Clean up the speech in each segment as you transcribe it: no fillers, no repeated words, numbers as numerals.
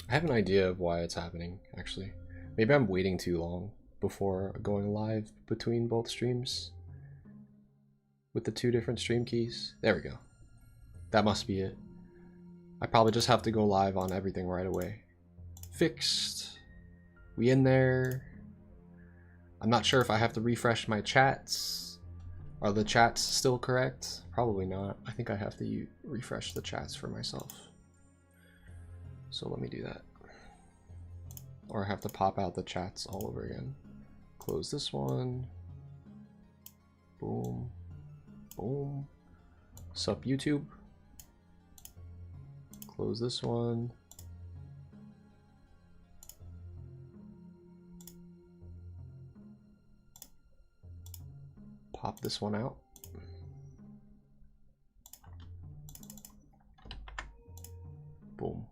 I have an idea of why it's happening, actually. Maybe I'm waiting too long before going live between both streams with the two different stream keys. There we go. That must be it. I probably just have to go live on everything right away. Fixed. We in there. I'm not sure if I have to refresh my chats. Are the chats still correct? Probably not. I think I have to refresh the chats for myself. So let me do that. Or I have to pop out the chats all over again. Close this one. Boom. Boom. Sup YouTube. Close this one. Pop this one out. Boom.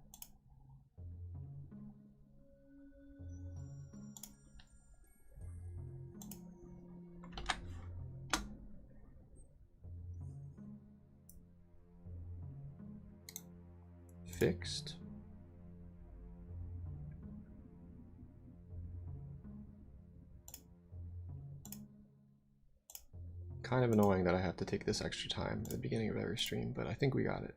Fixed. Kind of annoying that I have to take this extra time at the beginning of every stream, but I think we got it.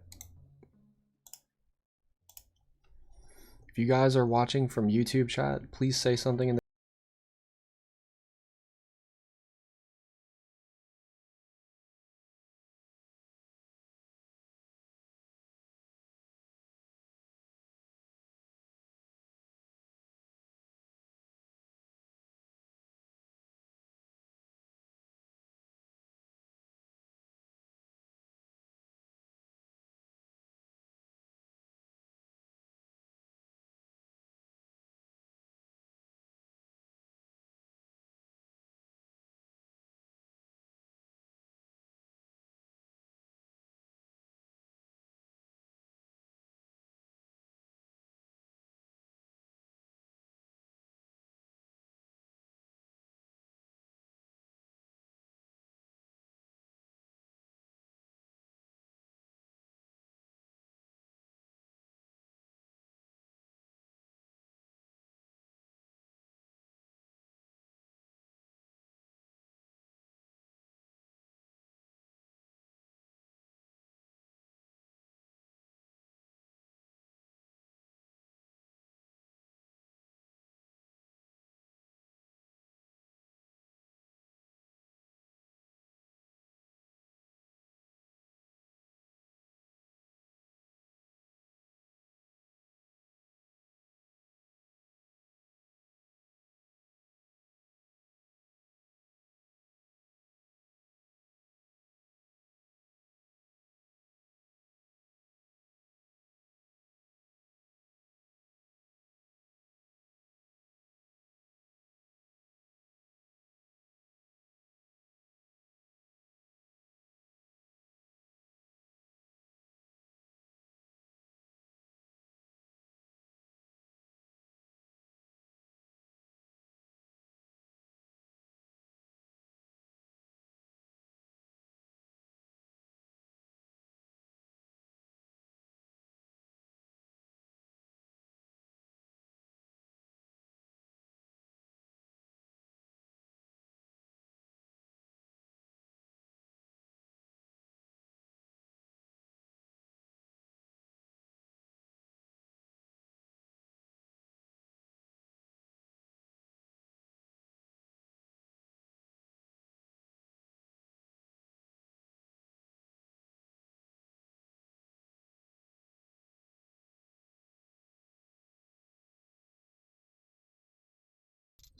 If you guys are watching from YouTube chat, please say something in the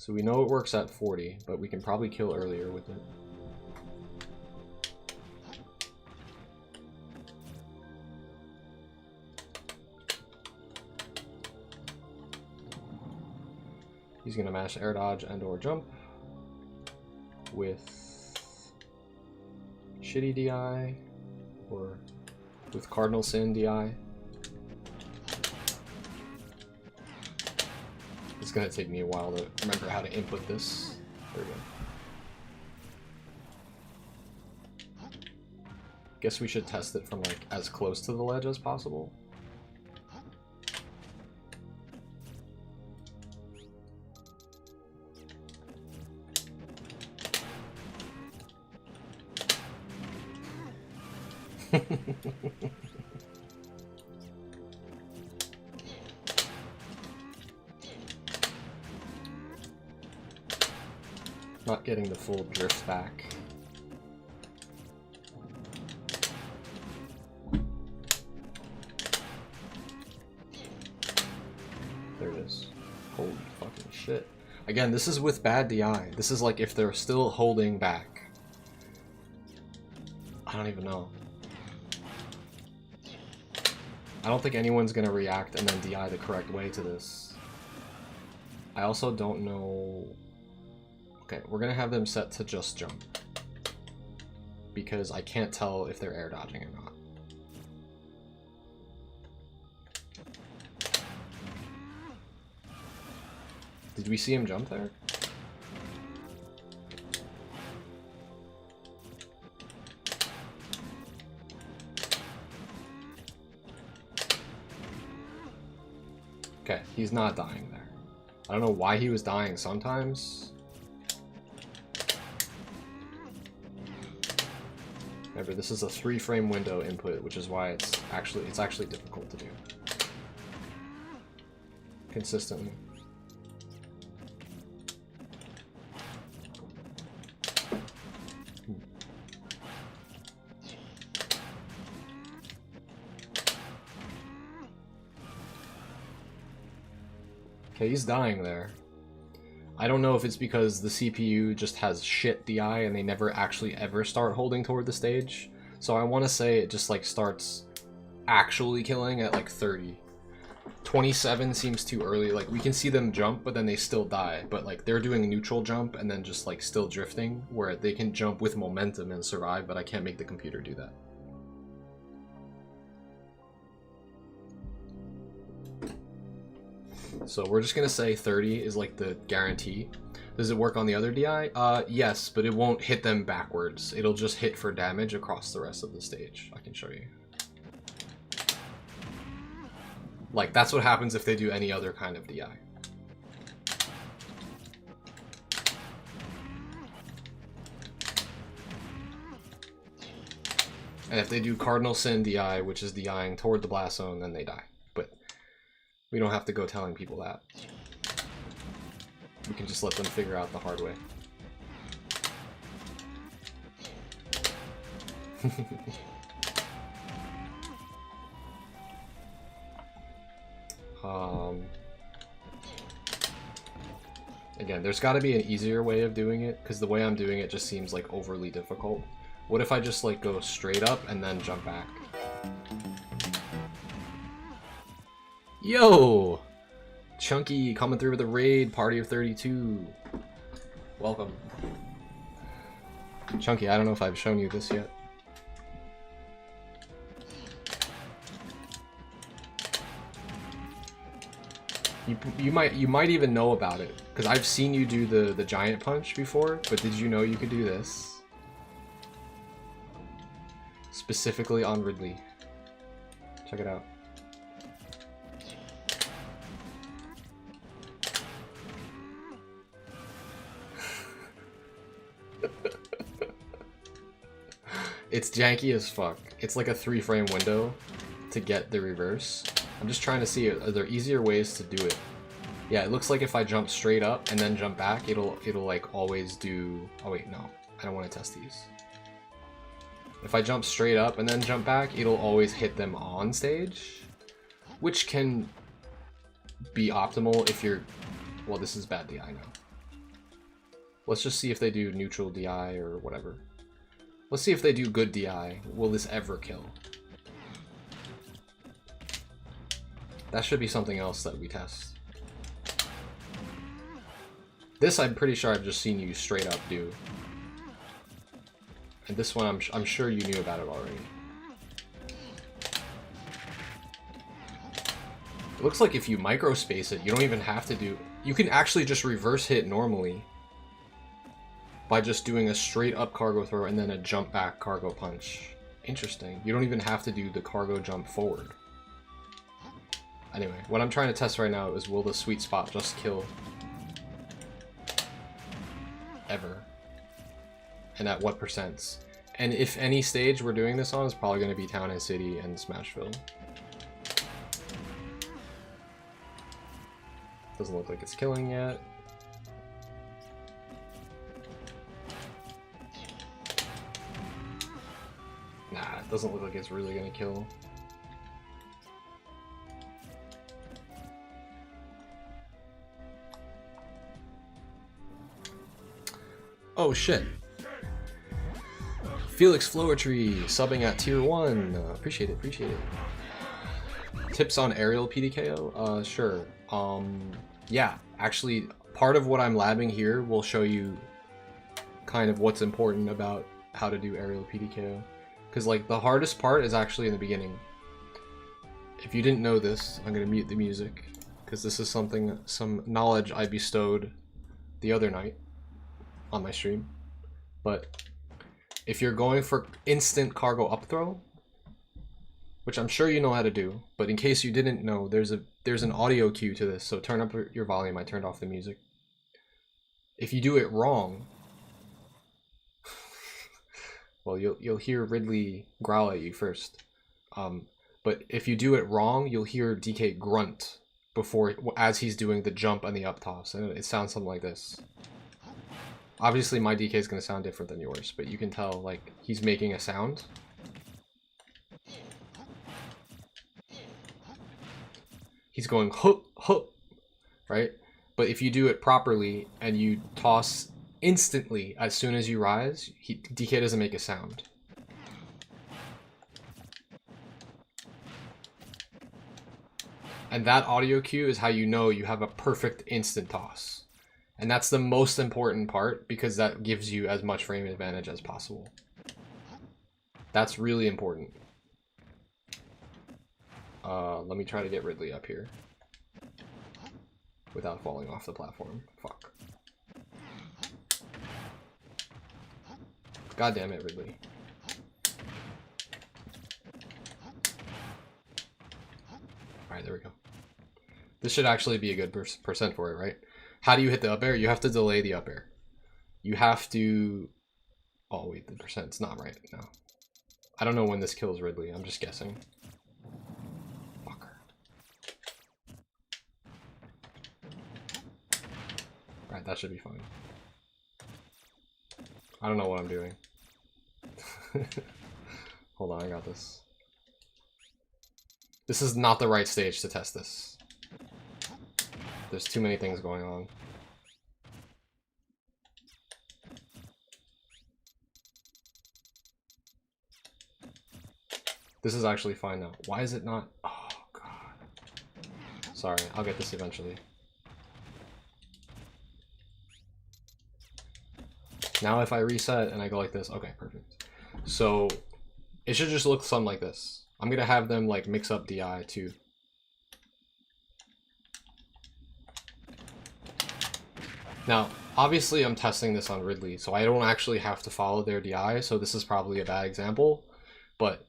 So we know it works at 40, but we can probably kill earlier with it. He's gonna mash air dodge and or jump with shitty DI or with Cardinal Sin DI. It's gonna take me a while to remember how to input this. There we go. Guess we should test it from like as close to the ledge as possible. Not getting the full drift back. There it is. Holy fucking shit. Again, this is with bad DI. This is like if they're still holding back. I don't even know. I don't think anyone's gonna react and then DI the correct way to this. I also don't know... Okay, we're gonna have them set to just jump. Because I can't tell if they're air dodging or not. Did we see him jump there? Okay, he's not dying there. I don't know why he was dying sometimes. Remember, this is a 3-frame window input, which is why it's actually difficult to do consistently. Okay, he's dying there. I don't know if it's because the CPU just has shit DI and they never actually ever start holding toward the stage. So I want to say it just like starts actually killing at like 30. 27 seems too early. Like we can see them jump, but then they still die. But like they're doing a neutral jump and then just like still drifting, where they can jump with momentum and survive, but I can't make the computer do that. So we're just gonna say 30 is like the guarantee. Does it work on the other DI? Yes, but it won't hit them backwards. It'll just hit for damage across the rest of the stage. I can show you. Like, that's what happens if they do any other kind of DI. And if they do Cardinal Sin DI, which is DIing toward the blast zone, then they die. But we don't have to go telling people that. We can just let them figure out the hard way. Again, there's got to be an easier way of doing it, because the way I'm doing it just seems like overly difficult. What if I just like go straight up and then jump back? Yo! Chunky coming through with a raid, party of 32. Welcome. Chunky, I don't know if I've shown you this yet. You might even know about it, because I've seen you do the giant punch before, but did you know you could do this? Specifically on Ridley. Check it out. It's janky as fuck. It's like a 3-frame window to get the reverse. I'm just trying to see, are there easier ways to do it? Yeah, it looks like if I jump straight up and then jump back, it'll like always do... Oh wait, no. I don't want to test these. If I jump straight up and then jump back, it'll always hit them on stage. Which can be optimal if you're... Well, this is bad DI now. Let's just see if they do neutral DI or whatever. Let's see if they do good DI. Will this ever kill? That should be something else that we test. This I'm pretty sure I've just seen you straight up do. And this one I'm sure you knew about it already. It looks like if you microspace it, you don't even have to do... You can actually just reverse hit normally by just doing a straight up cargo throw and then a jump back cargo punch. Interesting. You don't even have to do the cargo jump forward. Anyway, what I'm trying to test right now is, will the sweet spot just kill ever? And at what percents? And if any stage we're doing this on is probably going to be Town and City and Smashville. Doesn't look like it's killing yet. Nah, it doesn't look like it's really going to kill. Oh shit. Felix Floetry subbing at tier 1. Appreciate it, appreciate it. Tips on aerial PDKO? Sure. Yeah, actually, part of what I'm labbing here will show you kind of what's important about how to do aerial PDKO. Because, like, the hardest part is actually in the beginning. If you didn't know this, I'm going to mute the music. Because this is some knowledge I bestowed the other night on my stream. But if you're going for instant cargo up throw, which I'm sure you know how to do, but in case you didn't know, there's an audio cue to this, so turn up your volume. I turned off the music. If you do it wrong, well, you'll hear Ridley growl at you first. But if you do it wrong, you'll hear DK grunt as he's doing the jump and the up toss, and it sounds something like this. Obviously, my DK is going to sound different than yours, but you can tell, like, he's making a sound. He's going hook, hook, right? But if you do it properly and you toss instantly as soon as you rise, DK doesn't make a sound. And that audio cue is how you know you have a perfect instant toss. And that's the most important part because that gives you as much frame advantage as possible. That's really important. Let me try to get Ridley up here without falling off the platform. Fuck. God damn it, Ridley. Alright, there we go. This should actually be a good percent for it, right? How do you hit the up air? You have to delay the up air. You have to... Oh, wait, the percent's not right. No. I don't know when this kills Ridley. I'm just guessing. Fucker. Alright, that should be fine. I don't know what I'm doing. Hold on, I got this. This is not the right stage to test this. There's too many things going on. This is actually fine now. Why is it not? Oh, God. Sorry, I'll get this eventually. Now if I reset and I go like this, okay, perfect. So it should just look something like this. I'm gonna have them like mix up DI too. Now, obviously I'm testing this on Ridley, so I don't actually have to follow their DI, so this is probably a bad example, but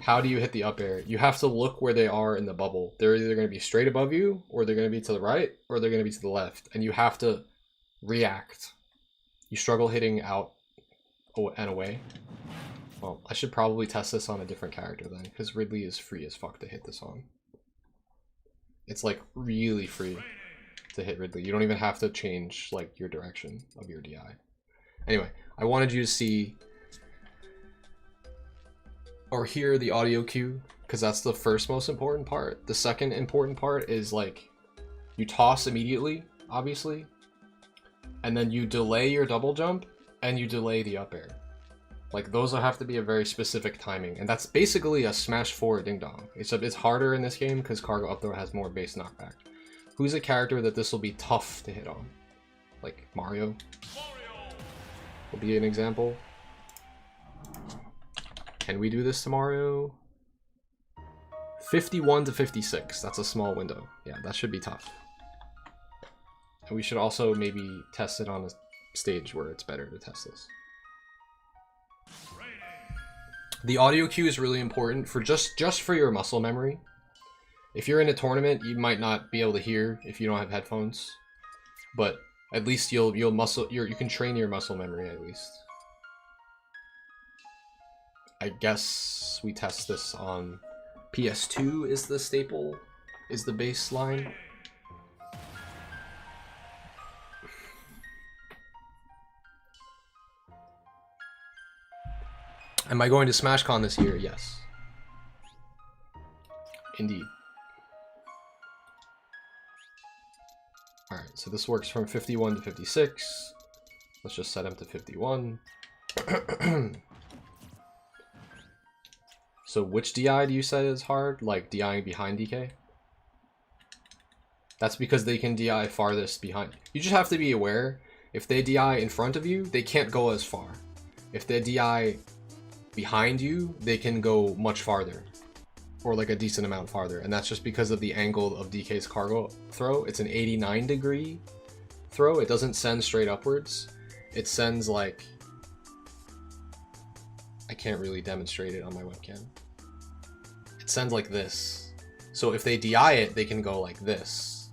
how do you hit the up air? You have to look where they are in the bubble. They're either going to be straight above you, or they're going to be to the right, or they're going to be to the left, and you have to react. You struggle hitting out and away. Well, I should probably test this on a different character then, because Ridley is free as fuck to hit this on. It's like really free to hit Ridley. You don't even have to change like your direction of your DI. Anyway, I wanted you to see or hear the audio cue, because that's the first most important part. The second important part is like you toss immediately, obviously, and then you delay your double jump and you delay the up air. Like those will have to be a very specific timing, and that's basically a smash forward ding dong. It's harder in this game because cargo up throw has more base knockback. Who's a character that this will be tough to hit on? Like Mario will be an example. Can we do this to Mario? 51 to 56. That's a small window. Yeah, that should be tough. And we should also maybe test it on a stage where it's better to test this. The audio cue is really important for just for your muscle memory. If you're in a tournament, you might not be able to hear if you don't have headphones, but at least you can train your muscle memory at least. I guess we test this on PS2 is the staple, is the baseline. Am I going to SmashCon this year? Yes. Indeed. Alright, so this works from 51 to 56. Let's just set him to 51. So which DI do you say is hard? Like DIing behind DK? That's because they can DI farthest behind. You just have to be aware, if they DI in front of you, they can't go as far. If they DI behind you, they can go much farther. Or like a decent amount farther. And that's just because of the angle of DK's cargo throw. It's an 89-degree throw. It doesn't send straight upwards. It sends like... I can't really demonstrate it on my webcam. It sends like this. So if they DI it, they can go like this.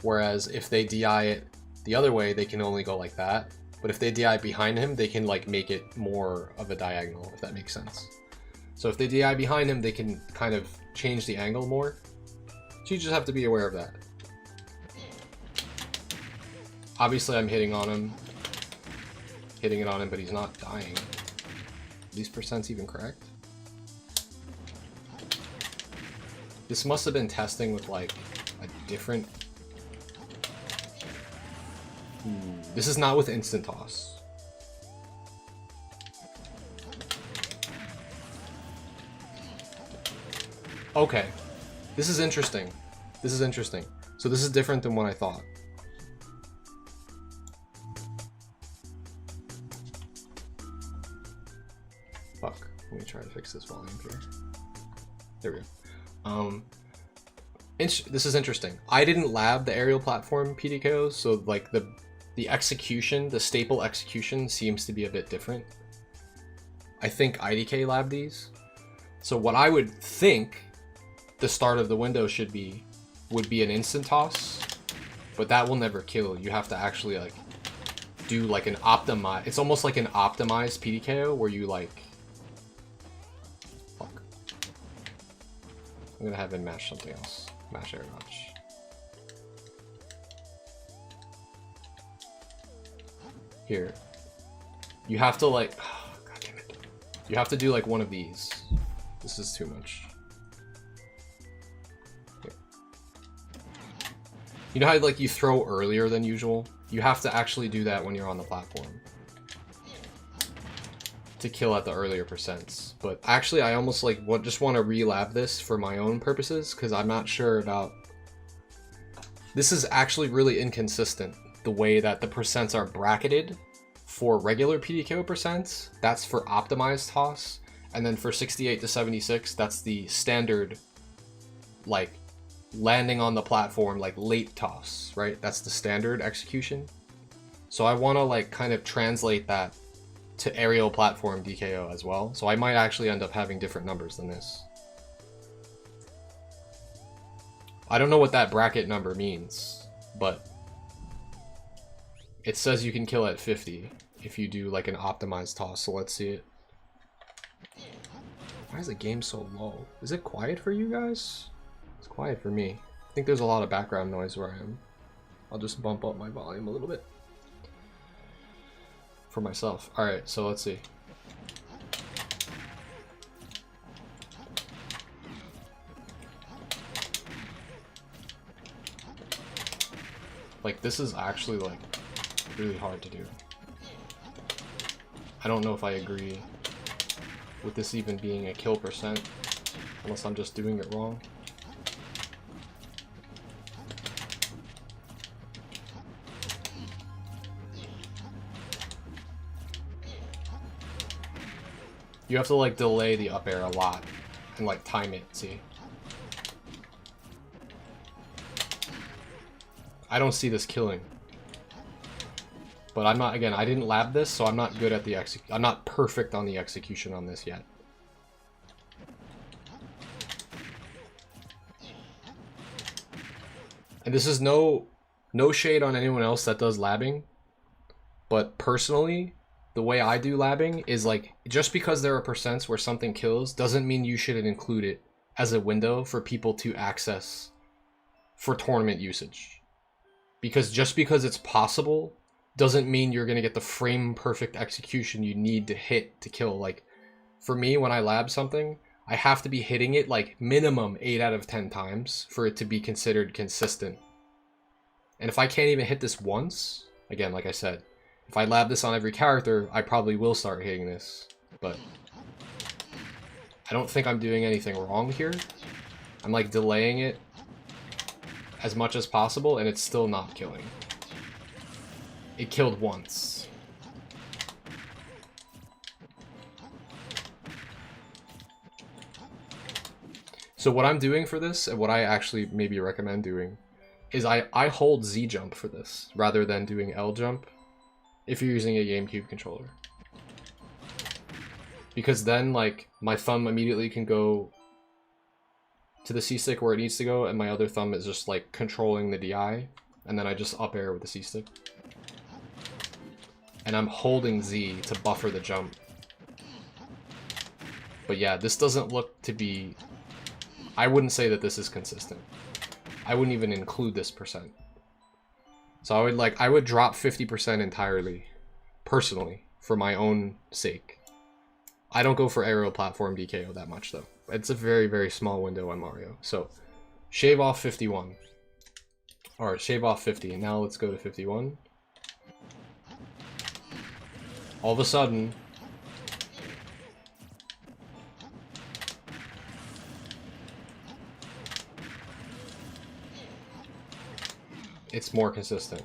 Whereas if they DI it the other way, they can only go like that. But if they DI behind him, they can like make it more of a diagonal, if that makes sense. So if they DI behind him, they can kind of change the angle more. So you just have to be aware of that. Obviously I'm hitting on him. Hitting it on him, but he's not dying. Are these percents even correct? This must have been testing with like a different... This is not with instant toss. Okay, this is interesting. This is interesting. So this is different than what I thought. Fuck, let me try to fix this volume here. There we go. This is interesting. I didn't lab the aerial platform PDKOs, so like the execution, the staple execution seems to be a bit different. I think IDK labbed these. So what I would think the start of the window would be an instant toss, but that will never kill. You have to actually like do like an optimize. It's almost like an optimized PDKO where you like... Fuck. I'm gonna have him mash something else. Mash air notch. Here. You have to like... Oh, God damn it. You have to do like one of these. This is too much. Here. You know how like you throw earlier than usual? You have to actually do that when you're on the platform to kill at the earlier percents. But actually I almost like just want to relab this for my own purposes because I'm not sure about... This is actually really inconsistent, the way that the percents are bracketed for regular PDKO percents. That's for optimized toss. And then for 68 to 76, that's the standard, like, landing on the platform, like, late toss, right? That's the standard execution. So I want to, like, kind of translate that to aerial platform DKO as well. So I might actually end up having different numbers than this. I don't know what that bracket number means, but it says you can kill at 50 if you do, like, an optimized toss. So let's see it. Why is the game so low? Is it quiet for you guys? It's quiet for me. I think there's a lot of background noise where I am. I'll just bump up my volume a little bit for myself. Alright, so let's see. Like, this is actually, like, really hard to do. I don't know if I agree with this even being a kill percent, unless I'm just doing it wrong. You have to like delay the up air a lot and like time it, see? I don't see this killing. But I'm not, again, I didn't lab this, so I'm not good at the I'm not perfect on the execution on this yet. And this is no shade on anyone else that does labbing, but personally, the way I do labbing is like, just because there are percents where something kills doesn't mean you shouldn't include it as a window for people to access for tournament usage. Because just because it's possible doesn't mean you're going to get the frame perfect execution you need to hit to kill. Like, for me, when I lab something, I have to be hitting it like minimum 8 out of 10 times for it to be considered consistent. And if I can't even hit this once, again, like I said, if I lab this on every character, I probably will start hitting this. But I don't think I'm doing anything wrong here. I'm like delaying it as much as possible, and it's still not killing. It killed once. So what I'm doing for this, and what I actually maybe recommend doing, is I hold Z jump for this, rather than doing L jump, if you're using a GameCube controller. Because then, like, my thumb immediately can go to the C-stick where it needs to go, and my other thumb is just, like, controlling the DI, and then I just up air with the C-stick. And I'm holding Z to buffer the jump. But yeah, this doesn't look to be... I wouldn't say that this is consistent. I wouldn't even include this percent. So I would drop 50% entirely, personally, for my own sake. I don't go for aerial platform DKO that much though. It's a very, very small window on Mario. So shave off 51. Or shave off 50, and now let's go to 51. All of a sudden, it's more consistent.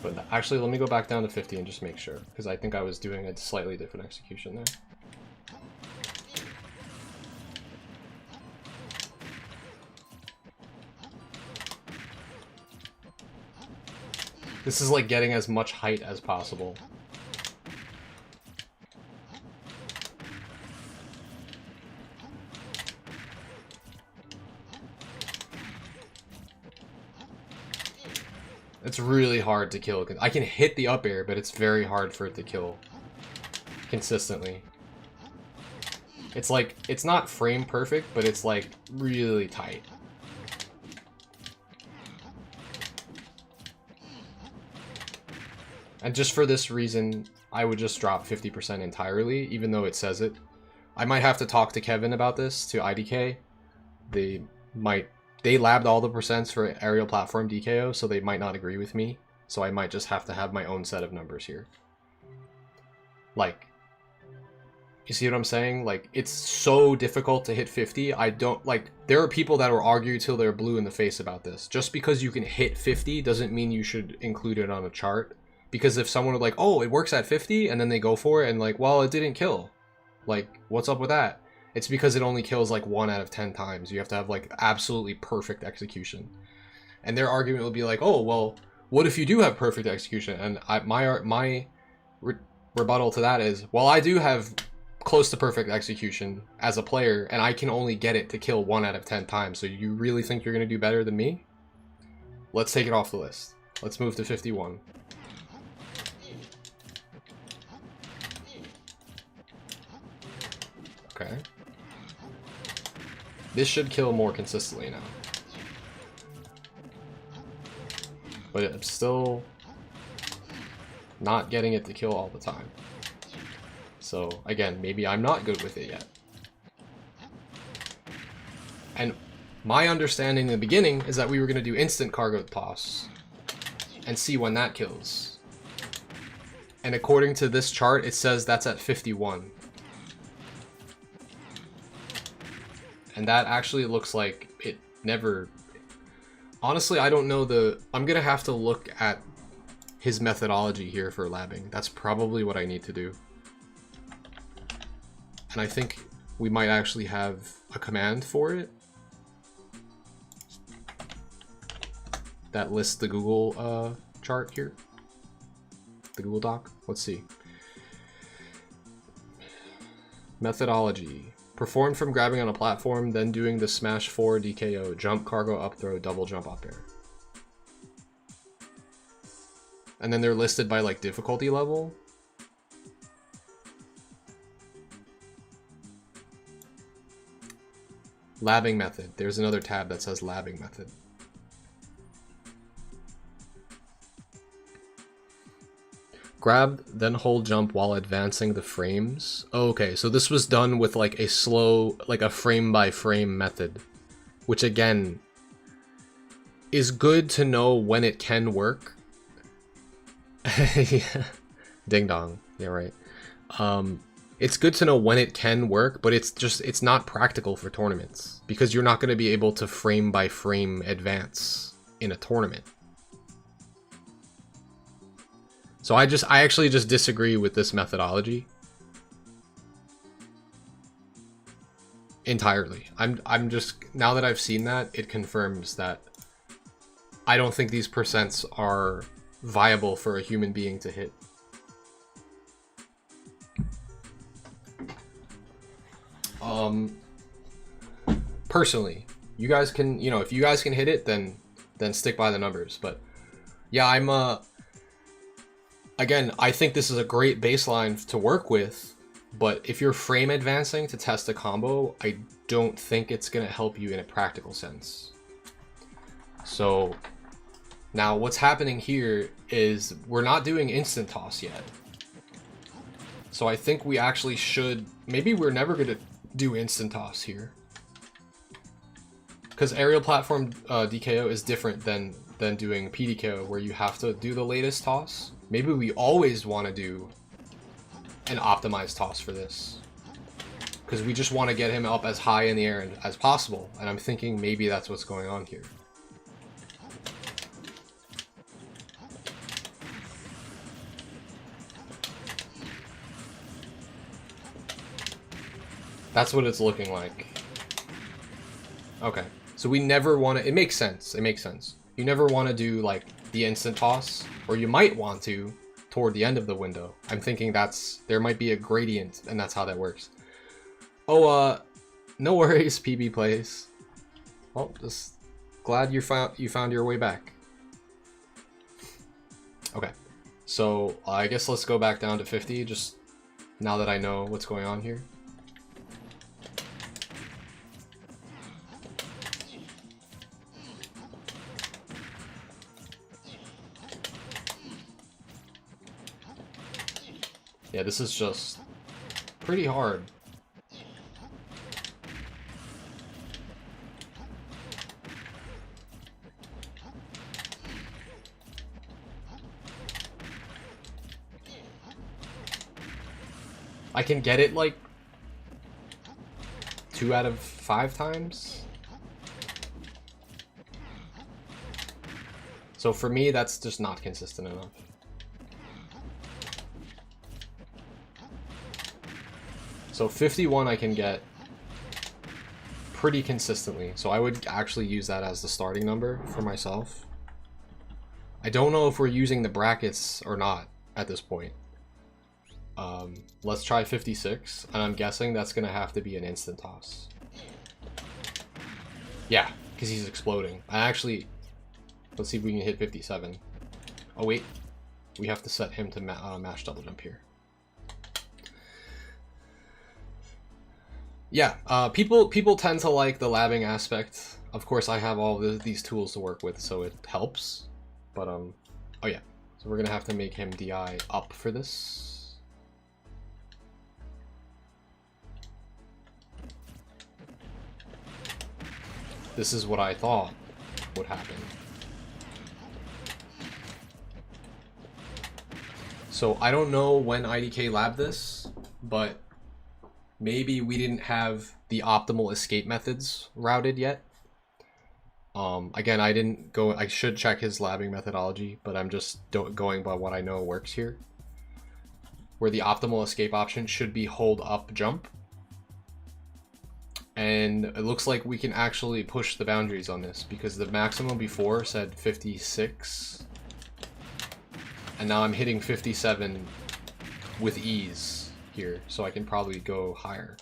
But actually, let me go back down to 50 and just make sure, because I think I was doing a slightly different execution there. This is like getting as much height as possible. It's really hard to kill. I can hit the up air, but it's very hard for it to kill consistently. It's like, it's not frame perfect, but it's like really tight. And just for this reason, I would just drop 50% entirely, even though it says it. I might have to talk to Kevin about this, to IDK. They labbed all the percents for aerial platform DKO, so they might not agree with me. So I might just have to have my own set of numbers here. Like, you see what I'm saying? Like, it's so difficult to hit 50. I don't, like, there are people that will argue till they're blue in the face about this. Just because you can hit 50 doesn't mean you should include it on a chart. Because if someone would like, oh, it works at 50, and then they go for it, and like, well, it didn't kill. Like, what's up with that? It's because it only kills like 1 out of 10 times. You have to have like absolutely perfect execution. And their argument will be like, oh, well, what if you do have perfect execution? And my rebuttal to that is, well, I do have close to perfect execution as a player, and I can only get it to kill 1 out of 10 times. So you really think you're going to do better than me? Let's take it off the list. Let's move to 51. Okay. This should kill more consistently now. But I'm still not getting it to kill all the time. So again, maybe I'm not good with it yet. And my understanding in the beginning is that we were going to do instant cargo toss and see when that kills. And according to this chart, it says that's at 51. And that actually looks like it never... Honestly, I don't know the... I'm going to have to look at his methodology here for labbing. That's probably what I need to do. And I think we might actually have a command for it that lists the Google chart here. The Google Doc. Let's see. Methodology. Performed from grabbing on a platform, then doing the smash 4 DKO, jump, cargo, up throw, double jump, up air. and then they're listed by like difficulty level. Labbing method. There's another tab that says labbing method. Grab, then hold jump while advancing the frames. Oh, okay, so this was done with like a slow, like a frame by frame method, which again is good to know when it can work. Yeah. Ding dong. Yeah, right. It's good to know when it can work, but it's not practical for tournaments because you're not going to be able to frame by frame advance in a tournament. So I actually just disagree with this methodology entirely. I'm just, now that I've seen that, it confirms that I don't think these percents are viable for a human being to hit. Personally, you guys can, you know, if you guys can hit it, then stick by the numbers. But yeah, again, I think this is a great baseline to work with, but if you're frame advancing to test a combo, I don't think it's going to help you in a practical sense. So now what's happening here is we're not doing instant toss yet. So I think we actually should, maybe we're never going to do instant toss here. Because aerial platform DKO is different than doing apDKO, where you have to do the latest toss. Maybe we always want to do an optimized toss for this, because we just want to get him up as high in the air as possible, and I'm thinking maybe that's what's going on here. That's what it's looking like. Okay, so we never want to, it makes sense, You never want to do like the instant toss, or you might want to toward the end of the window. I'm thinking there might be a gradient, and that's how that works. Oh, no worries, PB plays. Well, just glad you found your way back. Okay, so I guess let's go back down to 50, just now that I know what's going on here. Yeah, this is just pretty hard. I can get it like 2 out of 5 times. So for me, that's just not consistent enough. So 51 I can get pretty consistently, so I would actually use that as the starting number for myself. I don't know if we're using the brackets or not at this point. Let's try 56, and I'm guessing that's gonna have to be an instant toss. Yeah, because he's exploding. Let's see if we can hit 57. Oh wait, we have to set him to mash double jump here. Yeah, people tend to like the labbing aspect. Of course, I have all these tools to work with, so it helps. But oh yeah, so we're gonna have to make him DI up for this. This is what I thought would happen. So I don't know when IDK labbed this, but maybe we didn't have the optimal escape methods routed yet. Again, I should check his labbing methodology, but I'm just going by what I know works here. Where the optimal escape option should be hold up jump. And it looks like we can actually push the boundaries on this, because the maximum before said 56. And now I'm hitting 57 with ease here, so I can probably go higher.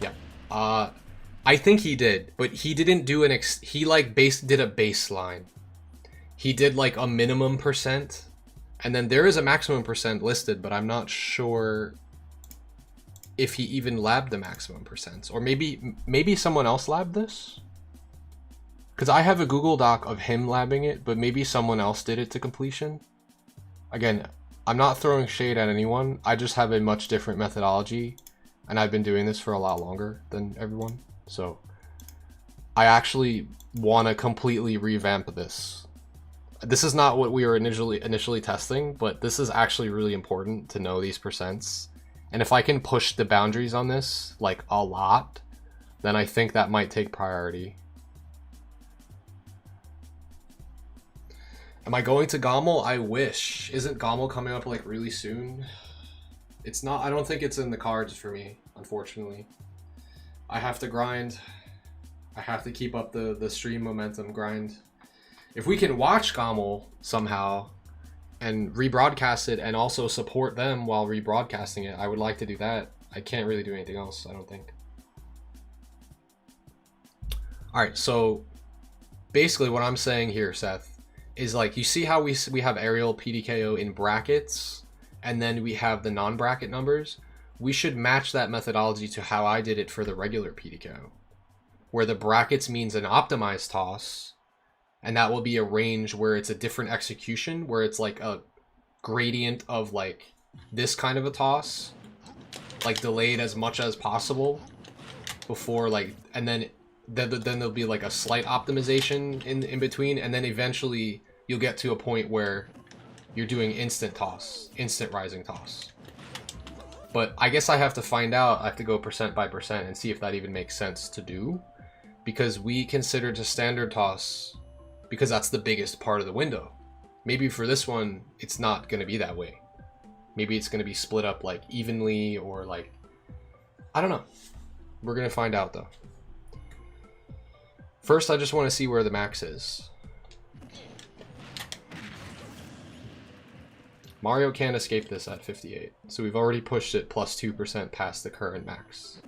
Yeah. I think he did, but he didn't do he like did a baseline. He did like a minimum percent, and then there is a maximum percent listed, but I'm not sure if he even labbed the maximum percents, or maybe someone else labbed this. Because I have a Google Doc of him labbing it, but maybe someone else did it to completion. Again, I'm not throwing shade at anyone. I just have a much different methodology, and I've been doing this for a lot longer than everyone. So I actually want to completely revamp this. This is not what we were initially testing, but this is actually really important to know these percents. And if I can push the boundaries on this like a lot, then I think that might take priority. Am I going to Gommel? I wish. Isn't Gommel coming up like really soon? It's not. I don't think it's in the cards for me, unfortunately. I have to grind. I have to keep up the stream momentum grind. If we can watch Gommel somehow and rebroadcast it and also support them while rebroadcasting it, I would like to do that. I can't really do anything else, I don't think. Alright, so basically what I'm saying here, Seth, is like, you see how we have aerial PDKO in brackets, and then we have the non-bracket numbers? We should match that methodology to how I did it for the regular PDKO, where the brackets means an optimized toss, and that will be a range where it's a different execution, where it's like a gradient of like this kind of a toss, like delayed as much as possible before, like, and then there'll be like a slight optimization in between, and then eventually you'll get to a point where you're doing instant toss, instant rising toss. But I guess I have to find out. I have to go percent by percent and see if that even makes sense to do, because we consider to standard toss because that's the biggest part of the window. Maybe for this one, it's not going to be that way. Maybe it's going to be split up like evenly, or like, I don't know. We're going to find out though. First, I just want to see where the max is. Mario can't escape this at 58, so we've already pushed it plus 2% past the current max.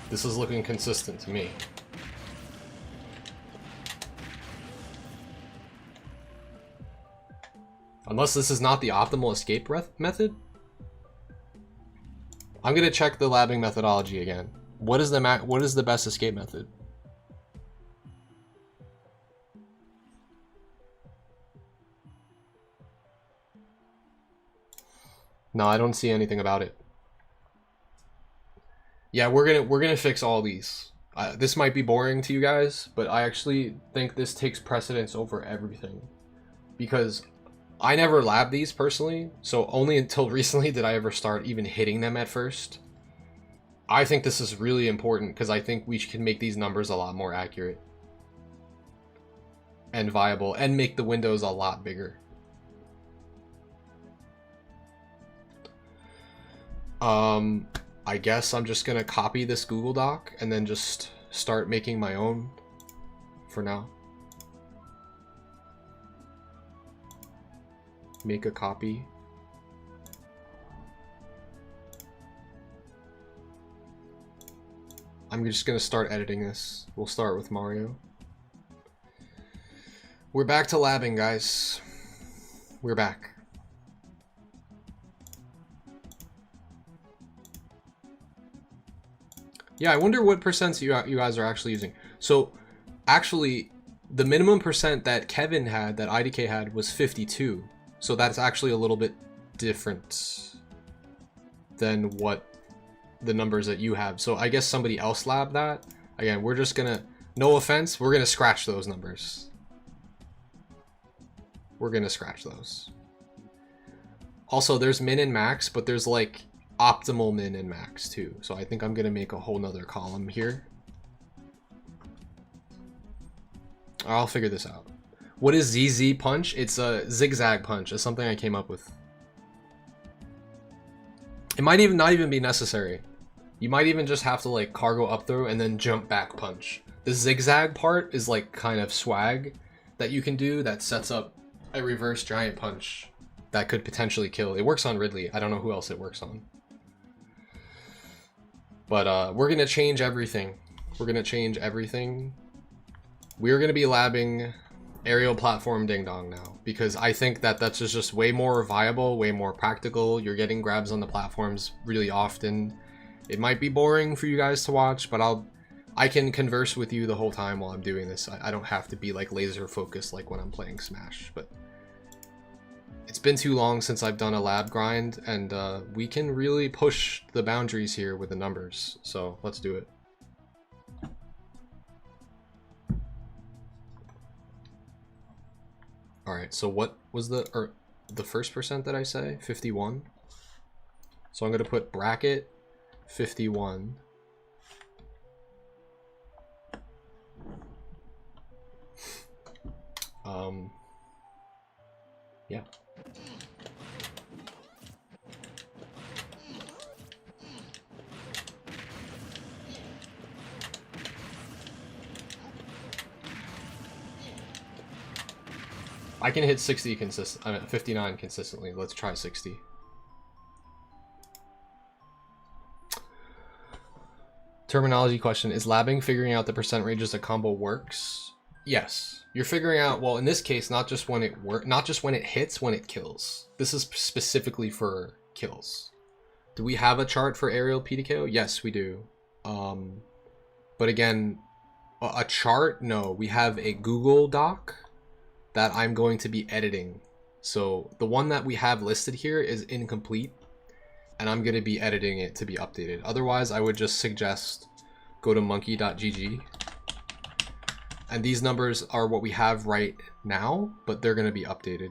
This is looking consistent to me. Unless this is not the optimal escape method. I'm gonna check the labbing methodology again. What is the best escape method? No, I don't see anything about it. Yeah, we're gonna fix all these. This might be boring to you guys, but I actually think this takes precedence over everything, because I never labbed these personally, so only until recently did I ever start even hitting them at first. I think this is really important because I think we can make these numbers a lot more accurate and viable, and make the windows a lot bigger. I guess I'm just gonna copy this Google Doc and then just start making my own for now. Make a copy. I'm just gonna start editing this. We'll start with Mario. We're back to labbing, guys. We're back. Yeah, I wonder what percents you guys are actually using. So, actually, the minimum percent that Kevin had, that IDK had, was 52. So that's actually a little bit different than what the numbers that you have. So I guess somebody else labbed that. Again, we're just gonna, no offense, we're gonna scratch those numbers. We're gonna scratch those. Also, there's min and max, but there's like optimal min and max too. So I think I'm gonna make a whole nother column here. I'll figure this out. What is ZZ punch? It's a zigzag punch. It's something I came up with. It might even not even be necessary. You might even just have to like cargo up throw and then jump back punch. The zigzag part is like kind of swag that you can do that sets up a reverse giant punch that could potentially kill. It works on Ridley. I don't know who else it works on. But we're going to change everything. We're going to change everything. We're going to be labbing aerial platform ding dong now, because I think that that's just way more viable, way more practical. You're getting grabs on the platforms really often. It might be boring for you guys to watch, but I can converse with you the whole time while I'm doing this. I don't have to be like laser focused like when I'm playing Smash, but it's been too long since I've done a lab grind, and we can really push the boundaries here with the numbers. So let's do it. All right, so what was the first percent that I say? 51. So I'm gonna put bracket 51. Yeah. I can hit 60 consistent. I mean 59 consistently. Let's try 60. Terminology question: is labbing figuring out the percent ranges a combo works? Yes. You're figuring out, well, in this case, not just when it hits, when it kills. This is specifically for kills. Do we have a chart for aerial PDKO? Yes, we do. But again, a chart? No, we have a Google Doc that I'm going to be editing. So the one that we have listed here is incomplete, and I'm going to be editing it to be updated. Otherwise, I would just suggest go to monkey.gg. And these numbers are what we have right now, but they're going to be updated.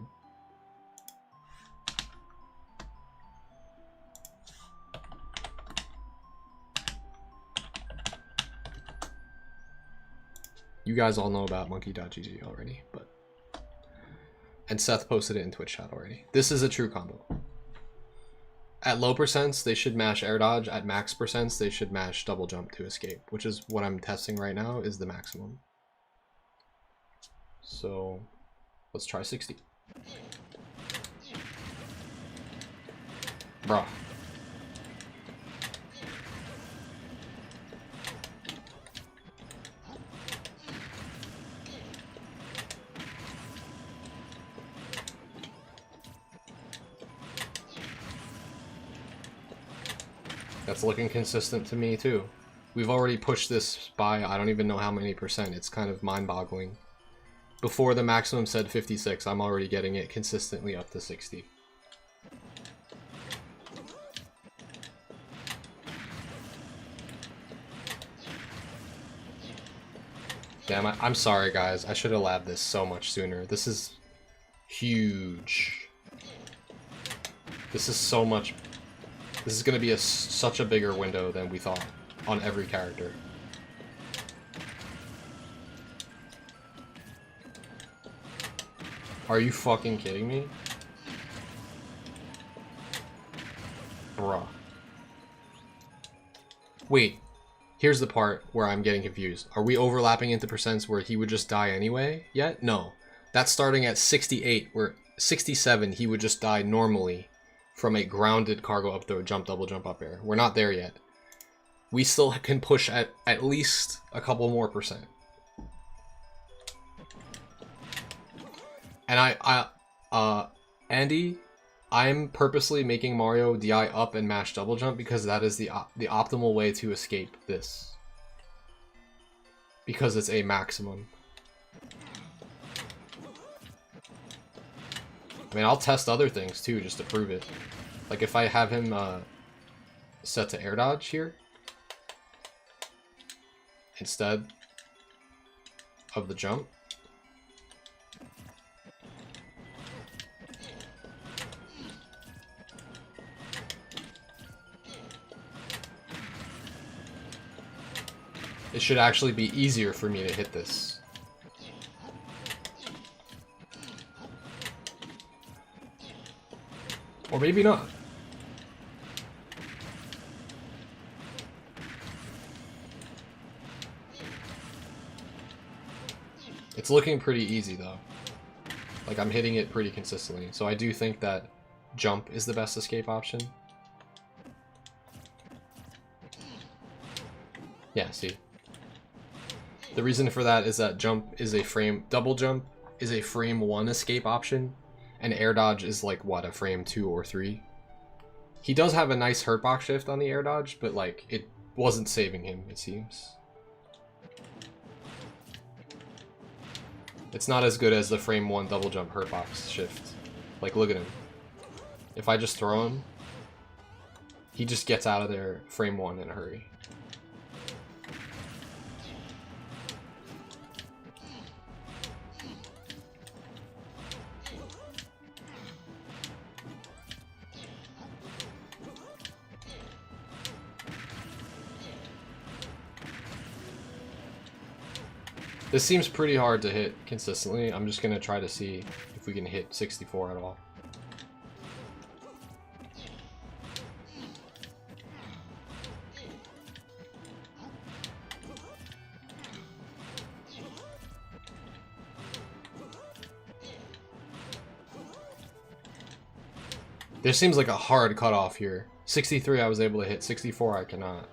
You guys all know about monkey.gg already, but... And Seth posted it in Twitch chat already. This is a true combo. At low percents, they should mash air dodge. At max percents, they should mash double jump to escape, which is what I'm testing right now, is the maximum. So let's try 60. Bruh. That's looking consistent to me too. We've already pushed this by I don't even know how many percent. It's kind of mind-boggling. Before the maximum said 56, I'm already getting it consistently up to 60. Damn, I'm sorry guys. I should have labbed this so much sooner. This is huge. This is so much. This is going to be such a bigger window than we thought on every character. Are you fucking kidding me? Bruh. Wait, here's the part where I'm getting confused. Are we overlapping into percents where he would just die anyway yet? No. That's starting at 68, where 67 he would just die normally from a grounded cargo up throw, jump, double jump, up air. We're not there yet. We still can push at least a couple more percent. And Andy, I'm purposely making Mario DI up and mash double jump because that is the optimal way to escape this. Because it's a maximum. I mean, I'll test other things too just to prove it. Like if I have him set to air dodge here instead of the jump. It should actually be easier for me to hit this. Or maybe not. It's looking pretty easy though. Like I'm hitting it pretty consistently. So I do think that jump is the best escape option. Yeah, see. The reason for that is that jump is a frame, double jump is a frame 1 escape option, and air dodge is like what, a frame 2 or 3. He does have a nice hurtbox shift on the air dodge, but like it wasn't saving him, it seems. It's not as good as the frame 1 double jump hurtbox shift. Like look at him. If I just throw him, he just gets out of there frame 1 in a hurry. This seems pretty hard to hit consistently. I'm just gonna try to see if we can hit 64 at all. There seems like a hard cutoff here. 63 I was able to hit, 64 I cannot.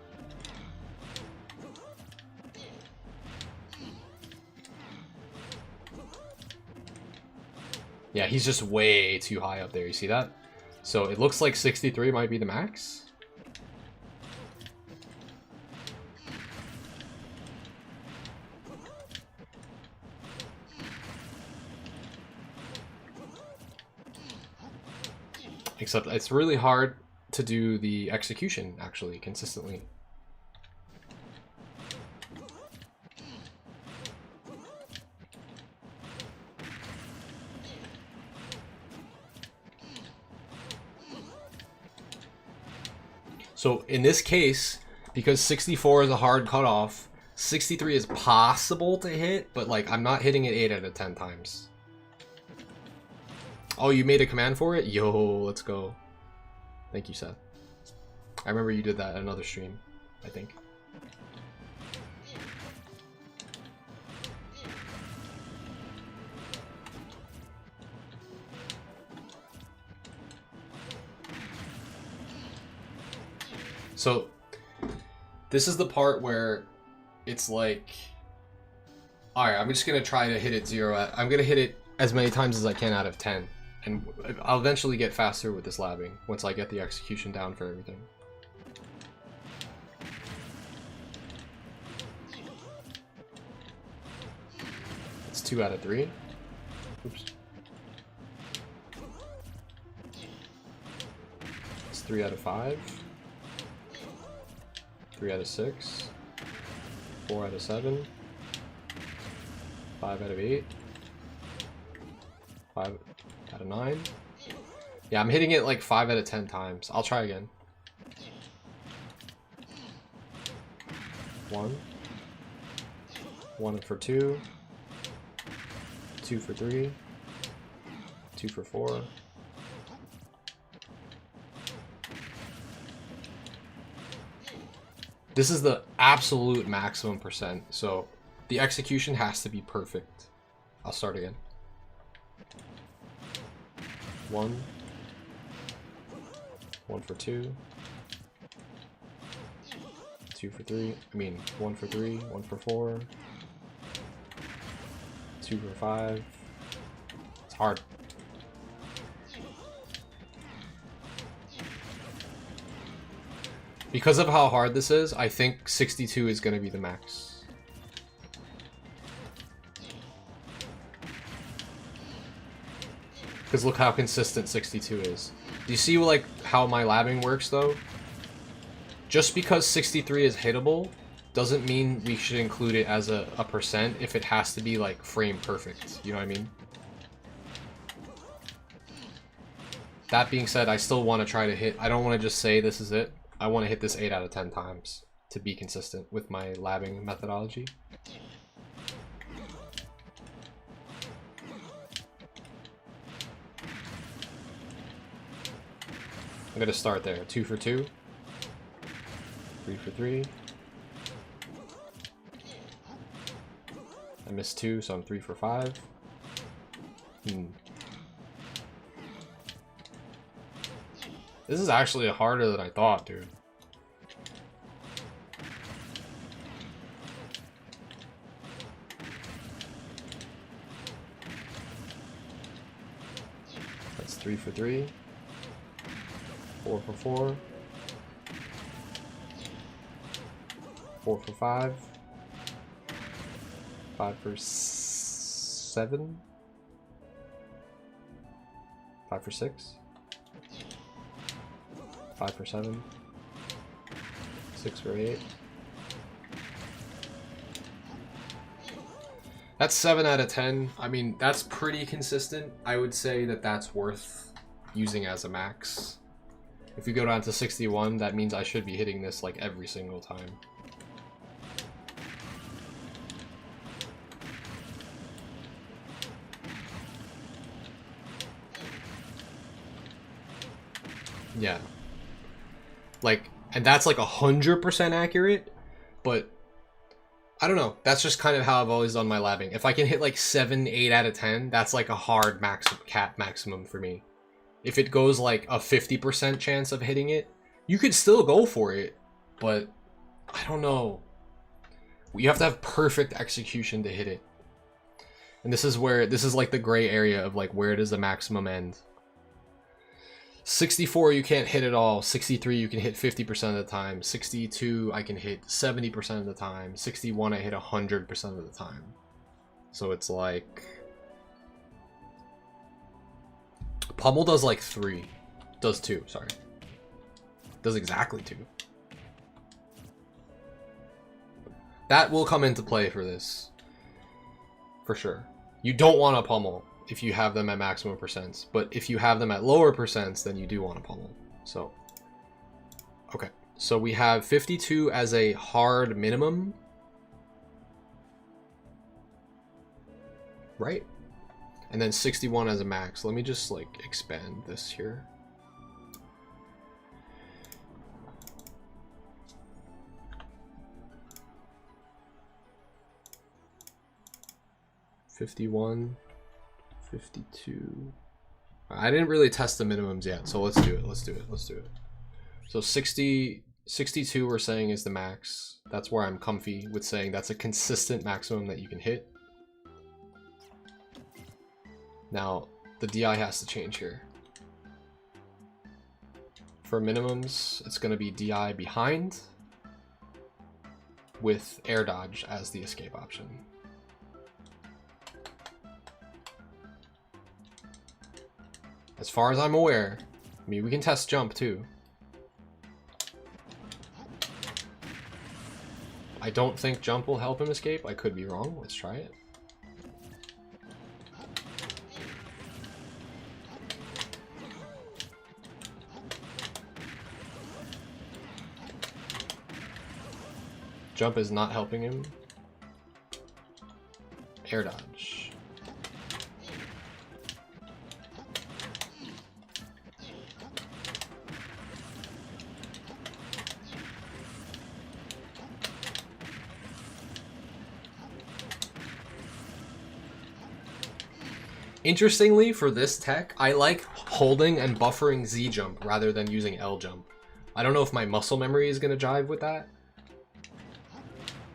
Yeah, he's just way too high up there, you see that? So it looks like 63 might be the max. Except it's really hard to do the execution, actually, consistently. So in this case, because 64 is a hard cutoff, 63 is possible to hit, but like I'm not hitting it 8 out of 10 times. Oh, you made a command for it? Yo, let's go. Thank you, Seth. I remember you did that at another stream, I think. So, this is the part where it's like, alright, I'm just going to try to hit it 0 at, I'm going to hit it as many times as I can out of 10. And I'll eventually get faster with this labbing once I get the execution down for everything. It's 2 out of 3. Oops. It's 3 out of 5. 3 out of 6. 4 out of 7. 5 out of 8. 5 out of 9. Yeah, I'm hitting it like 5 out of 10 times. I'll try again. 1. 1 for 2. 2 for 3. 2 for 4. This is the absolute maximum percent, so the execution has to be perfect. I'll start again. 1. 1 for 2. 2 for 3. I mean, 1 for 3. 1 for 4. 2 for 5. It's hard. Because of how hard this is, I think 62 is going to be the max. Because look how consistent 62 is. Do you see like how my labbing works though? Just because 63 is hittable doesn't mean we should include it as a percent if it has to be like frame perfect. You know what I mean? That being said, I still want to try to hit, I don't want to just say this is it. I want to hit this 8 out of 10 times to be consistent with my labbing methodology. I'm going to start there. 2 for 2. 3 for 3. I missed 2, so I'm 3 for 5. This is actually harder than I thought, dude. That's 3 for 3. 4 for 4. 4 for 5. 5 for 7. 5 for 6. 5 for 7. 6 for 8. That's 7 out of 10. I mean, that's pretty consistent. I would say that that's worth using as a max. If we go down to 61, that means I should be hitting this like every single time. Yeah. Like, and that's like 100% accurate, but I don't know. That's just kind of how I've always done my labbing. If I can hit like 7, 8 out of 10, that's like a hard cap maximum for me. If it goes like a 50% chance of hitting it, you could still go for it, but I don't know. You have to have perfect execution to hit it. And this is like the gray area of like, where does the maximum end? 64 you can't hit at all. 63 you can hit 50% of the time. 62 I can hit 70% of the time. 61 I hit 100% of the time. So it's like Pummel does like 3. Does 2, sorry. Does exactly 2. That will come into play for this. For sure. You don't want to pummel if you have them at maximum percents, but if you have them at lower percents, then you do want to pummel. So, okay. So we have 52 as a hard minimum. Right? And then 61 as a max. Let me just like expand this here. $51, $52. I didn't really test the minimums yet, so let's do it. Let's do it. So 62 we're saying is the max. That's where I'm comfy with saying that's a consistent maximum that you can hit. Now, the DI has to change here. For minimums, it's going to be DI behind with air dodge as the escape option. As far as I'm aware, I mean, we can test jump too. I don't think jump will help him escape. I could be wrong. Let's try it. Jump is not helping him. Air dodge. Interestingly, for this tech, I like holding and buffering Z jump rather than using L jump. I don't know if my muscle memory is going to jive with that.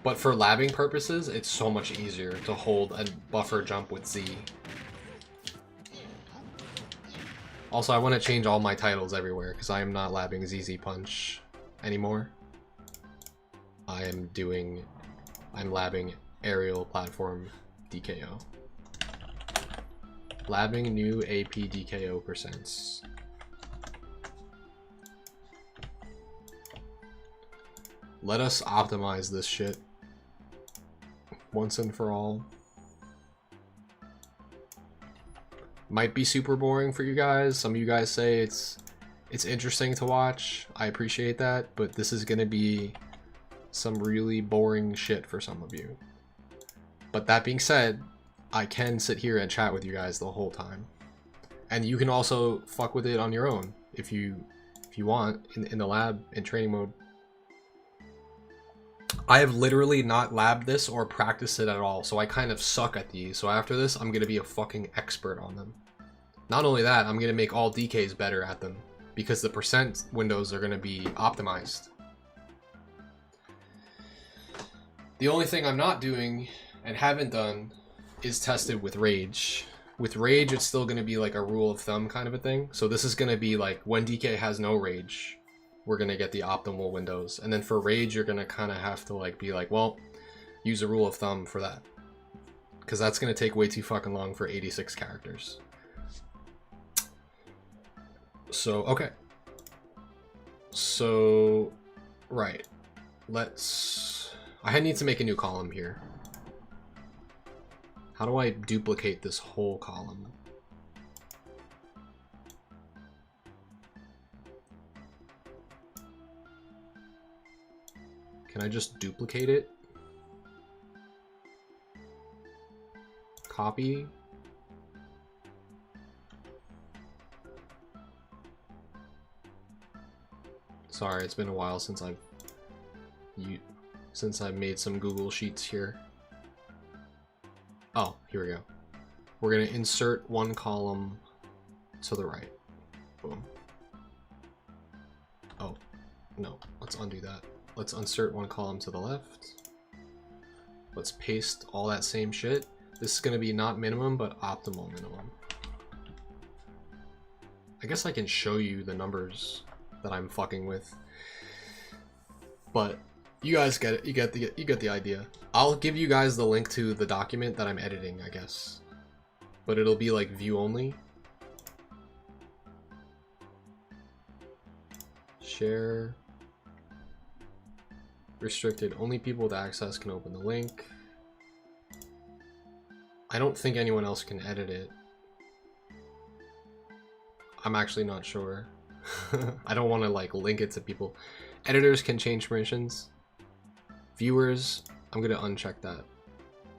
But for labbing purposes, it's so much easier to hold and buffer jump with Z. Also, I want to change all my titles everywhere because I am not labbing ZZ Punch anymore. I'm labbing aerial platform DKO. Labbing new apDKO percents. Let us optimize this shit once and for all. Might be super boring for you guys. Some of you guys say it's interesting to watch. I appreciate that, but this is gonna be some really boring shit for some of you. But that being said, I can sit here and chat with you guys the whole time. And you can also fuck with it on your own if you want in the lab in training mode. I have literally not labbed this or practiced it at all, so I kind of suck at these. So after this, I'm going to be a fucking expert on them. Not only that, I'm going to make all DKs better at them, because the percent windows are going to be optimized. The only thing I'm not doing, and haven't done, is tested with Rage. With Rage, it's still going to be like a rule of thumb kind of a thing. So this is going to be like, when DK has no Rage, we're going to get the optimal windows. And then for Rage, you're going to kind of have to like be like, well, use a rule of thumb for that. Because that's going to take way too fucking long for 86 characters. So, okay. So, right. I need to make a new column here. How do I duplicate this whole column? Can I just duplicate it? Copy. Sorry, it's been a while since I've made some Google Sheets here. Oh, here we go. We're gonna insert one column to the right. Boom. Oh, no, let's undo that. Let's insert one column to the left. Let's paste all that same shit. This is gonna be not minimum, but optimal minimum. I guess I can show you the numbers that I'm fucking with, but you guys get it. You get the idea. I'll give you guys the link to the document that I'm editing, I guess, but it'll be like view only. Share. Restricted. Only people with access can open the link. I don't think anyone else can edit it. I'm actually not sure. I don't want to like link it to people. Editors can change permissions. Viewers, I'm gonna uncheck that.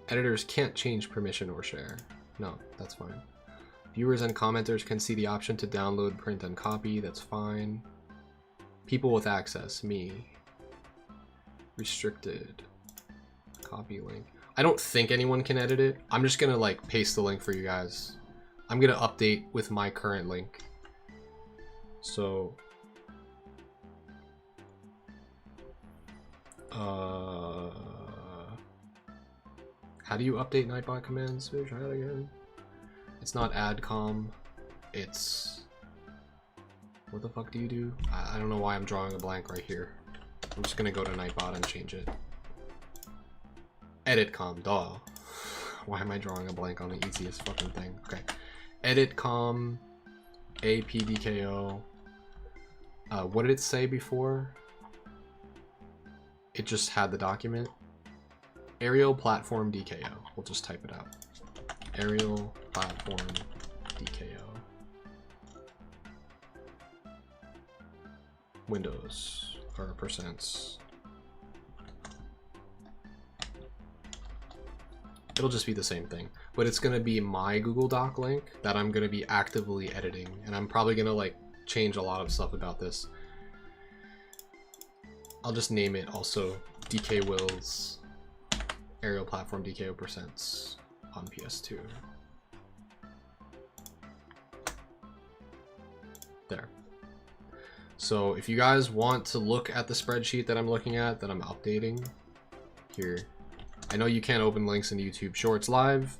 Editors can't change permission or share. No, that's fine. Viewers and commenters can see the option to download, print, and copy. That's fine. People with access, me. Restricted. Copy link. I don't think anyone can edit it. I'm just gonna like paste the link for you guys. I'm gonna update with my current link. So how do you update Nightbot commands? Try that again. It's not adcom, it's, what the fuck do you do? I don't know why I'm drawing a blank right here. I'm just gonna go to Nightbot and change it. Edit com, duh. Why am I drawing a blank on the easiest fucking thing? Okay. Edit com, apDKO. What did it say before? It just had the document. Aerial platform DKO. We'll just type it out. Aerial platform DKO. Windows or percents. It'll just be the same thing, but it's gonna be my Google Doc link that I'm gonna be actively editing, and I'm probably gonna like change a lot of stuff about this. I'll just name it also DKwill's aerial platform DKO percents on PS2. There. So if you guys want to look at the spreadsheet that I'm looking at, that I'm updating here, I know you can't open links in YouTube Shorts Live,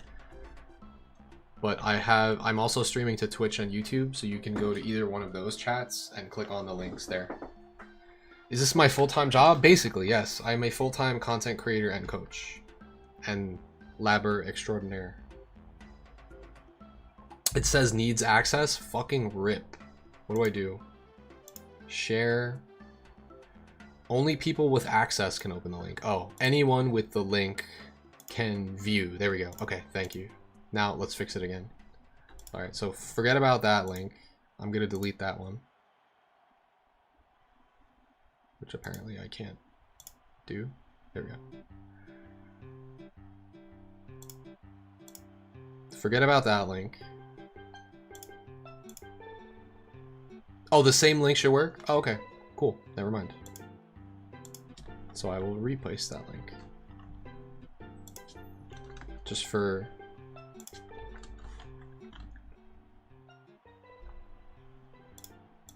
but I'm also streaming to Twitch and YouTube, so you can go to either one of those chats and click on the links there. Is this my full-time job? Basically, yes. I am a full-time content creator and coach. And labber extraordinaire. It says needs access? Fucking rip. What do I do? Share. Only people with access can open the link. Oh, anyone with the link can view. There we go. Okay, thank you. Now let's fix it again. All right, so forget about that link. I'm gonna delete that one, which apparently I can't do. There we go. Forget about that link. Oh, the same link should work? Oh, okay, cool. Never mind. So I will replace that link. Just for...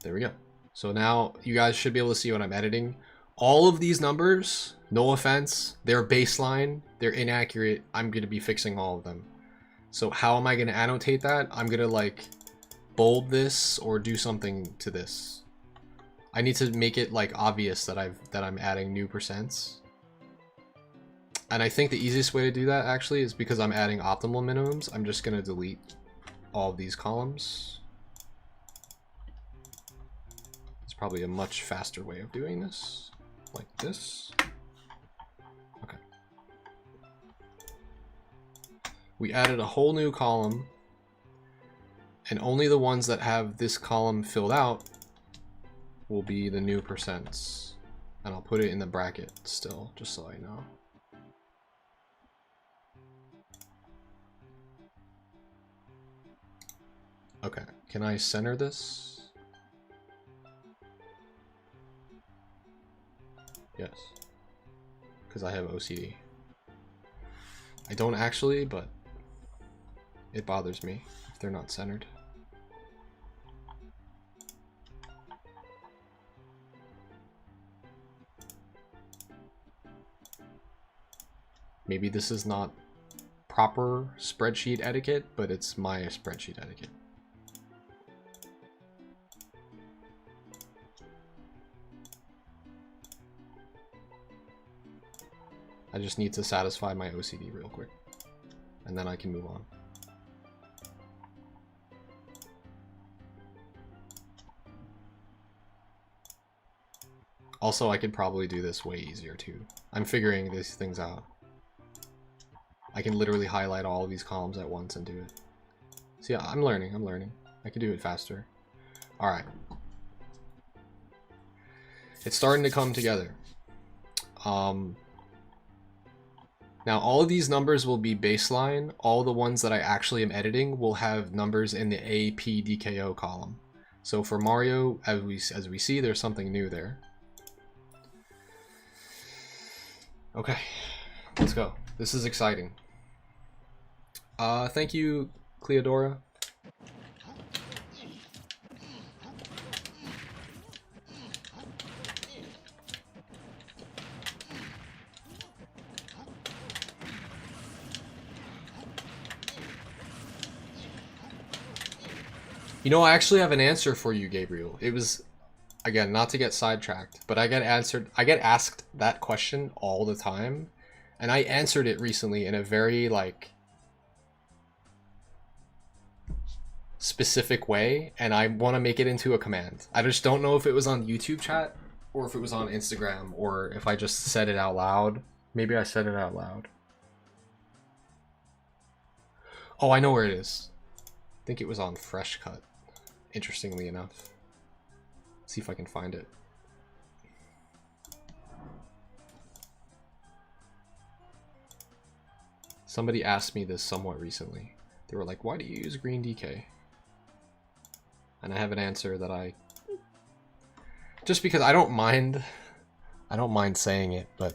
There we go. So now you guys should be able to see what I'm editing. All of these numbers, no offense, they're baseline, they're inaccurate. I'm going to be fixing all of them. So how am I going to annotate that? I'm going to like bold this or do something to this. I need to make it like obvious that I'm adding new percents. And I think the easiest way to do that actually is because I'm adding optimal minimums. I'm just going to delete all of these columns. It's probably a much faster way of doing this, like this. Okay. We added a whole new column, and only the ones that have this column filled out will be the new percents. And I'll put it in the bracket still, just so I know. Okay, can I center this? Yes, because I have OCD. I don't actually, but it bothers me if they're not centered. Maybe this is not proper spreadsheet etiquette, but it's my spreadsheet etiquette. I just need to satisfy my OCD real quick, and then I can move on. Also, I could probably do this way easier too. I'm figuring these things out. I can literally highlight all of these columns at once and do it. See, I'm learning, I can do it faster. All right. It's starting to come together. Now all of these numbers will be baseline. All the ones that I actually am editing will have numbers in the apDKO column. So for Mario, as we see, there's something new there. Okay, let's go. This is exciting. Thank you, Cleodora. You know, I actually have an answer for you, Gabriel. It was, again, not to get sidetracked, but I get asked that question all the time, and I answered it recently in a very, like, specific way, and I want to make it into a command. I just don't know if it was on YouTube chat, or if it was on Instagram, or if I just said it out loud. Maybe I said it out loud. Oh, I know where it is. I think it was on Fresh Cut. Interestingly enough. Let's see if I can find it. Somebody asked me this somewhat recently. They were like, why do you use green DK? And I have an answer that I... Just because I don't mind saying it, but...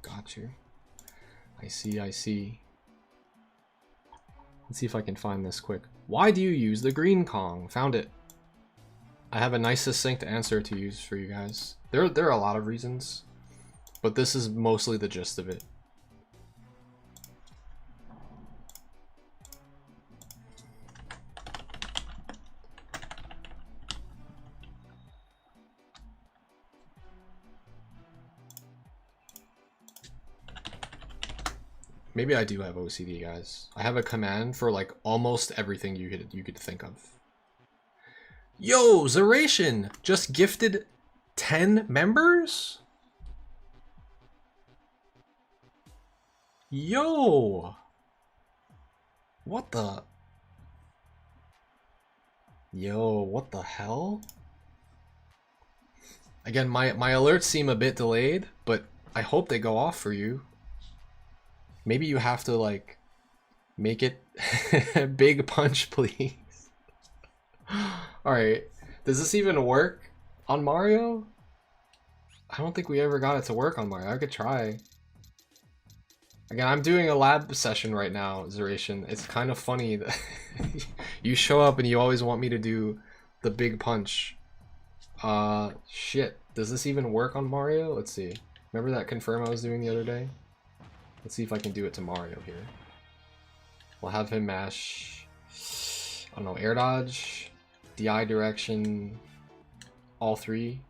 Got you. I see. Let's see if I can find this quick. Why do you use the green Kong? Found it. I have a nice succinct answer to use for you guys. There are a lot of reasons, but this is mostly the gist of it. Maybe I do have OCD, guys. I have a command for like almost everything you could think of. Yo, Zeration just gifted 10 members? Yo! What the? Yo, what the hell? Again, my alerts seem a bit delayed, but I hope they go off for you. Maybe you have to, like, make it big punch, please. Alright, does this even work on Mario? I don't think we ever got it to work on Mario. I could try. Again, I'm doing a lab session right now, Zeration. It's kind of funny that you show up and you always want me to do the big punch. Shit. Does this even work on Mario? Let's see. Remember that confirm I was doing the other day? Let's see if I can do it to Mario here. We'll have him mash, I don't know, air dodge, DI direction, all three.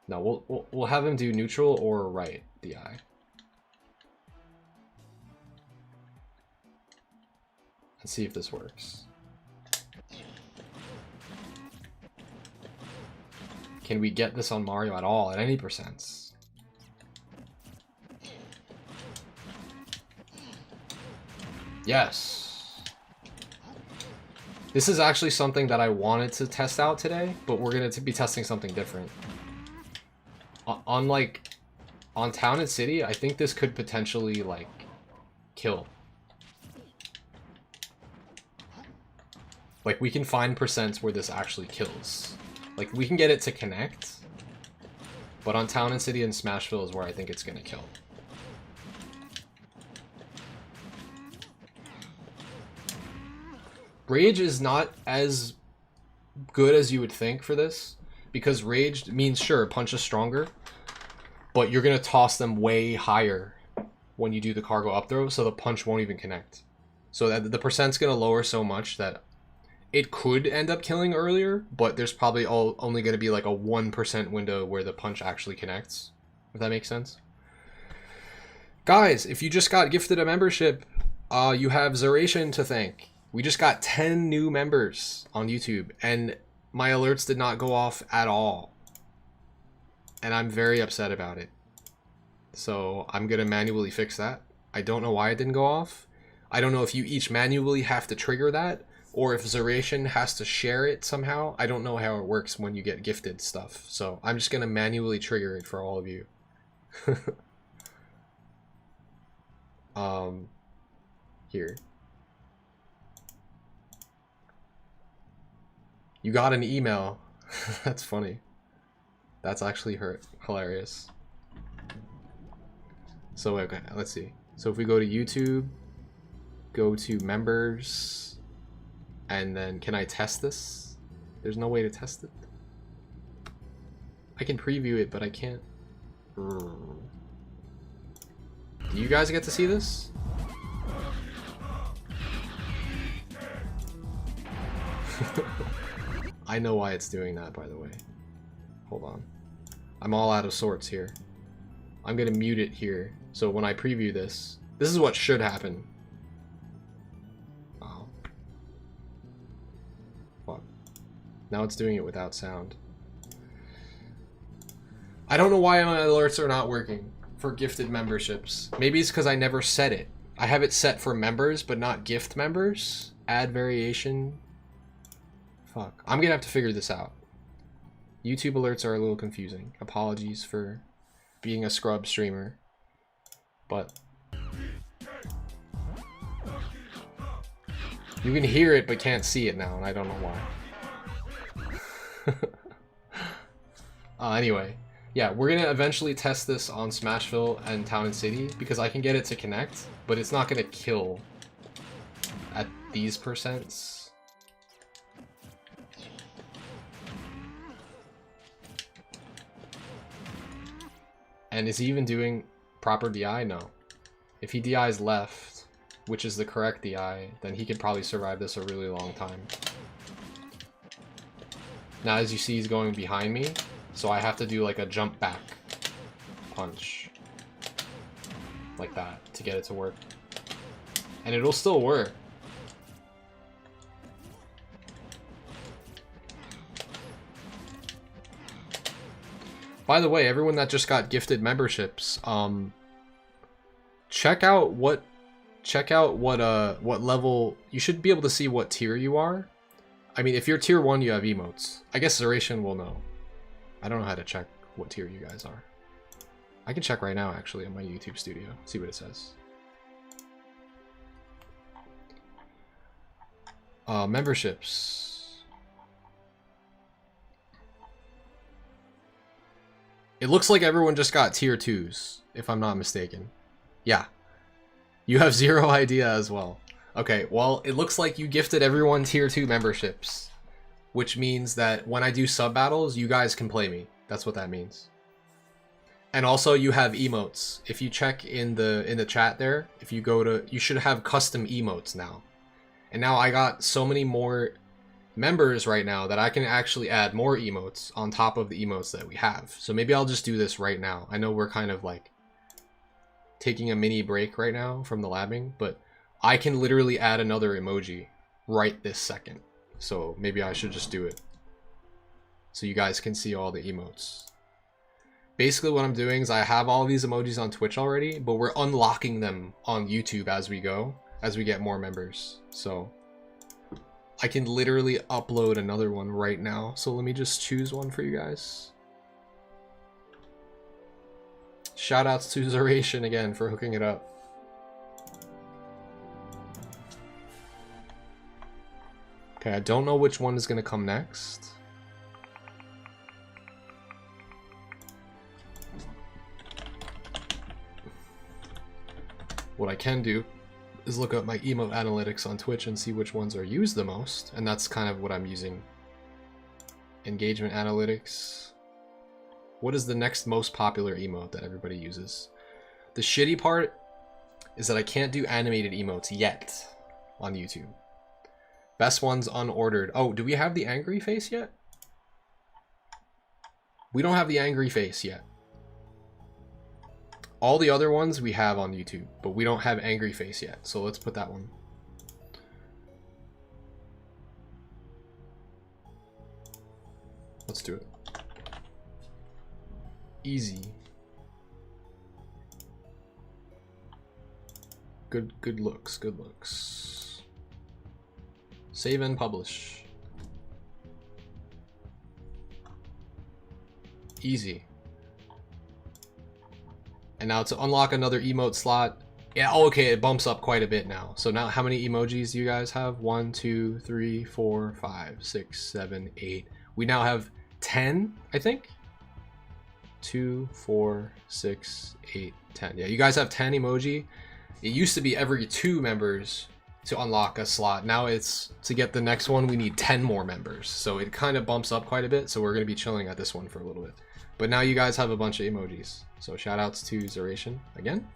No, we'll have him do neutral or right DI. Let's see if this works. Can we get this on Mario at all, at any percents? Yes. This is actually something that I wanted to test out today, but we're going to be testing something different. On Town and City, I think this could potentially, like, kill. Like, we can find percents where this actually kills. Like, we can get it to connect, but on Town and City and Smashville is where I think it's gonna kill. Rage is not as good as you would think for this, because Rage means, sure, punch is stronger, but you're gonna toss them way higher when you do the cargo up throw, so the punch won't even connect. So that the percent's gonna lower so much that it could end up killing earlier, but there's probably only going to be like a 1% window where the punch actually connects, if that makes sense. Guys, if you just got gifted a membership, you have Zeration to thank. We just got 10 new members on YouTube, and my alerts did not go off at all. And I'm very upset about it. So I'm going to manually fix that. I don't know why it didn't go off. I don't know if you each manually have to trigger that, or if Zeration has to share it somehow. I don't know how it works when you get gifted stuff. So I'm just going to manually trigger it for all of you. Here. You got an email. That's funny. That's actually hilarious. So, okay, let's see. So if we go to YouTube, go to members, and then can I test this? There's no way to test it. I can preview it, but I can't. Do you guys get to see this? I know why it's doing that, by the way. Hold on. I'm all out of sorts here. I'm gonna mute it here, so when I preview this, this is what should happen. Oh. Fuck. Now it's doing it without sound. I don't know why my alerts are not working for gifted memberships. Maybe it's because I never set it. I have it set for members, but not gift members. Add variation. Fuck. I'm gonna have to figure this out. YouTube alerts are a little confusing. Apologies for being a scrub streamer. But you can hear it but can't see it now, and I don't know why. Anyway, yeah, we're gonna eventually test this on Smashville and Town and City because I can get it to connect, but it's not gonna kill at these percents. And is he even doing proper DI? No. If he DIs left, which is the correct DI, then he could probably survive this a really long time. Now, as you see, he's going behind me, so I have to do like a jump back punch. Like that, to get it to work. And it'll still work. By the way, everyone that just got gifted memberships, check out what level. You should be able to see what tier you are. I mean, if you're tier 1, you have emotes. I guess Zeration will know. I don't know how to check what tier you guys are. I can check right now, actually, on my YouTube studio. See what it says. Memberships. It looks like everyone just got tier 2s, if I'm not mistaken. Yeah. You have 0 idea as well. Okay, well, it looks like you gifted everyone tier 2 memberships, which means that when I do sub battles, you guys can play me. That's what that means. And also you have emotes. If you check in the chat there, if you go to, you should have custom emotes now. And now I got so many more members right now that I can actually add more emotes on top of the emotes that we have. So maybe I'll just do this right now. I know we're kind of like taking a mini break right now from the labbing, but I can literally add another emoji right this second. So maybe I should just do it so you guys can see all the emotes. Basically what I'm doing is I have all these emojis on Twitch already, but we're unlocking them on YouTube as we go, as we get more members. So I can literally upload another one right now. So let me just choose one for you guys. Shoutouts to Zeration again for hooking it up. Okay, I don't know which one is going to come next. What I can do is look up my emote analytics on Twitch and see which ones are used the most, and that's kind of what I'm using. Engagement analytics. What is the next most popular emote that everybody uses? The shitty part is that I can't do animated emotes yet on YouTube. Best ones unordered. Oh, do we have the angry face yet? We don't have the angry face yet. All the other ones we have on YouTube, but we don't have angry face yet. So let's put that one. Let's do it. Easy. Good looks, good looks. Save and publish. Easy. And now to unlock another emote slot. Yeah, oh, okay, it bumps up quite a bit now. So now how many emojis do you guys have? 1, 2, 3, 4, 5, 6, 7, 8. We now have 10, I think. 2, 4, 6, 8, 10. Yeah, you guys have 10 emoji. It used to be every 2 members to unlock a slot. Now it's to get the next one, we need 10 more members. So it kind of bumps up quite a bit. So we're going to be chilling at this one for a little bit. But now you guys have a bunch of emojis. So shout outs to Zeration again.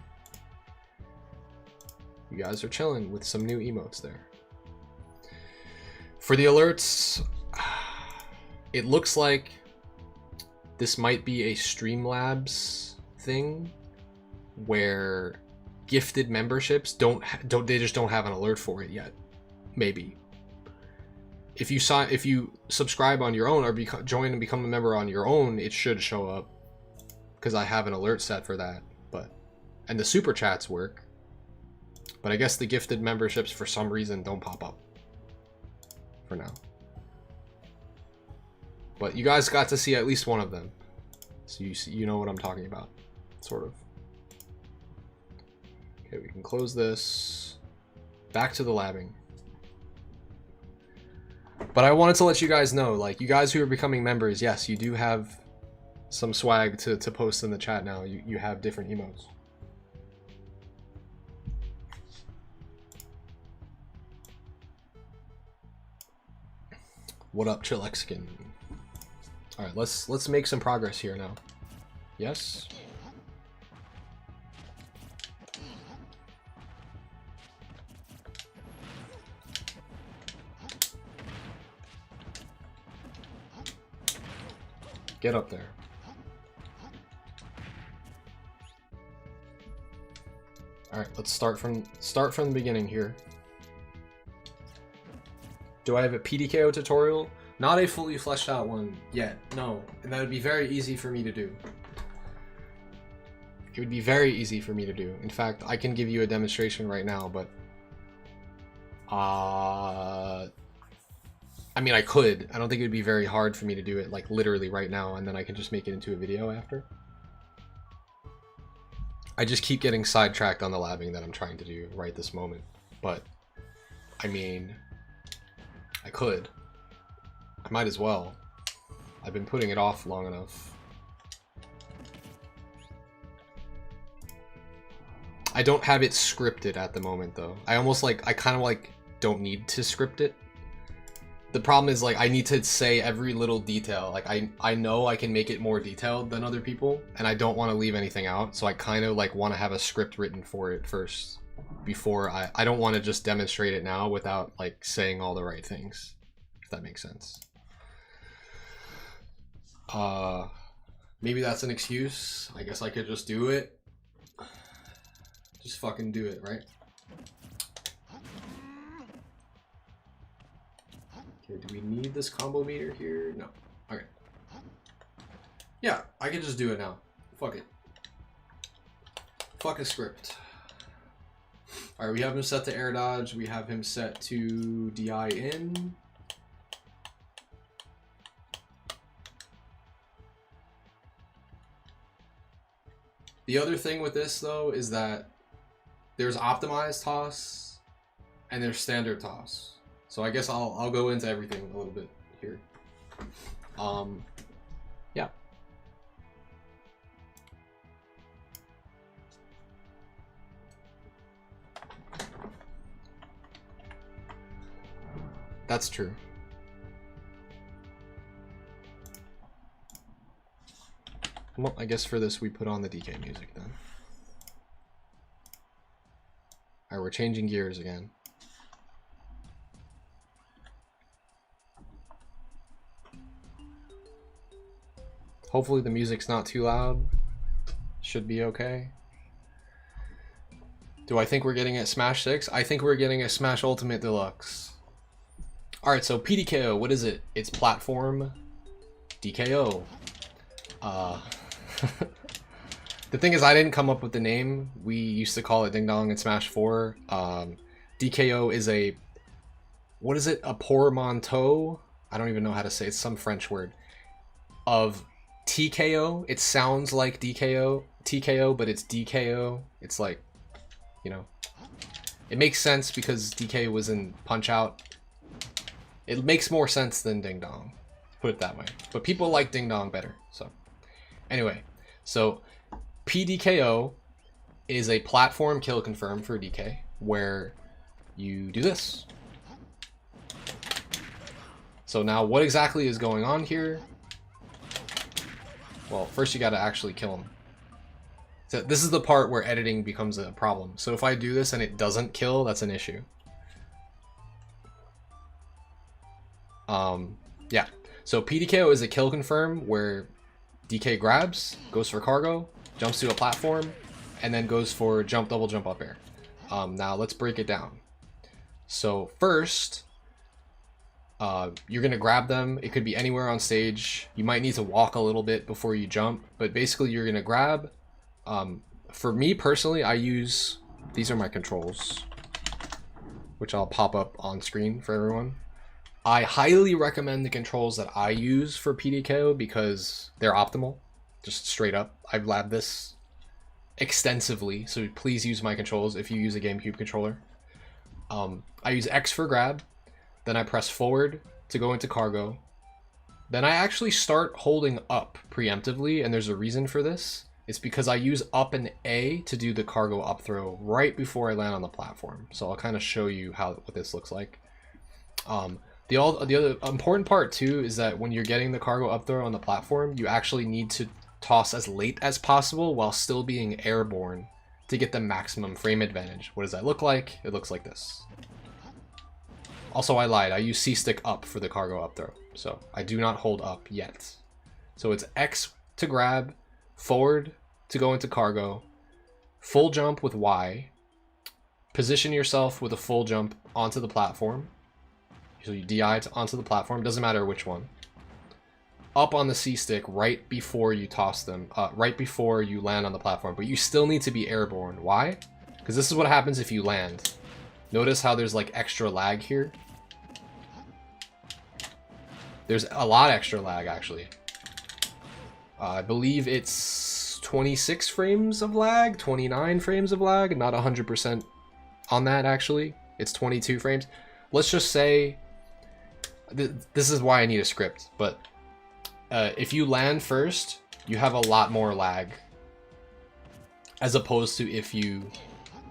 You guys are chilling with some new emotes there. For the alerts, it looks like this might be a Streamlabs thing where gifted memberships they just don't have an alert for it yet. Maybe. If you subscribe on your own or join and become a member on your own, it should show up because I have an alert set for that. And the super chats work, but I guess the gifted memberships for some reason don't pop up for now. But you guys got to see at least one of them, so you know what I'm talking about, sort of. Okay, we can close this. Back to the labbing. But I wanted to let you guys know, like, you guys who are becoming members, yes, you do have some swag to post in the chat now. You have different emotes. What up, Chilexican? All right, let's make some progress here now. Yes. Get up there. All right, let's start from the beginning here. Do I have a apDKO tutorial? Not a fully fleshed out one yet, no. And that would be very easy for me to do. It would be very easy for me to do. In fact, I can give you a demonstration right now, but... I mean, I could. I don't think it would be very hard for me to do it, like, literally right now, and then I can just make it into a video after. I just keep getting sidetracked on the labbing that I'm trying to do right this moment. But, I mean, I could. I might as well. I've been putting it off long enough. I don't have it scripted at the moment, though. I kind of like don't need to script it. The problem is, like, I need to say every little detail. Like, I know I can make it more detailed than other people, and I don't want to leave anything out, so I kind of, like, want to have a script written for it first. Before I don't want to just demonstrate it now without, like, saying all the right things. If that makes sense. Maybe that's an excuse. I guess I could just do it. Just fucking do it, right? Okay, do we need this combo meter here? No. Okay. Yeah, I can just do it now. Fuck it. Fuck a script. Alright, we have him set to air dodge. We have him set to DI in. The other thing with this, though, is that there's optimized toss and there's standard toss. So I guess I'll go into everything a little bit here. Yeah. That's true. Well, I guess for this we put on the DK music then. Alright, we're changing gears again. Hopefully the music's not too loud. Should be okay. Do I think we're getting a Smash 6? I think we're getting a Smash Ultimate Deluxe. Alright, so PDKO, what is it? It's platform DKO. The thing is, I didn't come up with the name. We used to call it Ding Dong in Smash 4. DKO is a... What is it? A portmanteau? I don't even know how to say it. It's some French word. Of TKO. It sounds like TKO, but it's DKO. It's like, you know. It makes sense because DK was in Punch-Out. It makes more sense than Ding Dong. Put it that way. But people like Ding Dong better, so... Anyway, so PDKO is a platform kill confirm for DK, where you do this. So now what exactly is going on here? Well, first you gotta actually kill him. So this is the part where editing becomes a problem. So if I do this and it doesn't kill, that's an issue. Yeah. So PDKO is a kill confirm where DK grabs, goes for cargo, jumps to a platform, and then goes for jump, double jump up air. Now let's break it down. So first, you're gonna grab them. It could be anywhere on stage. You might need to walk a little bit before you jump, but basically you're gonna grab. For me personally, I use, these are my controls, which I'll pop up on screen for everyone. I highly recommend the controls that I use for PDKO because they're optimal, just straight up. I've labbed this extensively, so please use my controls if you use a GameCube controller. I use X for grab, then I press forward to go into cargo. Then I actually start holding up preemptively, and there's a reason for this. It's because I use up and A to do the cargo up throw right before I land on the platform. So I'll kind of show you what this looks like. The other important part too is that when you're getting the cargo up throw on the platform, you actually need to toss as late as possible while still being airborne to get the maximum frame advantage. What does that look like? It looks like this. Also, I lied. I use C-stick up for the cargo up throw, so I do not hold up yet. So it's X to grab, forward to go into cargo, full jump with Y, position yourself with a full jump onto the platform, So you DI onto the platform, doesn't matter which one. Up on the C stick right before you toss them, right before you land on the platform, but you still need to be airborne. Why? Because this is what happens if you land. Notice how there's like extra lag here. There's a lot extra lag actually. I believe it's 26 frames of lag, 29 frames of lag, not 100% on that actually. It's 22 frames. Let's just say, this is why I need a script, but if you land first, you have a lot more lag as opposed to if you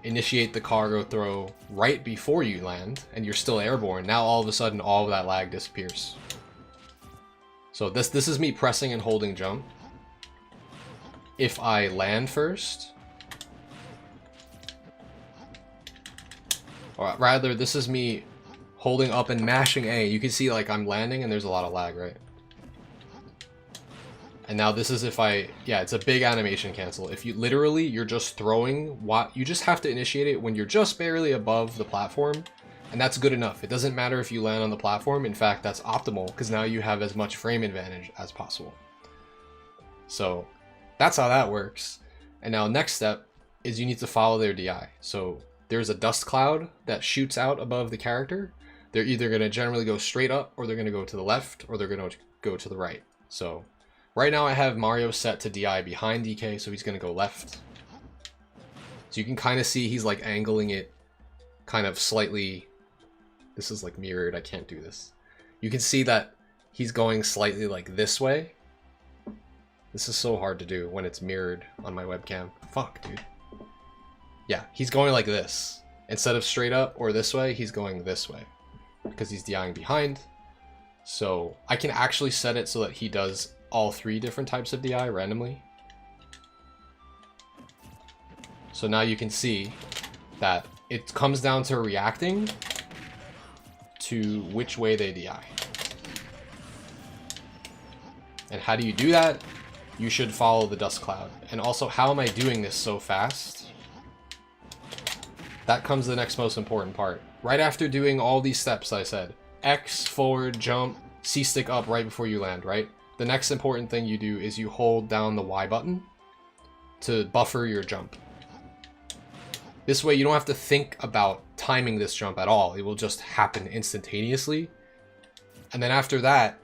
initiate the cargo throw right before you land and you're still airborne. Now all of a sudden all of that lag disappears. So this is me pressing and holding jump. If I land first, or rather this is me holding up and mashing A. You can see like I'm landing and there's a lot of lag, right? And now this is if I, yeah, it's a big animation cancel. If you literally, you're just throwing, what you just have to initiate it when you're just barely above the platform, and that's good enough. It doesn't matter if you land on the platform. In fact, that's optimal because now you have as much frame advantage as possible. So that's how that works. And now next step is you need to follow their DI. So there's a dust cloud that shoots out above the character. They're either going to generally go straight up, or they're going to go to the left, or they're going to go to the right. So right now I have Mario set to DI behind DK, so he's going to go left. So you can kind of see he's like angling it kind of slightly. This is like mirrored, I can't do this. You can see that he's going slightly like this way. This is so hard to do when it's mirrored on my webcam. Fuck, dude. Yeah, he's going like this. Instead of straight up or this way, he's going this way because he's DIing behind. So I can actually set it so that he does all three different types of DI randomly. So now you can see that it comes down to reacting to which way they DI. And how do you do that? You should follow the dust cloud. And also, how am I doing this so fast? That comes the next most important part. Right after doing all these steps I said, X, forward, jump, C stick up right before you land, right? The next important thing you do is you hold down the Y button to buffer your jump. This way you don't have to think about timing this jump at all. It will just happen instantaneously. And then after that,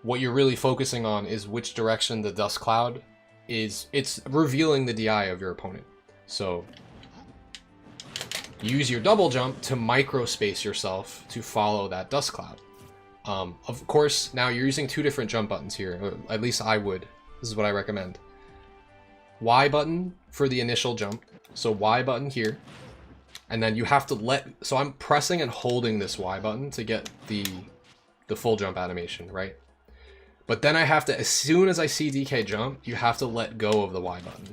what you're really focusing on is which direction the dust cloud is. It's revealing the DI of your opponent. So use your double jump to micro space yourself to follow that dust cloud. Of course, now you're using two different jump buttons here, or at least I would. This is what I recommend. Y button for the initial jump. So Y button here. And then you have to so I'm pressing and holding this Y button to get the full jump animation, right? But then I have to, as soon as I see DK jump, you have to let go of the Y button.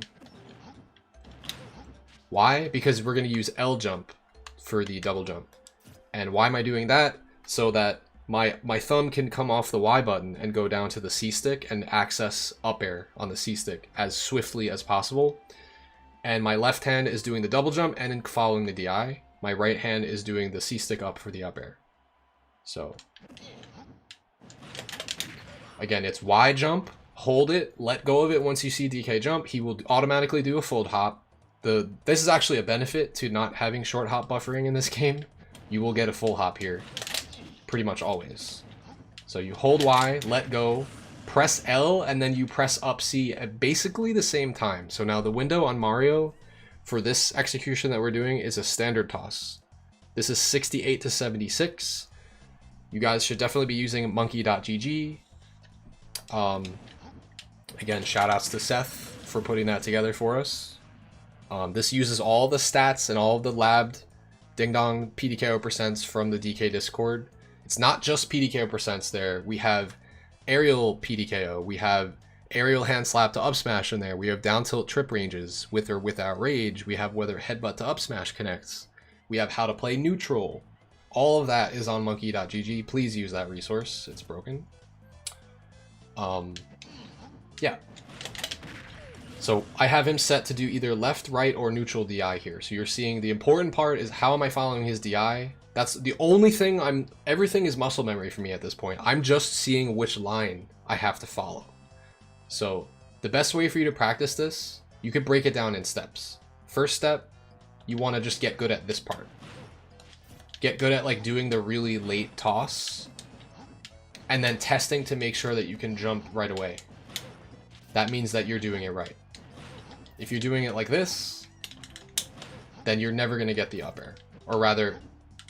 Why? Because we're going to use L jump for the double jump. And why am I doing that? So that my thumb can come off the Y button and go down to the C stick and access up air on the C stick as swiftly as possible. And my left hand is doing the double jump and following the DI. My right hand is doing the C stick up for the up air. So again, it's Y jump, hold it, let go of it once you see DK jump. He will automatically do a fold hop. This is actually a benefit to not having short hop buffering in this game. You will get a full hop here pretty much always. So you hold Y, let go, press L, and then you press up C at basically the same time. So now the window on Mario for this execution that we're doing is a standard toss. This is 68 to 76. You guys should definitely be using monkey.gg. Again, shout outs to Seth for putting that together for us. This uses all the stats and all of the labbed ding dong PDKO percents from the DK Discord. It's not just PDKO percents there. We have aerial PDKO. We have aerial hand slap to up smash in there. We have down tilt trip ranges with or without rage. We have whether headbutt to up smash connects. We have how to play neutral. All of that is on monkey.gg. Please use that resource. It's broken. Yeah. So I have him set to do either left, right, or neutral DI here. So you're seeing the important part is how am I following his DI? That's the only thing everything is muscle memory for me at this point. I'm just seeing which line I have to follow. So the best way for you to practice this, you could break it down in steps. First step, you want to just get good at this part. Get good at like doing the really late toss and then testing to make sure that you can jump right away. That means that you're doing it right. If you're doing it like this, then you're never going to get the up air. Or rather,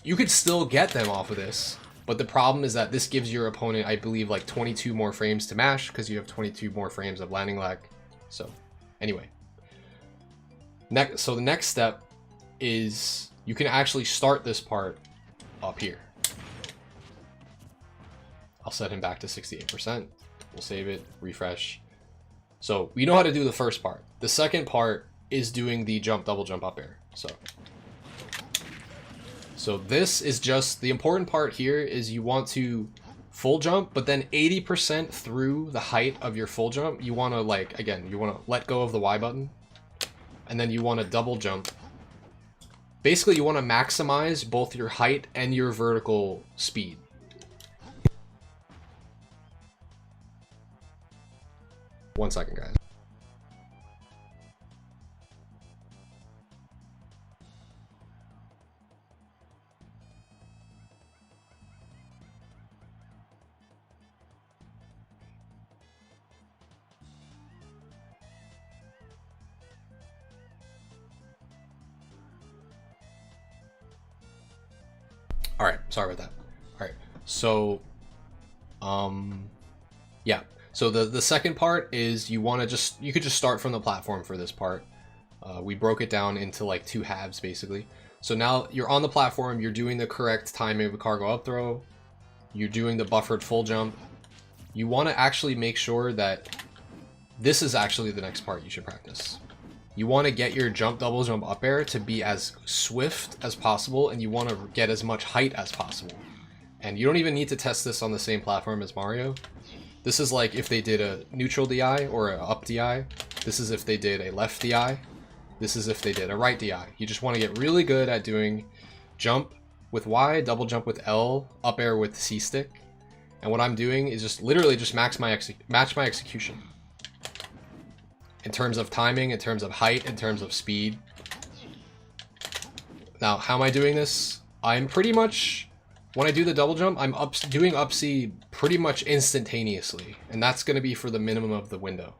you could still get them off of this, but the problem is that this gives your opponent, I believe, like 22 more frames to mash because you have 22 more frames of landing lag. So, anyway. So the next step is you can actually start this part up here. I'll set him back to 68%. We'll save it, refresh. So we know how to do the first part. The second part is doing the jump, double jump up air. So this is just, the important part here is you want to full jump, but then 80% through the height of your full jump, you want to like, again, you want to let go of the Y button, and then you want to double jump. Basically, you want to maximize both your height and your vertical speed. One second, guys. All right, sorry about that. All right, so, yeah. So the second part is you want to you could just start from the platform for this part. We broke it down into like 2 halves basically. So now you're on the platform, you're doing the correct timing of a cargo up throw, you're doing the buffered full jump. You want to actually make sure that this is actually the next part you should practice. You want to get your jump, double jump, up air to be as swift as possible, and you want to get as much height as possible. And you don't even need to test this on the same platform as Mario. This is like if they did a neutral DI or an up DI. This is if they did a left DI. This is if they did a right DI. You just want to get really good at doing jump with Y, double jump with L, up air with C stick. And what I'm doing is just literally just match my execution. In terms of timing, in terms of height, in terms of speed. Now, how am I doing this? I'm pretty much, when I do the double jump, I'm doing up C pretty much instantaneously. And that's going to be for the minimum of the window.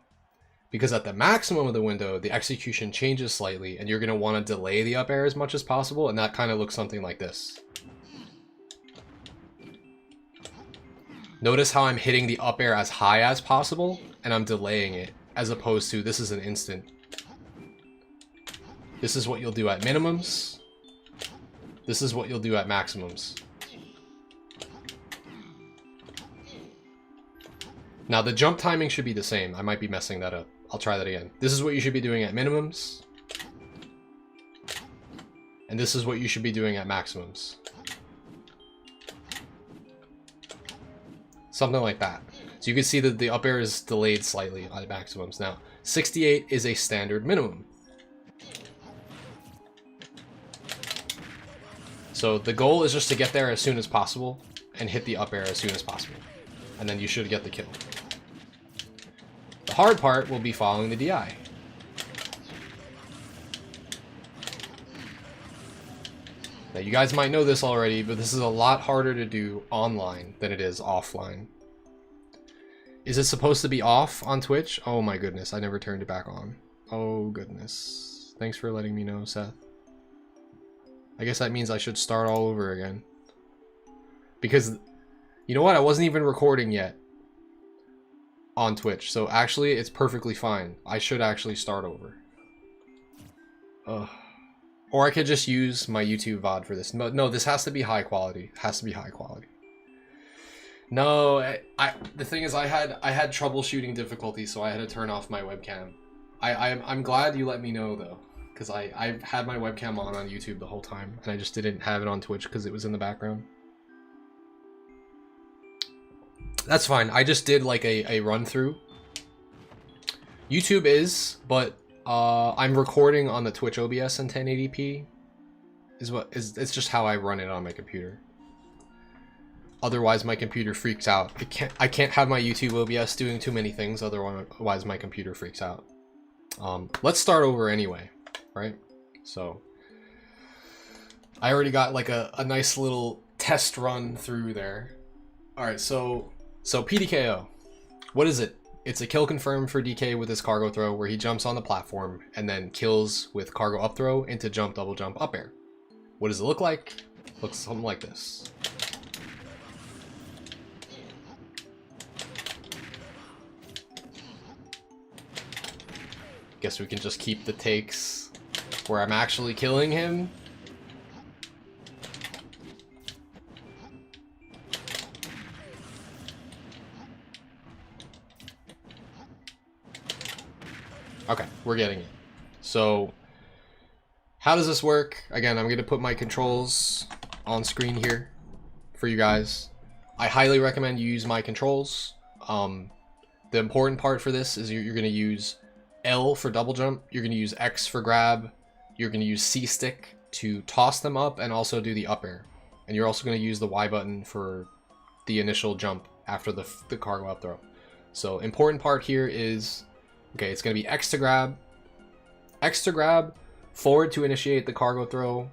Because at the maximum of the window, the execution changes slightly, and you're going to want to delay the up air as much as possible, and that kind of looks something like this. Notice how I'm hitting the up air as high as possible, and I'm delaying it, as opposed to this is an instant. This is what you'll do at minimums. This is what you'll do at maximums. Now the jump timing should be the same. I might be messing that up. I'll try that again. This is what you should be doing at minimums. And this is what you should be doing at maximums. Something like that. So you can see that the up air is delayed slightly at maximums. Now, 68 is a standard minimum. So the goal is just to get there as soon as possible and hit the up air as soon as possible. And then you should get the kill. The hard part will be following the DI. Now you guys might know this already, but this is a lot harder to do online than it is offline. Is it supposed to be off on Twitch? Oh my goodness, I never turned it back on. Oh goodness. Thanks for letting me know, Seth. I guess that means I should start all over again. Because, you know what? I wasn't even recording yet on Twitch. So actually, it's perfectly fine. I should actually start over. Ugh. Or I could just use my YouTube VOD for this. No, this has to be high quality. It has to be high quality. No, the thing is I had troubleshooting difficulties, so I had to turn off my webcam. I'm glad you let me know though, because I've had my webcam on YouTube the whole time, and I just didn't have it on Twitch because it was in the background. That's fine. I just did like a run through YouTube is, but I'm recording on the Twitch OBS in 1080p. It's just how I run it on my computer. Otherwise, my computer freaks out. I can't have my YouTube OBS doing too many things. Otherwise, my computer freaks out. Let's start over anyway, right? So I already got like a nice little test run through there. All right, so apDKO. What is it? It's a kill confirm for DK with his cargo throw, where he jumps on the platform and then kills with cargo up throw into jump double jump up air. What does it look like? Looks something like this. Guess we can just keep the takes where I'm actually killing him. Okay, we're getting it. So how does this work? Again, I'm going to put my controls on screen here for you guys. I highly recommend you use my controls. The important part for this is you're going to use L for double jump, you're going to use X for grab, you're going to use C stick to toss them up and also do the up air. And you're also going to use the Y button for the initial jump after the cargo up throw. So important part here is, okay, it's going to be X to grab, forward to initiate the cargo throw,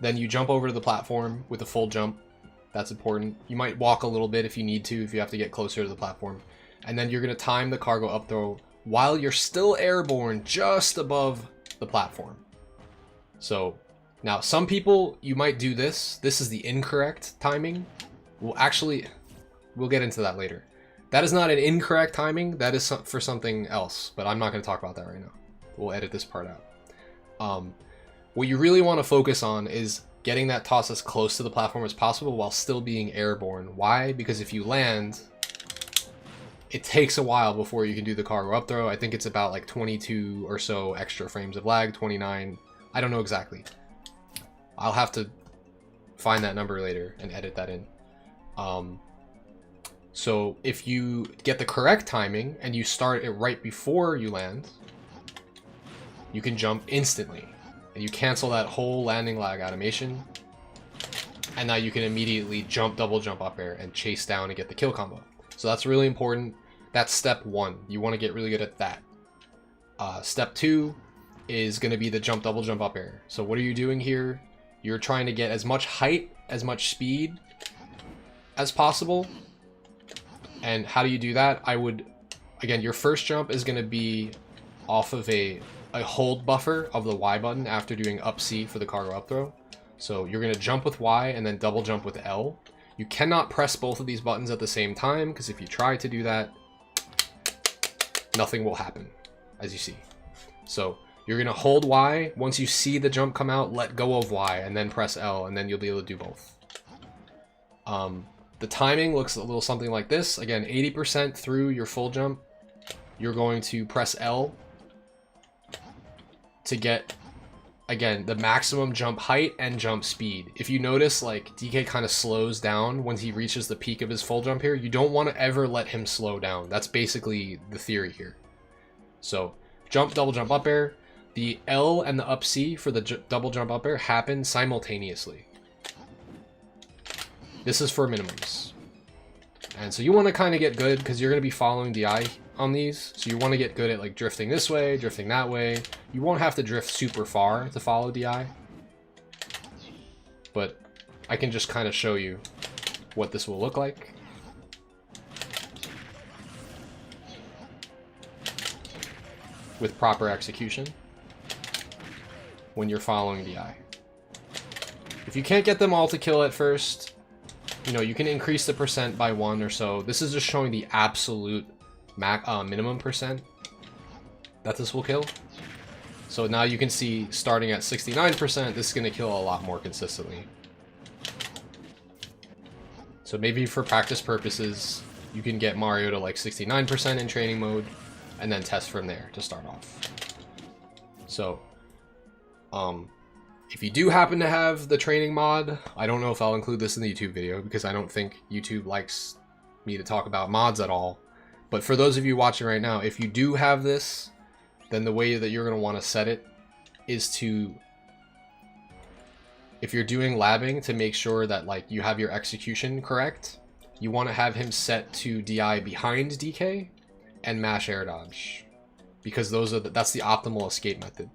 then you jump over to the platform with a full jump. That's important. You might walk a little bit if you need to, if you have to get closer to the platform. And then you're going to time the cargo up throw while you're still airborne just above the platform. So now some people, you might do this. This is the incorrect timing. We'll get into that later. That is not an incorrect timing. That is for something else, but I'm not going to talk about that right now. We'll edit this part out. What you really want to focus on is getting that toss as close to the platform as possible while still being airborne. Why? Because if you land, it takes a while before you can do the cargo up throw. I think it's about like 22 or so extra frames of lag, 29. I don't know exactly. I'll have to find that number later and edit that in. So if you get the correct timing and you start it right before you land, you can jump instantly and you cancel that whole landing lag animation. And now you can immediately jump, double jump up air and chase down and get the kill combo. So that's really important. That's step one. You want to get really good at that. Step two is going to be the jump, double jump up air. So what are you doing here? You're trying to get as much height, as much speed as possible. And how do you do that? Again, your first jump is going to be off of a hold buffer of the Y button after doing up C for the cargo up throw. So you're going to jump with Y and then double jump with L. You cannot press both of these buttons at the same time, because if you try to do that, nothing will happen, as you see. So you're going to hold Y. Once you see the jump come out, let go of Y and then press L, and then you'll be able to do both. The timing looks a little something like this. Again, 80% through your full jump, you're going to press L to get, again, the maximum jump height and jump speed. If you notice, like, DK kind of slows down when he reaches the peak of his full jump here. You don't want to ever let him slow down. That's basically the theory here. So jump, double jump up air. The L and the up C for the double jump up air happen simultaneously. This is for minimums. And so you want to kind of get good, because you're going to be following DI on these. So you want to get good at like drifting this way, drifting that way. You won't have to drift super far to follow DI. But I can just kind of show you what this will look like. With proper execution when you're following DI. If you can't get them all to kill at first, you know, you can increase the percent by 1 or so. This is just showing the absolute minimum percent that this will kill. So now you can see, starting at 69%, this is going to kill a lot more consistently. So maybe for practice purposes, you can get Mario to like 69% in training mode, and then test from there to start off. So, if you do happen to have the training mod, I don't know if I'll include this in the YouTube video, because I don't think YouTube likes me to talk about mods at all. But for those of you watching right now, if you do have this, then the way that you're going to want to set it is to, if you're doing labbing, to make sure that like you have your execution correct, you want to have him set to DI behind DK and mash air dodge, because those are that's the optimal escape method.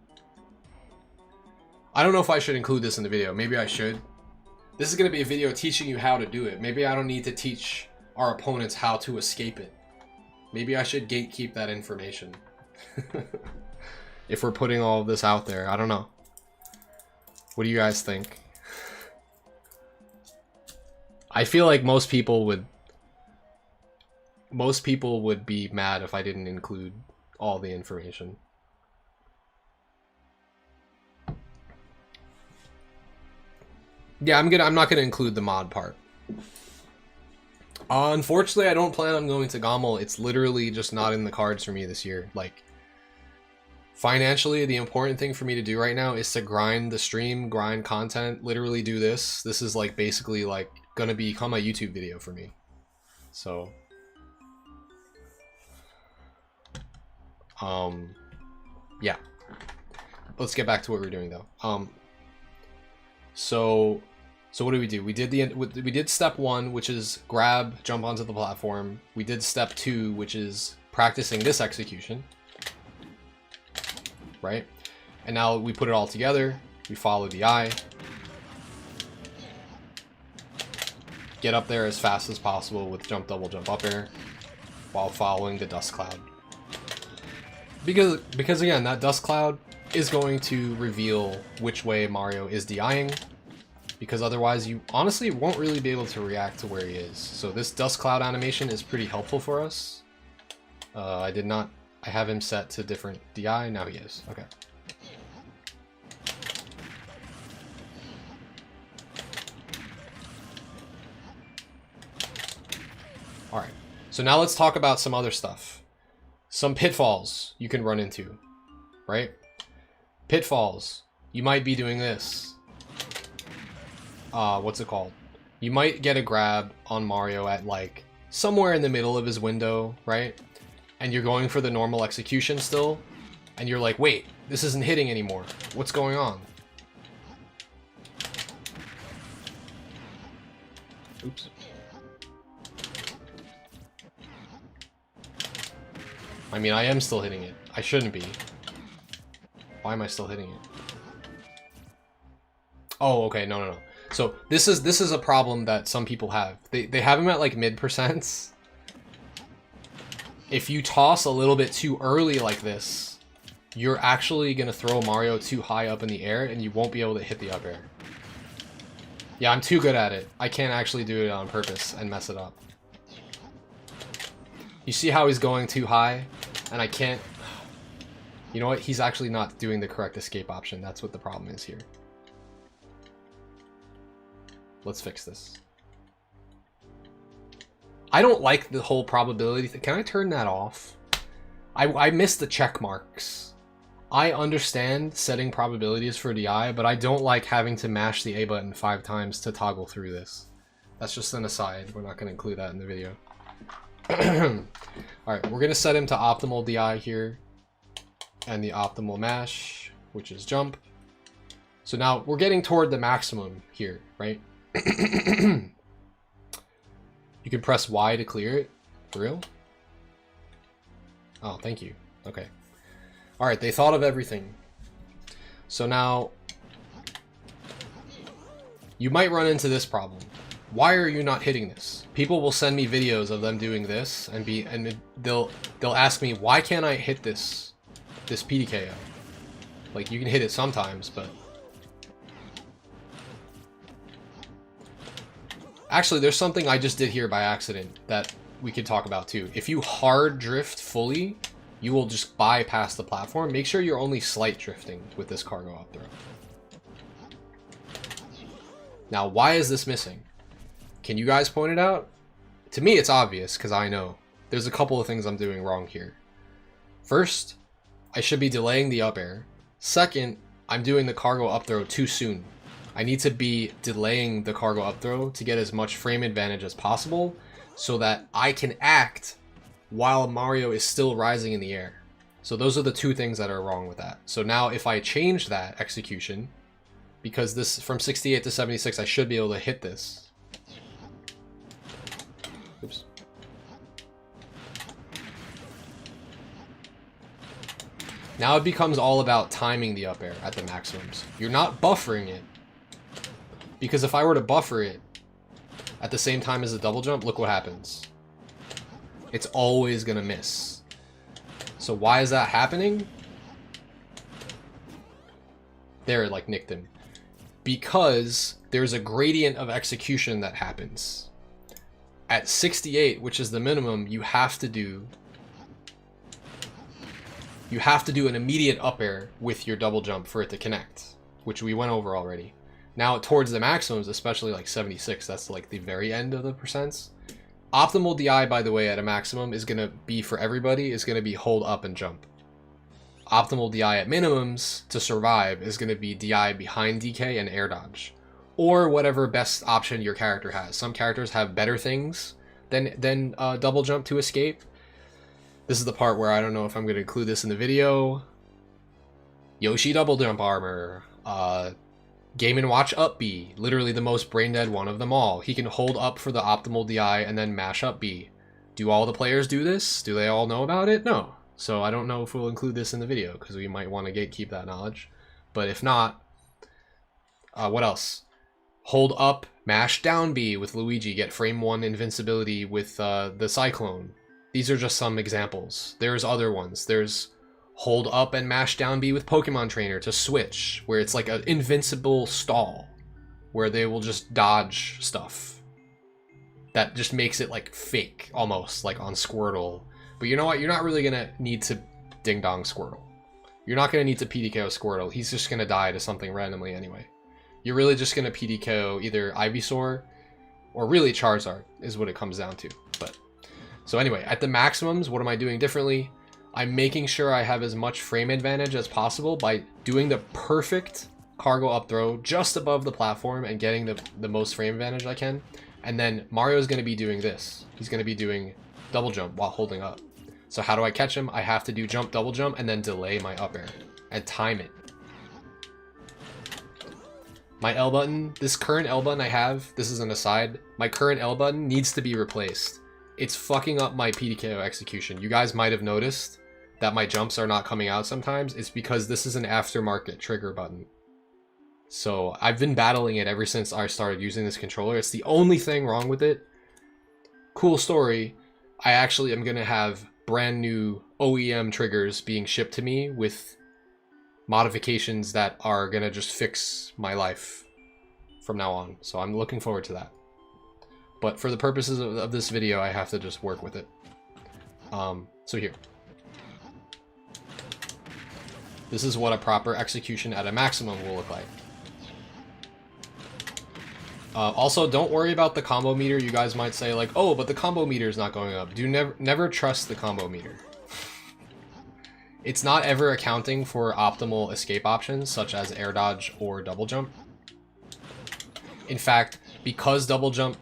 I don't know if I should include this in the video. Maybe I should. This is going to be a video teaching you how to do it. Maybe I don't need to teach our opponents how to escape it. Maybe I should gatekeep that information. If we're putting all of this out there, I don't know. What do you guys think? I feel like most people would be mad if I didn't include all the information. Yeah, I'm not gonna include the mod part. Unfortunately, I don't plan on going to Gommel. It's literally just not in the cards for me this year. Like, financially, the important thing for me to do right now is to grind the stream, grind content, literally do this. This is like basically like gonna become a YouTube video for me. So, yeah. Let's get back to what we're doing though. So what did we do? We did step 1, which is grab, jump onto the platform. We did step 2, which is practicing this execution. Right? And now we put it all together. We follow the eye. Get up there as fast as possible with jump, double, jump, up air while following the dust cloud. Because again, that dust cloud is going to reveal which way Mario is DIing. Because otherwise you honestly won't really be able to react to where he is. So this dust cloud animation is pretty helpful for us. I have him set to different DI, now he is. Okay. Alright, so now let's talk about some other stuff. Some pitfalls you can run into, right? Pitfalls. You might be doing this. What's it called? You might get a grab on Mario at like somewhere in the middle of his window, right? And you're going for the normal execution still, and you're like, wait, this isn't hitting anymore. What's going on? Oops. I mean, I am still hitting it. I shouldn't be. Why am I still hitting it? Oh, okay, no. So this is a problem that some people have. They have him at like mid%. If you toss a little bit too early like this, you're actually gonna throw Mario too high up in the air and you won't be able to hit the up air. Yeah, I'm too good at it. I can't actually do it on purpose and mess it up. You see how he's going too high? And I can't... You know what? He's actually not doing the correct escape option. That's what the problem is here. Let's fix this. I don't like the whole probability thing. Can I turn that off? I miss the check marks. I understand setting probabilities for DI, but I don't like having to mash the A button 5 times to toggle through this. That's just an aside. We're not going to include that in the video. Alright, we're going to set him to optimal DI here. And the optimal mash, which is jump. So now we're getting toward the maximum here, right? You can press Y to clear it. For real? Oh, thank you. Okay. Alright, they thought of everything. So now, you might run into this problem. Why are you not hitting this? People will send me videos of them doing this, and they'll ask me, why can't I hit this apDKO? Like, you can hit it sometimes, but... Actually, there's something I just did here by accident that we could talk about too. If you hard drift fully, you will just bypass the platform. Make sure you're only slight drifting with this cargo up throw. Now, why is this missing? Can you guys point it out? To me, it's obvious, because I know. There's a couple of things I'm doing wrong here. First, I should be delaying the up air. Second, I'm doing the cargo up throw too soon. I need to be delaying the cargo up throw to get as much frame advantage as possible so that I can act while Mario is still rising in the air. So those are the two things that are wrong with that. So now if I change that execution, because this from 68 to 76, I should be able to hit this. Oops. Now it becomes all about timing the up air at the maximums. You're not buffering it. Because if I were to buffer it at the same time as a double jump, look what happens. It's always gonna miss. So why is that happening? There, it like nicked him. Because there's a gradient of execution that happens. At 68, which is the minimum, you have to do an immediate up air with your double jump for it to connect, which we went over already. Now towards the maximums, especially like 76, that's like the very end of the percents. Optimal DI, by the way, at a maximum is going to be, for everybody, is going to be hold up and jump. Optimal DI at minimums to survive is going to be DI behind DK and air dodge. Or whatever best option your character has. Some characters have better things than double jump to escape. This is the part where I don't know if I'm going to include this in the video. Yoshi double jump armor. Game & Watch up B. Literally the most brain dead one of them all. He can hold up for the optimal DI and then mash up B. Do all the players do this? Do they all know about it? No. So I don't know if we'll include this in the video because we might want to gatekeep that knowledge. But if not, what else? Hold up, mash down B with Luigi, get frame 1 invincibility with the Cyclone. These are just some examples. There's other ones. There's hold up and mash down B with Pokemon Trainer to switch, where it's like an invincible stall, where they will just dodge stuff. That just makes it like fake, almost, like on Squirtle. But you know what? You're not really going to need to ding dong Squirtle. You're not going to need to PDKO Squirtle. He's just going to die to something randomly anyway. You're really just going to PDKO either Ivysaur or really Charizard is what it comes down to. But so anyway, at the maximums, what am I doing differently? I'm making sure I have as much frame advantage as possible by doing the perfect cargo up throw just above the platform and getting the most frame advantage I can. And then Mario's going to be doing this. He's going to be doing double jump while holding up. So how do I catch him? I have to do jump, double jump, and then delay my up air and time it. My L button, this current L button I have, this is an aside, my current L button needs to be replaced. It's fucking up my PDKO execution. You guys might have noticed that my jumps are not coming out sometimes. It's because this is an aftermarket trigger button. So I've been battling it ever since I started using this controller. It's the only thing wrong with it. Cool story. I actually am going to have brand new OEM triggers being shipped to me with modifications that are going to just fix my life from now on. So I'm looking forward to that. But for the purposes of this video, I have to just work with it. So here. This is what a proper execution at a maximum will look like. Also, don't worry about the combo meter. You guys might say like, oh, but the combo meter is not going up. Do never trust the combo meter. It's not ever accounting for optimal escape options, such as air dodge or double jump. In fact, because double jump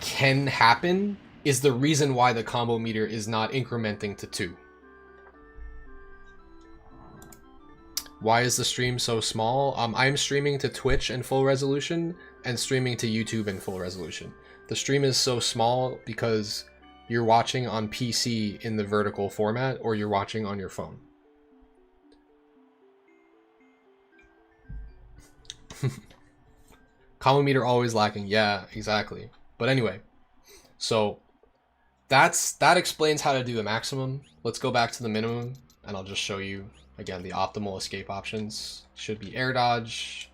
can happen, is the reason why the combo meter is not incrementing to 2. Why is the stream so small? I'm streaming to Twitch in full resolution and streaming to YouTube in full resolution. The stream is so small because you're watching on PC in the vertical format or you're watching on your phone. Combo meter always lacking. Yeah, exactly. But anyway, so that explains how to do a maximum. Let's go back to the minimum and I'll just show you again the optimal escape options. Should be air dodge.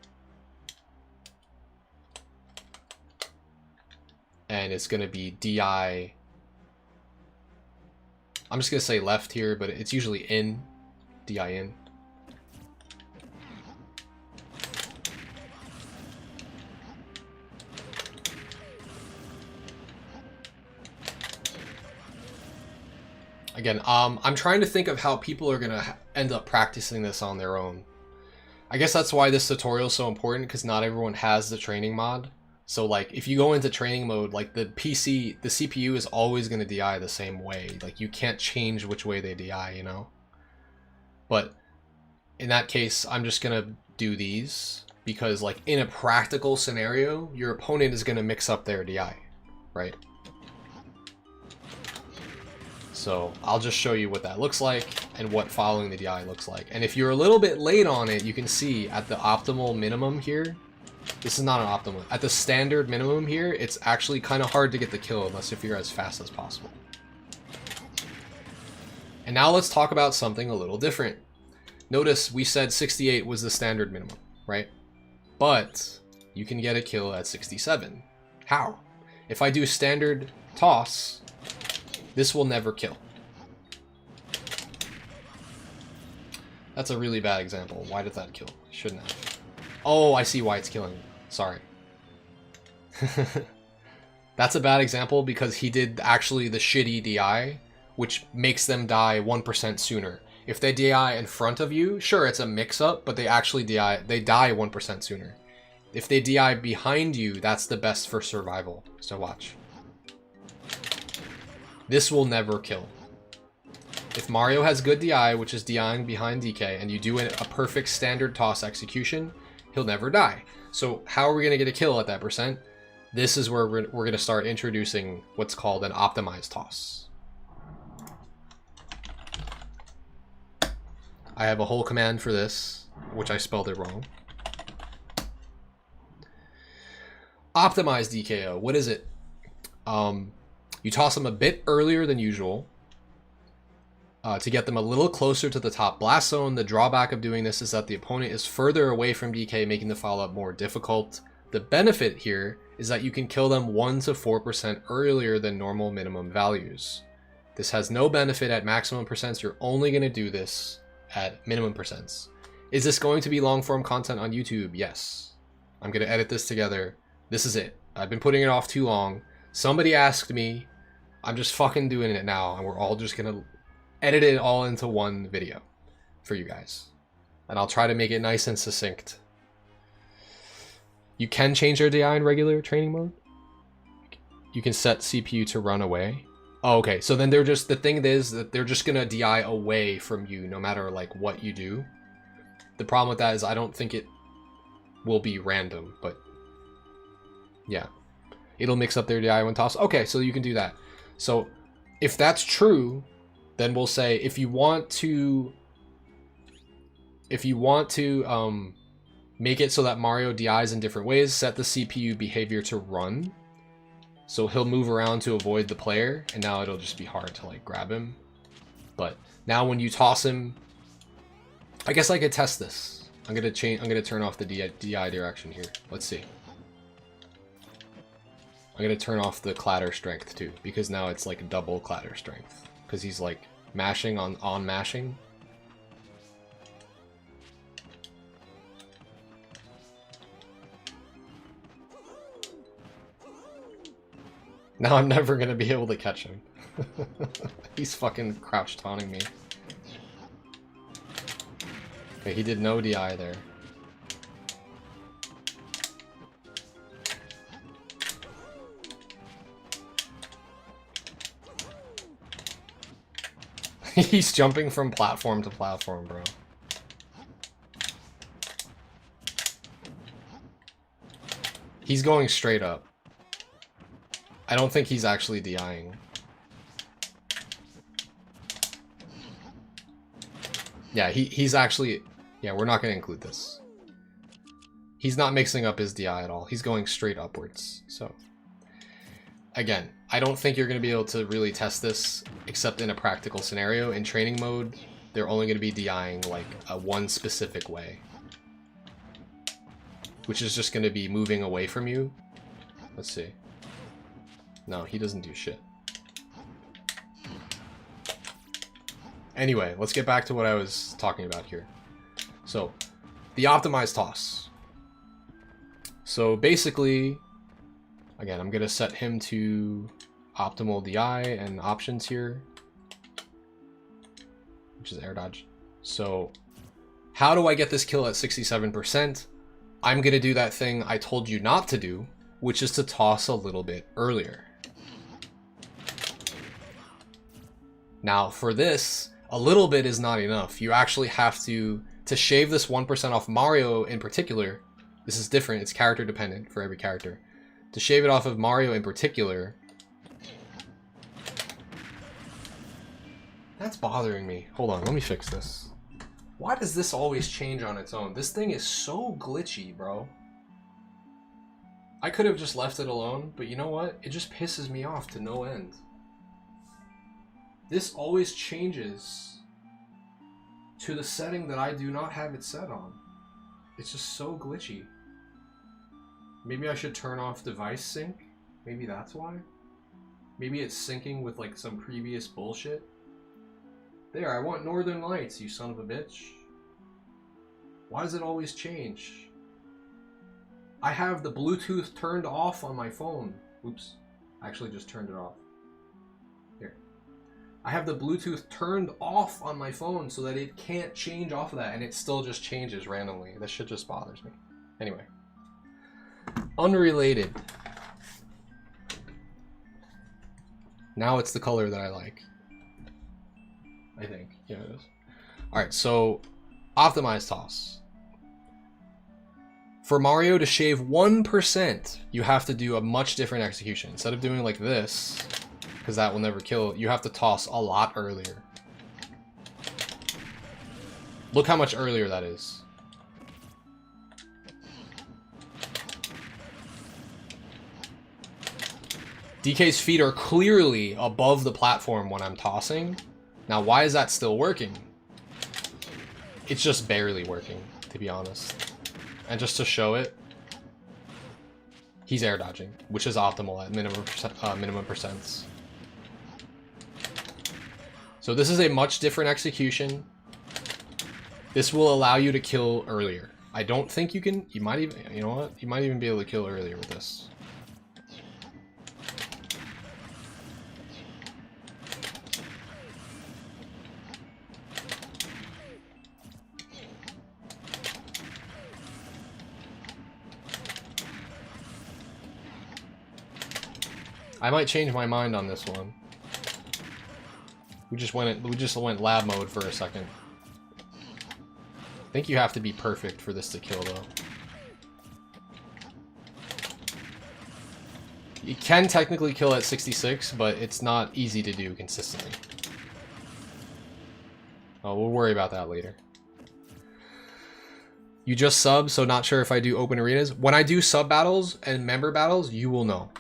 And it's going to be DI. I'm just going to say left here, but it's usually in. DI in. Again, I'm trying to think of how people are going to end up practicing this on their own. I guess that's why this tutorial is so important, because not everyone has the training mod. So like if you go into training mode, like the CPU is always going to DI the same way. Like you can't change which way they DI, you know? But in that case, I'm just going to do these because like in a practical scenario, your opponent is going to mix up their DI, right? So I'll just show you what that looks like and what following the DI looks like. And if you're a little bit late on it, you can see at the optimal minimum here, this is not an optimal. At the standard minimum here, it's actually kind of hard to get the kill unless if you're as fast as possible. And now let's talk about something a little different. Notice we said 68 was the standard minimum, right? But you can get a kill at 67. How? If I do standard toss, this will never kill. That's a really bad example. Why did that kill? Shouldn't have. Oh, I see why it's killing. Sorry. That's a bad example because he did actually the shitty DI, which makes them die 1% sooner. If they DI in front of you, sure, it's a mix-up, but they actually die 1% sooner. If they DI behind you, that's the best for survival. So watch. This will never kill. If Mario has good DI, which is DIing behind DK, and you do a perfect standard toss execution, he'll never die. So how are we going to get a kill at that percent? This is where we're going to start introducing what's called an optimized toss. I have a whole command for this, which I spelled it wrong. Optimized DKO. What is it? You toss them a bit earlier than usual to get them a little closer to the top blast zone. The drawback of doing this is that the opponent is further away from DK, making the follow-up more difficult. The benefit here is that you can kill them 1 to 4% earlier than normal minimum values. This has no benefit at maximum percents. You're only going to do this at minimum percents. Is this going to be long-form content on YouTube? Yes. I'm going to edit this together. This is it. I've been putting it off too long. Somebody asked me. I'm just fucking doing it now, and we're all just gonna edit it all into one video for you guys. And I'll try to make it nice and succinct. You can change your DI in regular training mode. You can set CPU to run away. Oh, okay, so then they're just, the thing is that they're just gonna DI away from you no matter like what you do. The problem with that is I don't think it will be random, but yeah. It'll mix up their DI when toss. Okay, so you can do that. So if that's true, then we'll say if you want to make it so that Mario DIs in different ways, set the CPU behavior to run. So he'll move around to avoid the player, and now it'll just be hard to like grab him. But now when you toss him, I guess I could test this. I'm gonna turn off the DI direction here. Let's see. I'm gonna turn off the clatter strength too, because now it's like double clatter strength. Because he's like mashing on mashing. Now I'm never gonna be able to catch him. He's fucking crouch taunting me. Okay, he did no DI there. He's jumping from platform to platform, bro. He's going straight up. I don't think he's actually DIing. Yeah, he's actually... Yeah, we're not going to include this. He's not mixing up his DI at all. He's going straight upwards, so... Again, I don't think you're going to be able to really test this except in a practical scenario. In training mode, they're only going to be DIing like one specific way. Which is just going to be moving away from you. Let's see. No, he doesn't do shit. Anyway, let's get back to what I was talking about here. So, the optimized toss. So basically... Again, I'm going to set him to optimal DI and options here, which is air dodge. So how do I get this kill at 67%? I'm going to do that thing I told you not to do, which is to toss a little bit earlier. Now for this, a little bit is not enough. You actually have to shave this 1% off Mario in particular. This is different, it's character dependent for every character. To shave it off of Mario in particular, that's bothering me. Hold on, let me fix this. Why does this always change on its own? This thing is so glitchy, bro. I could have just left it alone, but you know what? It just pisses me off to no end. This always changes to the setting that I do not have it set on. It's just so glitchy. Maybe I should turn off device sync? Maybe that's why? Maybe it's syncing with like some previous bullshit? There, I want Northern Lights, you son of a bitch. Why does it always change? I have the Bluetooth turned off on my phone. Oops, I actually just turned it off. Here. I have the Bluetooth turned off on my phone so that it can't change off of that, and it still just changes randomly. That shit just bothers me. Anyway. Unrelated. Now it's the color that I like. I think. Yeah, it is. Alright, so optimize toss. For Mario to shave 1%, you have to do a much different execution. Instead of doing like this, because that will never kill, you have to toss a lot earlier. Look how much earlier that is. DK's feet are clearly above the platform when I'm tossing. Now, why is that still working? It's just barely working, to be honest. And just to show it, he's air dodging, which is optimal at minimum percents. So this is a much different execution. This will allow you to kill earlier. I don't think you can, you might even, you know what? You might even be able to kill earlier with this. I might change my mind on this one. We just went lab mode for a second. I think you have to be perfect for this to kill though. You can technically kill at 66, but it's not easy to do consistently. Oh, we'll worry about that later. You just sub, so not sure if I do open arenas. When I do sub battles and member battles, you will know.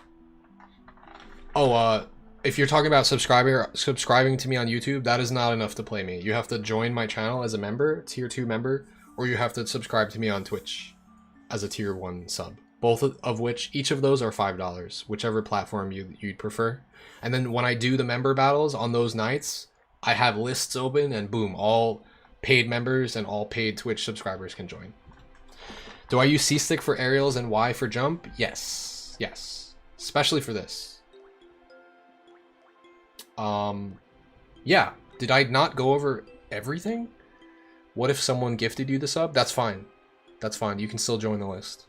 Oh, if you're talking about subscribing to me on YouTube, that is not enough to play me. You have to join my channel as a member, tier 2 member, or you have to subscribe to me on Twitch as a tier 1 sub. Both of which, each of those are $5, whichever platform you'd prefer. And then when I do the member battles on those nights, I have lists open and boom, all paid members and all paid Twitch subscribers can join. Do I use C-stick for aerials and Y for jump? Yes. Yes. Especially for this. Yeah. Did I not go over everything? What if someone gifted you the sub? That's fine. That's fine. You can still join the list.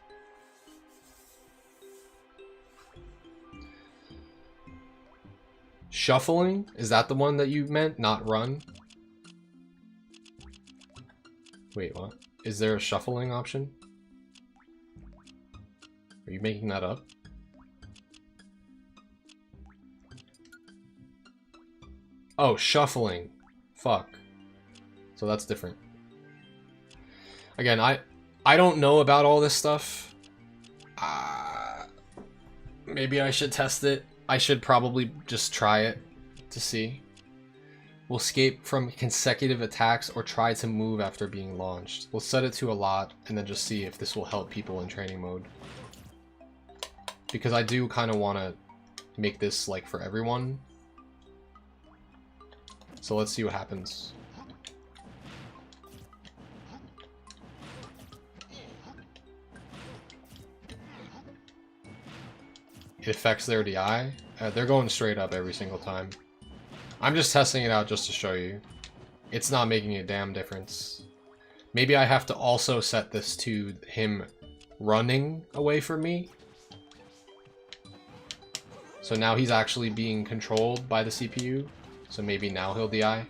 Shuffling? Is that the one that you meant? Not run? Wait, what? Is there a shuffling option? Are you making that up? Oh, shuffling. Fuck. So that's different. Again, I don't know about all this stuff. Maybe I should test it. I should probably just try it to see. We'll escape from consecutive attacks or try to move after being launched. We'll set it to a lot and then just see if this will help people in training mode. Because I do kind of want to make this like for everyone. So let's see what happens. It affects their DI. They're going straight up every single time. I'm just testing it out just to show you. It's not making a damn difference. Maybe I have to also set this to him running away from me. So now he's actually being controlled by the CPU. So maybe now he'll DI.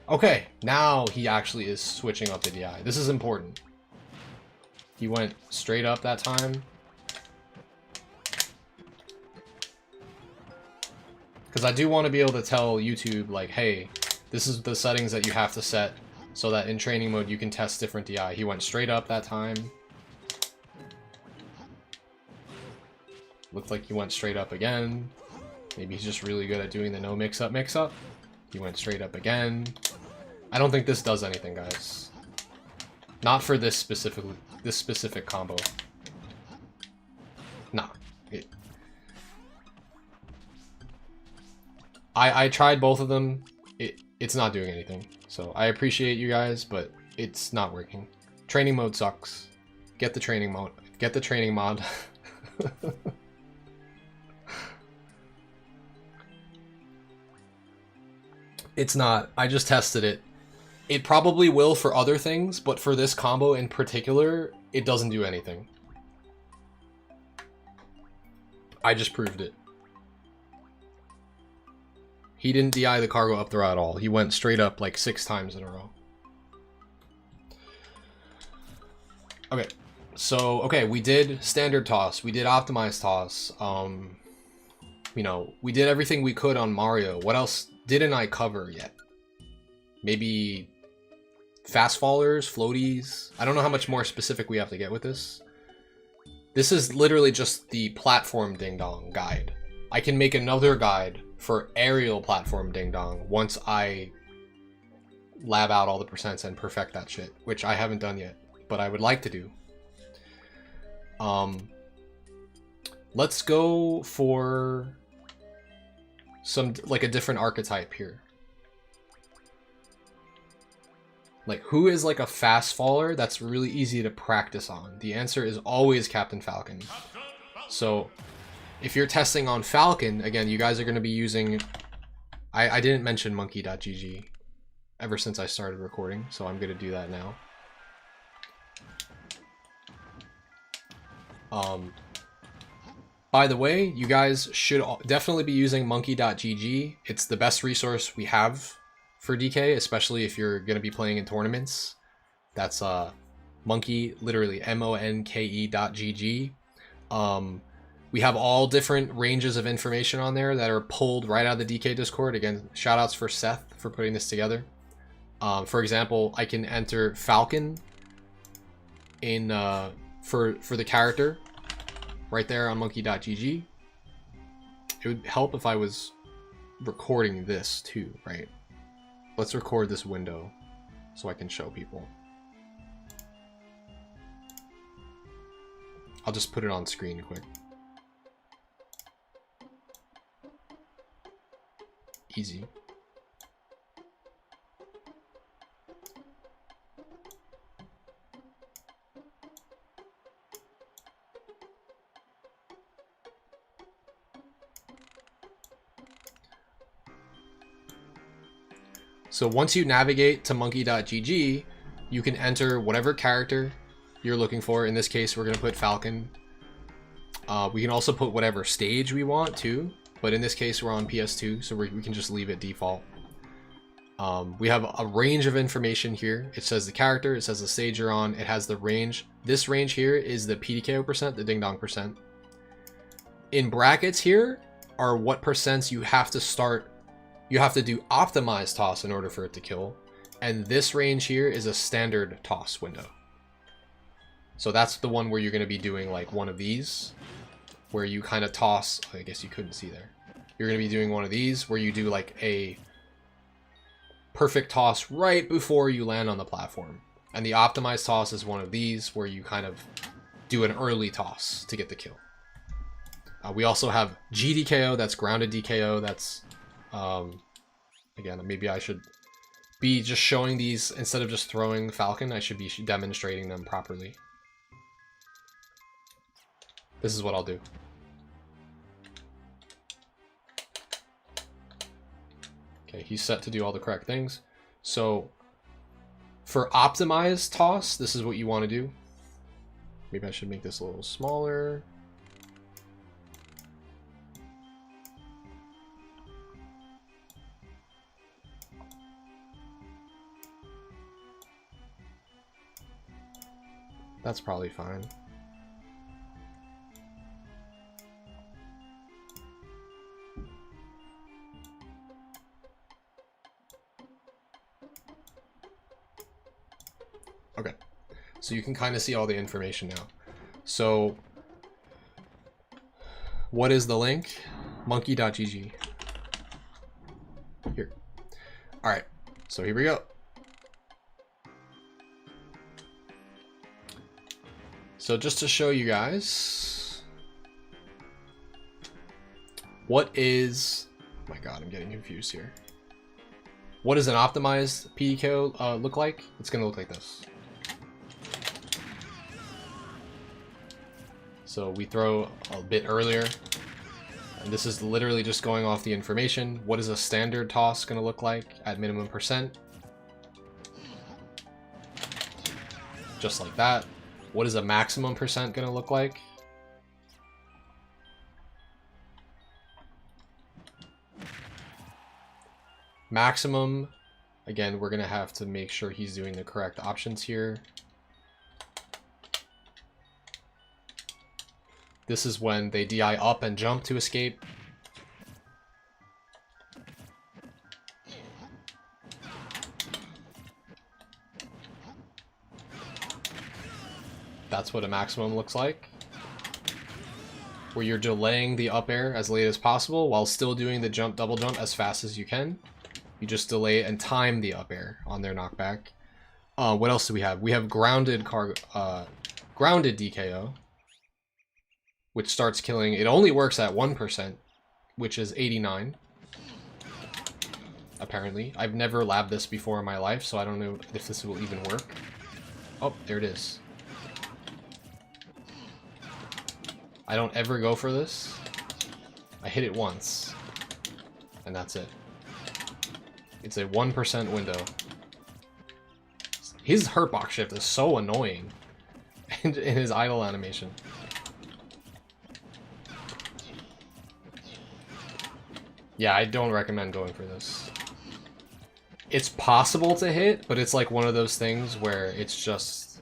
Okay, now he actually is switching up the DI. This is important. He went straight up that time. Because I do want to be able to tell YouTube, like, hey, this is the settings that you have to set so that in training mode you can test different DI. He went straight up that time. Looked like he went straight up again. Maybe he's just really good at doing the no mix-up mix-up. He went straight up again. I don't think this does anything, guys. Not for this specific combo. Nah. I tried both of them. It's not doing anything. So I appreciate you guys, but it's not working. Training mode sucks. Get the training mode. Get the training mod. It's not. I just tested it. It probably will for other things, but for this combo in particular, it doesn't do anything. I just proved it. He didn't DI the cargo up throw at all. He went straight up like 6 times in a row. Okay, so, okay, we did standard toss. We did optimized toss. You know, we did everything we could on Mario. What else didn't I cover yet? Maybe fast fallers, floaties. I don't know how much more specific we have to get with this. This is literally just the platform ding dong guide. I can make another guide for aerial platform ding dong once I lab out all the percents and perfect that shit, which I haven't done yet, but I would like to do. Let's go for some, like, a different archetype here. Like, who is like a fast faller that's really easy to practice on? The answer is always Captain Falcon. So if you're testing on Falcon, again, you guys are going to be using... I didn't mention monkey.gg ever since I started recording, so I'm going to do that now. By the way, you guys should definitely be using monkey.gg. It's the best resource we have for DK, especially if you're going to be playing in tournaments. That's monkey, literally monke.gg. We have all different ranges of information on there that are pulled right out of the DK Discord. Again, shout outs for Seth for putting this together. For example, I can enter Falcon in for the character right there on monkey.gg. It would help if I was recording this too, right? Let's record this window so I can show people. I'll just put it on screen quick. Easy. So once you navigate to monkey.gg, you can enter whatever character you're looking for. In this case, we're going to put Falcon. We can also put whatever stage we want too, but in this case, we're on PS2, so we can just leave it default. We have a range of information here. It says the character, it says the stage you're on, it has the range. This range here is the PDKO percent, the ding dong percent. In brackets here are what percents you have to start. You have to do optimized toss in order for it to kill. And this range here is a standard toss window. So that's the one where you're going to be doing like one of these, where you kind of toss. I guess you couldn't see there. You're going to be doing one of these where you do like a perfect toss right before you land on the platform. And the optimized toss is one of these where you kind of do an early toss to get the kill. We also have GDKO, that's grounded DKO. That's again, maybe I should be just showing these instead of just throwing Falcon. I should be demonstrating them properly. This is what I'll do. Okay, he's set to do all the correct things. So for optimized toss, this is what you want to do. Maybe I should make this a little smaller. That's probably fine. Okay, so you can kind of see all the information now. So what is the link? Monkey.gg. Here. All right, so here we go. So just to show you guys, what is, oh my God, I'm getting confused here. What does an optimized apDKO look like? It's gonna look like this. So we throw a bit earlier, and this is literally just going off the information. What is a standard toss gonna look like at minimum percent? Just like that. What is a maximum percent gonna look like? Maximum, again, we're gonna have to make sure he's doing the correct options here. This is when they DI up and jump to escape. That's what a maximum looks like. Where you're delaying the up air as late as possible while still doing the jump, double jump as fast as you can. You just delay and time the up air on their knockback. What else do we have? We have grounded DKO, which starts killing. It only works at 1%, which is 89. Apparently. I've never labbed this before in my life, so I don't know if this will even work. Oh, there it is. I don't ever go for this. I hit it once, and that's it. It's a 1% window. His hurtbox shift is so annoying in his idle animation. Yeah, I don't recommend going for this. It's possible to hit, but it's like one of those things where it's just...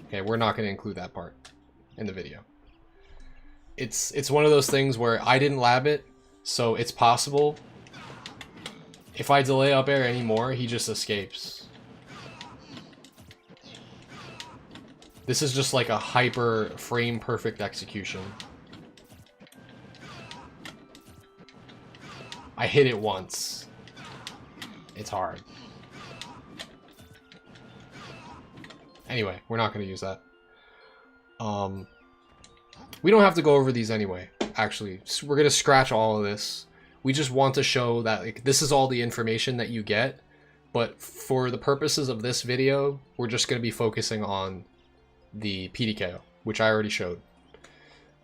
Okay, we're not going to include that part in the video. It's one of those things where I didn't lab it, so it's possible. If I delay up air anymore, he just escapes. This is just like a hyper frame perfect execution. I hit it once. It's hard. Anyway, we're not going to use that. We don't have to go over these anyway, actually. So we're going to scratch all of this. We just want to show that like, this is all the information that you get. But for the purposes of this video, we're just going to be focusing on the apDKO, which I already showed.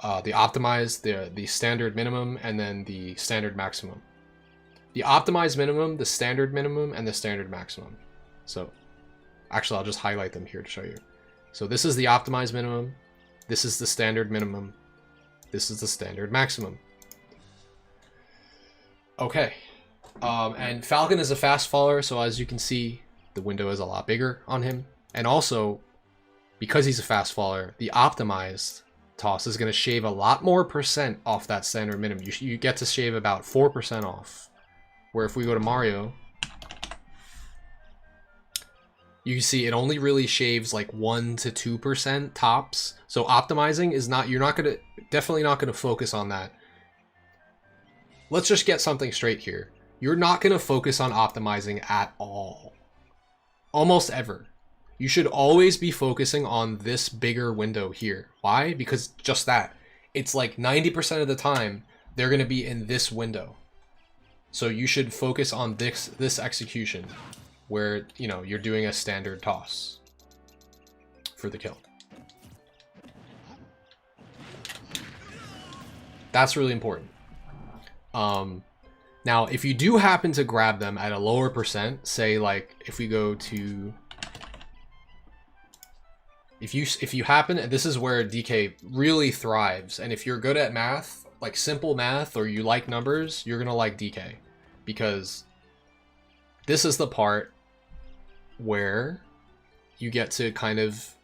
The optimized, the standard minimum, and then the standard maximum. The optimized minimum, the standard minimum, and the standard maximum. So, actually, I'll just highlight them here to show you. So this is the optimized minimum. This is the standard minimum. This is the standard maximum. Okay. And Falcon is a fast faller, so as you can see, the window is a lot bigger on him. And also, because he's a fast faller, the optimized toss is going to shave a lot more percent off that standard minimum. You get to shave about 4% off. Where if we go to Mario, you can see it only really shaves like 1 to 2% tops. So optimizing is not, definitely not gonna focus on that. Let's just get something straight here. You're not gonna focus on optimizing at all. Almost ever. You should always be focusing on this bigger window here. Why? Because just that. It's like 90% of the time, they're gonna be in this window. So you should focus on this execution where, you know, you're doing a standard toss for the kill. That's really important. Now, if you do happen to grab them at a lower percent, say like if we go to, if you happen, and this is where DK really thrives, and if you're good at math, like simple math, or you like numbers, you're gonna like DK, because this is the part where you get to kind of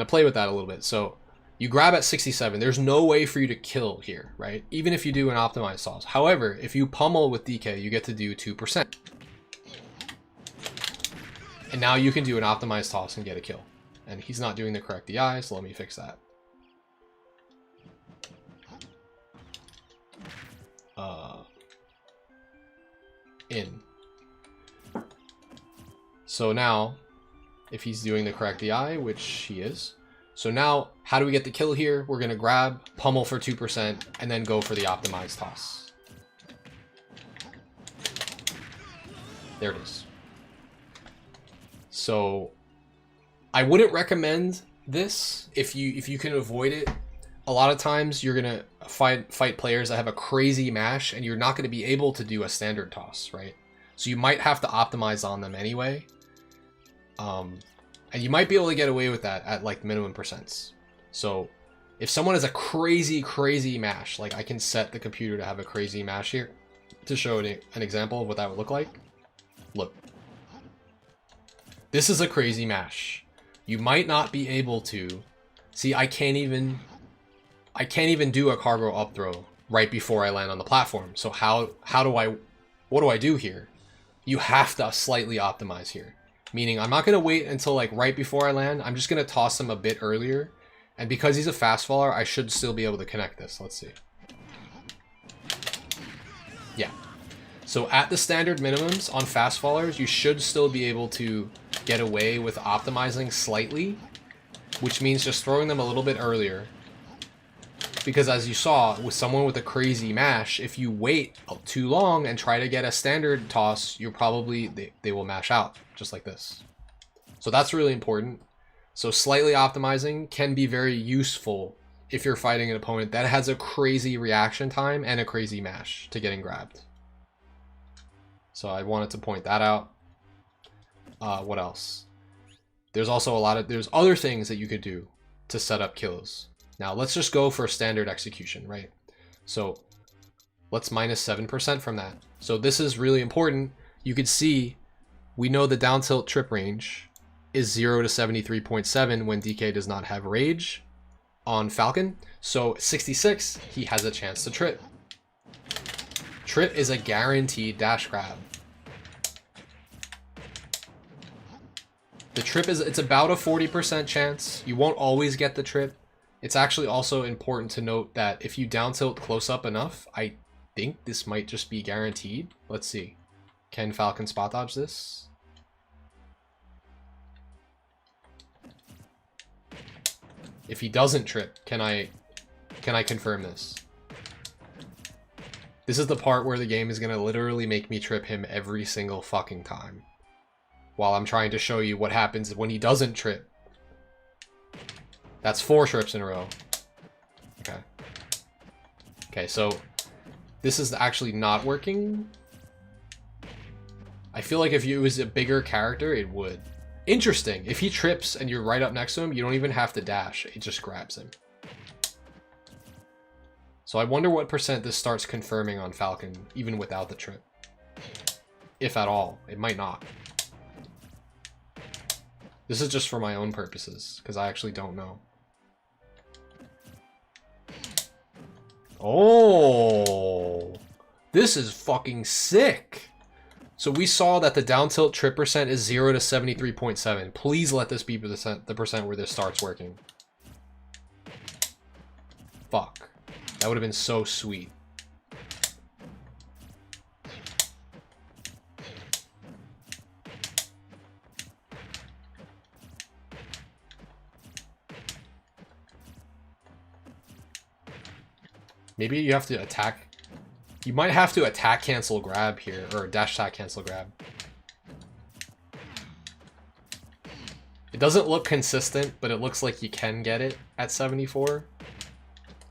play with that a little bit. So you grab at 67. There's no way for you to kill here, right? Even if you do an optimized toss. However, if you pummel with DK, you get to do 2%. And now you can do an optimized toss and get a kill. And he's not doing the correct DI, so let me fix that. In. So now, if he's doing the correct DI, which he is. So now, how do we get the kill here? We're going to grab, pummel for 2%, and then go for the optimized toss. There it is. So, I wouldn't recommend this if you can avoid it. A lot of times, you're going to fight players that have a crazy mash, and you're not going to be able to do a standard toss, right? So you might have to optimize on them anyway. And you might be able to get away with that at like minimum percents. So if someone has a crazy mash, like I can set the computer to have a crazy mash here to show an example of what that would look like. Look, this is a crazy mash. You might not be able to see. I can't even do a cargo up throw right before I land on the platform. So what do I do here? You have to slightly optimize here. Meaning I'm not going to wait until like right before I land. I'm just going to toss him a bit earlier. And because he's a fast faller, I should still be able to connect this. Let's see. Yeah. So at the standard minimums on fast fallers, you should still be able to get away with optimizing slightly, which means just throwing them a little bit earlier. Because as you saw, with someone with a crazy mash, if you wait too long and try to get a standard toss, you're probably, they will mash out, just like this. So that's really important. So slightly optimizing can be very useful if you're fighting an opponent that has a crazy reaction time and a crazy mash to getting grabbed. So I wanted to point that out. What else? There's also there's other things that you could do to set up kills. Now let's just go for standard execution, right? So let's minus 7% from that. So this is really important. You could see, we know the down tilt trip range is 0 to 73.7 when DK does not have rage on Falcon. So 66, he has a chance to trip. Trip is a guaranteed dash grab. The trip it's about a 40% chance. You won't always get the trip. It's actually also important to note that if you down tilt close up enough, I think this might just be guaranteed. Let's see. Can Falcon spot dodge this? If he doesn't trip, can I confirm this? This is the part where the game is going to literally make me trip him every single fucking time, while I'm trying to show you what happens when he doesn't trip. That's 4 trips in a row. Okay. Okay, so this is actually not working. I feel like if it was a bigger character, it would. Interesting. If he trips and you're right up next to him, you don't even have to dash. It just grabs him. So I wonder what percent this starts confirming on Falcon, even without the trip. If at all. It might not. This is just for my own purposes, because I actually don't know. Oh, this is fucking sick. So we saw that the down tilt trip percent is 0 to 73.7. Please let this be the percent where this starts working. Fuck. That would have been so sweet. Maybe you have to attack. You might have to attack cancel grab here, or dash attack cancel grab. It doesn't look consistent, but it looks like you can get it at 74,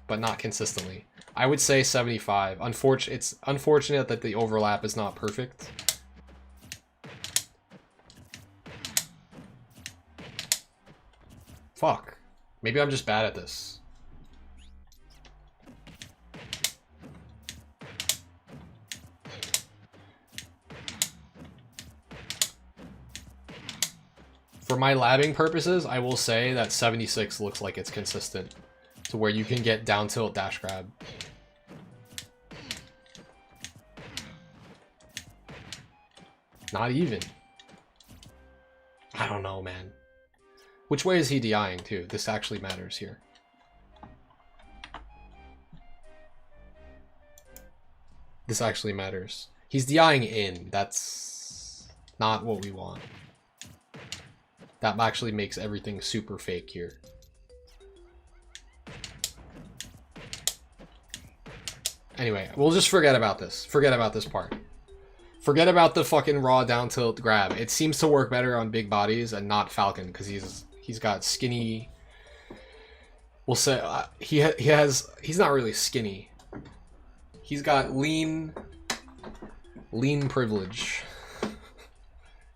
but not consistently. I would say 75. It's unfortunate that the overlap is not perfect. Fuck. Maybe I'm just bad at this. For my labbing purposes, I will say that 76 looks like it's consistent to where you can get down tilt dash grab. Not even. I don't know, man. Which way is he DIing too? This actually matters here. This actually matters. He's DIing in. That's not what we want. That actually makes everything super fake here. Anyway, we'll just forget about this. Forget about this part. Forget about the fucking raw down tilt grab. It seems to work better on big bodies and not Falcon because he's got skinny. We'll say he's not really skinny. He's got lean privilege.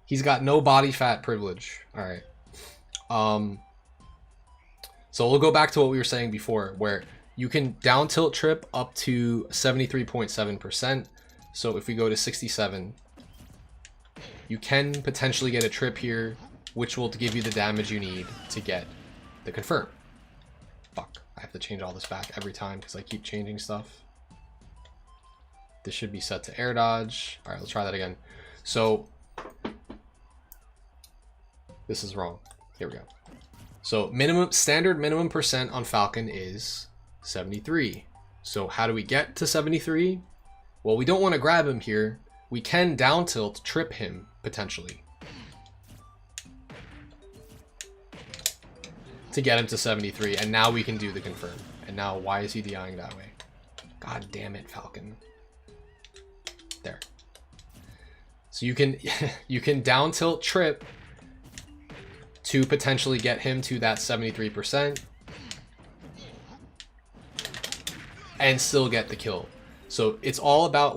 He's got no body fat privilege. All right. So we'll go back to what we were saying before, where you can down tilt trip up to 73.7%. So if we go to 67, you can potentially get a trip here, which will give you the damage you need to get the confirm. Fuck, I have to change all this back every time because I keep changing stuff. This should be set to air dodge. All right, let's try that again. So this is wrong. Here we go. So standard minimum percent on Falcon is 73. So how do we get to 73? Well, we don't want to grab him here. We can down tilt trip him potentially to get him to 73, and now we can do the confirm. And now why is he DIing that way? God damn it, Falcon. There. So you can you can down tilt trip to potentially get him to that 73% and still get the kill. So it's all about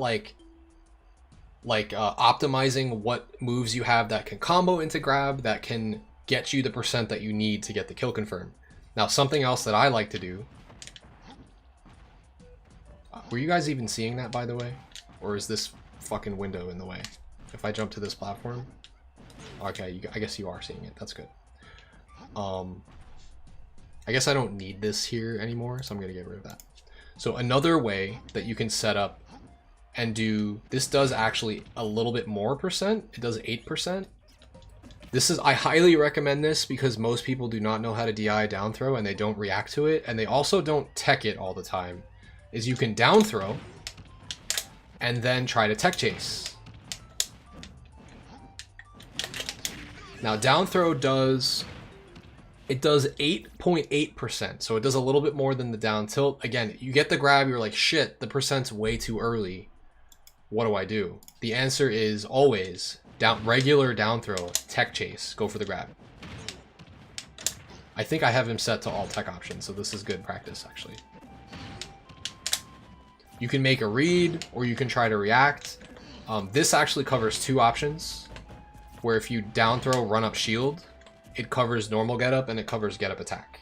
optimizing what moves you have that can combo into grab, that can get you the percent that you need to get the kill confirm. Now, something else that I like to do. Were you guys even seeing that, by the way? Or is this fucking window in the way? If I jump to this platform? Okay, I guess you are seeing it. That's good. I guess I don't need this here anymore, so I'm going to get rid of that. So another way that you can set up and do, this does actually a little bit more percent. It does 8%. I highly recommend this because most people do not know how to DI down throw and they don't react to it. And they also don't tech it all the time. Is you can down throw and then try to tech chase. Now down throw does 8.8%, so it does a little bit more than the down tilt. Again, you get the grab, you're like, shit, the percent's way too early. What do I do? The answer is always regular down throw, tech chase, go for the grab. I think I have him set to all tech options, so this is good practice, actually. You can make a read, or you can try to react. This actually covers two options, where if you down throw, run up shield, it covers normal getup and it covers getup attack.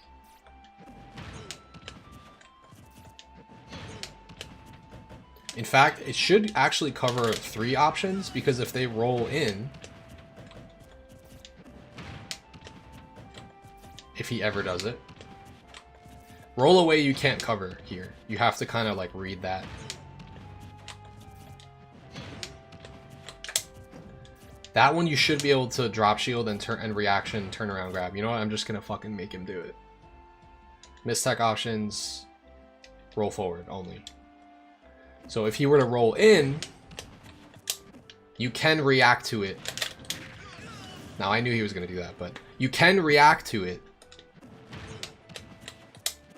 In fact, it should actually cover 3 options because if they roll in, if he ever does it, roll away you can't cover here. You have to kind of like read that. That one you should be able to drop shield and reaction, turn around grab. You know what? I'm just gonna fucking make him do it. Mistech options, roll forward only. So if he were to roll in, you can react to it. Now I knew he was gonna do that, but you can react to it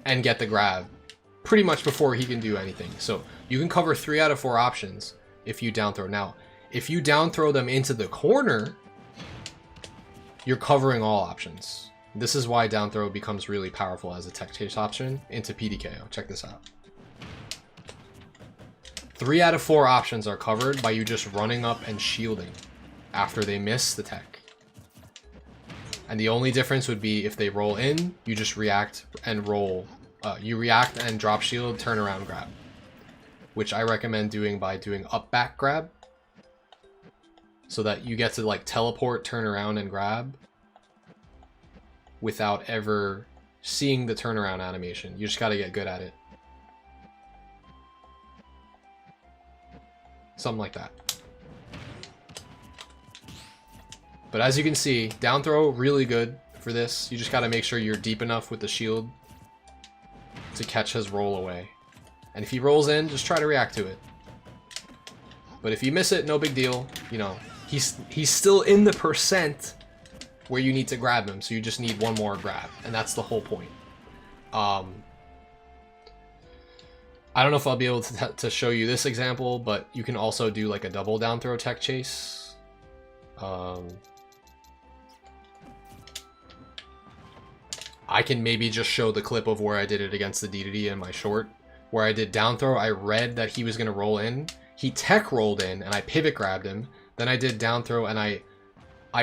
and get the grab pretty much before he can do anything. So you can cover 3 out of 4 options if you down throw. Now, if you down throw them into the corner, you're covering all options. This is why down throw becomes really powerful as a tech chase option into PDKO. Check this out. 3 out of 4 options are covered by you just running up and shielding after they miss the tech. And the only difference would be if they roll in, you just react and roll. You react and drop shield, turn around grab. Which I recommend doing by doing up back grab. So that you get to like teleport, turn around and grab. Without ever seeing the turnaround animation. You just gotta get good at it. Something like that. But as you can see, down throw, really good for this. You just gotta make sure you're deep enough with the shield to catch his roll away. And if he rolls in, just try to react to it. But if you miss it, no big deal. You know, he's still in the percent where you need to grab him, so you just need one more grab, and that's the whole point. I don't know if I'll be able to show you this example, but you can also do like a double down throw tech chase. I can maybe just show the clip of where I did it against the DDD in my short, where I did down throw. I read that he was going to roll in. He tech rolled in, and I pivot grabbed him. Then I did down throw, and I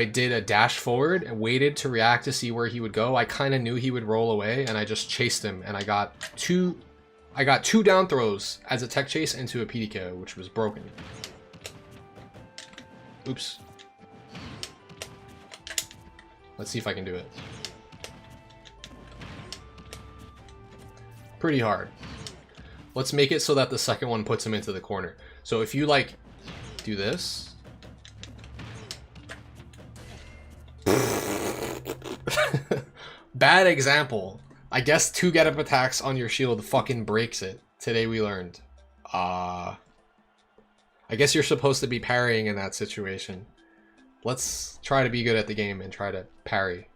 did a dash forward and waited to react to see where he would go. I kind of knew he would roll away, and I just chased him, and I got two down throws as a tech chase into a apDKO, which was broken. Oops. Let's see if I can do it. Pretty hard. Let's make it so that the second one puts him into the corner. So if you like do this. Bad example. I guess 2 get up attacks on your shield fucking breaks it. Today we learned. I guess you're supposed to be parrying in that situation. Let's try to be good at the game and try to parry.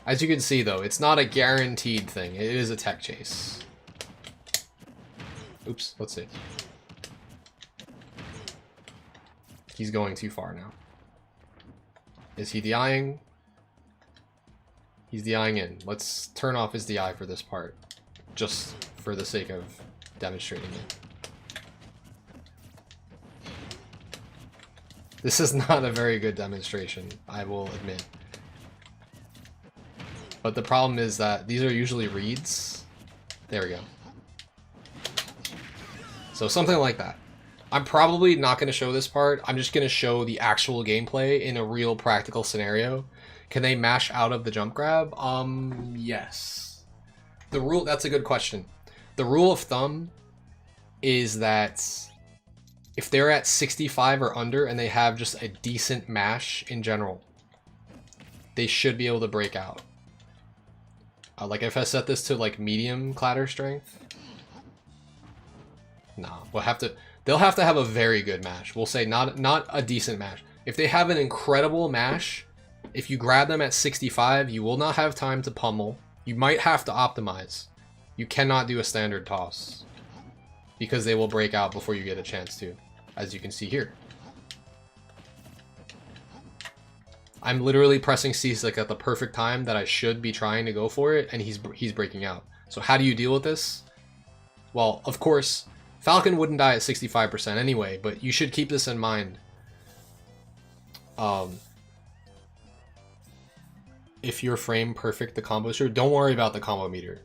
As you can see though, it's not a guaranteed thing. It is a tech chase. Oops, let's see. He's going too far now. Is he DIing? He's DIing in. Let's turn off his DI for this part. Just for the sake of demonstrating it. This is not a very good demonstration, I will admit. But the problem is that these are usually reads. There we go. So something like that. I'm probably not going to show this part. I'm just going to show the actual gameplay in a real practical scenario. Can they mash out of the jump grab? Yes. The rule, that's a good question. The rule of thumb is that if they're at 65 or under and they have just a decent mash in general, they should be able to break out. Like if I set this to like medium clatter strength, nah, they'll have to have a very good mash. We'll say not a decent mash. If they have an incredible mash, if you grab them at 65, you will not have time to pummel. You might have to optimize. You cannot do a standard toss because they will break out before you get a chance to, as you can see here. I'm literally pressing C-Stick at the perfect time that I should be trying to go for it, and he's breaking out. So how do you deal with this? Well, of course, Falcon wouldn't die at 65% anyway, but you should keep this in mind. If you're frame perfect the combo meter, don't worry about the combo meter.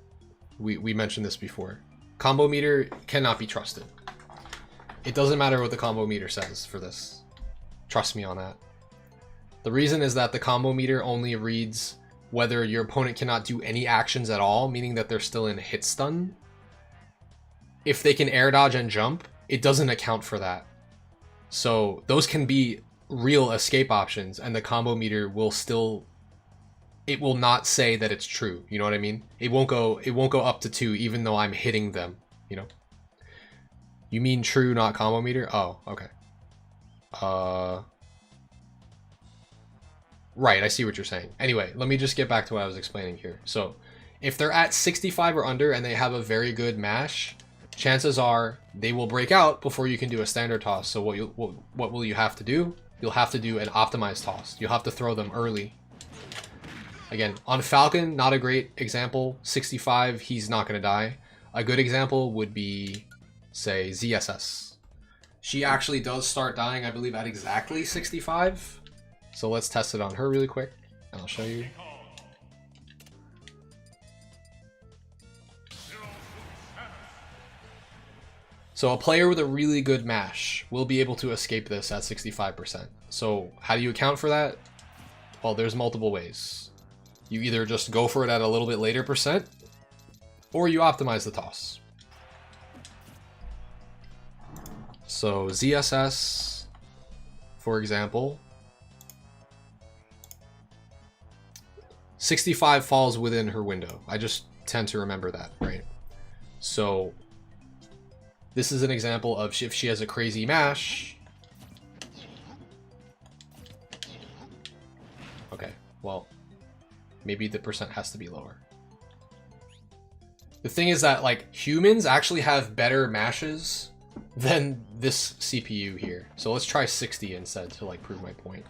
We mentioned this before. Combo meter cannot be trusted. It doesn't matter what the combo meter says for this. Trust me on that. The reason is that the combo meter only reads whether your opponent cannot do any actions at all, meaning that they're still in hit stun. If they can air dodge and jump, it doesn't account for that. So those can be real escape options, and the combo meter will still, it will not say that it's true. You know what I mean? It won't go up to 2 even though I'm hitting them, you know? You mean true, not combo meter? Oh, okay. Right, I see what you're saying. Anyway, let me just get back to what I was explaining here. So, if they're at 65 or under and they have a very good mash, chances are they will break out before you can do a standard toss. So what will you have to do? You'll have to do an optimized toss. You'll have to throw them early. Again, on Falcon, not a great example. 65, he's not going to die. A good example would be, say, ZSS. She actually does start dying, I believe, at exactly 65. So let's test it on her really quick, and I'll show you. So a player with a really good mash will be able to escape this at 65%. So how do you account for that? Well, there's multiple ways. You either just go for it at a little bit later percent, or you optimize the toss. So ZSS, for example, 65 falls within her window. I just tend to remember that, right? So this is an example of if she has a crazy mash. Okay, well, maybe the percent has to be lower. The thing is that, like, humans actually have better mashes than this CPU here. So let's try 60 instead to, like, prove my point.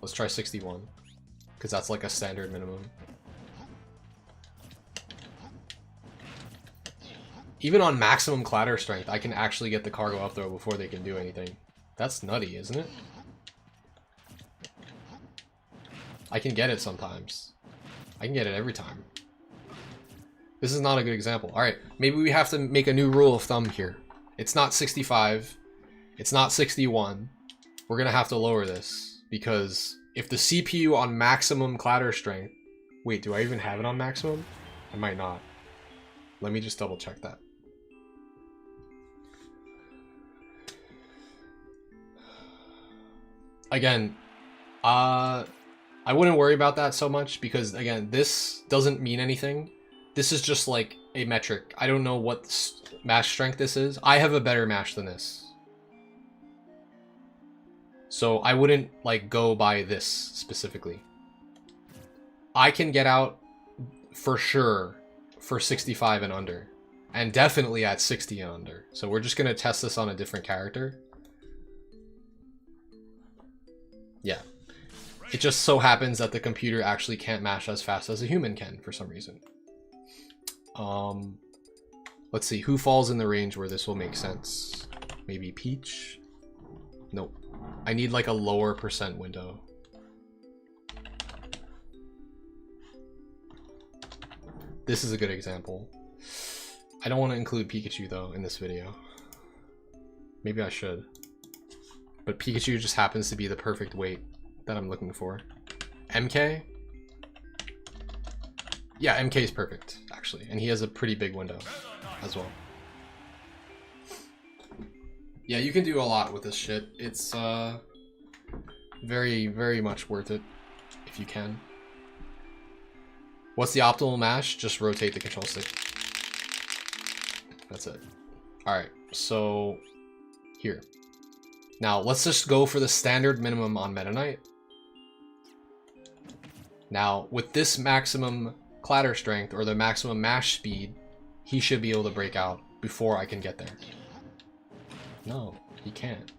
Let's try 61, because that's like a standard minimum. Even on maximum clatter strength, I can actually get the cargo up throw before they can do anything. That's nutty, isn't it? I can get it sometimes. I can get it every time. This is not a good example. Alright, maybe we have to make a new rule of thumb here. It's not 65. It's not 61. We're going to have to lower this. Because if the CPU on maximum clatter strength... Wait, do I even have it on maximum? I might not. Let me just double check that. Again, I wouldn't worry about that so much because, again, this doesn't mean anything. This is just like a metric. I don't know what mash strength this is. I have a better mash than this. So I wouldn't, like, go by this specifically. I can get out for sure for 65 and under. And definitely at 60 and under. So we're just going to test this on a different character. Yeah. It just so happens that the computer actually can't mash as fast as a human can for some reason. Let's see, who falls in the range where this will make sense? Maybe Peach? Nope. I need like a lower percent window. This is a good example. I don't want to include Pikachu though in this video. Maybe I should. But Pikachu just happens to be the perfect weight that I'm looking for. MK? Yeah, MK is perfect, actually. And he has a pretty big window as well. Yeah, you can do a lot with this shit. It's very, very much worth it if you can. What's the optimal mash? Just rotate the control stick. That's it. Alright, so here. Now, let's just go for the standard minimum on Meta Knight. Now, with this maximum clatter strength, or the maximum mash speed, he should be able to break out before I can get there. No, he can't.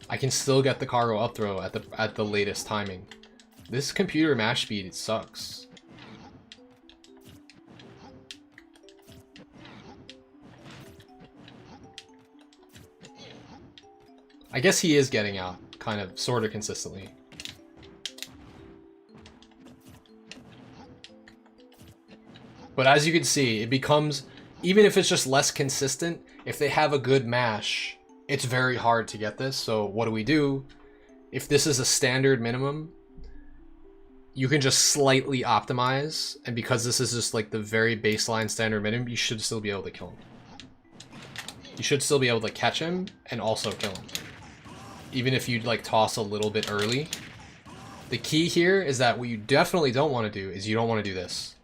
I can still get the cargo up throw at the latest timing. This computer mash speed, it sucks. I guess he is getting out, kind of, sort of consistently. But as you can see, it becomes, even if it's just less consistent, if they have a good mash, it's very hard to get this. So what do? If this is a standard minimum, you can just slightly optimize. And because this is just like the very baseline standard minimum, you should still be able to kill him. You should still be able to catch him and also kill him. Even if you like toss a little bit early. The key here is that what you definitely don't want to do is you don't want to do this.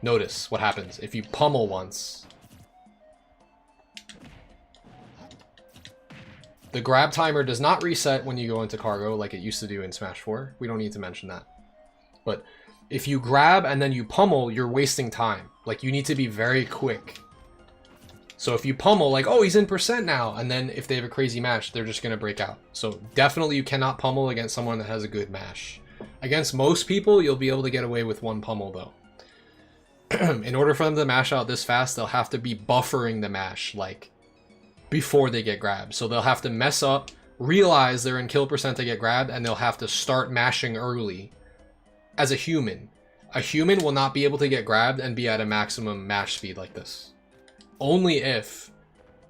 Notice what happens if you pummel once. The grab timer does not reset when you go into cargo like it used to do in Smash 4. We don't need to mention that. But if you grab and then you pummel, you're wasting time. Like, you need to be very quick So if you pummel, like, oh, he's in percent now, and then if they have a crazy mash, they're just going to break out. So definitely you cannot pummel against someone that has a good mash. Against most people, you'll be able to get away with one pummel, though. In order for them to mash out this fast, they'll have to be buffering the mash, like, before they get grabbed. So they'll have to mess up, realize they're in kill percent to get grabbed, and they'll have to start mashing early. As a human will not be able to get grabbed and be at a maximum mash speed like this. Only if,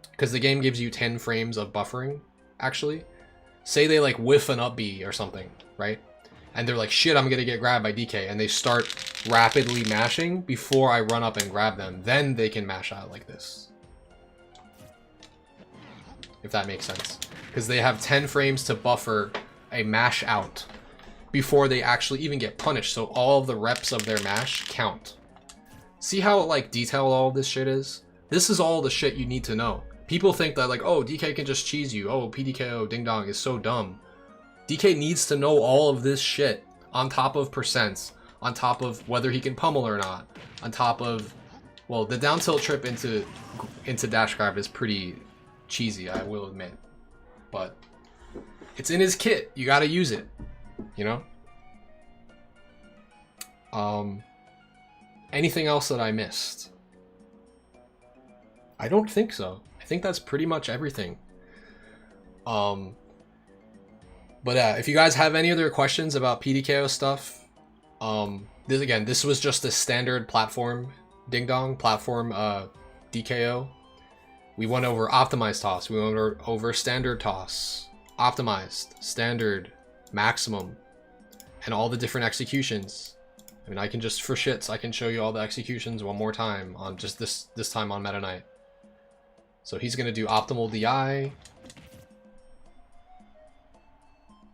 because the game gives you 10 frames of buffering, actually. Say they like whiff an up B or something, right? And they're like, shit, I'm gonna get grabbed by DK, and they start rapidly mashing before I run up and grab them. Then they can mash out like this. If that makes sense. Because they have 10 frames to buffer a mash out before they actually even get punished. So all of the reps of their mash count. See how like detailed all of this shit is? This is all the shit you need to know. People think that like, oh, DK can just cheese you. Oh, PDKO ding dong is so dumb. DK needs to know all of this shit on top of percents, on top of whether he can pummel or not, on top of, well, the down tilt trip into dash grab is pretty cheesy, I will admit, but it's in his kit. You got to use it, you know. Anything else that I missed? I don't think so. I think that's pretty much everything. But if you guys have any other questions about PDKO stuff, this was just a standard platform ding dong platform DKO. We went over optimized toss, we went over standard toss, optimized, standard, maximum, and all the different executions. I mean, I can just, for shits, I can show you all the executions one more time on just this time on Meta Knight. So he's gonna do optimal DI.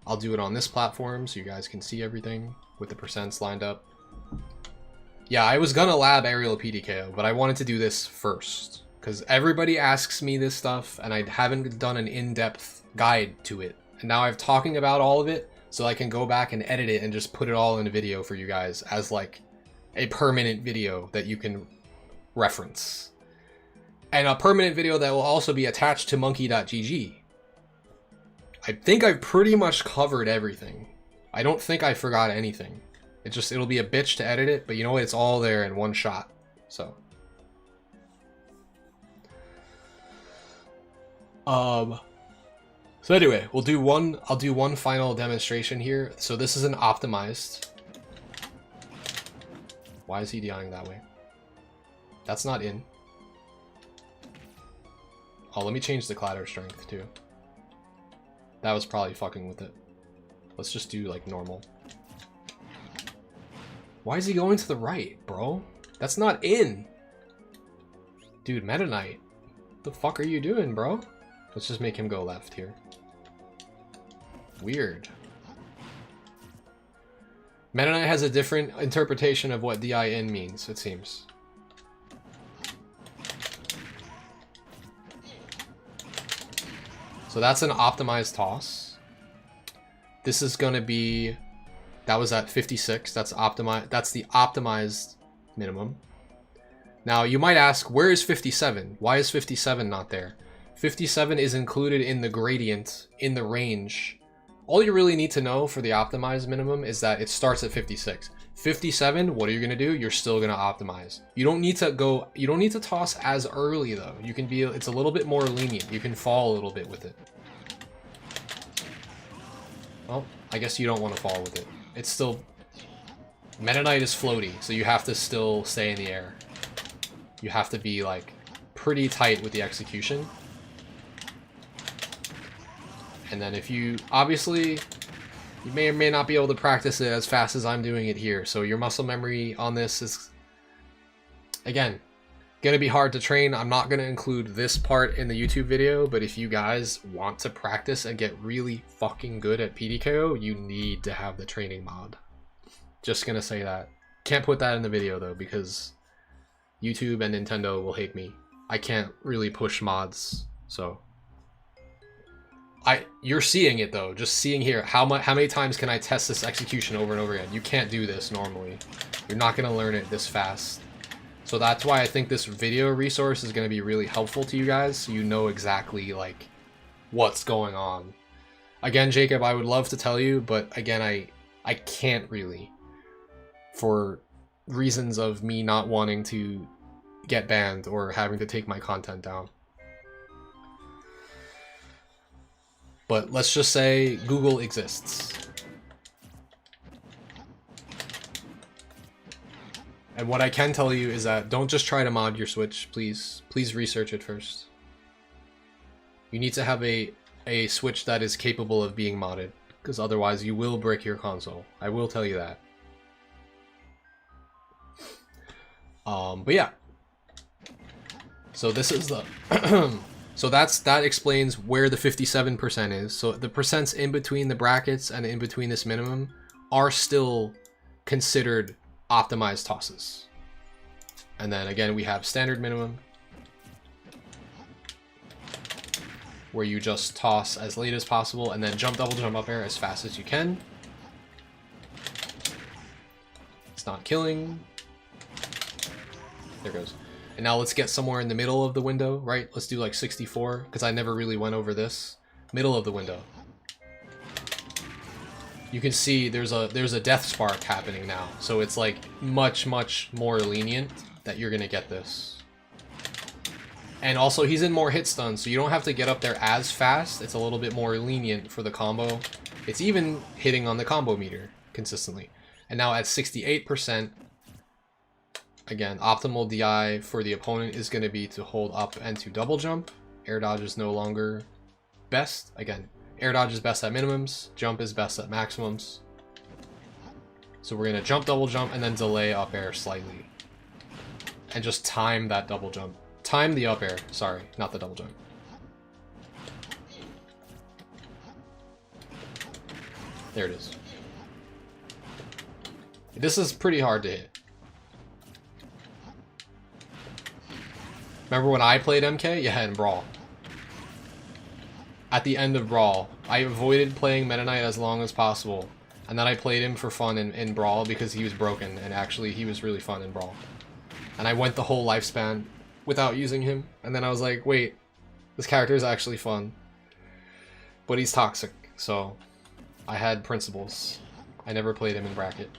I'll do it on this platform so you guys can see everything with the percents lined up. Yeah, I was gonna lab aerial PDKO, but I wanted to do this first because everybody asks me this stuff and I haven't done an in-depth guide to it. And now I'm talking about all of it so I can go back and edit it and just put it all in a video for you guys as like a permanent video that you can reference. And a permanent video that will also be attached to monkey.gg. I think I've pretty much covered everything. I don't think I forgot anything. It'll be a bitch to edit it, but you know what? It's all there in one shot. So. So anyway, I'll do one final demonstration here. So this is an optimized. Why is he DIing that way? That's not in. Oh, let me change the clatter strength too. That was probably fucking with it. Let's just do like normal. Why is he going to the right, bro? That's not in. Dude, Meta Knight. What the fuck are you doing, bro? Let's just make him go left here. Weird. Meta Knight has a different interpretation of what DI in means, it seems. So that's an optimized toss. This is gonna be, that was at 56. That's optimized. That's the optimized minimum. Now you might ask, where is 57? Why is 57 not there? 57 is included in the gradient in the range. All you really need to know for the optimized minimum is that it starts at 56. 57, what are you gonna do? You're still gonna optimize. You don't need to toss as early though. You can be, it's a little bit more lenient. You can fall a little bit with it. Well, I guess you don't want to fall with it. It's still, Meta Knight is floaty, so you have to still stay in the air. You have to be like pretty tight with the execution. And then if you, obviously, you may or may not be able to practice it as fast as I'm doing it here. So your muscle memory on this is, again, gonna be hard to train. I'm not gonna include this part in the YouTube video, but if you guys want to practice and get really fucking good at PDKO, you need to have the training mod. Just gonna say that. Can't put that in the video though, because YouTube and Nintendo will hate me. I can't really push mods, so. You're seeing it though, just seeing here, how many times can I test this execution over and over again? You can't do this normally. You're not gonna learn it this fast. So that's why I think this video resource is going to be really helpful to you guys, so you know exactly like what's going on. Again, Jacob, I would love to tell you, but again, I can't really, for reasons of me not wanting to get banned or having to take my content down. But let's just say Google exists. And what I can tell you is that don't just try to mod your Switch, please. Please research it first. You need to have a Switch that is capable of being modded, because otherwise you will break your console. I will tell you that. But yeah. So this is the so that explains where the 57% is. So the percents in between the brackets and in between this minimum are still considered optimized tosses. And then again, we have standard minimum, where you just toss as late as possible and then jump, double jump, up air as fast as you can. It's not killing. There goes. And now let's get somewhere in the middle of the window, right? Let's do like 64, because I never really went over this. Middle of the window. You can see there's a death spark happening now. So it's like much more lenient that you're gonna get this. And also he's in more hit stun, so you don't have to get up there as fast. It's a little bit more lenient for the combo. It's even hitting on the combo meter consistently. And now at 68%, again, optimal DI for the opponent is going to be to hold up and to double jump. Air dodge is no longer best. Again, air dodge is best at minimums. Jump is best at maximums. So we're going to jump, double jump, and then delay up air slightly. And just time that double jump. Time the up air. Sorry, not the double jump. There it is. This is pretty hard to hit. Remember when I played MK? Yeah, in Brawl. At the end of Brawl, I avoided playing Meta Knight as long as possible. And then I played him for fun in Brawl because he was broken, and actually he was really fun in Brawl. And I went the whole lifespan without using him, and then I was like, wait, this character is actually fun. But he's toxic, so I had principles. I never played him in bracket.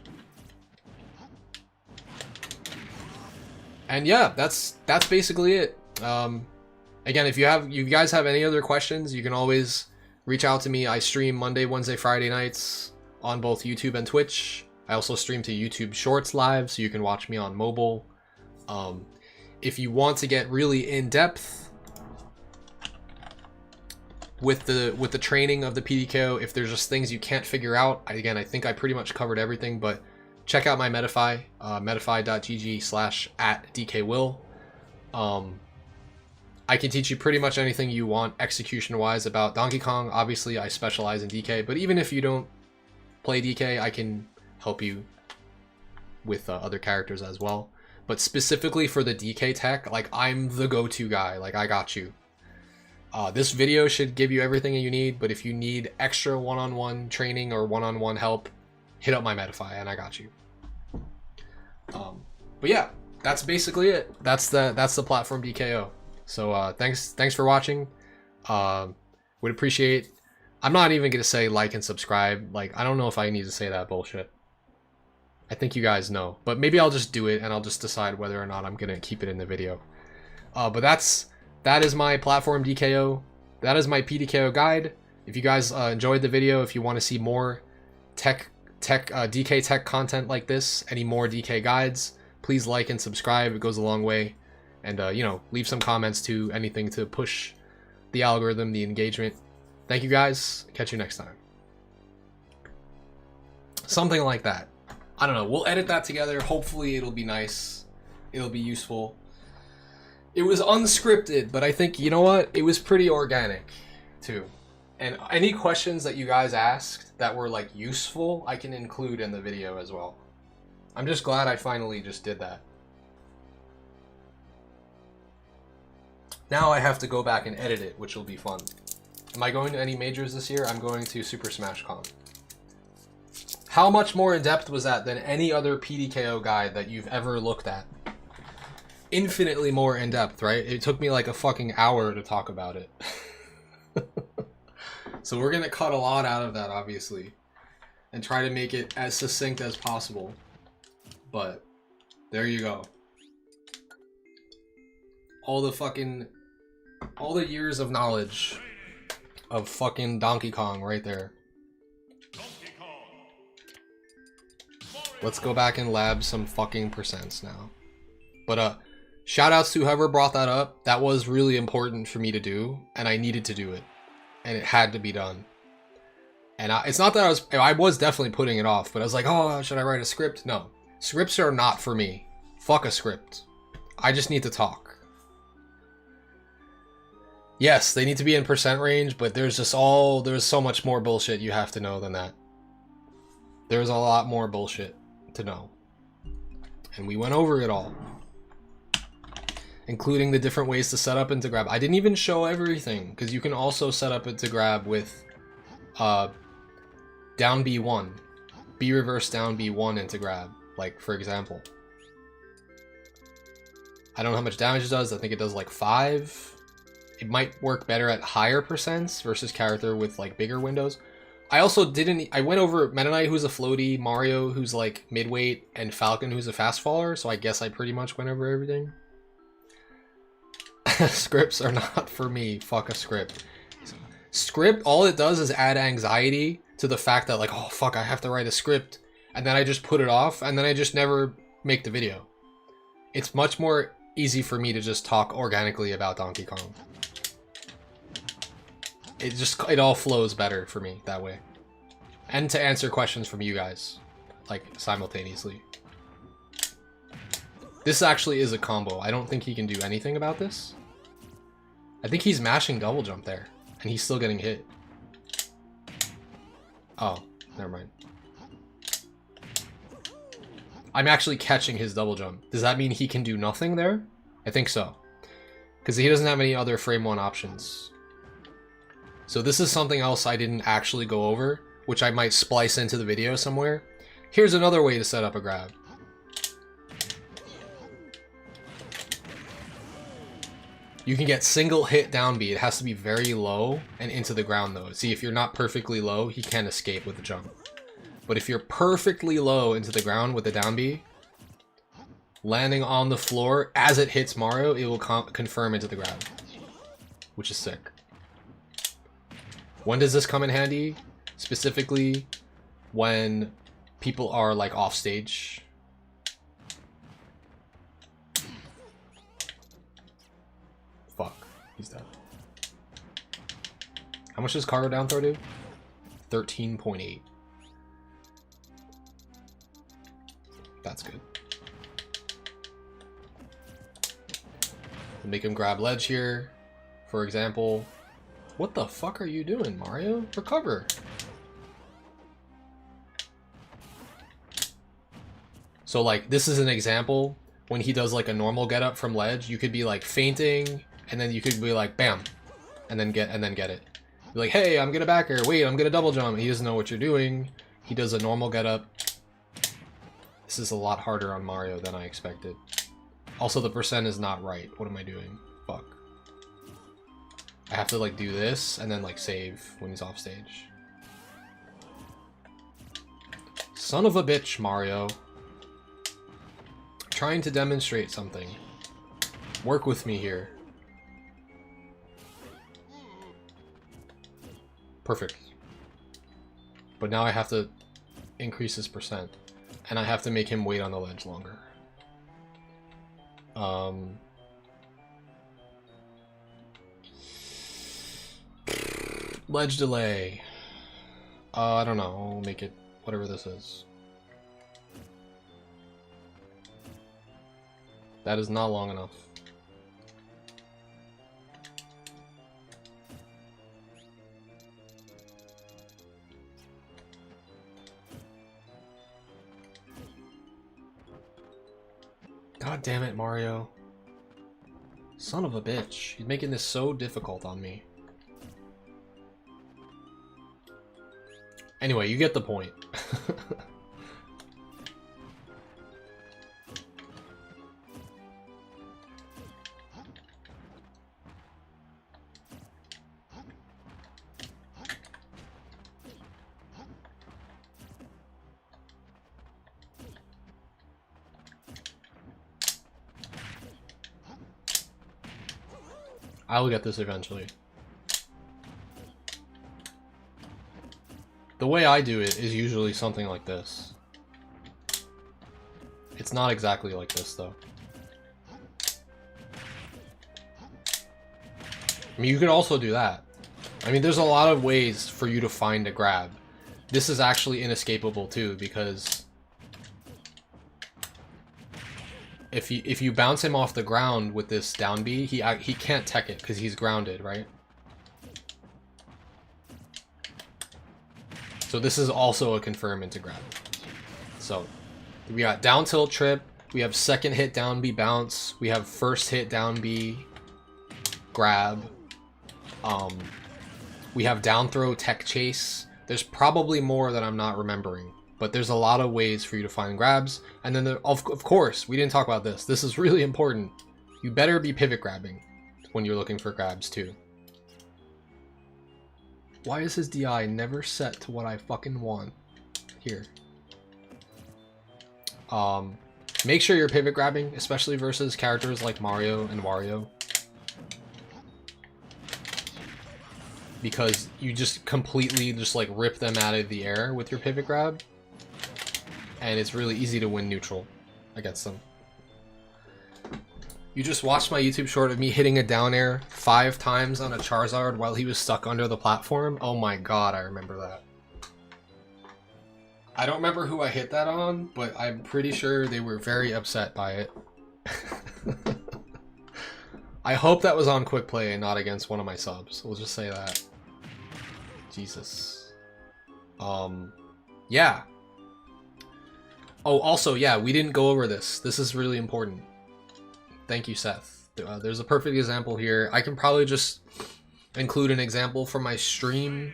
And yeah, that's basically it. Again, if you guys have any other questions, you can always reach out to me. I stream Monday, Wednesday, Friday nights on both YouTube and Twitch. I also stream to YouTube Shorts live, so you can watch me on mobile. If you want to get really in depth with the training of the PDKO, if there's just things you can't figure out, again, I think I pretty much covered everything, but check out my Metafy, metafy.gg/@DKwill. I can teach you pretty much anything you want execution-wise about Donkey Kong. Obviously, I specialize in DK, but even if you don't play DK, I can help you with other characters as well. But specifically for the DK tech, like, I'm the go-to guy. Like, I got you. This video should give you everything you need, but if you need extra one-on-one training or one-on-one help, hit up my Metafy and I got you. But yeah, that's basically it. That's the platform DKO. So thanks for watching. Would appreciate. I'm not even gonna say like and subscribe. Like, I don't know if I need to say that bullshit. I think you guys know, but maybe I'll just do it and I'll just decide whether or not I'm gonna keep it in the video. But that is my platform DKO. That is my PDKO guide. If you guys enjoyed the video, if you want to see more DK tech content like this, any more DK guides, please like and subscribe. It goes a long way. And you know, leave some comments too, anything to push the algorithm, the engagement. Thank you guys. Catch you next time. Something like that. I don't know. We'll edit that together. Hopefully it'll be nice. It'll be useful. It was unscripted, but I think, you know what? It was pretty organic too. And any questions that you guys asked that were like useful, I can include in the video as well. I'm just glad I finally just did that. Now I have to go back and edit it, which will be fun. Am I going to any majors this year? I'm going to Super Smash Con. How much more in depth was that than any other PDKO guide that you've ever looked at? infinitely more in depth, right? It took me like a fucking hour to talk about it. So we're gonna cut a lot out of that, obviously, and try to make it as succinct as possible. But there you go. All the years of knowledge of fucking Donkey Kong right there. Let's go back and lab some fucking percents now. But shout outs to whoever brought that up. That was really important for me to do, and I needed to do it, and it had to be done. And it's not that I was definitely putting it off, but I was like, oh, should I write a script? No, scripts are not for me. Fuck a script. I just need to talk. Yes, they need to be in percent range, but there's so much more bullshit you have to know than that. There's a lot more bullshit to know. And we went over it all. Including the different ways to set up and to grab. I didn't even show everything, because you can also set up and to grab with down B1. B reverse down B1 into grab, like for example. I don't know how much damage it does, I think it does like 5. It might work better at higher percents versus character with like bigger windows. I went over Meta Knight, who's a floaty, Mario, who's like midweight, and Falcon, who's a fast faller, so I guess I pretty much went over everything. Scripts are not for me. Fuck a script. Script, all it does is add anxiety to the fact that like, oh fuck, I have to write a script, and then I just put it off, and then I just never make the video. It's much more easy for me to just talk organically about Donkey Kong. It all flows better for me that way. And to answer questions from you guys, like, simultaneously. This actually is a combo. I don't think he can do anything about this. I think he's mashing double jump there, and he's still getting hit. Oh, never mind. I'm actually catching his double jump. Does that mean he can do nothing there? I think so. Because he doesn't have any other frame 1 options. So this is something else I didn't actually go over, which I might splice into the video somewhere. Here's another way to set up a grab. You can get single hit down B. It has to be very low and into the ground though. See, if you're not perfectly low, he can't escape with the jump. But if you're perfectly low into the ground with the down B, landing on the floor as it hits Mario, it will confirm into the grab, which is sick. When does this come in handy? Specifically when people are like off stage. Fuck, he's dead. How much does cargo down throw do? 13.8. That's good. We'll make him grab ledge here, for example. What the fuck are you doing, Mario? Recover. So like, this is an example. When he does like a normal get up from ledge, you could be like feinting, and then you could be like, bam, and then get it. Be like, hey, I'm gonna back her. Wait, I'm gonna double jump. He doesn't know what you're doing. He does a normal get up. This is a lot harder on Mario than I expected. Also, the percent is not right. What am I doing? Fuck. I have to like do this and then like save when he's off stage. Son of a bitch, Mario. Trying to demonstrate something. Work with me here. Perfect. But now I have to increase his percent. And I have to make him wait on the ledge longer. Ledge delay. I don't know. I'll make it whatever this is. That is not long enough. God damn it, Mario. Son of a bitch. He's making this so difficult on me. Anyway, you get the point. I will get this eventually. The way I do it is usually something like this. It's not exactly like this, though. I mean, you could also do that. I mean, there's a lot of ways for you to find a grab. This is actually inescapable, too, because if you bounce him off the ground with this down B, he can't tech it because he's grounded, right? So this is also a confirm into grab. So we got down tilt trip, we have second hit down B bounce, we have first hit down B grab, we have down throw tech chase. There's probably more that I'm not remembering, but there's a lot of ways for you to find grabs. And then of course, we didn't talk about this. This is really important. You better be pivot grabbing when you're looking for grabs too. Why is his DI never set to what I fucking want? Here. Make sure you're pivot grabbing, especially versus characters like Mario and Wario. Because you just completely just like rip them out of the air with your pivot grab. And it's really easy to win neutral against them. You just watched my YouTube short of me hitting a down air 5 times on a Charizard while he was stuck under the platform. Oh my god, I remember that. I don't remember who I hit that on, but I'm pretty sure they were very upset by it. I hope that was on quick play and not against one of my subs. We'll just say that. Jesus. Yeah. Oh, also, yeah, we didn't go over this. This is really important. Thank you, Seth. There's a perfect example here. I can probably just include an example from my stream,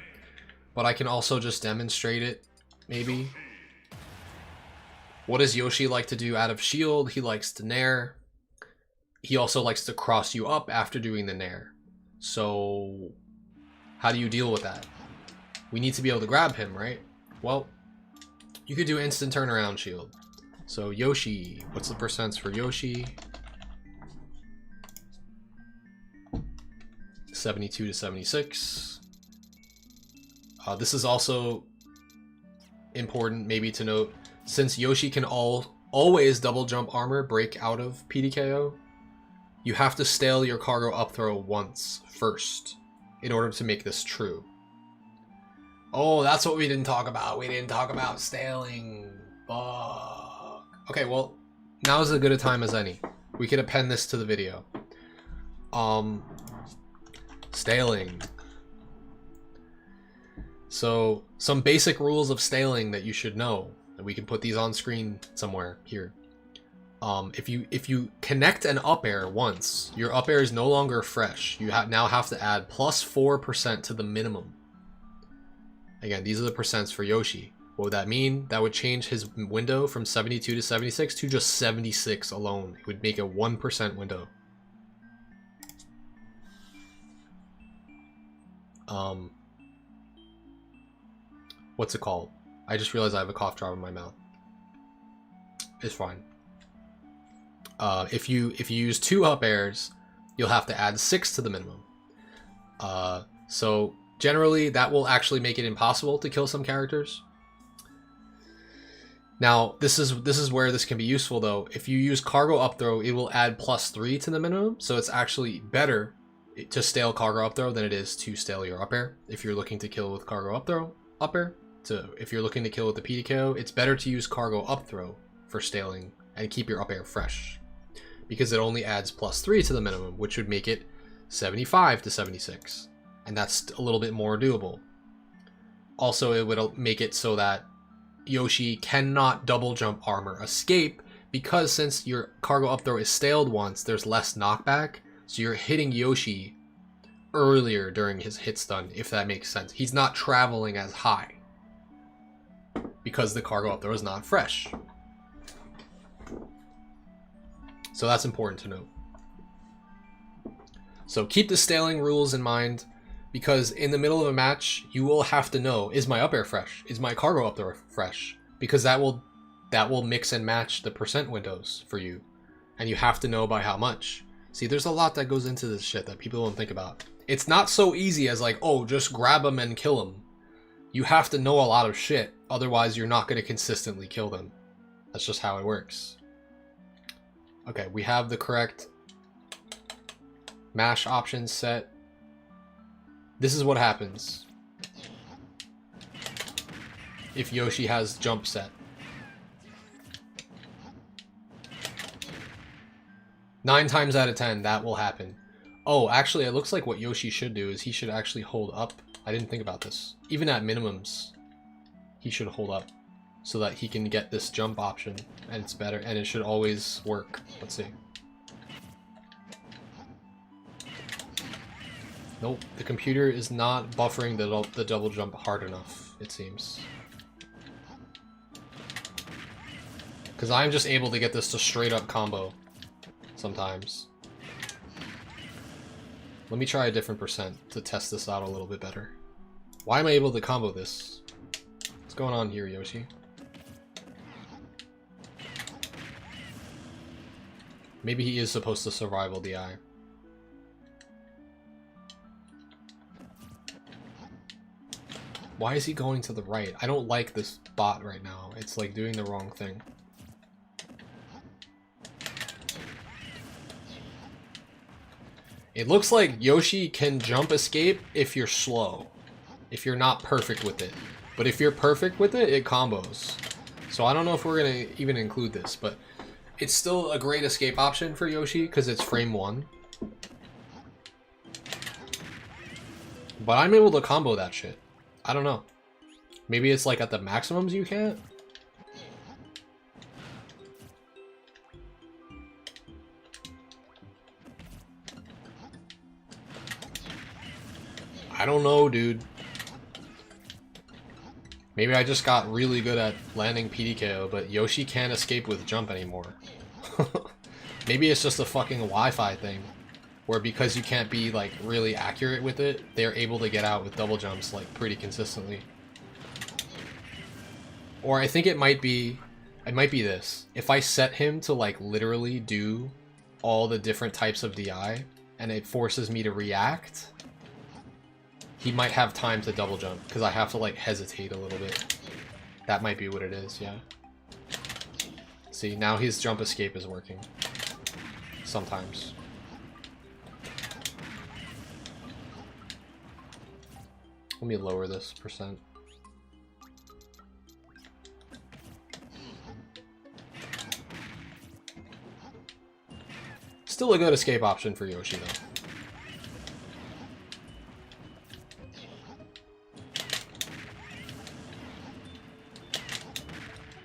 but I can also just demonstrate it, maybe. What does Yoshi like to do out of shield? He likes to nair. He also likes to cross you up after doing the nair. So, how do you deal with that? We need to be able to grab him, right? Well, you could do instant turnaround shield. So Yoshi, what's the percents for Yoshi? 72 to 76. This is also important maybe to note, since Yoshi can always double jump armor break out of PDKO, you have to stale your cargo up throw once first in order to make this true. Oh, that's what we didn't talk about. We didn't talk about staling. Fuck. Okay, well, now is as good a time as any. We could append this to the video. Staling. So, some basic rules of staling that you should know. And we can put these on screen somewhere here. If you connect an up air once, your up air is no longer fresh. You now have to add plus 4% to the minimum. Again, these are the percents for Yoshi. What would that mean? That would change his window from 72 to 76 to just 76 alone. It would make a 1% window. What's it called? I just realized I have a cough drop in my mouth. It's fine. If you use 2 up airs, you'll have to add 6 to the minimum. So generally, that will actually make it impossible to kill some characters. Now, this is where this can be useful though. If you use cargo up throw, it will add plus 3 to the minimum, so it's actually better to stale cargo up throw than it is to stale your up air. If you're looking to kill with cargo up throw, up air. So if you're looking to kill with the PDKO, it's better to use cargo up throw for staling and keep your up air fresh, because it only adds plus 3 to the minimum, which would make it 75 to 76. And that's a little bit more doable. Also, it would make it so that Yoshi cannot double jump armor escape, because since your cargo up throw is staled once, there's less knockback. So you're hitting Yoshi earlier during his hit stun, if that makes sense. He's not traveling as high because the cargo up throw is not fresh. So that's important to note. So keep the staling rules in mind, because in the middle of a match, you will have to know, is my up air fresh? Is my cargo up there fresh? Because that will mix and match the percent windows for you. And you have to know by how much. See, there's a lot that goes into this shit that people don't think about. It's not so easy as like, oh, just grab them and kill them. You have to know a lot of shit, otherwise you're not going to consistently kill them. That's just how it works. Okay, we have the correct mash options set. This is what happens if Yoshi has jump set. 9 times out of 10, that will happen. Oh, actually, it looks like what Yoshi should do is he should actually hold up. I didn't think about this. Even at minimums, he should hold up so that he can get this jump option, and it's better, and it should always work. Let's see. Nope, the computer is not buffering the double jump hard enough, it seems. Because I'm just able to get this to straight up combo sometimes. Let me try a different percent to test this out a little bit better. Why am I able to combo this? What's going on here, Yoshi? Maybe he is supposed to survival DI. Why is he going to the right? I don't like this bot right now. It's like doing the wrong thing. It looks like Yoshi can jump escape if you're slow. If you're not perfect with it. But if you're perfect with it, it combos. So I don't know if we're going to even include this, but it's still a great escape option for Yoshi because it's frame 1. But I'm able to combo that shit. I don't know. Maybe it's like at the maximums you can't? I don't know, dude. Maybe I just got really good at landing apDKO, but Yoshi can't escape with jump anymore. Maybe it's just a fucking Wi-Fi thing. Where because you can't be like really accurate with it, they're able to get out with double jumps like pretty consistently. Or I think it might be this. If I set him to like literally do all the different types of DI and it forces me to react, he might have time to double jump because I have to like hesitate a little bit. That might be what it is, yeah. See, now his jump escape is working. Sometimes. Let me lower this percent. Still a good escape option for Yoshi, though.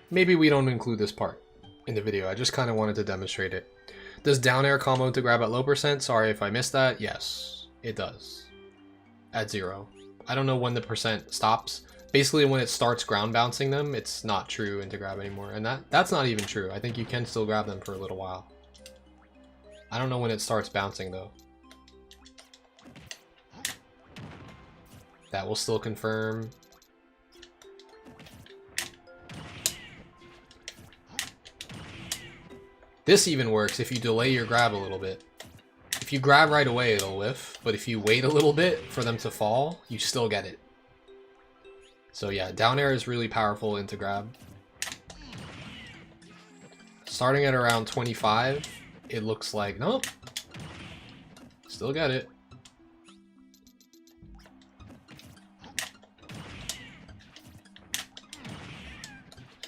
Maybe we don't include this part in the video. I just kind of wanted to demonstrate it. Does down air combo to grab at low percent? Sorry if I missed that. Yes, it does. At 0. I don't know when the percent stops. Basically, when it starts ground bouncing them, it's not true into grab anymore. And that's not even true. I think you can still grab them for a little while. I don't know when it starts bouncing, though. That will still confirm. This even works if you delay your grab a little bit. If you grab right away, it'll whiff, but if you wait a little bit for them to fall, you still get it. So yeah, down air is really powerful into grab. Starting at around 25, it looks like, nope. Still get it.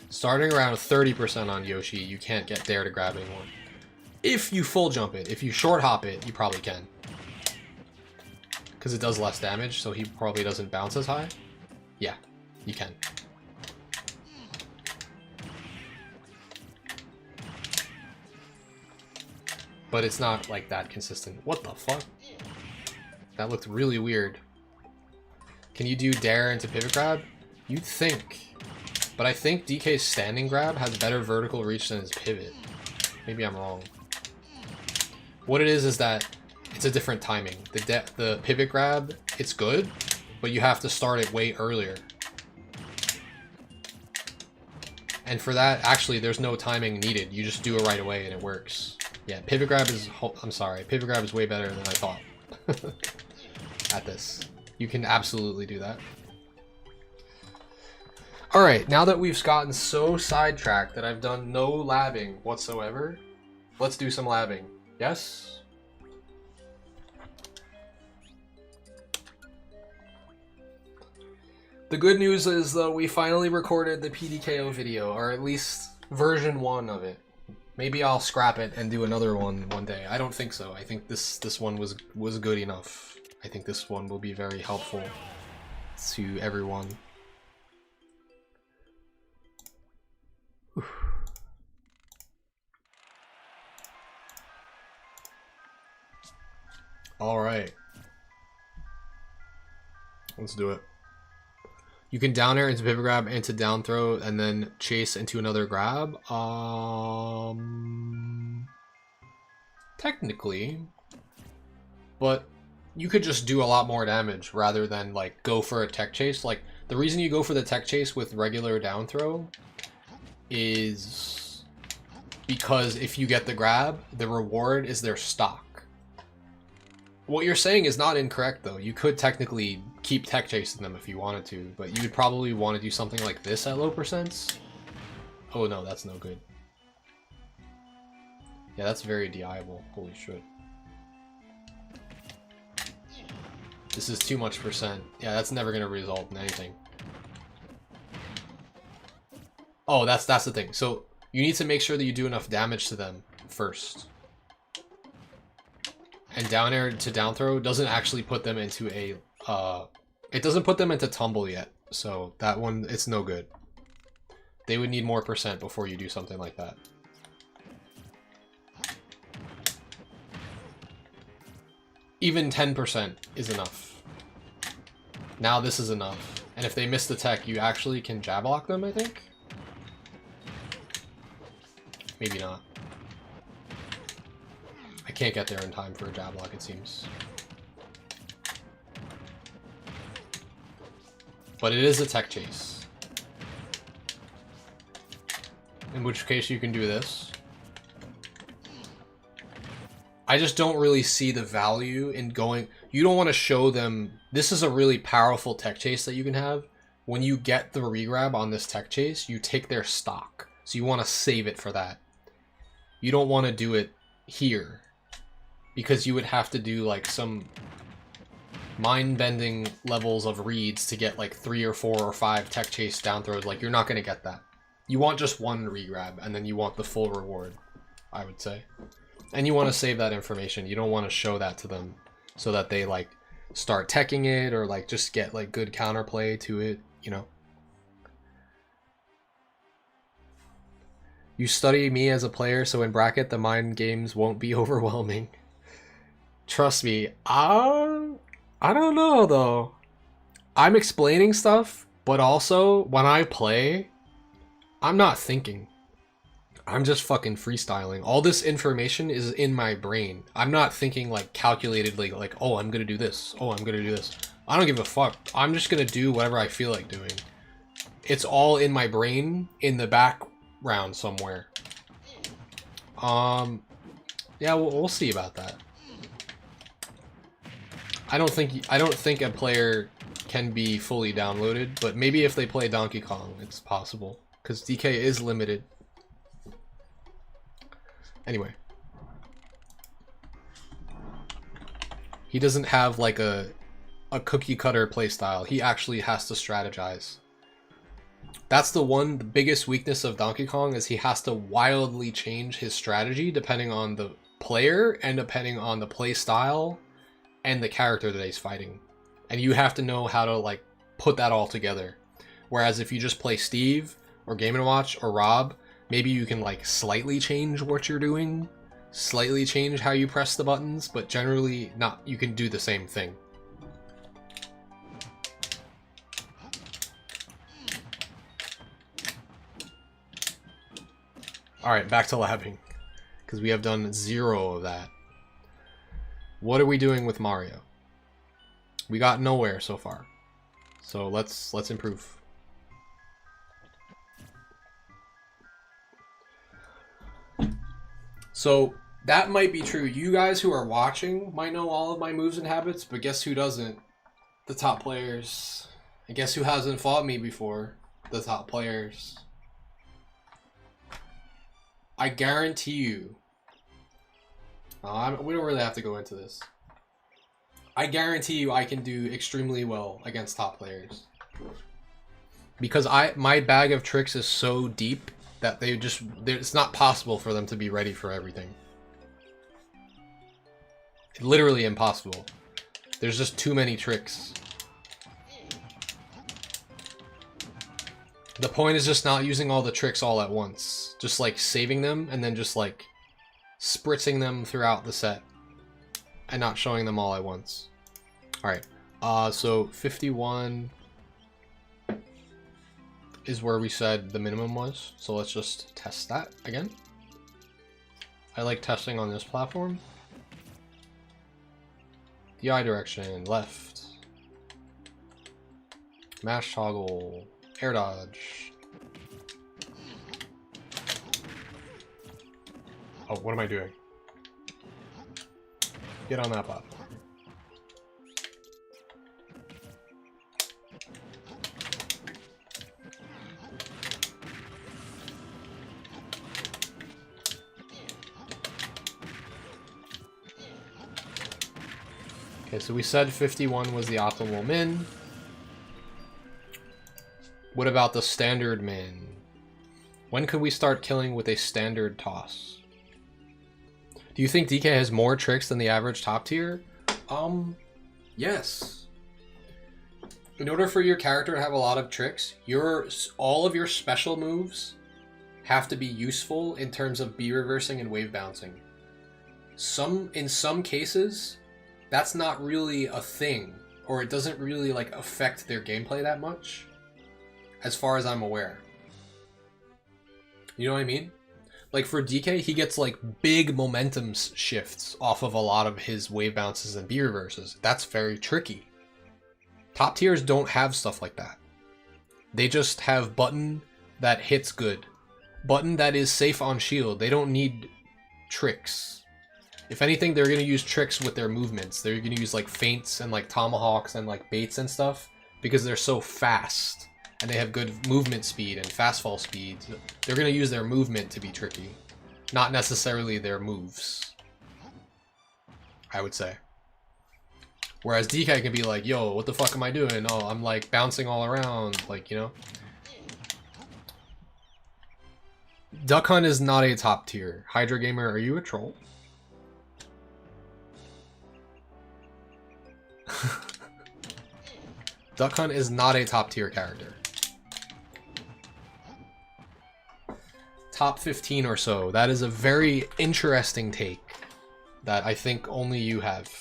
Starting around 30% on Yoshi, you can't get there to grab anymore. If you full jump it. If you short hop it, you probably can. Because it does less damage, so he probably doesn't bounce as high. Yeah, you can. But it's not like that consistent. What the fuck? That looked really weird. Can you do dare into pivot grab? You'd think. But I think DK's standing grab has better vertical reach than his pivot. Maybe I'm wrong. What it is that it's a different timing. The pivot grab, it's good, but you have to start it way earlier. And for that, actually, there's no timing needed. You just do it right away and it works. Yeah, pivot grab is... I'm sorry. Pivot grab is way better than I thought at this. You can absolutely do that. Alright, now that we've gotten so sidetracked that I've done no labbing whatsoever, let's do some labbing. Yes? The good news is, though, we finally recorded the PDKO video, or at least version 1 of it. Maybe I'll scrap it and do another one day. I don't think so. I think this one was good enough. I think this one will be very helpful to everyone. All right, let's do it. You can down air into pivot grab, into down throw, and then chase into another grab. Technically, but you could just do a lot more damage rather than like go for a tech chase. Like the reason you go for the tech chase with regular down throw is because if you get the grab, the reward is their stock. What you're saying is not incorrect, though. You could technically keep tech chasing them if you wanted to, but you would probably want to do something like this at low percents. Oh no, that's no good. Yeah, that's very DIable. Holy shit. This is too much percent. Yeah, that's never going to result in anything. Oh, that's the thing. So you need to make sure that you do enough damage to them first. And down air to down throw doesn't actually put them into a, it doesn't put them into tumble yet. So that one, it's no good. They would need more percent before you do something like that. Even 10% is enough. Now this is enough. And if they miss the tech, you actually can jab lock them, I think? Maybe not. I can't get there in time for a jab lock, it seems. But it is a tech chase. In which case you can do this. I just don't really see the value in going... You don't want to show them... This is a really powerful tech chase that you can have. When you get the regrab on this tech chase, you take their stock. So you want to save it for that. You don't want to do it here. Because you would have to do like some mind-bending levels of reads to get like 3 or 4 or 5 tech chase down throws. Like, you're not going to get that. You want just one regrab, and then you want the full reward, I would say. And you want to save that information. You don't want to show that to them so that they like start teching it or like just get like good counterplay to it, you know. You study me as a player, so in bracket the mind games won't be overwhelming. Trust me, I don't know though. I'm explaining stuff, but also when I play, I'm not thinking. I'm just fucking freestyling. All this information is in my brain. I'm not thinking like calculatedly, like, oh, I'm gonna do this. Oh, I'm gonna do this. I don't give a fuck. I'm just gonna do whatever I feel like doing. It's all in my brain, in the background somewhere. Yeah, we'll see about that. I don't think a player can be fully downloaded, but maybe if they play Donkey Kong, it's possible. Because DK is limited. Anyway. He doesn't have like a cookie cutter playstyle. He actually has to strategize. That's the biggest weakness of Donkey Kong is he has to wildly change his strategy depending on the player and depending on the play style and the character that he's fighting. And you have to know how to like put that all together. Whereas if you just play Steve or Game & Watch or Rob, maybe you can like slightly change what you're doing, slightly change how you press the buttons, but generally not, you can do the same thing. Alright, back to labbing, because we have done 0 of that. What are we doing with Mario? We got nowhere so far. So let's improve. So That might be true. You guys who are watching might know all of my moves and habits, but guess who doesn't? The top players. And guess who hasn't fought me before? The top players. I guarantee you. We don't really have to go into this. I guarantee you I can do extremely well against top players. Because my bag of tricks is so deep that it's not possible for them to be ready for everything. Literally impossible. There's just too many tricks. The point is just not using all the tricks all at once. Just like saving them and then just like spritzing them throughout the set. And not showing them all at once. Alright. So 51 is where we said the minimum was. So let's just test that again. I like testing on this platform. DI direction, left. Mash toggle, air dodge. Oh, what am I doing? Get on that platform. Okay, so we said 51 was the optimal min. What about the standard min? When could we start killing with a standard toss? Do you think DK has more tricks than the average top tier? Yes. In order for your character to have a lot of tricks, all of your special moves have to be useful in terms of B reversing and wave bouncing. In some cases, that's not really a thing, or it doesn't really like affect their gameplay that much, as far as I'm aware. You know what I mean? Like for DK, he gets like big momentum shifts off of a lot of his wave bounces and B reverses. That's very tricky. Top tiers don't have stuff like that. They just have button that hits good. Button that is safe on shield. They don't need tricks. If anything, they're going to use tricks with their movements. They're going to use like feints and like tomahawks and like baits and stuff because they're so fast and they have good movement speed and fast fall speed. They're going to use their movement to be tricky, not necessarily their moves, I would say. Whereas DK can be like, yo, what the fuck am I doing? Oh, I'm like bouncing all around, like, you know? Duck Hunt is not a top tier. Hydra Gamer, are you a troll? Duck Hunt is not a top tier character. Top 15 or so. That is a very interesting take that I think only you have.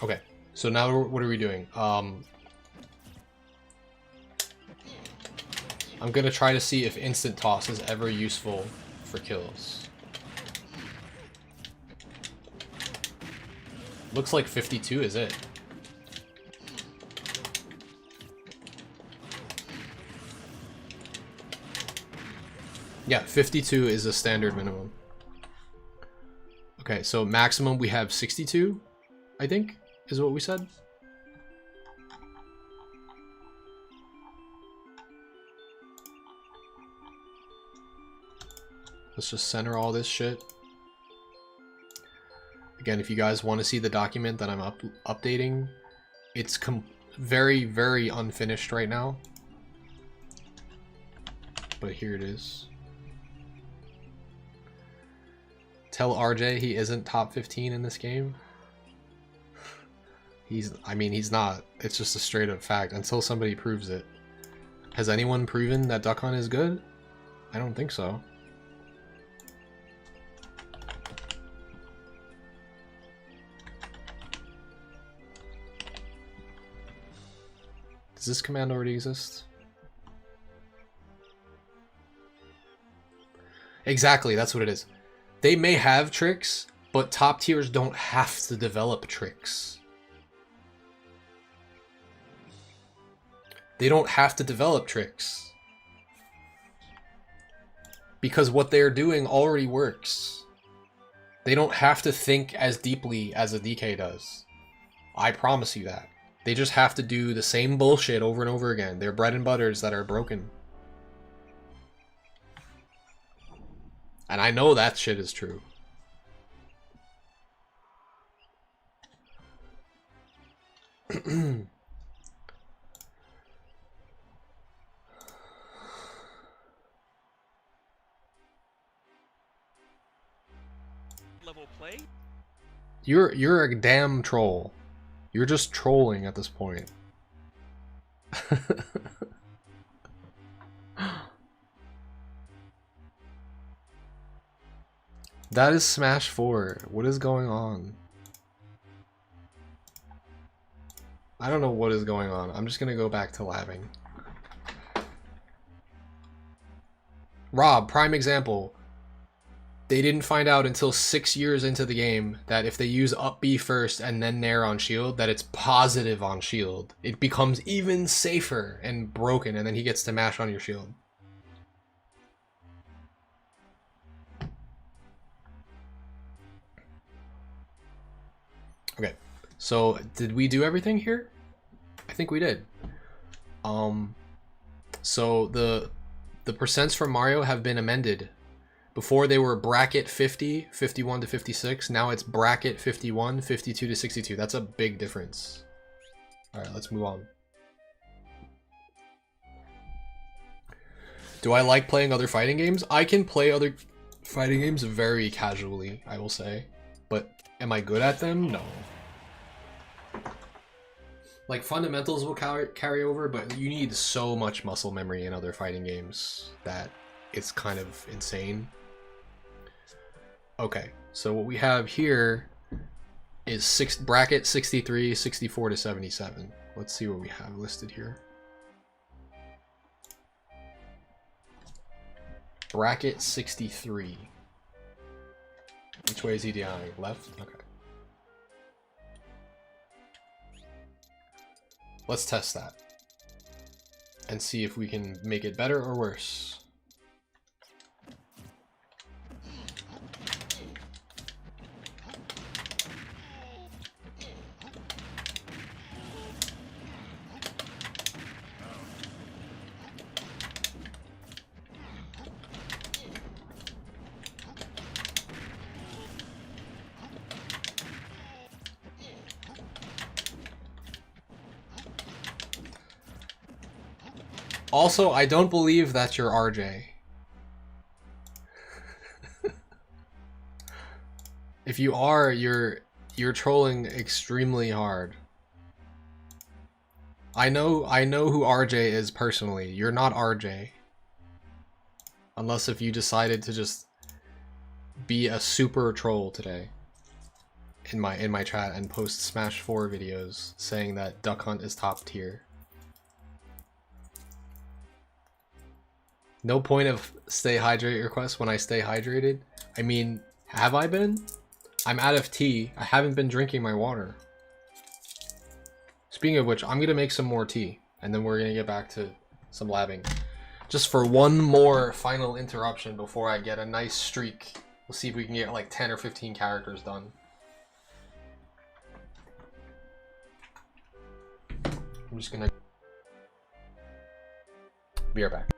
Okay, so now what are we doing? I'm gonna try to see if instant toss is ever useful for kills. Looks like 52 is it. Yeah, 52 is a standard minimum. Okay, so maximum we have 62, I think, is what we said. Let's just center all this shit. Again, if you guys want to see the document that I'm updating, it's very, very unfinished right now. But here it is. Tell RJ he isn't top 15 in this game. I mean, he's not. It's just a straight up fact until somebody proves it. Has anyone proven that Duck Hunt is good? I don't think so. Does this command already exist? Exactly, that's what it is. They may have tricks, but top tiers don't have to develop tricks. They don't have to develop tricks. Because what they're doing already works. They don't have to think as deeply as a DK does. I promise you that. They just have to do the same bullshit over and over again. They're bread and butters that are broken. And I know that shit is true. Level play? You're a damn troll. You're just trolling at this point. That is Smash 4. What is going on? I don't know what is going on. I'm just gonna go back to labbing. Rob, prime example. They didn't find out until 6 years into the game that if they use up B first and then Nair on shield, that it's positive on shield. It becomes even safer and broken, and then he gets to mash on your shield. Okay, so did we do everything here? I think we did. So the percents for Mario have been amended. Before they were bracket 50, 51 to 56. Now it's bracket 51, 52 to 62. That's a big difference. All right, let's move on. Do I like playing other fighting games? I can play other fighting games very casually, I will say. But am I good at them? No. Like, fundamentals will carry over, but you need so much muscle memory in other fighting games that it's kind of insane. Okay, so what we have here is bracket 63, 64 to 77. Let's see what we have listed here. Bracket 63. Which way is he dying? Left? Okay. Let's test that and see if we can make it better or worse. Also, I don't believe that you're RJ. If you are, you're trolling extremely hard. I know who RJ is personally. You're not RJ. Unless if you decided to just be a super troll today in my chat and post Smash 4 videos saying that Duck Hunt is top tier. No point of stay hydrated request when I stay hydrated. I mean, have I been? I'm out of tea. I haven't been drinking my water. Speaking of which, I'm gonna make some more tea, and then we're gonna get back to some labbing. Just for one more final interruption before I get a nice streak. We'll see if we can get like 10 or 15 characters done. I'm just gonna be right back.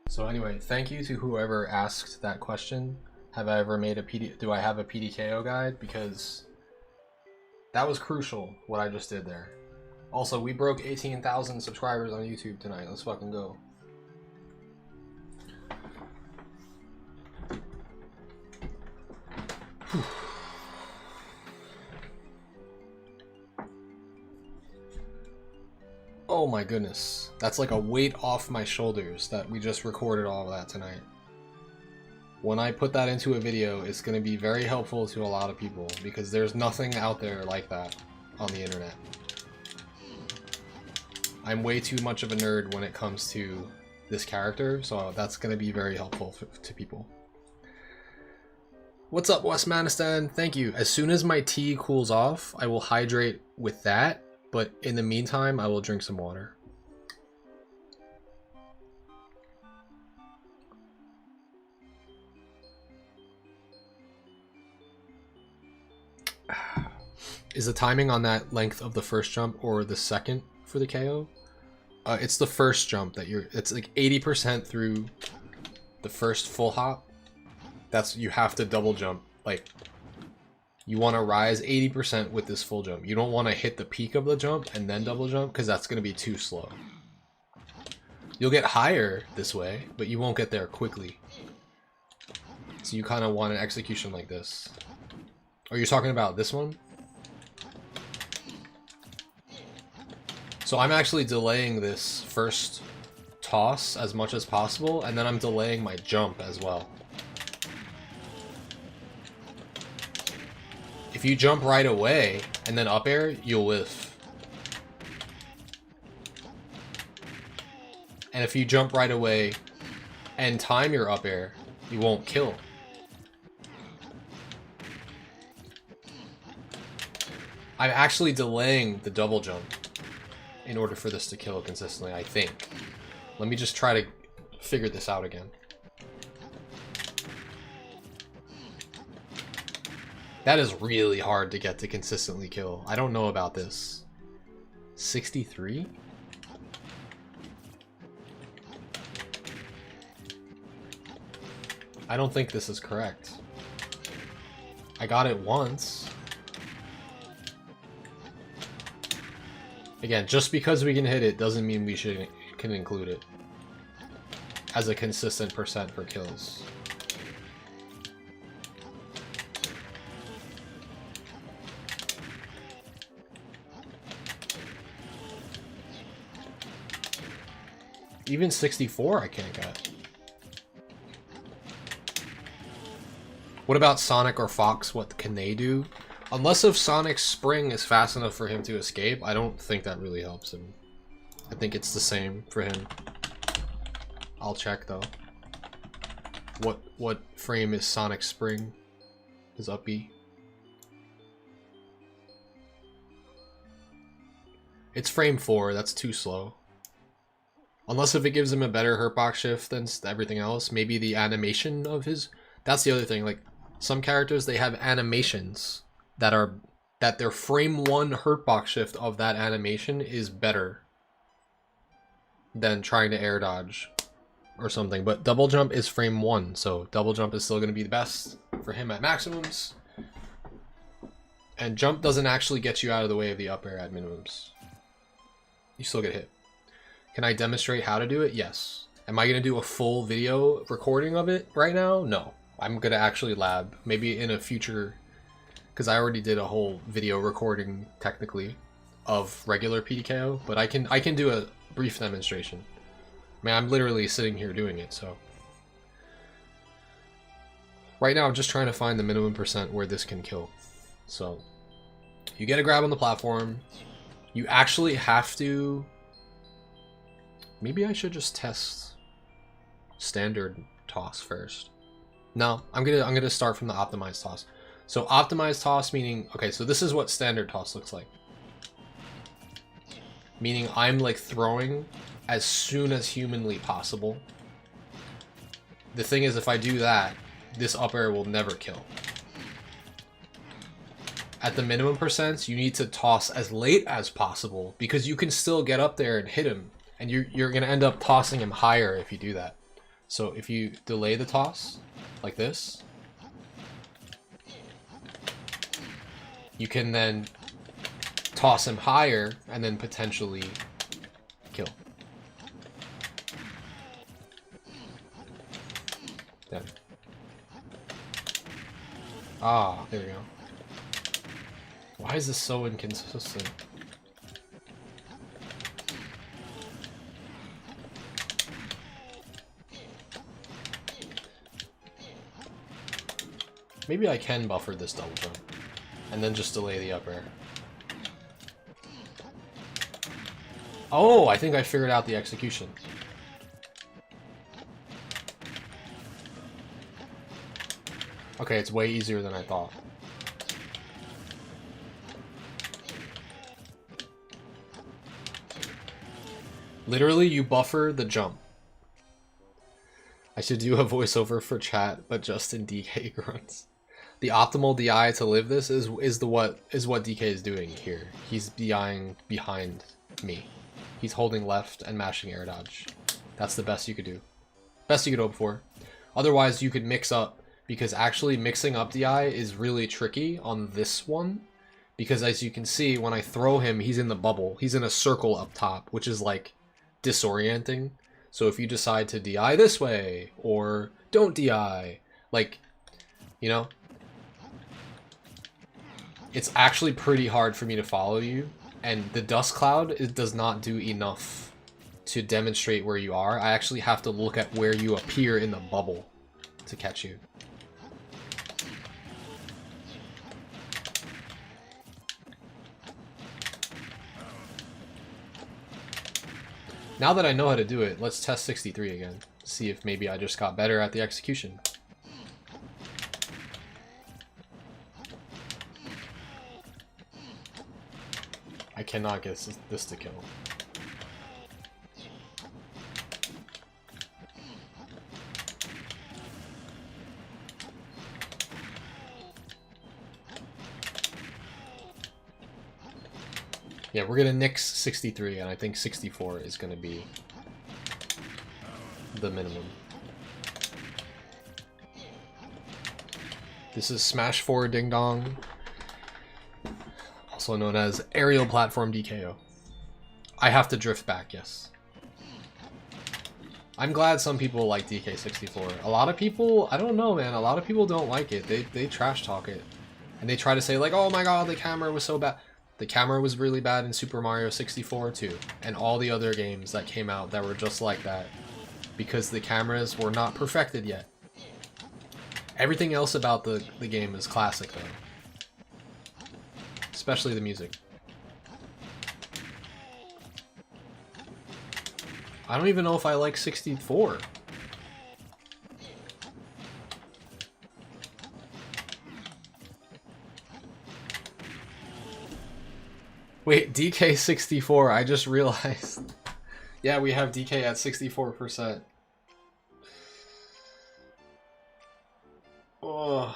So anyway, thank you to whoever asked that question. Have I ever made a do I have a PDKO guide? Because that was crucial, what I just did there. Also, we broke 18,000 subscribers on YouTube tonight. Let's fucking go. Oh my goodness. That's like a weight off my shoulders that we just recorded all of that tonight. When I put that into a video, it's going to be very helpful to a lot of people because there's nothing out there like that on the internet. I'm way too much of a nerd when it comes to this character, so that's going to be very helpful to people. What's up, Westmanistan? Thank you. As soon as my tea cools off, I will hydrate with that, but in the meantime, I will drink some water. Is the timing on that length of the first jump or the second for the KO? It's the first jump that it's like 80% through the first full hop. That's, you have to double jump. Like, you want to rise 80% with this full jump. You don't want to hit the peak of the jump and then double jump because that's going to be too slow. You'll get higher this way, but you won't get there quickly. So you kind of want an execution like this. Are you talking about this one? So I'm actually delaying this first toss as much as possible, and then I'm delaying my jump as well. If you jump right away and then up air, you'll whiff. And if you jump right away and time your up air, you won't kill. I'm actually delaying the double jump in order for this to kill consistently, I think. Let me just try to figure this out again. That is really hard to get to consistently kill. I don't know about this. 63? I don't think this is correct. I got it once. Again, just because we can hit it doesn't mean we can include it as a consistent percent for kills. Even 64 I can't get. What about Sonic or Fox? What can they do? Unless if Sonic's spring is fast enough for him to escape, I don't think that really helps him. I think it's the same for him. I'll check though. What frame is Sonic's spring? His up B? It's frame 4, that's too slow. Unless if it gives him a better hurtbox shift than everything else, maybe the animation of his... That's the other thing, like, some characters, they have animations that their frame 1 hurtbox shift of that animation is better than trying to air dodge or something. But double jump is frame 1, so double jump is still going to be the best for him at maximums. And jump doesn't actually get you out of the way of the up air at minimums. You still get hit. Can I demonstrate how to do it? Yes. Am I going to do a full video recording of it right now? No. I'm going to actually lab. Maybe in a future... Because I already did a whole video recording, technically, of regular PDKO. But I can do a brief demonstration. I mean, I'm literally sitting here doing it, so... Right now, I'm just trying to find the minimum percent where this can kill. So, you get a grab on the platform. You actually have to... Maybe I should just test standard toss first. No, I'm gonna start from the optimized toss. So optimized toss meaning, okay, so this is what standard toss looks like. Meaning I'm like throwing as soon as humanly possible. The thing is, if I do that, this up air will never kill. At the minimum percents, you need to toss as late as possible because you can still get up there and hit him, and you're gonna end up tossing him higher if you do that. So if you delay the toss like this, you can then toss him higher and then potentially kill. Then. Ah, there we go. Why is this so inconsistent? Maybe I can buffer this double jump and then just delay the up air. Oh, I think I figured out the execution. Okay, it's way easier than I thought. Literally, you buffer the jump. I should do a voiceover for chat, but just in DK grunts. The optimal DI to live this is what DK is doing here. He's DIing behind me. He's holding left and mashing air dodge. That's the best you could do. Best you could hope for. Otherwise, you could mix up, because actually mixing up DI is really tricky on this one. Because as you can see, when I throw him, he's in the bubble. He's in a circle up top, which is like disorienting. So if you decide to DI this way, or don't DI, like, you know, it's actually pretty hard for me to follow you. And the dust cloud, it does not do enough to demonstrate where you are. I actually have to look at where you appear in the bubble to catch you. Now that I know how to do it, let's test 63 again. See if maybe I just got better at the execution. I cannot get this to kill. Yeah, we're gonna nix 63, and I think 64 is gonna be the minimum. This is Smash 4 Ding Dong, also known as Aerial Platform DKO. I have to drift back, yes. I'm glad some people like DK64. A lot of people, I don't know, man, a lot of people don't like it. They trash talk it. And they try to say like, oh my god, the camera was so bad. The camera was really bad in Super Mario 64 too, and all the other games that came out that were just like that, because the cameras were not perfected yet. Everything else about the game is classic though, especially the music. I don't even know if I like 64. Wait, DK64, I just realized. Yeah, we have DK at 64%. Oh.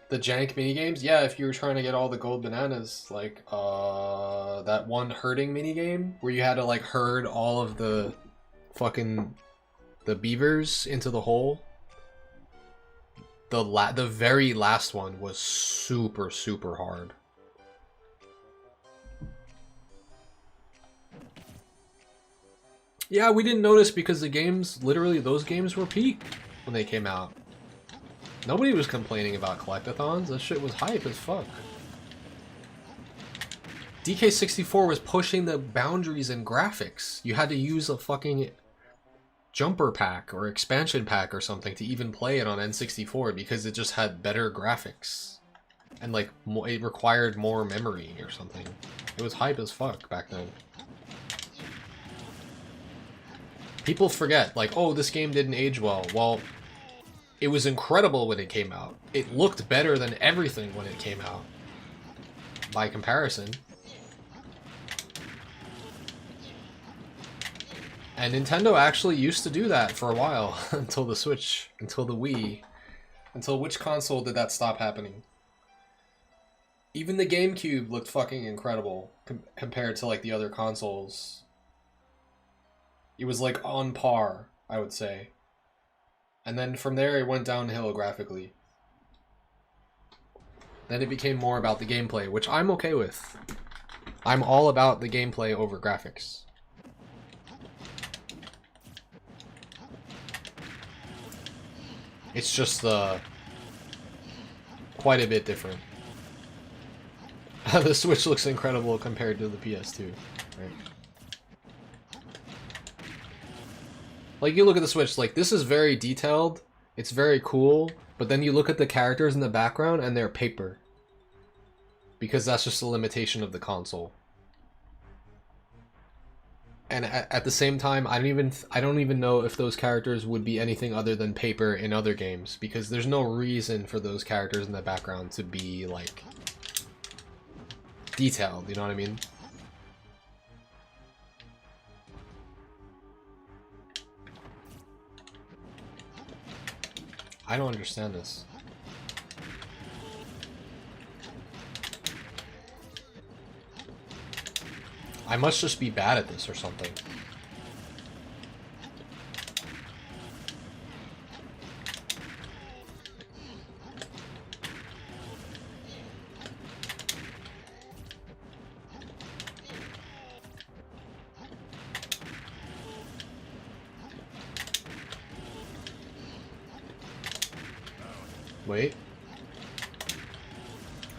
The jank minigames? Yeah, if you were trying to get all the gold bananas, like, that one herding minigame, where you had to, like, herd all of the fucking, the beavers into the hole. The very last one was super, super hard. Yeah, we didn't notice because the games, literally those games were peak when they came out. Nobody was complaining about collectathons. That shit was hype as fuck. DK64 was pushing the boundaries in graphics. You had to use a fucking jumper pack or expansion pack or something to even play it on N64 because it just had better graphics. And like, it required more memory or something. It was hype as fuck back then. People forget, like, oh, this game didn't age well. Well, it was incredible when it came out. It looked better than everything when it came out. By comparison. And Nintendo actually used to do that for a while until the Switch, until the Wii. Until which console did that stop happening? Even the GameCube looked fucking incredible compared to like the other consoles. It was like on par, I would say. And then from there it went downhill graphically. Then it became more about the gameplay, which I'm okay with. I'm all about the gameplay over graphics. It's just quite a bit different. The Switch looks incredible compared to the PS2, right? Like, you look at the Switch, like, this is very detailed, it's very cool, but then you look at the characters in the background and they're paper. Because that's just a limitation of the console. And at the same time, I don't even know if those characters would be anything other than paper in other games, because there's no reason for those characters in the background to be, like, detailed, you know what I mean? I don't understand this. I must just be bad at this or something. Wait.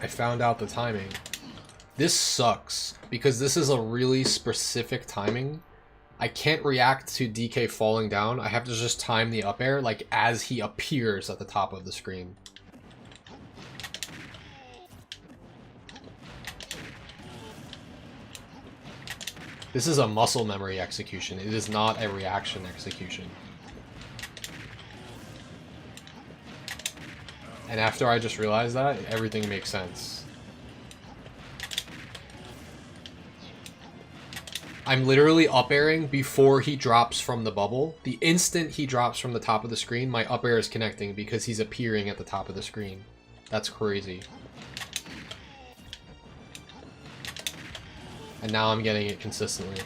I found out the timing. This sucks, because this is a really specific timing. I can't react to DK falling down. I have to just time the up air, like, as he appears at the top of the screen. This is a muscle memory execution. It is not a reaction execution. And after I just realized that, everything makes sense. I'm literally up airing before he drops from the bubble. The instant he drops from the top of the screen, my up air is connecting because he's appearing at the top of the screen. That's crazy. And now I'm getting it consistently.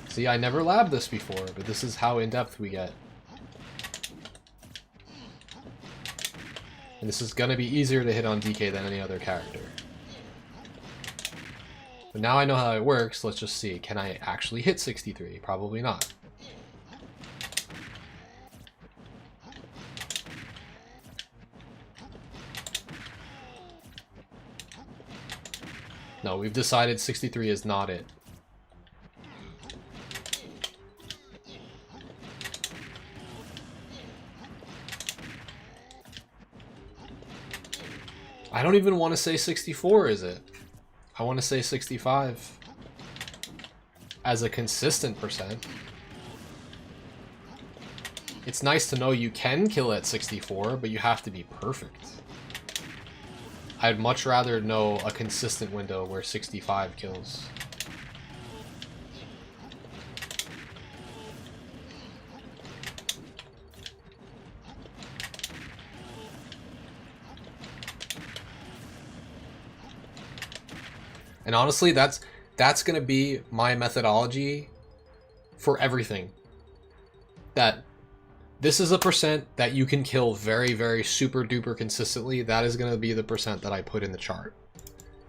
See, I never labbed this before, but this is how in-depth we get. And this is gonna be easier to hit on DK than any other character. But now I know how it works, let's just see. Can I actually hit 63? Probably not. No, we've decided 63 is not it. I don't even want to say 64, is it? I want to say 65 as a consistent percent. It's nice to know you can kill at 64, but you have to be perfect. I'd much rather know a consistent window where 65 kills. And honestly, that's gonna be my methodology for everything. That this is a percent that you can kill very, very super duper consistently. That is gonna be the percent that I put in the chart.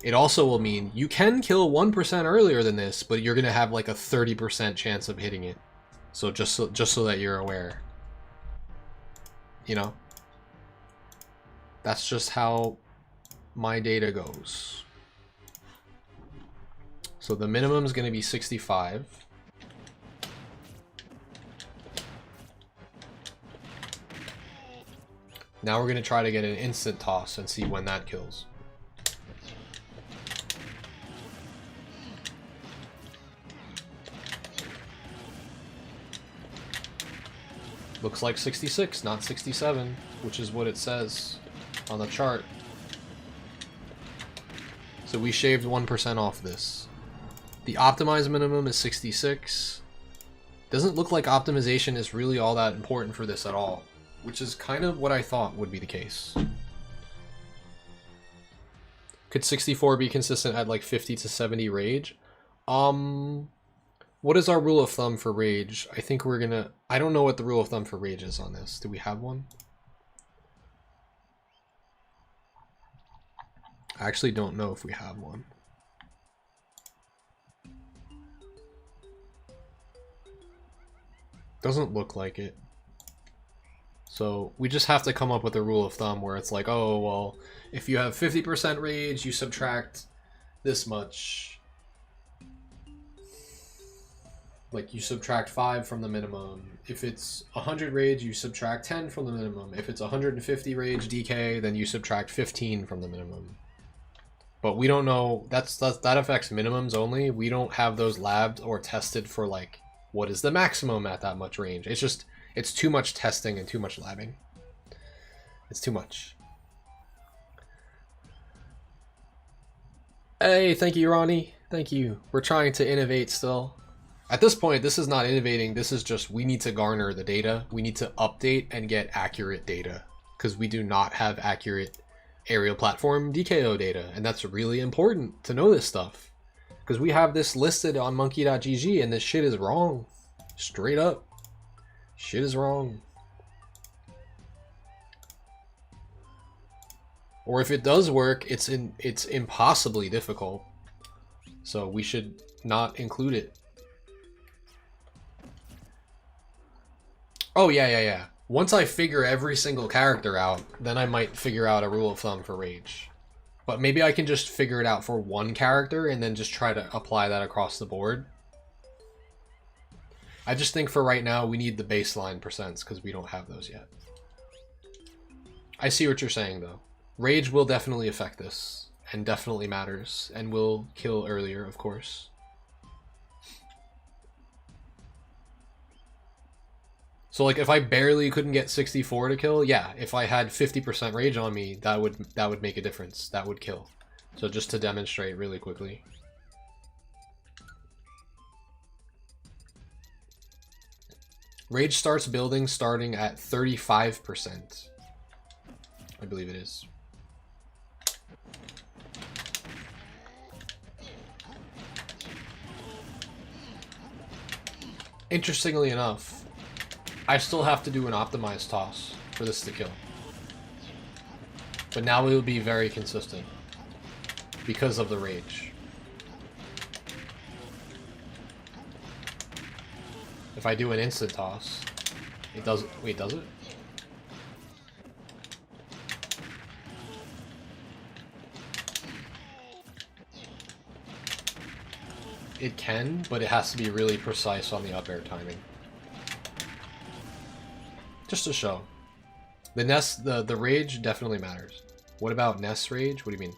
It also will mean you can kill 1% earlier than this, but you're gonna have like a 30% chance of hitting it. So just so that you're aware. You know? That's just how my data goes. So the minimum is going to be 65. Now we're going to try to get an instant toss and see when that kills. Looks like 66, not 67, which is what it says on the chart. So we shaved 1% off this. The optimized minimum is 66. Doesn't look like optimization is really all that important for this at all, which is kind of what I thought would be the case. Could 64 be consistent at like 50 to 70 rage? What is our rule of thumb for rage? I think we're gonna... I don't know what the rule of thumb for rage is on this. Do we have one? I actually don't know if we have one. Doesn't look like it. So we just have to come up with a rule of thumb where it's like, oh, well, if you have 50% rage, you subtract this much. Like, you subtract 5 from the minimum. If it's 100 rage, you subtract 10 from the minimum. If it's 150 rage DK, then you subtract 15 from the minimum. But we don't know, that affects minimums only. We don't have those labbed or tested for, like, what is the maximum at that much range. It's just, it's too much testing and too much labbing. It's too much. Hey, thank you, Ronnie. Thank you. We're trying to innovate still. At this point, this is not innovating. This is just, we need to garner the data. We need to update and get accurate data, because we do not have accurate aerial platform DKO data. And that's really important to know this stuff, because we have this listed on monkey.gg and this shit is wrong. Straight up. Shit is wrong. Or if it does work, it's impossibly difficult. So we should not include it. Oh, yeah. Once I figure every single character out, then I might figure out a rule of thumb for rage. But maybe I can just figure it out for one character and then just try to apply that across the board. I just think for right now, we need the baseline percents because we don't have those yet. I see what you're saying, though. Rage will definitely affect this, and definitely matters, and will kill earlier, of course. So, like, if I barely couldn't get 64 to kill, yeah, if I had 50% rage on me, that would make a difference. That would kill. So just to demonstrate really quickly. Rage starts building starting at 35%. I believe it is. Interestingly enough, I still have to do an optimized toss for this to kill. But now it will be very consistent because of the rage. If I do an instant toss, it does. Wait, does it? It can, but it has to be really precise on the up air timing. Just to show. The Nest, the rage definitely matters. What about Nest rage? What do you mean?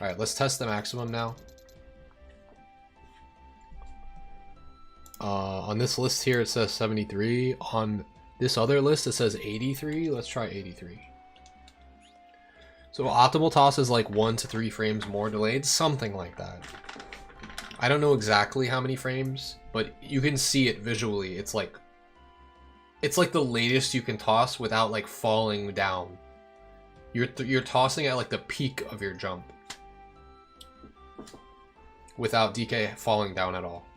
Alright, let's test the maximum now. On this list here it says 73. On this other list it says 83. Let's try 83. So optimal toss is like 1 to 3 frames more delayed, something like that. I don't know exactly how many frames, but you can see it visually. It's like the latest you can toss without like falling down. You're tossing at like the peak of your jump without DK falling down at all.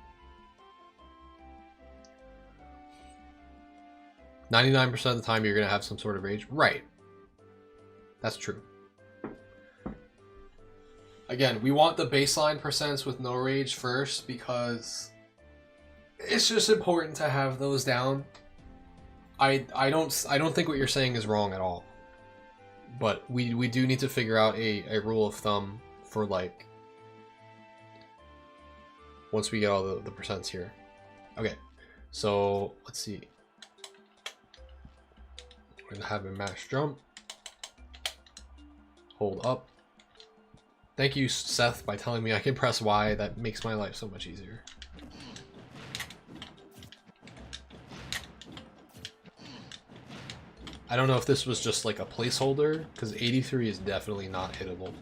99% of the time you're gonna have some sort of rage. Right. That's true. Again, we want the baseline percents with no rage first because it's just important to have those down. I don't think what you're saying is wrong at all. But we do need to figure out a rule of thumb for like once we get all the percents here. Okay. So let's see. We're gonna have a mash jump. Hold up. Thank you, Seth, by telling me I can press Y. That makes my life so much easier. I don't know if this was just like a placeholder, because 83 is definitely not hittable.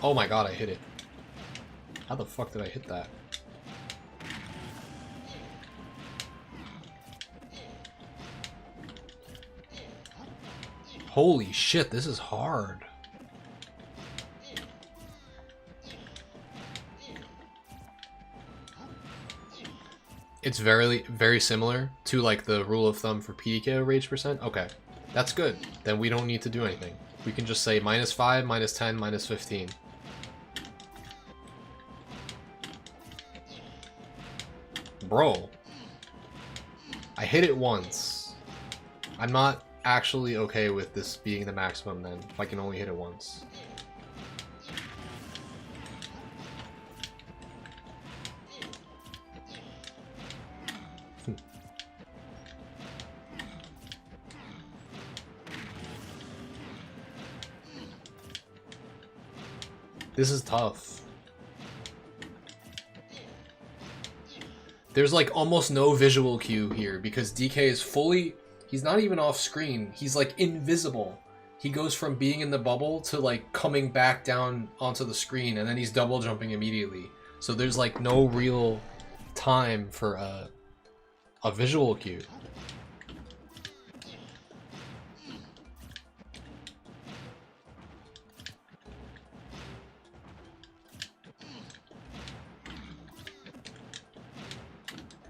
Oh my god, I hit it. How the fuck did I hit that? Holy shit, this is hard. It's very similar to like the rule of thumb for PDKO rage percent. Okay, that's good. Then we don't need to do anything. We can just say -5, -10, -15. Bro, I hit it once. I'm not actually okay with this being the maximum then, if I can only hit it once. This is tough. There's like almost no visual cue here because DK is fully... He's not even off screen. He's like invisible. He goes from being in the bubble to like coming back down onto the screen and then he's double jumping immediately. So there's like no real time for a visual cue.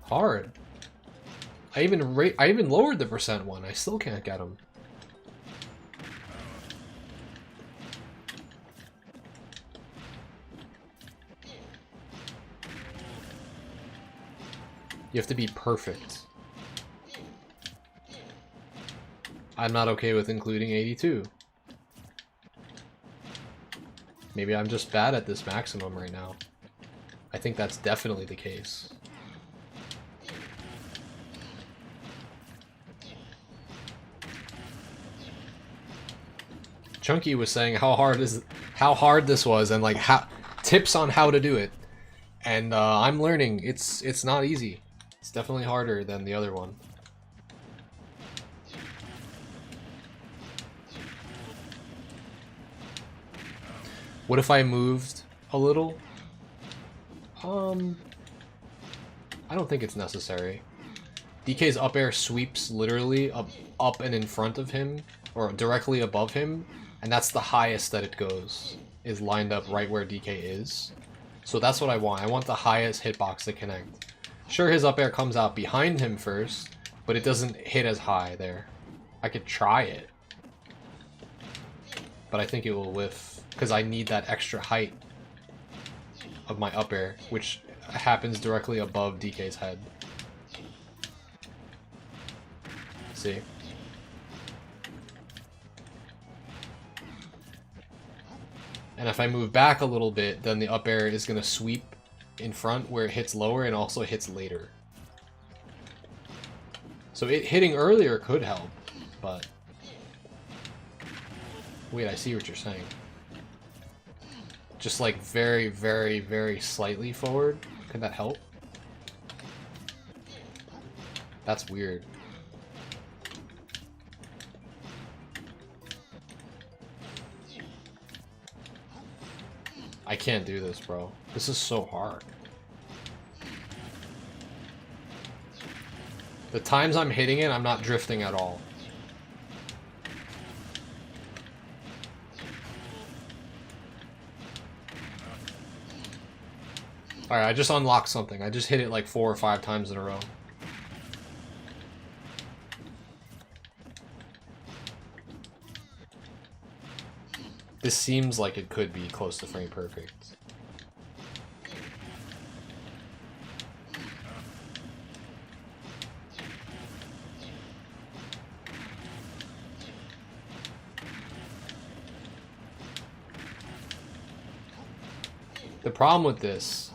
Hard. I even lowered the percent one. I still can't get him. You have to be perfect. I'm not okay with including 82. Maybe I'm just bad at this maximum right now. I think that's definitely the case. Chunky was saying how hard this was and like tips on how to do it, and I'm learning. It's not easy. It's definitely harder than the other one. What if I moved a little? I don't think it's necessary. DK's up air sweeps literally up and in front of him, or directly above him, and that's the highest that it goes, is lined up right where DK is. So that's what I want. I want the highest hitbox to connect. Sure, his up air comes out behind him first, but it doesn't hit as high there. I could try it, but I think it will whiff, because I need that extra height of my up air, which happens directly above DK's head. See? And if I move back a little bit, then the up air is going to sweep in front where it hits lower and also hits later. So it hitting earlier could help, but... Wait, I see what you're saying. Just like very, very, very slightly forward. Could that help? That's weird. I can't do this, bro. This is so hard. The times I'm hitting it, I'm not drifting at all. Alright, I just unlocked something. I just hit it like 4 or 5 times in a row. This seems like it could be close to frame perfect. The problem with this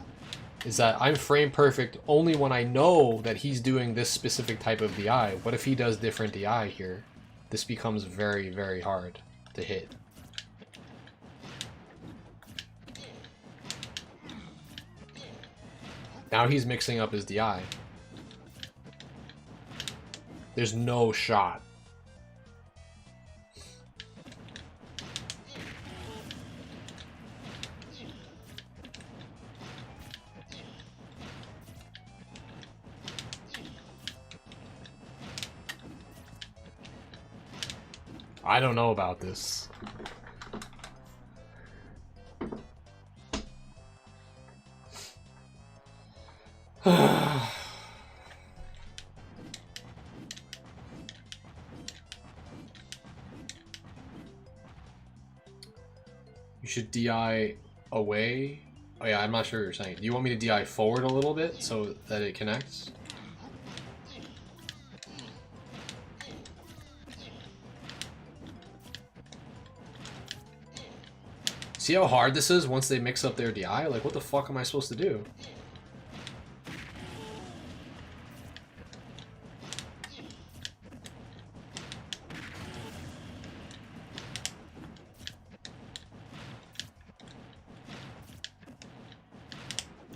is that I'm frame perfect only when I know that he's doing this specific type of DI. What if he does different DI here? This becomes very, very hard to hit. Now he's mixing up his DI. There's no shot. I don't know about this. You should DI away. Oh yeah, I'm not sure what you're saying. Do you want me to DI forward a little bit so that it connects? See how hard this is once they mix up their DI? Like, what the fuck am I supposed to do?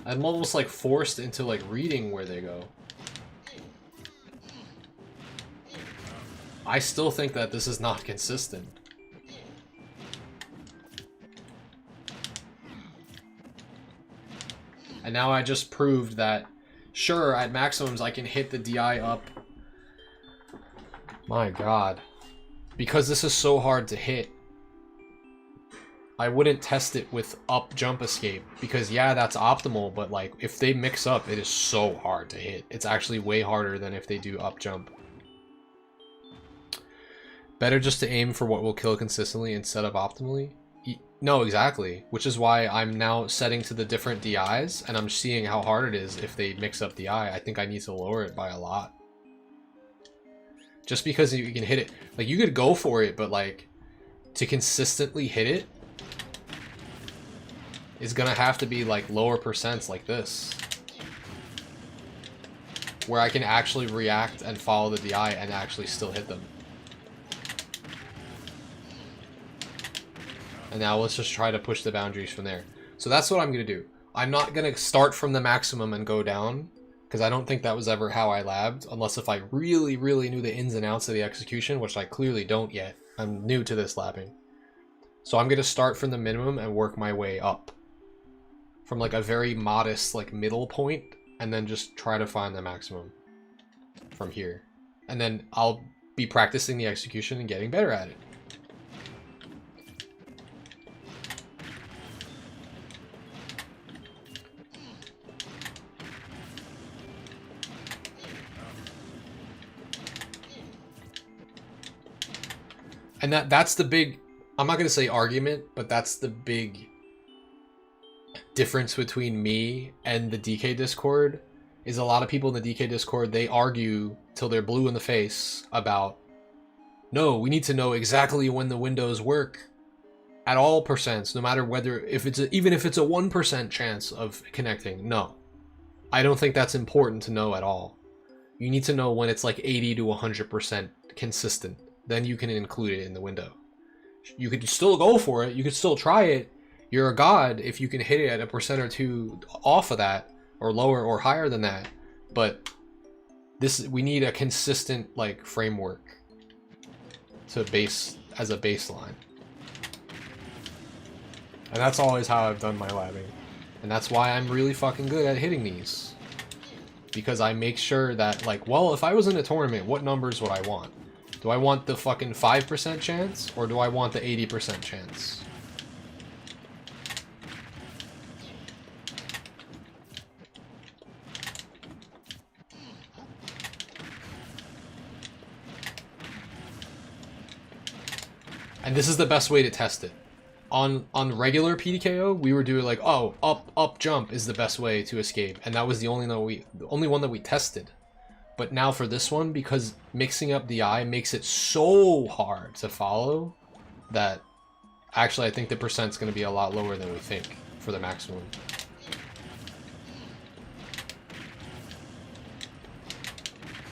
I'm almost like forced into like reading where they go. I still think that this is not consistent. And now I just proved that, sure, at maximums I can hit the DI up. My god. Because this is so hard to hit, I wouldn't test it with up jump escape. Because yeah, that's optimal, but like, if they mix up, it is so hard to hit. It's actually way harder than if they do up jump. Better just to aim for what will kill consistently and set up optimally? No, exactly. Which is why I'm now setting to the different DIs, and I'm seeing how hard it is if they mix up DI. I think I need to lower it by a lot. Just because you can hit it. Like, you could go for it, but like, to consistently hit it is gonna have to be like lower percents like this. Where I can actually react and follow the DI and actually still hit them. And now let's just try to push the boundaries from there. So that's what I'm going to do. I'm not going to start from the maximum and go down, because I don't think that was ever how I labbed, unless if I really, really knew the ins and outs of the execution, which I clearly don't yet. I'm new to this labbing. So I'm going to start from the minimum and work my way up. From like a very modest like middle point, and then just try to find the maximum from here. And then I'll be practicing the execution and getting better at it. And that's the big, I'm not going to say argument, but that's the big difference between me and the DK Discord, is a lot of people in the DK Discord, they argue till they're blue in the face about, no, we need to know exactly when the windows work at all percents, no matter whether, if it's even if it's a 1% chance of connecting. No, I don't think that's important to know at all. You need to know when it's like 80 to 100% consistent. Then you can include it in the window. You could still go for it. You could still try it. You're a god if you can hit it at a percent or two off of that, or lower or higher than that. But this, we need a consistent like framework to base as a baseline. And that's always how I've done my labbing. And that's why I'm really fucking good at hitting these. Because I make sure that, like, well, if I was in a tournament, what numbers would I want? Do I want the fucking 5% chance, or do I want the 80% chance? And this is the best way to test it. On regular PDKO, we were doing like, oh, up jump is the best way to escape, and that was the only one that we tested. But now for this one, because mixing up DI makes it so hard to follow, that actually I think the percent's going to be a lot lower than we think for the maximum.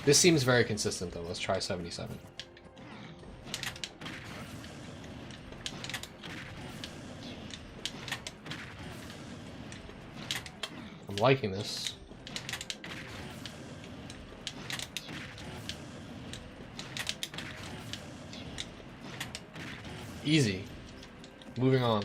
This seems very consistent though. Let's try 77. I'm liking this. Easy. Moving on.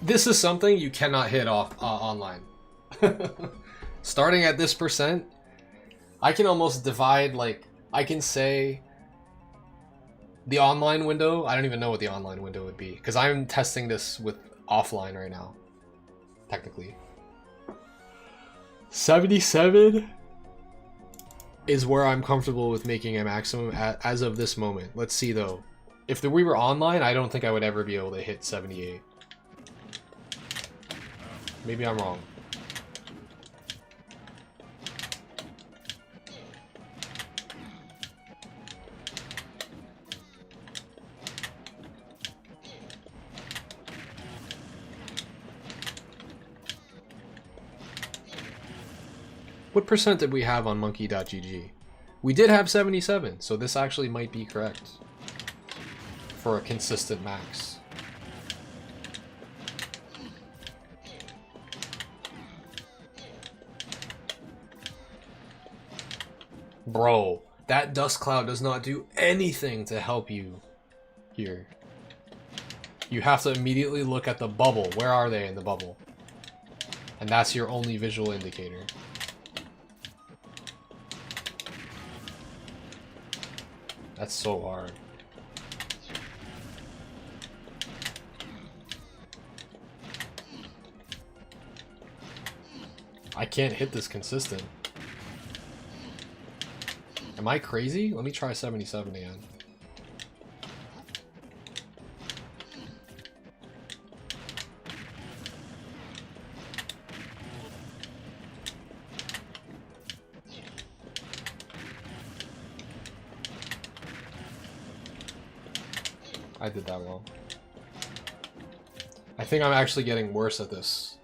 This is something you cannot hit off online. Starting at this percent, I can almost divide, like, I can say the online window. I don't even know what the online window would be, because I'm testing this with offline right now, technically. 77 is where I'm comfortable with making a maximum as of this moment. Let's see though. If we were online, I don't think I would ever be able to hit 78. Maybe I'm wrong. What percent did we have on monkey.gg? We did have 77, so this actually might be correct for a consistent max. Bro, that dust cloud does not do anything to help you here. You have to immediately look at the bubble. Where are they in the bubble? And that's your only visual indicator. That's so hard. I can't hit this consistent. Am I crazy? Let me try 77 again. I did that wrong. I think I'm actually getting worse at this.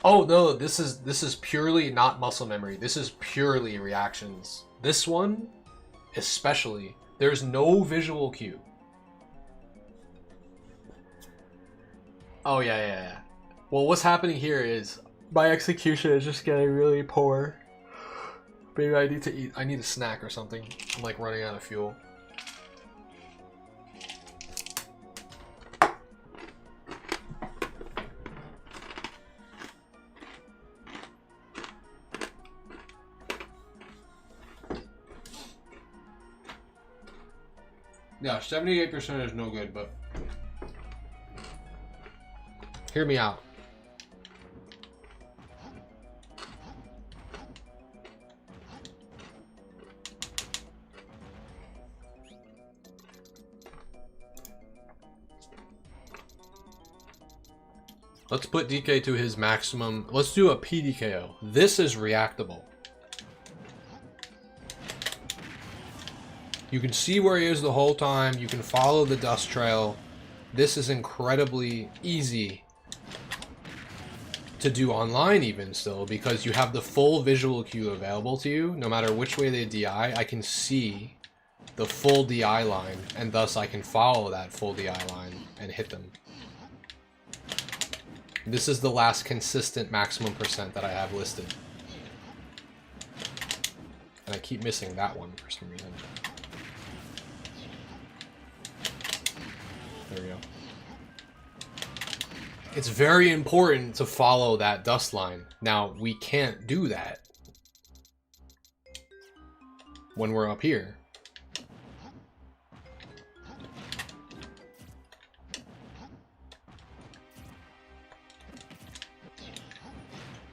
Oh no, this is purely not muscle memory. This is purely reactions. This one, especially, there's no visual cue. Oh yeah. Well, what's happening here is my execution is just getting really poor. Maybe I need to eat. I need a snack or something. I'm like running out of fuel. Yeah, 78% is no good, but hear me out. Let's put DK to his maximum. Let's do a apDKO. This is reactable. You can see where he is the whole time. You can follow the dust trail. This is incredibly easy to do online even still, because you have the full visual cue available to you. No matter which way they DI, I can see the full DI line, and thus I can follow that full DI line and hit them. This is the last consistent maximum percent that I have listed. And I keep missing that one for some reason. There we go. It's very important to follow that dust line. Now, we can't do that when we're up here.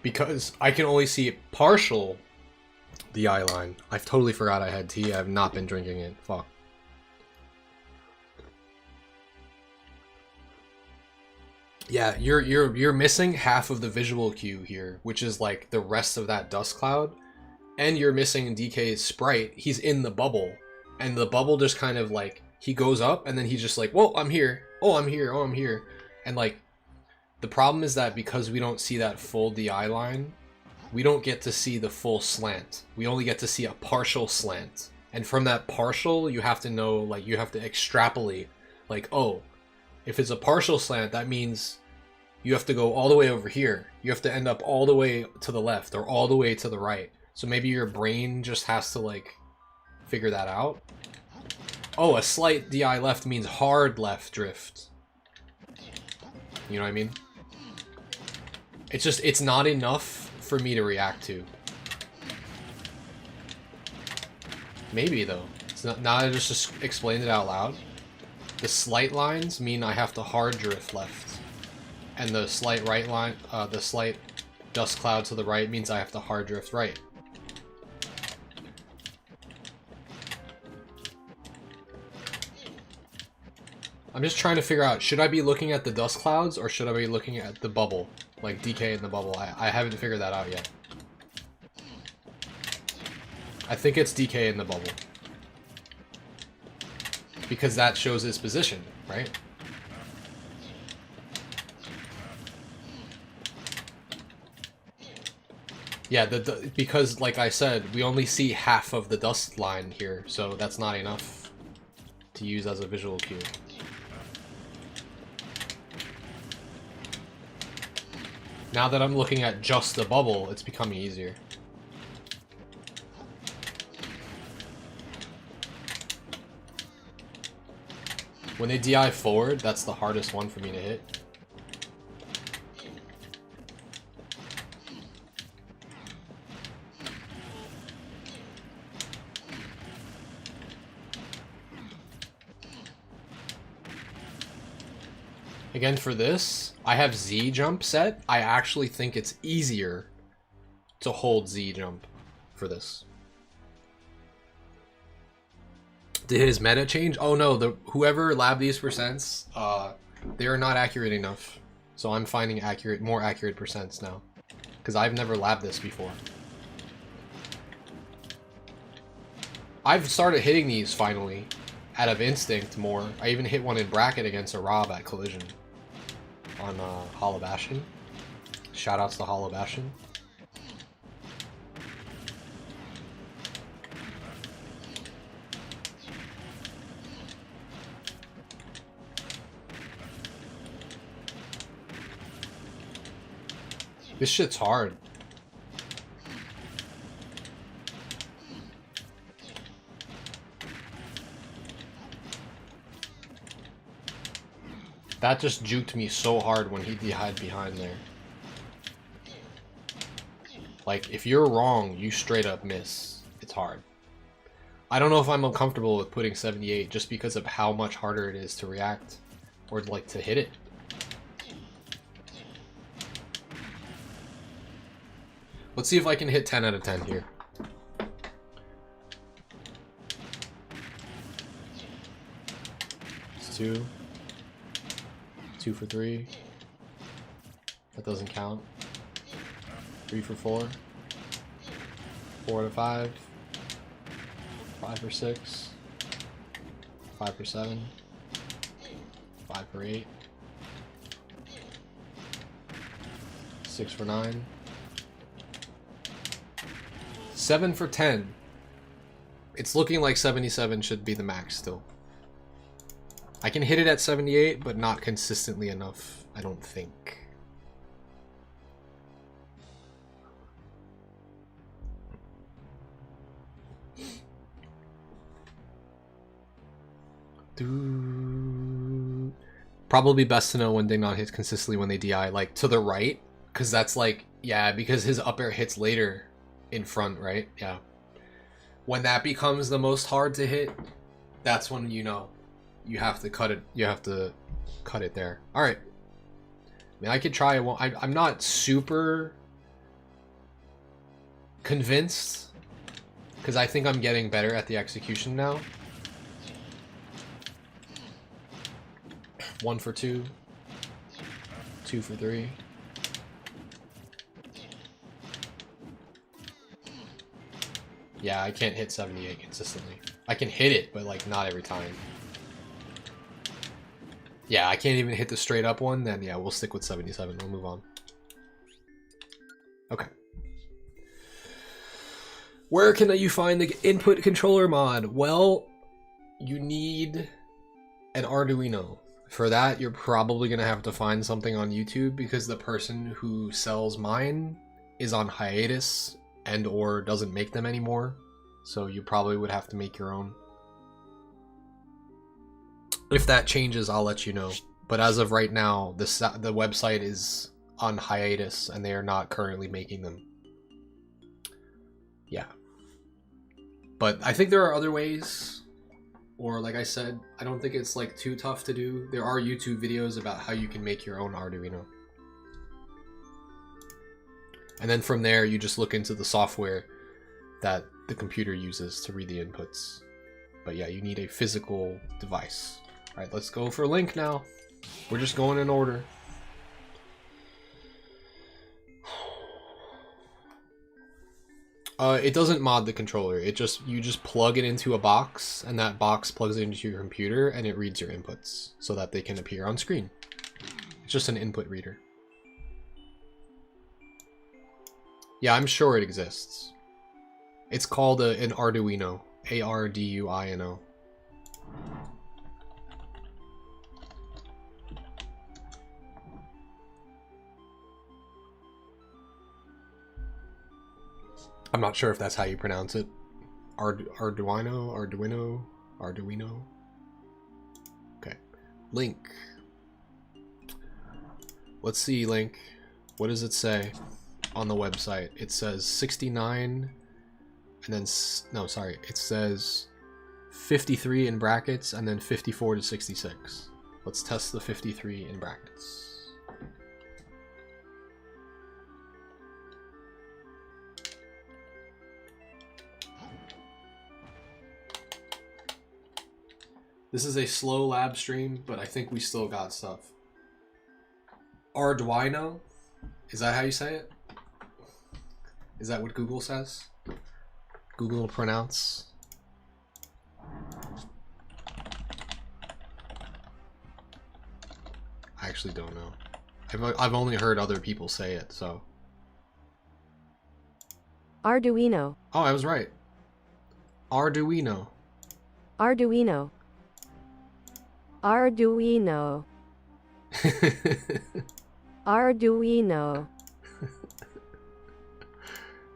Because I can only see partial DI line. I've totally forgot I had tea. I have not been drinking it. Fuck. Yeah, you're missing half of the visual cue here, which is like the rest of that dust cloud, and you're missing DK's sprite. He's in the bubble, and the bubble just kind of like, he goes up and then he's just like, whoa, I'm here. Oh, I'm here. Oh, I'm here. And like, the problem is that because we don't see that full DI line, we don't get to see the full slant. We only get to see a partial slant. And from that partial, you have to know, like, you have to extrapolate, like, oh, if it's a partial slant, that means you have to go all the way over here. You have to end up all the way to the left or all the way to the right. So maybe your brain just has to, like, figure that out. Oh, a slight DI left means hard left drift. You know what I mean? It's just, it's not enough for me to react to. Maybe though. It's not, now I just explained it out loud. The slight lines mean I have to hard drift left. And the slight right line, the slight dust cloud to the right means I have to hard drift right. I'm just trying to figure out, should I be looking at the dust clouds or should I be looking at the bubble? Like DK in the bubble. I haven't figured that out yet. I think it's DK in the bubble. Because that shows his position, right? Yeah, because like I said, we only see half of the dust line here, so that's not enough to use as a visual cue. Now that I'm looking at just the bubble, it's becoming easier. When they DI forward, that's the hardest one for me to hit. Again, for this, I have Z jump set. I actually think it's easier to hold Z jump for this. Did his meta change? Oh no, whoever labbed these percents, they are not accurate enough. So I'm finding more accurate percents now. Because I've never labbed this before. I've started hitting these finally, out of instinct more. I even hit one in bracket against a Rob at Collision. On Hollow Bastion. Shoutouts to Hollow Bastion. This shit's hard. That just juked me so hard when he DI'd behind there. Like, if you're wrong, you straight up miss. It's hard. I don't know if I'm uncomfortable with putting 78 just because of how much harder it is to react or like to hit it. Let's see if I can hit 10 out of 10 here. It's 2. 2 for 3. That doesn't count. 3 for 4. 4 to 5. 5 for 6. 5 for 7. 5 for 8. 6 for 9. 7 for 10. It's looking like 77 should be the max still. I can hit it at 78, but not consistently enough, I don't think. Probably best to know when Ding not hits consistently when they DI, like to the right, because that's like, yeah, because his up air hits later in front, right? Yeah. When that becomes the most hard to hit, that's when you know you have to cut it. You have to cut it there. All right. I mean, I could try. I'm not super convinced because I think I'm getting better at the execution now. 1 for 2. 2 for 3. Yeah, I can't hit 78 consistently. I can hit it, but like not every time. Yeah, I can't even hit the straight up one, then yeah, we'll stick with 77. We'll move on. Okay. Where can you find the input controller mod? Well, you need an Arduino. For that, you're probably going to have to find something on YouTube because the person who sells mine is on hiatus and or doesn't make them anymore. So you probably would have to make your own. If that changes, I'll let you know. But as of right now, the website is on hiatus and they are not currently making them. Yeah. But I think there are other ways, or like I said, I don't think it's like too tough to do. There are YouTube videos about how you can make your own Arduino. And then from there, you just look into the software that the computer uses to read the inputs. But yeah, you need a physical device. All right, let's go for a link now. We're just going in order. It doesn't mod the controller. You just plug it into a box, and that box plugs it into your computer, and it reads your inputs so that they can appear on screen. It's just an input reader. Yeah, I'm sure it exists. It's called an Arduino. Arduino. I'm not sure if that's how you pronounce it. Arduino. Okay. Link. Let's see, Link. What does it say on the website? It says 69, and then, no, sorry. It says 53 in brackets, and then 54 to 66. Let's test the 53 in brackets. This is a slow lab stream, but I think we still got stuff. Arduino? Is that how you say it? Is that what Google says? Google will pronounce? I actually don't know. I've only heard other people say it, so. Arduino. Oh, I was right. Arduino. Arduino. Arduino. Arduino.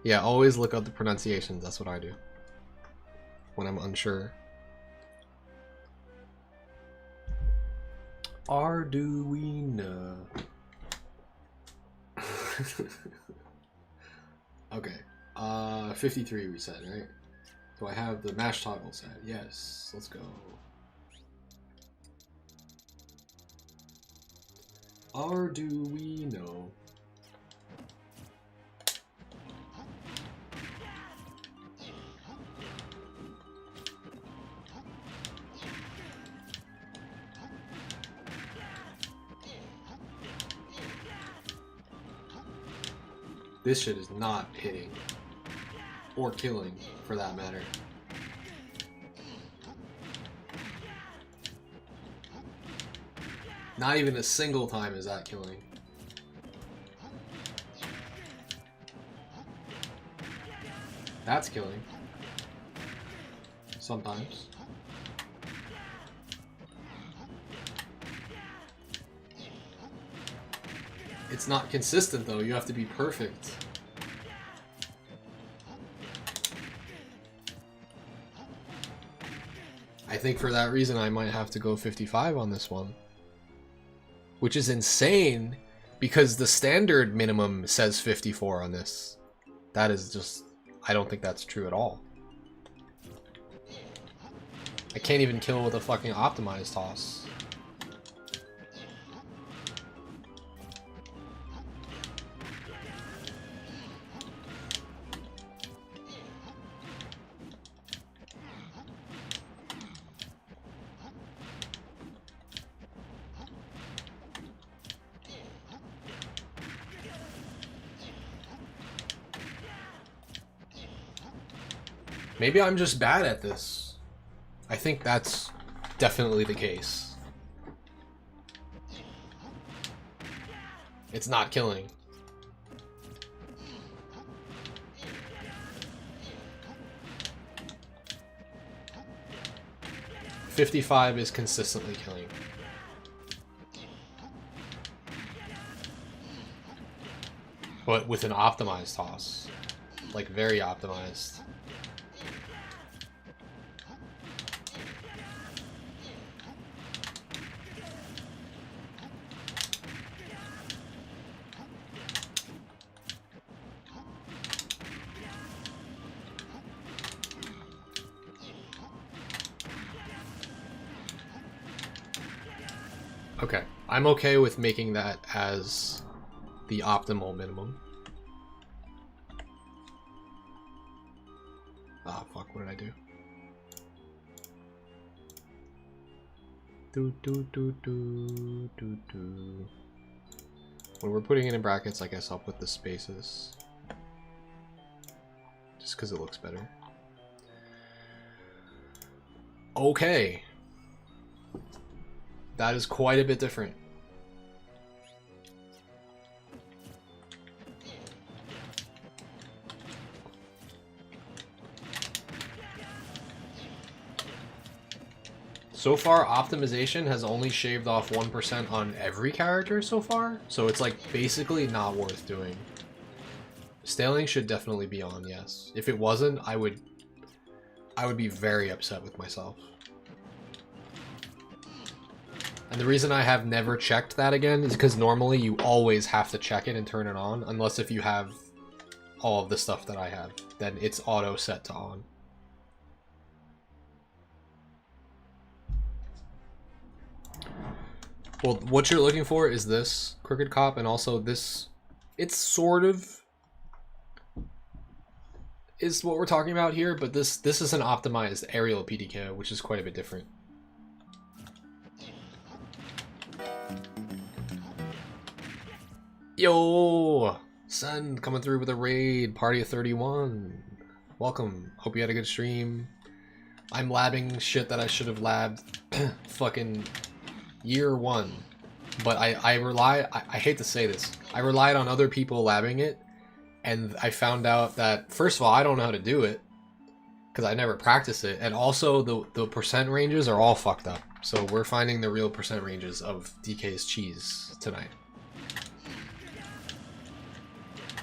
Yeah, always look up the pronunciations. That's what I do when I'm unsure. Arduino. Okay. 53 we said, right? Do I have the mash toggle set? Yes. Let's go. Arduino. This shit is not hitting. Or killing, for that matter. Not even a single time is that killing. That's killing. Sometimes. It's not consistent though, you have to be perfect. I think for that reason I might have to go 55 on this one. Which is insane, because the standard minimum says 54 on this. That is just, I don't think that's true at all. I can't even kill with a fucking optimized toss. Maybe I'm just bad at this. I think that's definitely the case. It's not killing. .55 is consistently killing. But with an optimized toss. Like very optimized. Okay, I'm okay with making that as the optimal minimum. Ah, fuck, what did I do? When we're putting it in brackets, I guess I'll put the spaces. Just because it looks better. Okay. That is quite a bit different. So far, optimization has only shaved off 1% on every character so far, so it's like basically not worth doing. Scaling should definitely be on, yes. If it wasn't, I would be very upset with myself. And the reason I have never checked that again is because normally you always have to check it and turn it on, unless if you have all of the stuff that I have, then it's auto set to on. Well, what you're looking for is this Crooked Cop, and also this. It's sort of is what we're talking about here, but this is an optimized aerial apDKO, which is quite a bit different. Yo, Sen coming through with a raid, party of 31. Welcome. Hope you had a good stream. I'm labbing shit that I should have labbed fucking year one, but I hate to say this, I relied on other people labbing it, and I found out that first of all I don't know how to do it because I never practice it, and also the percent ranges are all fucked up. So we're finding the real percent ranges of DK's cheese tonight,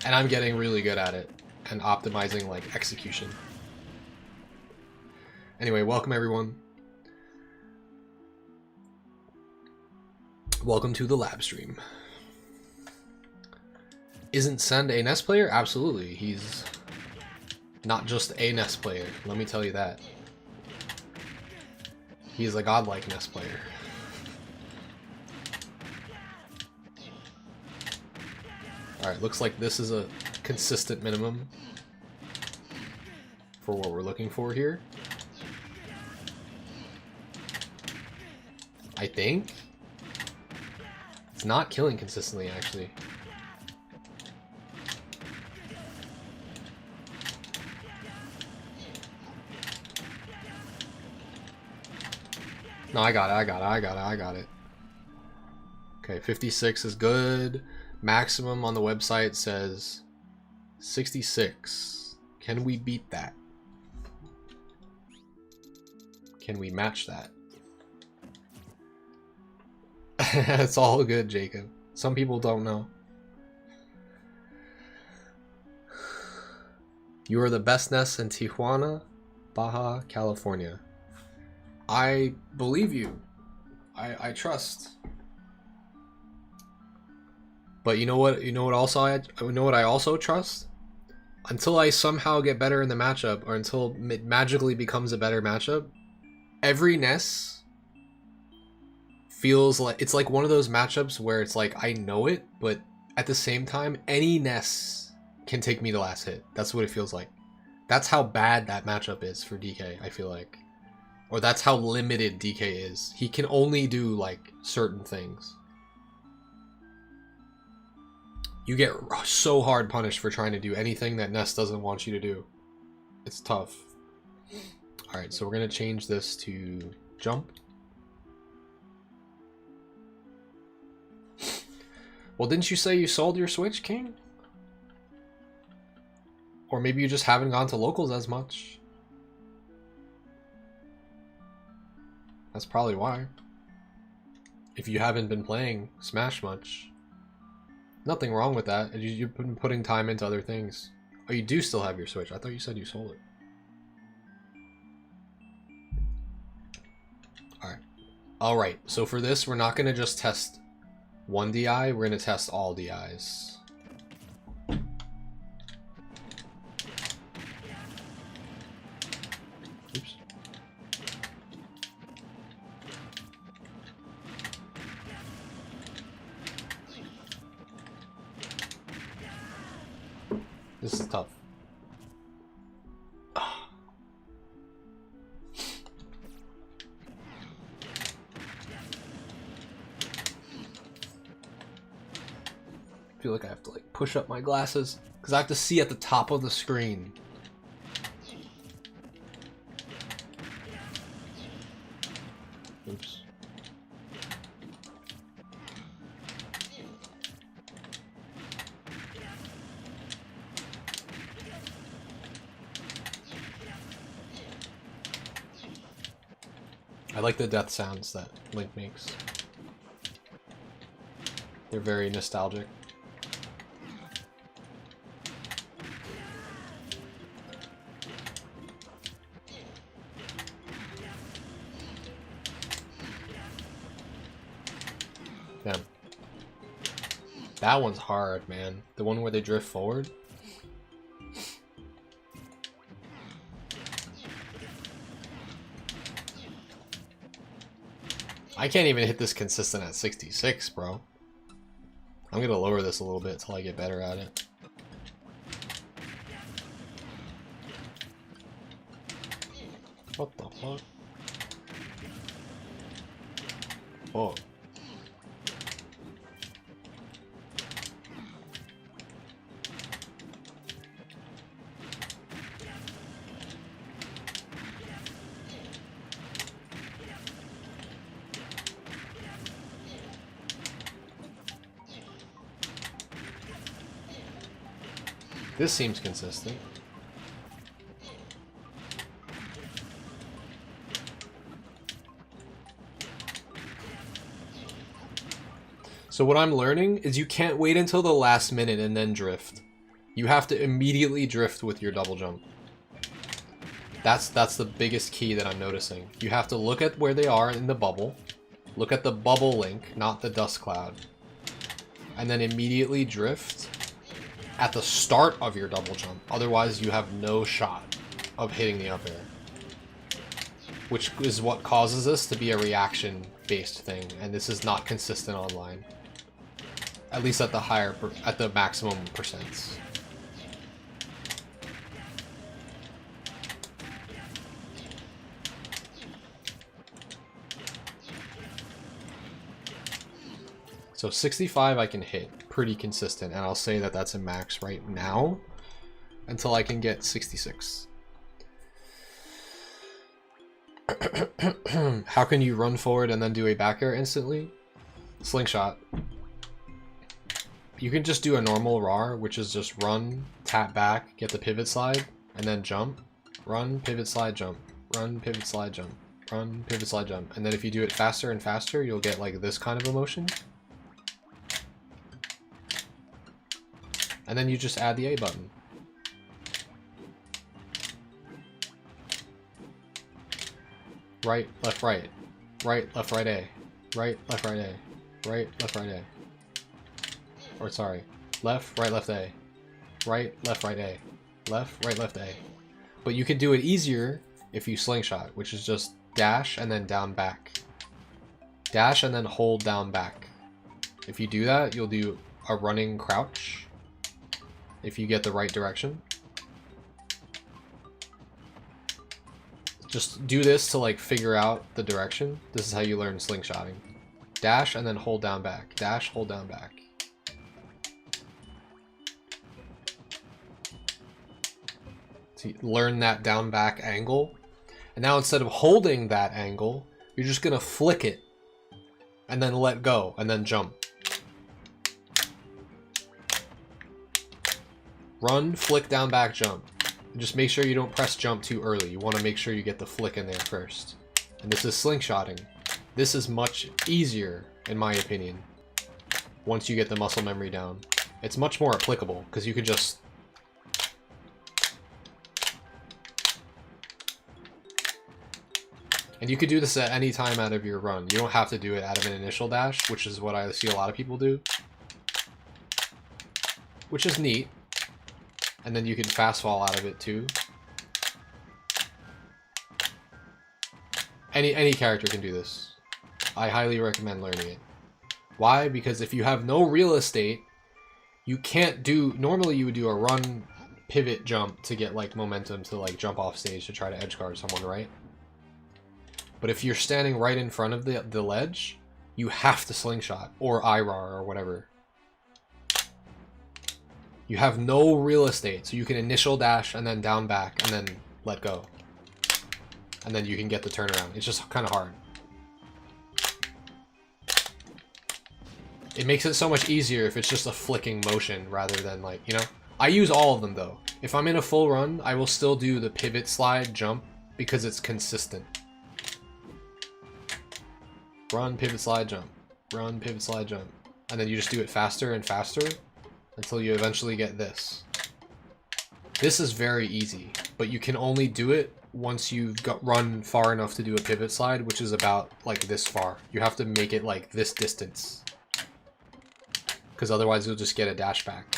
and I'm getting really good at it and optimizing like execution. Anyway, welcome everyone. Welcome to the lab stream. Isn't Send a NES player? Absolutely. He's not just a NES player, let me tell you that. He is a godlike NES player. Alright, looks like this is a consistent minimum for what we're looking for here. I think. It's not killing consistently, actually. No, I got it. Okay, 56 is good. Maximum on the website says 66. Can we beat that? Can we match that? It's all good, Jacob. Some people don't know. You are the best NES in Tijuana, Baja California. I believe you. I trust. But you know what? You know what? I also trust. Until I somehow get better in the matchup, or until it magically becomes a better matchup, every NES feels like it's like one of those matchups where it's like I know it, but at the same time, any NES can take me to last hit. That's what it feels like. That's how bad that matchup is for DK, I feel like. Or that's how limited DK is. He can only do like certain things. You get so hard punished for trying to do anything that NES doesn't want you to do. It's tough. Alright, so we're gonna change this to jump. Well, didn't you say you sold your Switch, King? Or maybe you just haven't gone to locals as much. That's probably why. If you haven't been playing Smash much. Nothing wrong with that. You've been putting time into other things. Oh, you do still have your Switch. I thought you said you sold it. Alright. Alright, so for this, we're not going to just test one DI, we're going to test all DIs. Oops. tough. I feel like I have to like push up my glasses because I have to see at the top of the screen. Oops. I like the death sounds that Link makes. They're very nostalgic. Damn. That one's hard, man. The one where they drift forward. I can't even hit this consistent at 66, bro. I'm gonna lower this a little bit until I get better at it. What the fuck? Oh. This seems consistent. So what I'm learning is you can't wait until the last minute and then drift. You have to immediately drift with your double jump. That's the biggest key that I'm noticing. You have to look at where they are in the bubble. Look at the bubble link, not the dust cloud. And then immediately drift at the start of your double jump. Otherwise, you have no shot of hitting the up air. Which is what causes this to be a reaction-based thing, and this is not consistent online. At least at the maximum percents. So 65 I can hit pretty consistent, and I'll say that that's a max right now until I can get 66. How can you run forward and then do a back air instantly? Slingshot. You can just do a normal RAR, which is just run, tap back, get the pivot slide, and then jump. Run, pivot slide, jump. Run, pivot slide, jump. Run, pivot slide, jump. And then if you do it faster and faster, you'll get like this kind of a motion. And then you just add the A button. Right, left, right. Right, left, right, A. Right, left, right, A. Right, left, right, A. Or sorry. Left, right, left, A. Right, left, right, A. Left, right, left, A. But you can do it easier if you slingshot, which is just dash and then down back. Dash and then hold down back. If you do that, you'll do a running crouch. If you get the right direction. Just do this to like figure out the direction. This is how you learn slingshotting. Dash and then hold down back. Dash, hold down back. So you learn that down back angle. And now instead of holding that angle, you're just gonna flick it. And then let go. And then jump. Run, flick, down, back, jump. And just make sure you don't press jump too early. You want to make sure you get the flick in there first. And this is slingshotting. This is much easier, in my opinion, once you get the muscle memory down. It's much more applicable, because you could just... And you could do this at any time out of your run. You don't have to do it out of an initial dash, which is what I see a lot of people do. Which is neat. And then you can fast fall out of it too. Any character can do this. I highly recommend learning it. Why? Because if you have no real estate, you can't do... Normally you would do a run, pivot jump to get like momentum to like jump off stage to try to edge guard someone, right? But if you're standing right in front of the ledge, you have to slingshot or IRAR or whatever. You have no real estate, so you can initial dash and then down back and then let go. And then you can get the turnaround. It's just kind of hard. It makes it so much easier if it's just a flicking motion rather than like, you know? I use all of them though. If I'm in a full run, I will still do the pivot slide jump because it's consistent. Run, pivot, slide, jump. Run, pivot, slide, jump. And then you just do it faster and faster until you eventually get this. This is very easy, but you can only do it once you've run far enough to do a pivot slide, which is about like this far. You have to make it like this distance, because otherwise you'll just get a dash back.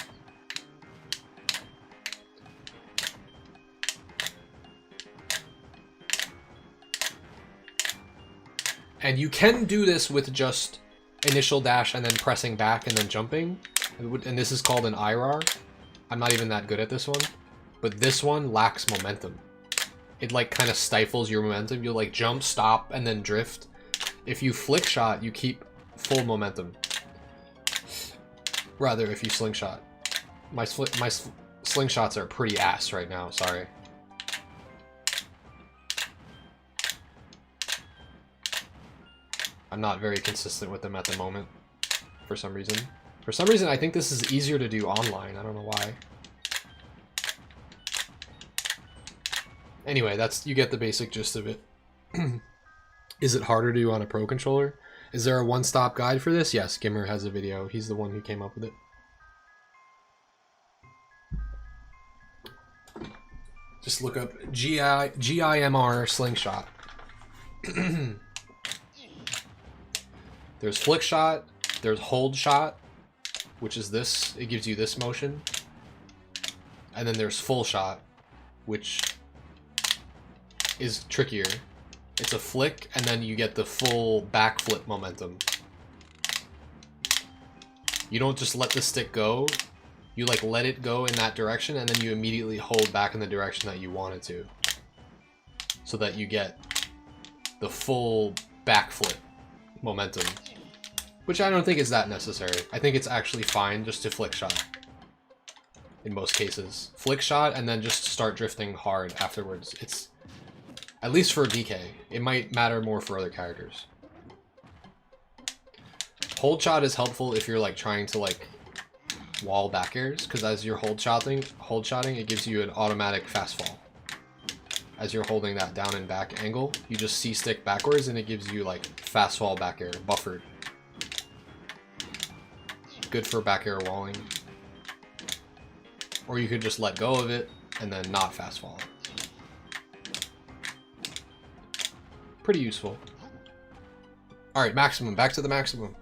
And you can do this with just initial dash and then pressing back and then jumping. And this is called an IRAR. I'm not even that good at this one. But this one lacks momentum. It like kind of stifles your momentum. You'll like jump, stop, and then drift. If you flick shot, you keep full momentum. Rather, if you slingshot. My slingshots are pretty ass right now, sorry. I'm not very consistent with them at the moment, for some reason. For some reason, I think this is easier to do online. I don't know why. Anyway, you get the basic gist of it. Is it harder to do on a pro controller? Is there a one-stop guide for this? Yes, Gimmer has a video. He's the one who came up with it. Just look up GIMR slingshot. There's flick shot, there's hold shot, which is this. It gives you this motion. And then there's full shot, which is trickier. It's a flick, and then you get the full backflip momentum. You don't just let the stick go. You like let it go in that direction, and then you immediately hold back in the direction that you want it to. So that you get the full backflip momentum. Which I don't think is that necessary. I think it's actually fine just to flick shot. In most cases. Flick shot and then just start drifting hard afterwards. It's, at least for DK, it might matter more for other characters. Hold shot is helpful if you're like trying to like wall back airs, because as you're hold shotting, it gives you an automatic fast fall. As you're holding that down and back angle, you just C-stick backwards and it gives you like fast fall back air, buffered. Good for back air walling. Or you could just let go of it and then not fast fall. Pretty useful. Alright, maximum. Back to the maximum.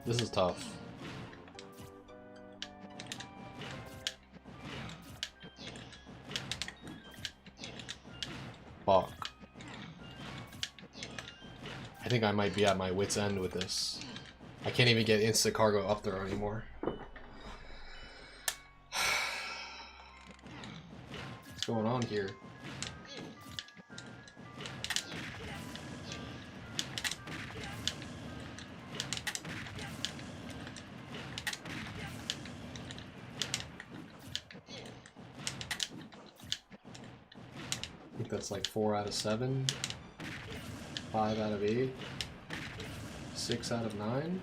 This is tough. Fuck. I think I might be at my wit's end with this. I can't even get instant cargo up throw anymore. What's going on here? I think that's like 4 out of 7, 5 out of 8, 6 out of 9.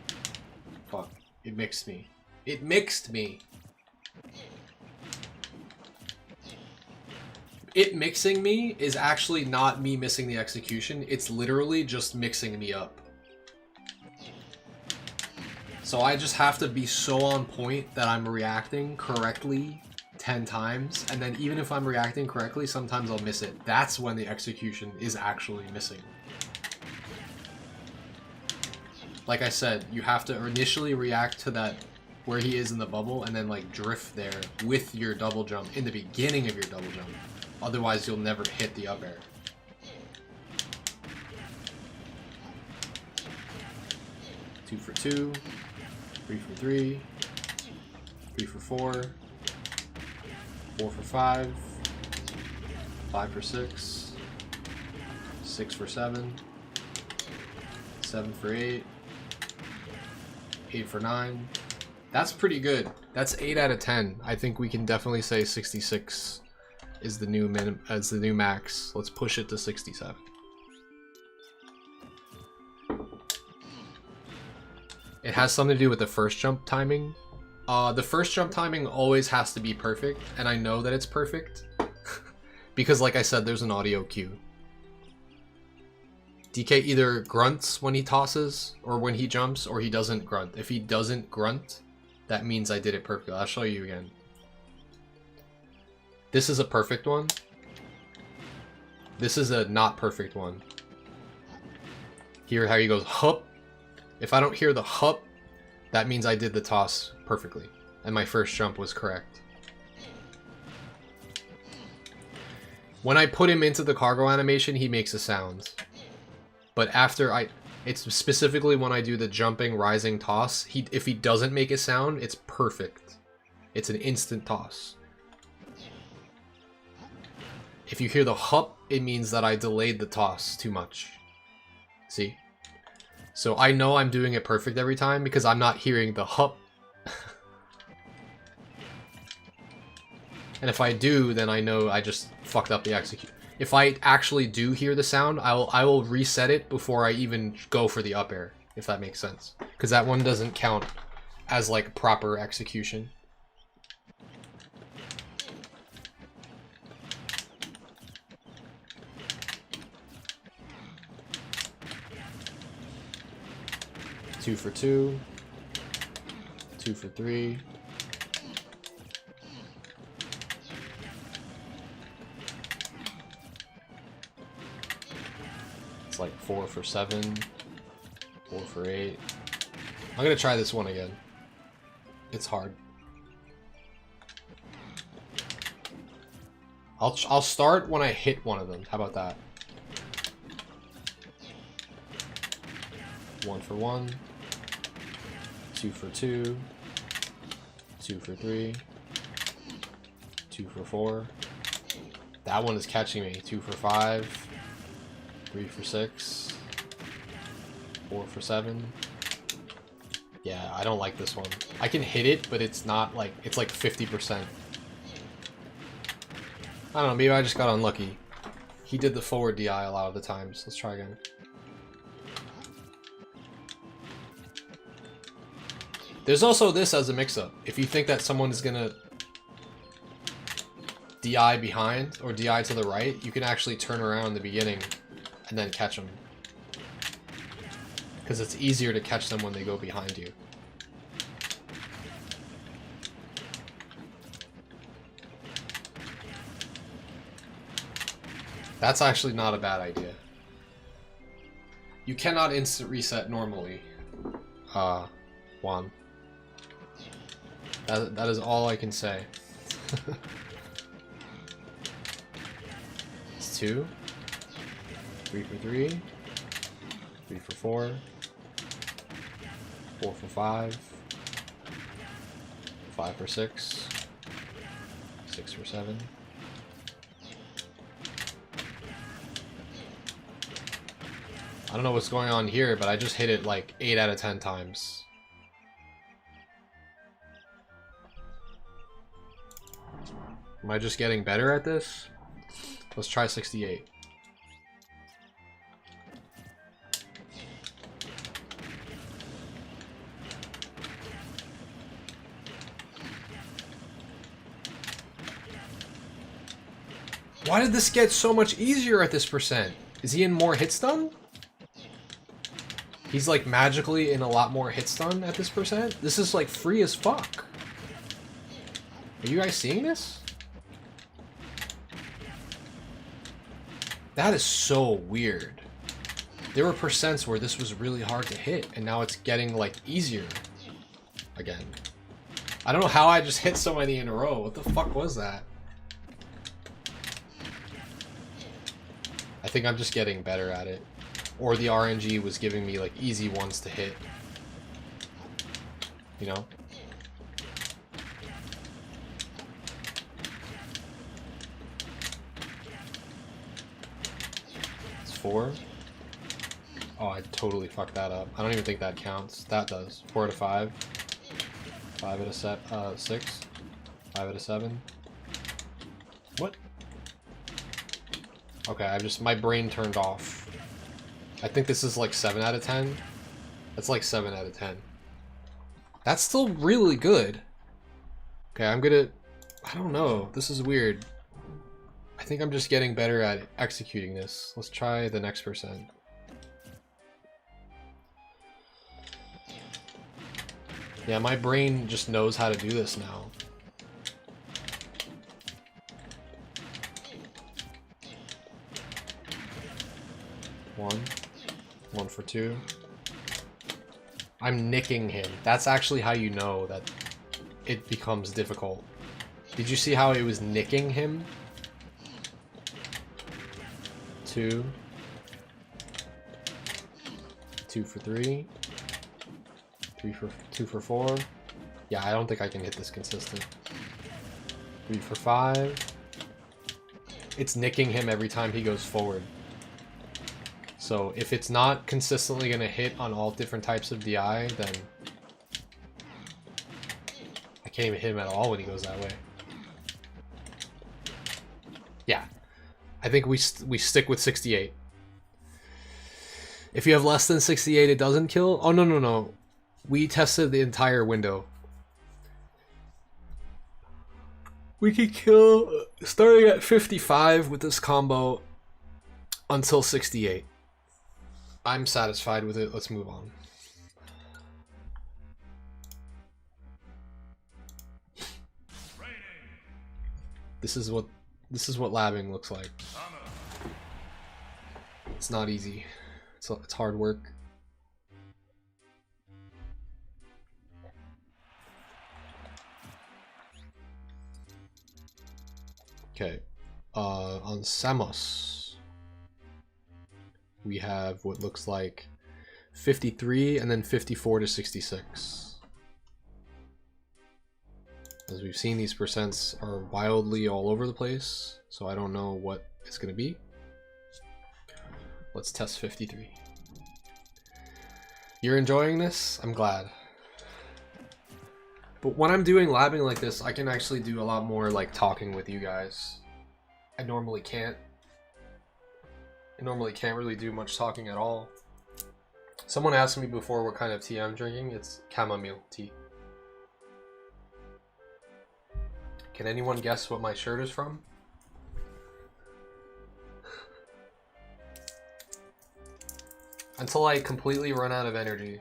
Fuck, it mixed me. It mixed me! It mixing me is actually not me missing the execution, it's literally just mixing me up. So I just have to be so on point that I'm reacting correctly 10 times, and then even if I'm reacting correctly, sometimes I'll miss it. That's when the execution is actually missing. Like I said, you have to initially react to that where he is in the bubble and then like drift there with your double jump in the beginning of your double jump. Otherwise you'll never hit the up air. 2 for 2, 3 for 3, 3 for 4, 4 for 5, 5 for 6, 6 for 7, 7 for 8, 8 for 9. That's pretty good. That's 8 out of 10. I think we can definitely say 66 is the new max. Let's push it to 67. It has something to do with the first jump timing. The first jump timing always has to be perfect, and I know that it's perfect because, like I said, there's an audio cue. DK either grunts when he tosses or when he jumps, or he doesn't grunt. If he doesn't grunt, that means I did it perfectly. I'll show you again. This is a perfect one. This is a not perfect one. Hear how he goes, hup. If I don't hear the hup, that means I did the toss perfectly, and my first jump was correct. When I put him into the cargo animation, he makes a sound. But after it's specifically when I do the jumping, rising toss, if he doesn't make a sound, it's perfect. It's an instant toss. If you hear the hup, it means that I delayed the toss too much. See? So I know I'm doing it perfect every time because I'm not hearing the hup. And if I do, then I know I just fucked up the execute. If I actually do hear the sound, I will reset it before I even go for the up air, if that makes sense. Because that one doesn't count as like proper execution. Two for 2, 2 for 3. It's like 4 for 7, 4 for 8. I'm gonna try this one again. It's hard. I'll start when I hit one of them. How about that? 1 for 1. 2 for 2, 2 for 3, 2 for 4. That one is catching me. 2 for 5, 3 for 6, 4 for 7. Yeah, I don't like this one. I can hit it, but it's not like, it's like 50%. I don't know, maybe I just got unlucky. He did the forward DI a lot of the times. Let's try again. There's also this as a mix-up. If you think that someone is gonna DI behind or DI to the right, you can actually turn around in the beginning and then catch them. Because it's easier to catch them when they go behind you. That's actually not a bad idea. You cannot instant reset normally. Juan. That is all I can say. It's 2, 3 for 3, 3 for 4, 4 for 5, 5 for 6, 6 for 7. I don't know what's going on here, but I just hit it like 8 out of 10 times. Am I just getting better at this? Let's try 68. Why did this get so much easier at this percent? Is he in more hit stun? He's like magically in a lot more hit stun at this percent? This is like free as fuck. Are you guys seeing this? That is so weird. There were percents where this was really hard to hit, and now it's getting like easier again. I don't know how I just hit so many in a row. What the fuck was that? I think I'm just getting better at it. Or the RNG was giving me like easy ones to hit. you know? It's 4. Oh, I totally fucked that up. I don't even think that counts. That does. 4 out of 5. 5 out of 6. 5 out of 7. What? Okay, my brain turned off. I think this is like 7 out of 10. That's like 7 out of 10. That's still really good. Okay, I don't know. This is weird. I think I'm just getting better at executing this. Let's try the next percent. Yeah, my brain just knows how to do this now. One for 2. I'm nicking him. That's actually how you know that it becomes difficult. Did you see how it was nicking him? 2. 2 for 3. 2 for 4. Yeah, I don't think I can hit this consistent. 3 for 5. It's nicking him every time he goes forward. So if it's not consistently going to hit on all different types of DI, then I can't even hit him at all when he goes that way. Yeah, I think we stick with 68. If you have less than 68, it doesn't kill. Oh, no. We tested the entire window. We could kill starting at 55 with this combo until 68. I'm satisfied with it. Let's move on. This is what labbing looks like. It's not easy. It's hard work. Okay. On Samos, we have what looks like 53 and then 54 to 66. As we've seen, these percents are wildly all over the place, so I don't know what it's going to be. Let's test 53. You're enjoying this? I'm glad. But when I'm doing labbing like this, I can actually do a lot more like talking with you guys. I normally can't. I normally can't really do much talking at all. Someone asked me before what kind of tea I'm drinking. It's chamomile tea. Can anyone guess what my shirt is from? Until I completely run out of energy.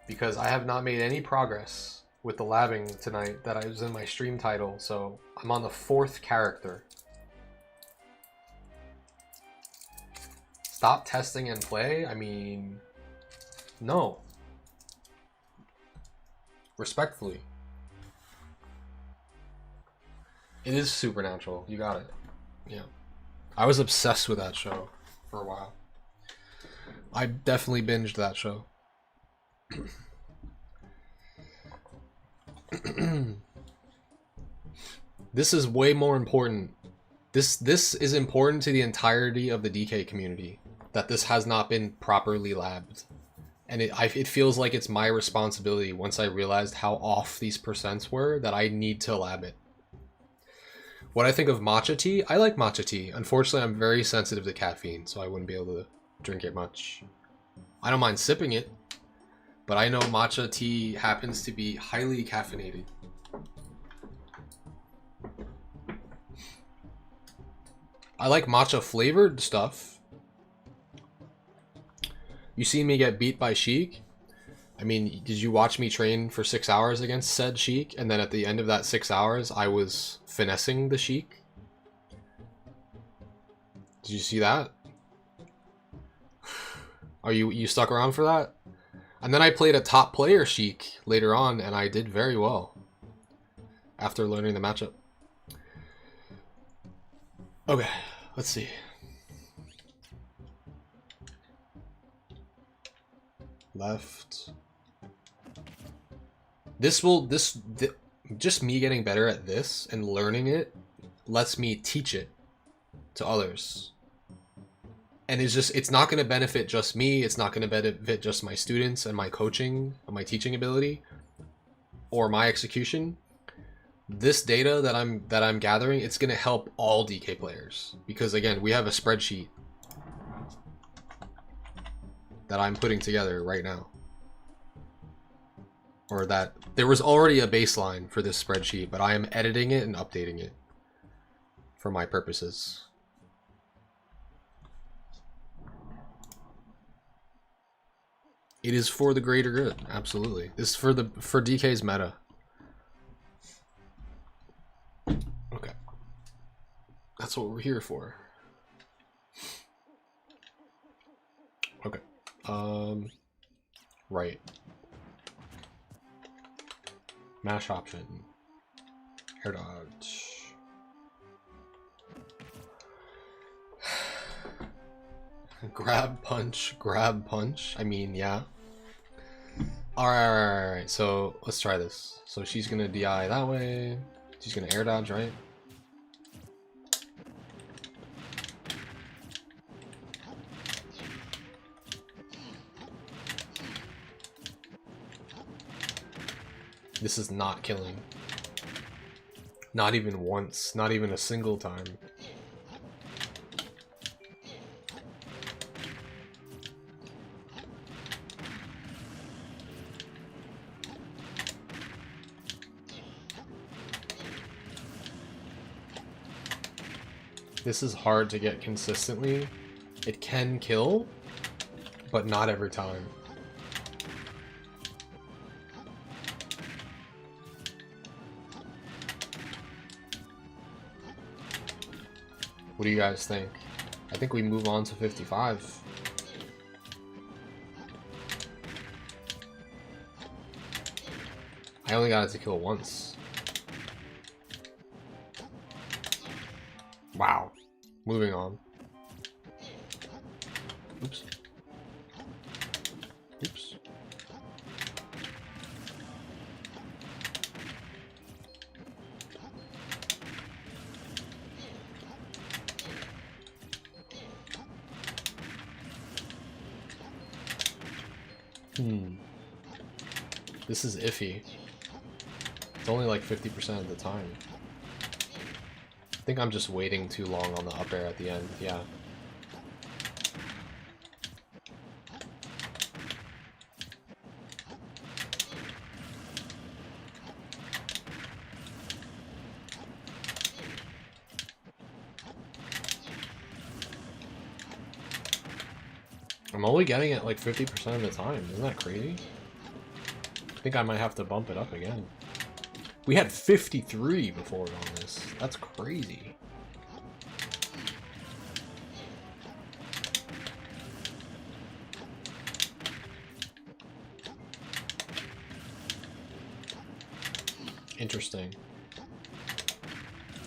Because I have not made any progress with the labbing tonight that I was in my stream title, so I'm on the 4th character. Stop testing and play? I mean, no. Respectfully. It is Supernatural. You got it. Yeah. I was obsessed with that show for a while. I definitely binged that show. This is way more important. This is important to the entirety of the DK community, that this has not been properly labbed. And it feels like it's my responsibility, once I realized how off these percents were, that I need to lab it. What I think of matcha tea, I like matcha tea. Unfortunately, I'm very sensitive to caffeine, so I wouldn't be able to drink it much. I don't mind sipping it, but I know matcha tea happens to be highly caffeinated. I like matcha flavored stuff. You seen me get beat by Sheik? I mean, did you watch me train for 6 hours against said Sheik, and then at the end of that 6 hours, I was finessing the Sheik? Did you see that? Are you stuck around for that? And then I played a top player Sheik later on, and I did very well after learning the matchup. Okay, let's see. Left. Just me getting better at this and learning it lets me teach it to others. And it's not going to benefit just me. It's not going to benefit just my students and my coaching, and my teaching ability, or my execution. This data that I'm gathering, it's going to help all DK players, because again, we have a spreadsheet that I'm putting together right now. Or that there was already a baseline for this spreadsheet, but I am editing it and updating it for my purposes. It is for the greater good, absolutely. This is for DK's meta. Okay. That's what we're here for. Okay. Right. Mash option. Air dodge. Grab punch, grab punch. I mean, yeah. Alright, so let's try this. So she's gonna DI that way. She's gonna air dodge, right? This is not killing. Not even once. Not even a single time. This is hard to get consistently. It can kill, but not every time. What do you guys think? I think we move on to 55. I only got it to kill once. Wow. Moving on. Oops. Oops. This is iffy. It's only like 50% of the time. I think I'm just waiting too long on the up air at the end, yeah. I'm only getting it like 50% of the time. Isn't that crazy? I think I might have to bump it up again. We had 53 before on this. That's crazy. Interesting.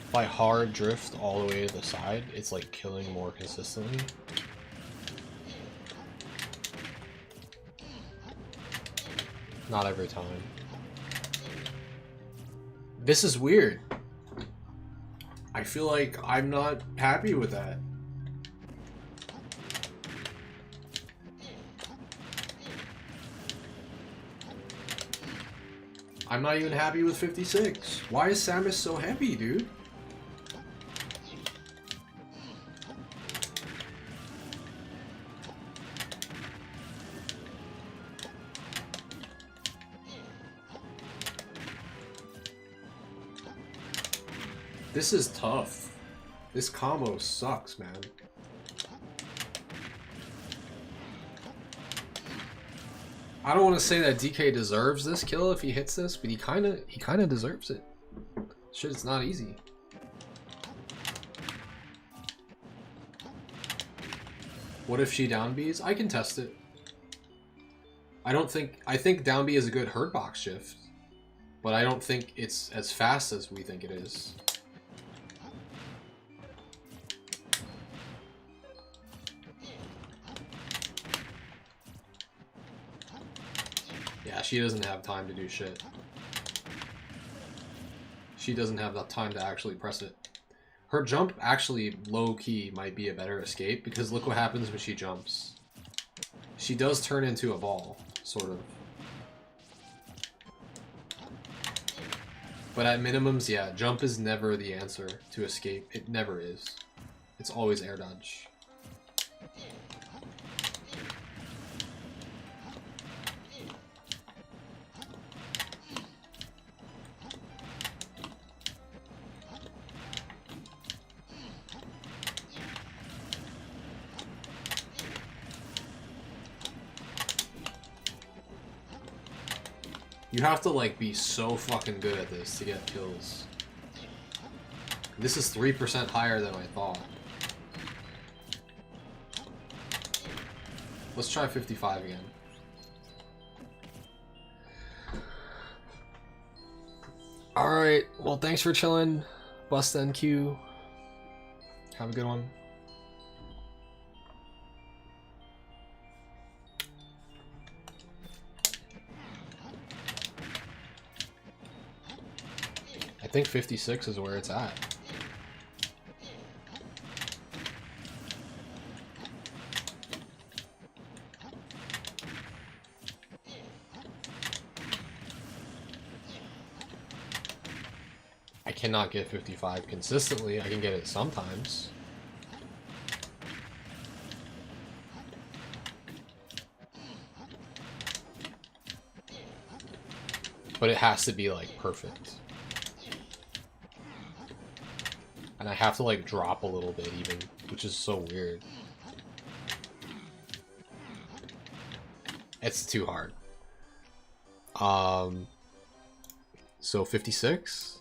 If I hard drift all the way to the side, it's like killing more consistently. Not every time. This is weird. I feel like I'm not happy with that. I'm not even happy with 56. Why is Samus so happy, dude? This is tough. This combo sucks, man. I don't want to say that DK deserves this kill if he hits this, but he kind of deserves it. Shit, it's not easy. What if she down Bs? I can test it. I think down B is a good hurt box shift, but I don't think it's as fast as we think it is. Yeah, she doesn't have time to do shit. She doesn't have the time to actually press it. Her jump actually, low-key, might be a better escape, because look what happens when she jumps. She does turn into a ball, sort of. But at minimums, yeah, jump is never the answer to escape. It never is. It's always air dodge. You have to, like, be so fucking good at this to get kills. This is 3% higher than I thought. Let's try 55 again. Alright, well, thanks for chilling. Bust NQ. Have a good one. I think 56 is where it's at. I cannot get 55 consistently. I can get it sometimes. But it has to be, like, perfect. And I have to, like, drop a little bit even, which is so weird. It's too hard. So 56?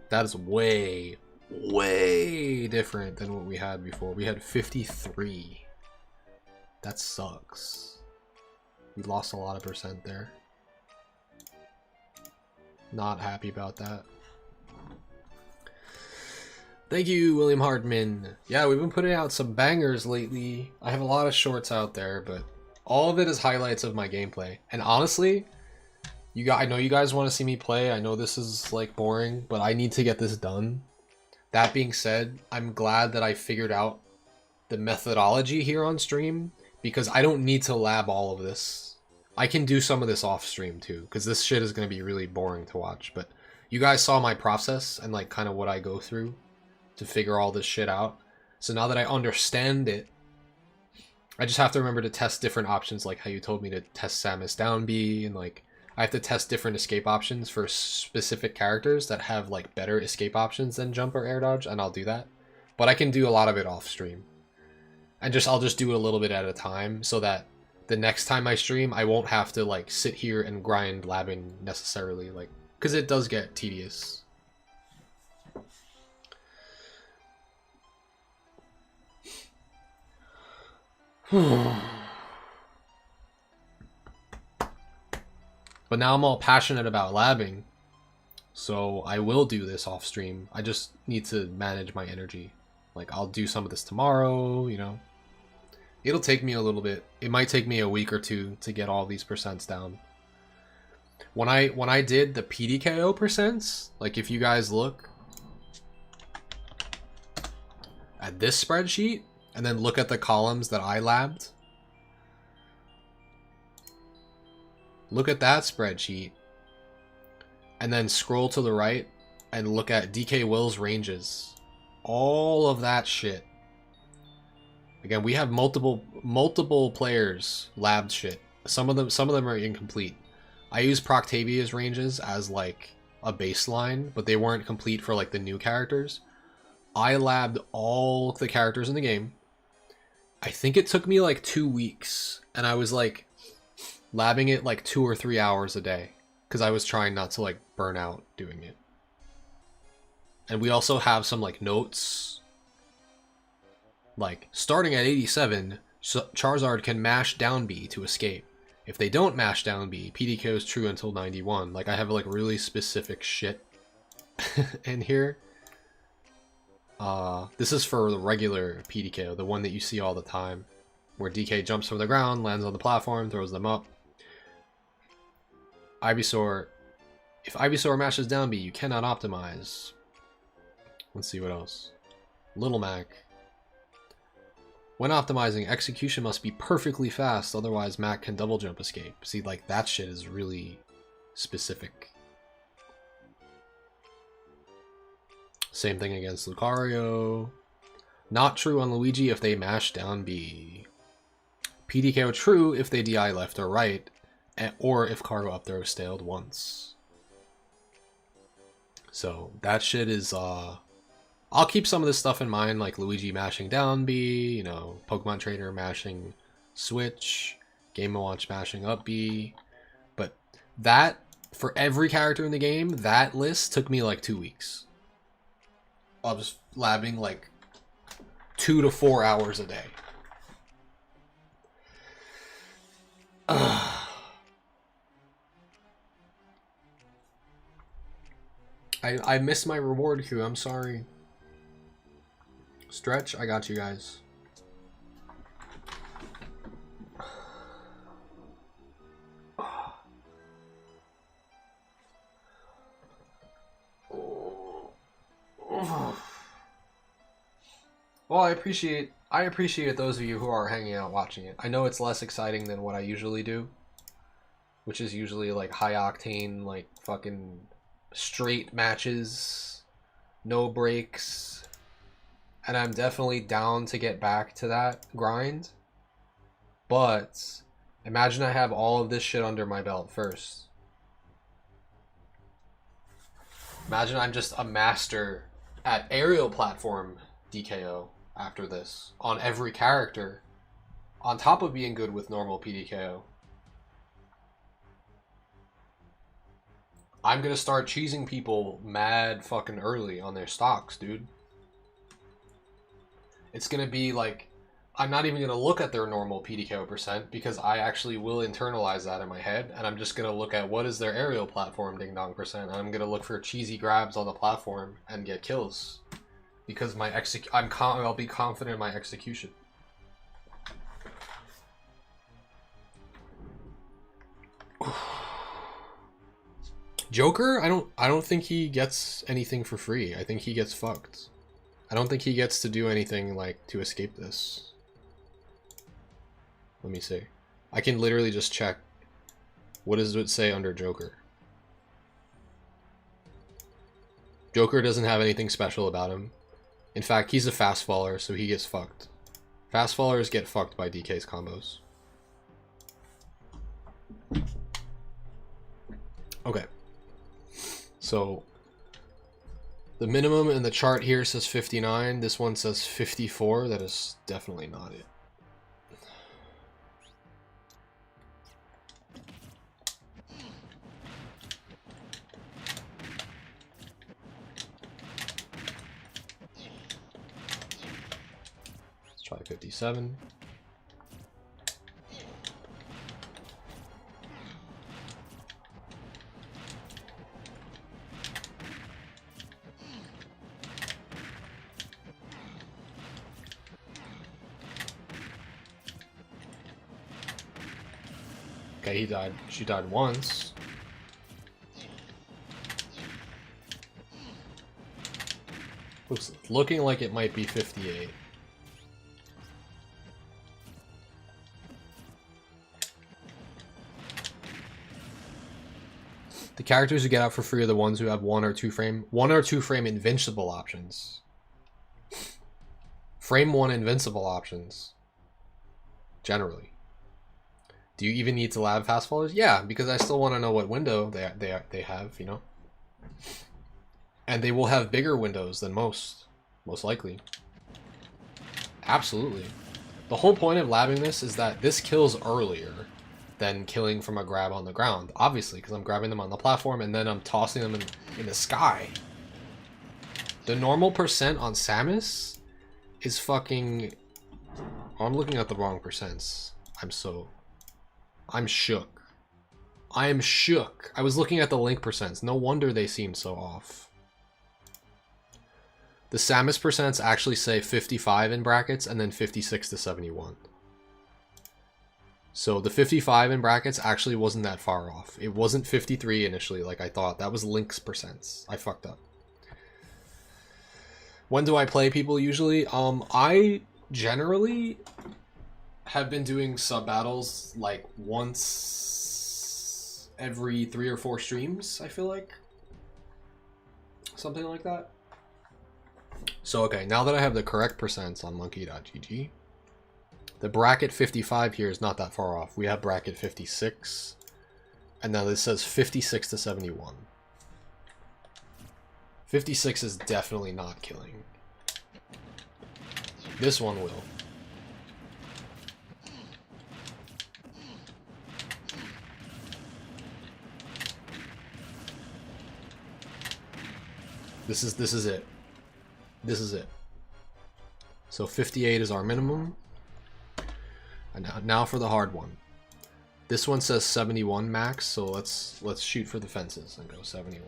That is way, way different than what we had before. We had 53. That sucks. We lost a lot of percent there. Not happy about that. Thank you, William Hardman. Yeah, we've been putting out some bangers lately. I have a lot of shorts out there, but all of it is highlights of my gameplay. And honestly, I know you guys want to see me play. I know this is, like, boring, but I need to get this done. That being said, I'm glad that I figured out the methodology here on stream, because I don't need to lab all of this. I can do some of this off stream too, because this shit is going to be really boring to watch. But you guys saw my process and, like, kind of what I go through to figure all this shit out. So now that I understand it, I just have to remember to test different options, like how you told me to test Samus down B, and, like, I have to test different escape options for specific characters that have, like, better escape options than jump or air dodge, and I'll do that. But I can do a lot of it off stream. And I'll just do it a little bit at a time, so that the next time I stream, I won't have to, like, sit here and grind labbing necessarily, like, because it does get tedious. But now I'm all passionate about labbing, so I will do this off stream. I just need to manage my energy. Like, I'll do some of this tomorrow, you know. It'll take me a little bit. It might take me a week or two to get all these percents down. When I did the apDKO percents, like, if you guys look at this spreadsheet and then look at the columns that I labbed, look at that spreadsheet, and then scroll to the right and look at DKwill's ranges. All of that shit. Again, we have multiple players labbed shit. Some of them are incomplete. I use Proctavia's ranges as, like, a baseline, but they weren't complete for, like, the new characters. I labbed all the characters in the game. I think it took me, like, 2 weeks, and I was, like, labbing it, like, 2 or 3 hours a day, because I was trying not to, like, burn out doing it. And we also have some, like, notes. Like, starting at 87, Charizard can mash down B to escape. If they don't mash down B, apDKO is true until 91. Like, I have, like, really specific shit in here. This is for the regular apDKO, the one that you see all the time, where DK jumps from the ground, lands on the platform, throws them up. Ivysaur If Ivysaur mashes down B, you cannot optimize. Let's see what else. Little Mac. When optimizing, execution must be perfectly fast, otherwise Mac can double jump escape. See, like, that shit is really specific. Same thing against Lucario. Not true on Luigi if they mash down B. PDKO true if they DI left or right, or if cargo up throw staled once. So that shit is, I'll keep some of this stuff in mind, like Luigi mashing down B, you know, Pokemon Trainer mashing switch, Game & Watch mashing up B. But that, for every character in the game, that list took me like 2 weeks. I was labbing like 2 to 4 hours a day. I missed my reward queue, I'm sorry. Stretch, I got you guys. Well, I appreciate those of you who are hanging out watching it. I know it's less exciting than what I usually do, which is usually like high octane, like fucking straight matches, no breaks. And I'm definitely down to get back to that grind. But imagine I have all of this shit under my belt first. Imagine I'm just a master at aerial platform DKO after this on every character, on top of being good with normal PDKO. I'm gonna start cheesing people mad fucking early on their stocks, dude. It's gonna be like, I'm not even gonna look at their normal PDKO percent because I actually will internalize that in my head, and I'm just gonna look at what is their aerial platform ding dong percent, and I'm gonna look for cheesy grabs on the platform and get kills because my I'll be confident in my execution. Joker, I don't think he gets anything for free. I think he gets fucked. I don't think he gets to do anything like to escape this. Let me see. I can literally just check. What does it say under Joker? Joker doesn't have anything special about him. In fact, he's a fast faller, so he gets fucked. Fast fallers get fucked by DK's combos. Okay. So the minimum in the chart here says 59. This one says 54. That is definitely not it. Let's try 57. Okay, he died. She died once. Looking like it might be 58. The characters who get out for free are the ones who have 1 or 2 frame invincible options. Frame 1 invincible options. Generally. Do you even need to lab fast fallers? Yeah, because I still want to know what window they have, you know? And they will have bigger windows than most likely. Absolutely. The whole point of labbing this is that this kills earlier than killing from a grab on the ground. Obviously, because I'm grabbing them on the platform and then I'm tossing them in the sky. The normal percent on Samus is fucking... Oh, I'm looking at the wrong percents. I'm shook. I am shook. I was looking at the link percents. No wonder they seemed so off. The Samus percents actually say 55 in brackets and then 56 to 71. So the 55 in brackets actually wasn't that far off. It wasn't 53 initially like I thought. That was Link's percents. I fucked up. When do I play people usually? I generally have been doing sub battles like once every 3 or 4 streams, I feel like. Something like that. So okay, now that I have the correct percents on monkey.gg, the bracket 55 here is not that far off. We have bracket 56, and now this says 56 to 71. 56 is definitely not killing. This one will. This is it. This is it. So 58 is our minimum. And now for the hard one. This one says 71 max, so let's shoot for the fences and go 71.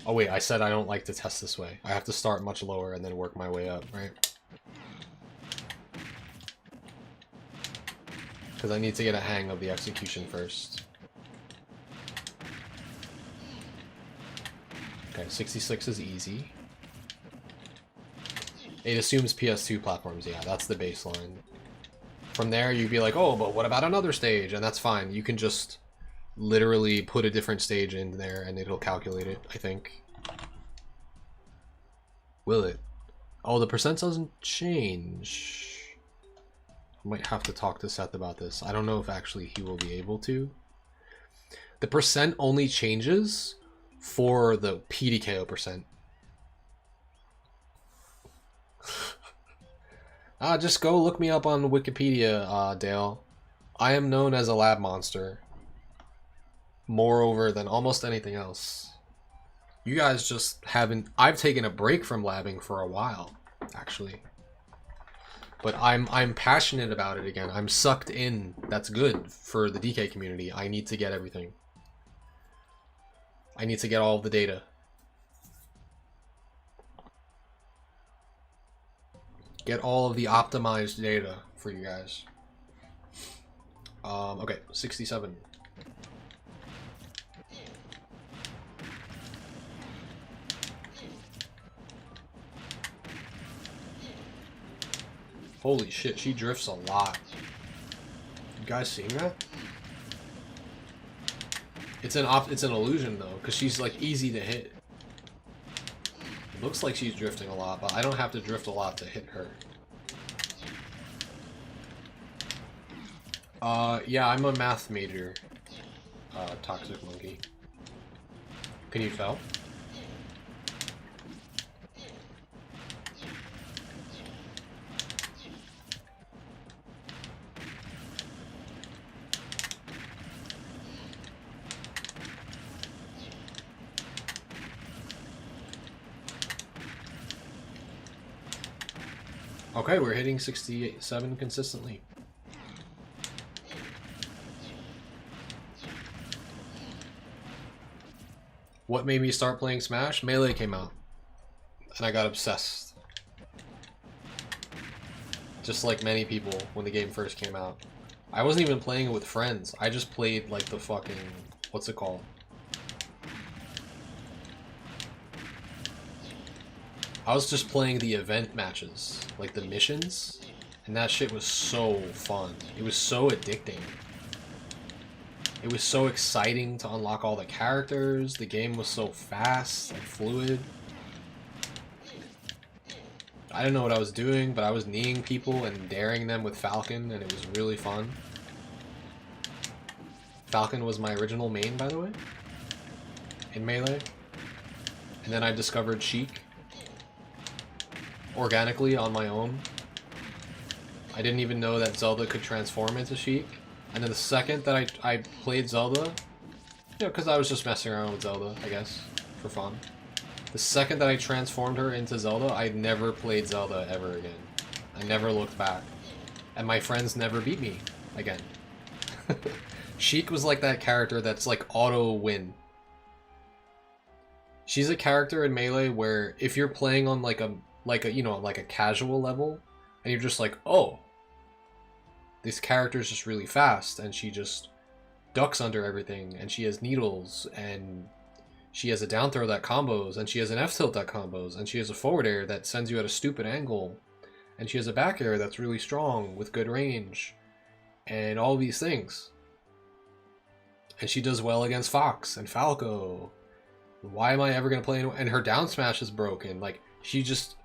Oh wait, I said I don't like to test this way. I have to start much lower and then work my way up, right? Because I need to get a hang of the execution first. Okay, 66 is easy. It assumes PS2 platforms, yeah, that's the baseline. From there, you'd be like, oh, but what about another stage? And that's fine. You can just literally put a different stage in there and it'll calculate it, I think. Will it? Oh, the percent doesn't change. I might have to talk to Seth about this. I don't know if actually he will be able to. The percent only changes for the apDKO percent. Just go look me up on Wikipedia, Dale. I am known as a lab monster. Moreover than almost anything else. You guys just haven't... I've taken a break from labbing for a while, actually. But I'm passionate about it again. I'm sucked in. That's good for the DK community. I need to get everything. I need to get all of the data. Get all of the optimized data for you guys. Okay, 67. Holy shit, she drifts a lot. You guys seeing that? It's an illusion though, because she's like easy to hit. It looks like she's drifting a lot, but I don't have to drift a lot to hit her. Yeah, I'm a math major. Toxic monkey. Can you tell? Okay, we're hitting 67 consistently. What made me start playing Smash? Melee came out. And I got obsessed. Just like many people when the game first came out. I wasn't even playing it with friends. I just played like the fucking... what's it called? I was just playing the event matches, like the missions, and that shit was so fun. It was so addicting. It was so exciting to unlock all the characters. The game was so fast and fluid. I didn't know what I was doing, but I was kneeing people and daring them with Falcon, and it was really fun. Falcon was my original main, by the way, in Melee. And then I discovered Sheik. Organically on my own. I didn't even know that Zelda could transform into Sheik. And then the second that I played Zelda, you know, because I was just messing around with Zelda, I guess, for fun. The second that I transformed her into Zelda, I never played Zelda ever again. I never looked back. And my friends never beat me again. Sheik was like that character that's like auto win. She's a character in Melee where if you're playing on like a you know, like a casual level, and you're just like, oh, this character's just really fast, and she just ducks under everything, and she has needles, and she has a down throw that combos, and she has an F tilt that combos, and she has a forward air that sends you at a stupid angle, and she has a back air that's really strong with good range, and all these things. And she does well against Fox and Falco. Why am I ever gonna play? And her down smash is broken. Like, she just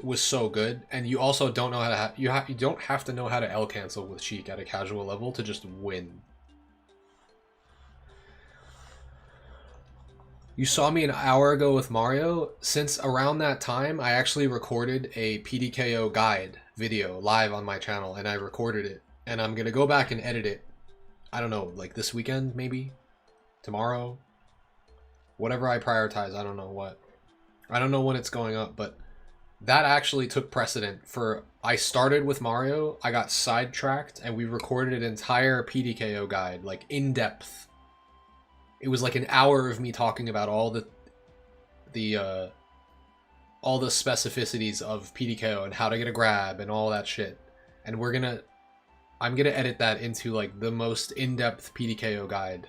was so good. And you also don't know how to you don't have to know how to L cancel with Sheik at a casual level to just win. You saw me an hour ago with Mario. Since around that time, I actually recorded a PDKO guide video live on my channel, and I recorded it. And I'm gonna go back and edit it. I don't know, like this weekend, maybe? Tomorrow? Whatever I prioritize, I don't know what. I don't know when it's going up, but that actually took precedent for... I started with Mario, I got sidetracked, and we recorded an entire PDKO guide, like in-depth. It was like an hour of me talking about all the specificities of PDKO and how to get a grab and all that shit. And I'm gonna edit that into like the most in-depth PDKO guide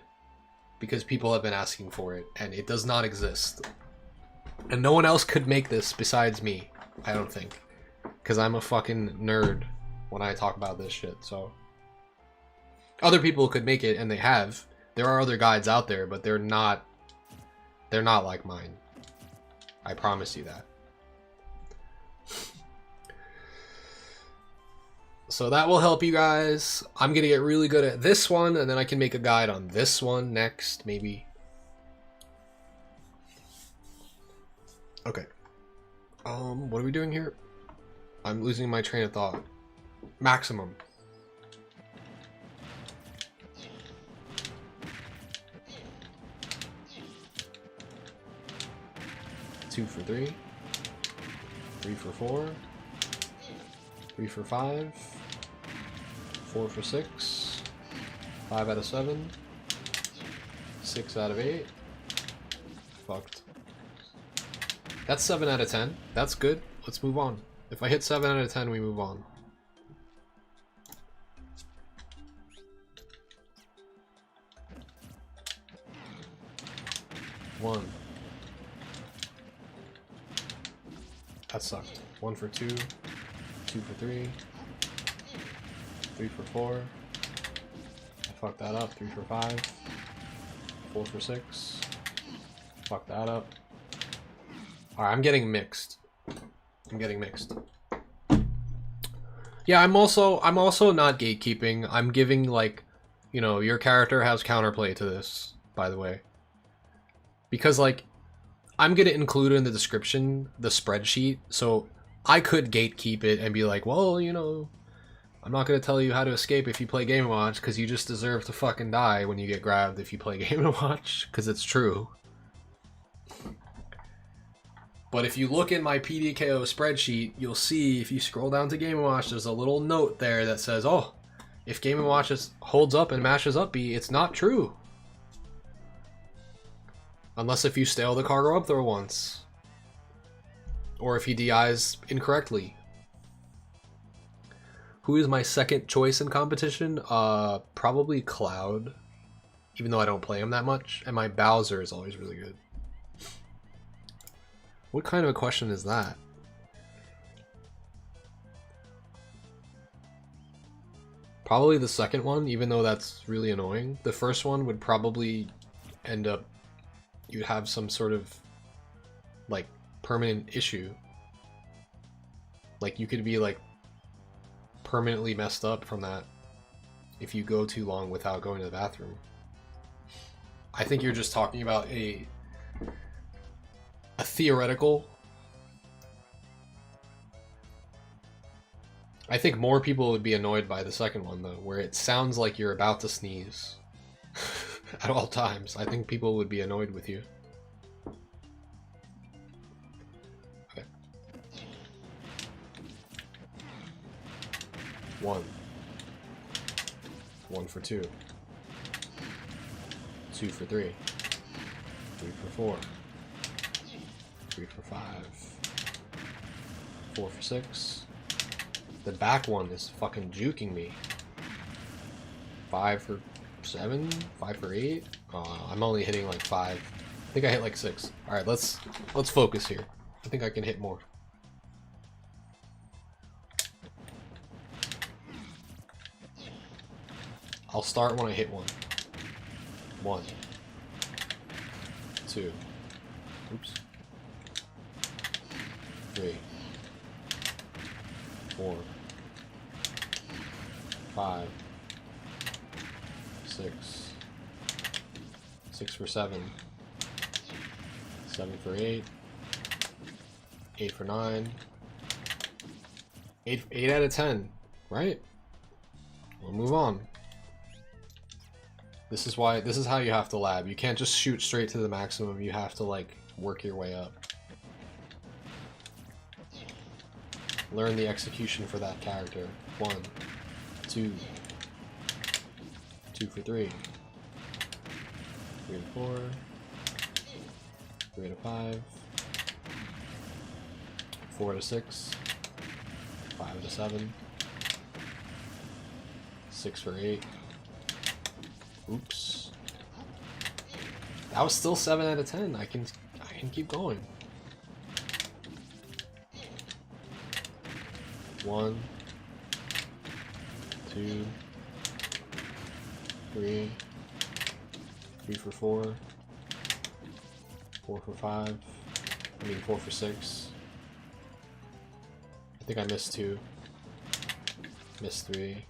because people have been asking for it and it does not exist. And no one else could make this besides me, I don't think. Because I'm a fucking nerd when I talk about this shit, so. Other people could make it and they have. There are other guides out there, but they're not like mine. I promise you that. So that will help you guys. I'm gonna get really good at this one, and then I can make a guide on this one next, maybe. Okay. What are we doing here? I'm losing my train of thought. Maximum. Two for 3. 3 for 4. 3 for 5. 4 for 6. 5 out of 7. 6 out of 8. Fucked. That's 7 out of 10. That's good. Let's move on. If I hit 7 out of 10, we move on. One. That sucked. 1 for 2. 2 for 3. 3 for 4. I fucked that up. 3 for 5. 4 for 6. Fuck that up. Alright, I'm getting mixed. Yeah, I'm also not gatekeeping. I'm giving, like, you know, your character has counterplay to this, by the way. Because, like, I'm gonna include in the description the spreadsheet, so I could gatekeep it and be like, well, you know, I'm not gonna tell you how to escape if you play Game & Watch, because you just deserve to fucking die when you get grabbed if you play Game & Watch, because it's true. But if you look in my PDKO spreadsheet, you'll see, if you scroll down to Game & Watch, there's a little note there that says, oh, if Game & Watch holds up and mashes up B, it's not true. Unless if you stale the cargo up throw once. Or if he DIs incorrectly. Who is my second choice in competition? Probably Cloud. Even though I don't play him that much. And my Bowser is always really good. What kind of a question is that? Probably the second one, even though that's really annoying. The first one would probably end up... You'd have some sort of, like, permanent issue. Like, you could be, like, permanently messed up from that if you go too long without going to the bathroom. I think you're just talking about a theoretical. I think more people would be annoyed by the second one, though, where it sounds like you're about to sneeze. At all times. I think people would be annoyed with you. 1. 1 for 2. 2 for 3. 3 for 4. 3 for 5. 4 for 6. The back one is fucking juking me. 5 for 7. 5 for 8. I'm only hitting like 5. I think I hit like 6. All right, let's focus here. I think I can hit more. I'll start when I hit 1. 1. 2. Oops. 3. 4. 5. 6. 6 for 7. 7 for 8. 8 for 9. 8 out of 10, right? We'll move on. This is how you have to lab. You can't just shoot straight to the maximum. You have to like work your way up. Learn the execution for that character. 1, 2, 2 for 3, 3 to 4, 3 to 5, 4 to 6, 5 to 7, 6 for 8. Oops. That was still 7 out of 10. I can keep going. 1, 2, 3, 3 for 4, 4 for 5, 4 for 6. I think I missed 2, missed 3.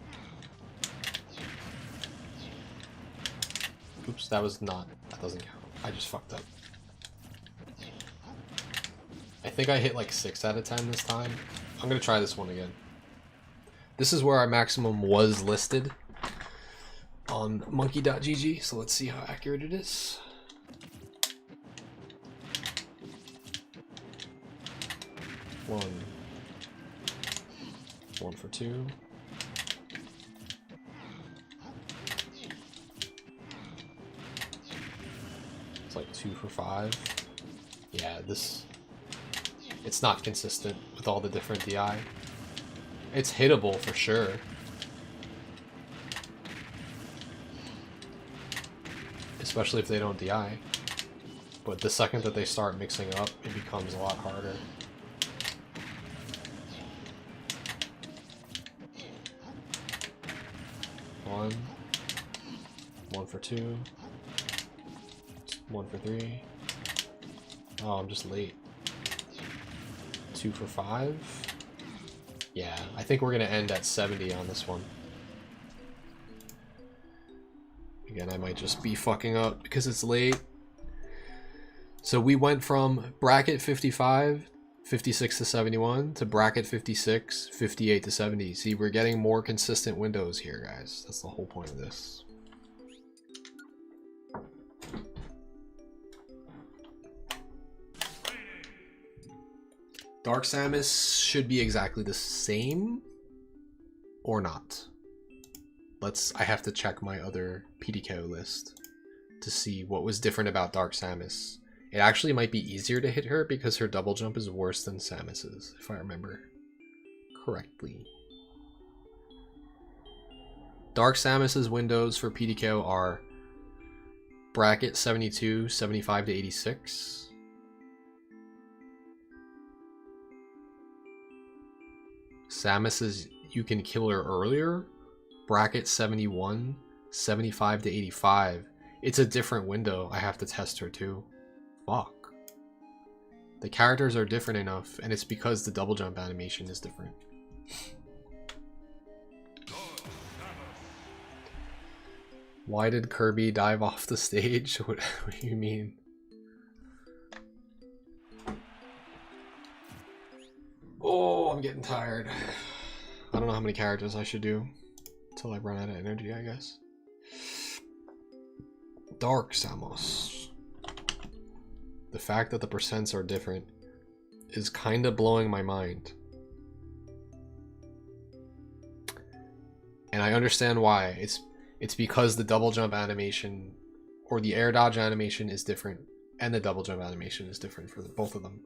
Oops, that doesn't count. I just fucked up. I think I hit like 6 out of 10 this time. I'm gonna try this one again. This is where our maximum was listed on monkey.gg, so let's see how accurate it is. One for 2. It's like 2 for 5. Yeah, it's not consistent with all the different DI. It's hittable for sure. Especially if they don't DI. But the second that they start mixing up, it becomes a lot harder. One for 2. 1 for 3. Oh, I'm just late. 2 for 5. Yeah, I think we're gonna end at 70 on this one. Again, I might just be fucking up because it's late. So we went from bracket 55, 56 to 71, to bracket 56, 58 to 70. See, we're getting more consistent windows here, guys. That's the whole point of this. Dark Samus should be exactly the same, or not. I have to check my other PDKO list to see what was different about Dark Samus. It actually might be easier to hit her because her double jump is worse than Samus's, if I remember correctly. Dark Samus's windows for PDKO are bracket 72, 75 to 86. Samus's you can kill her earlier, bracket 71, 75 to 85. It's a different window. I have to test her too. Fuck. The characters are different enough, and it's because the double jump animation is different. Why did Kirby dive off the stage? What do you mean? Oh, I'm getting tired. I don't know how many characters I should do until I run out of energy, I guess. Dark Samus. The fact that the percents are different is kind of blowing my mind. And I understand why. It's because the double jump animation or the air dodge animation is different, and the double jump animation is different for both of them.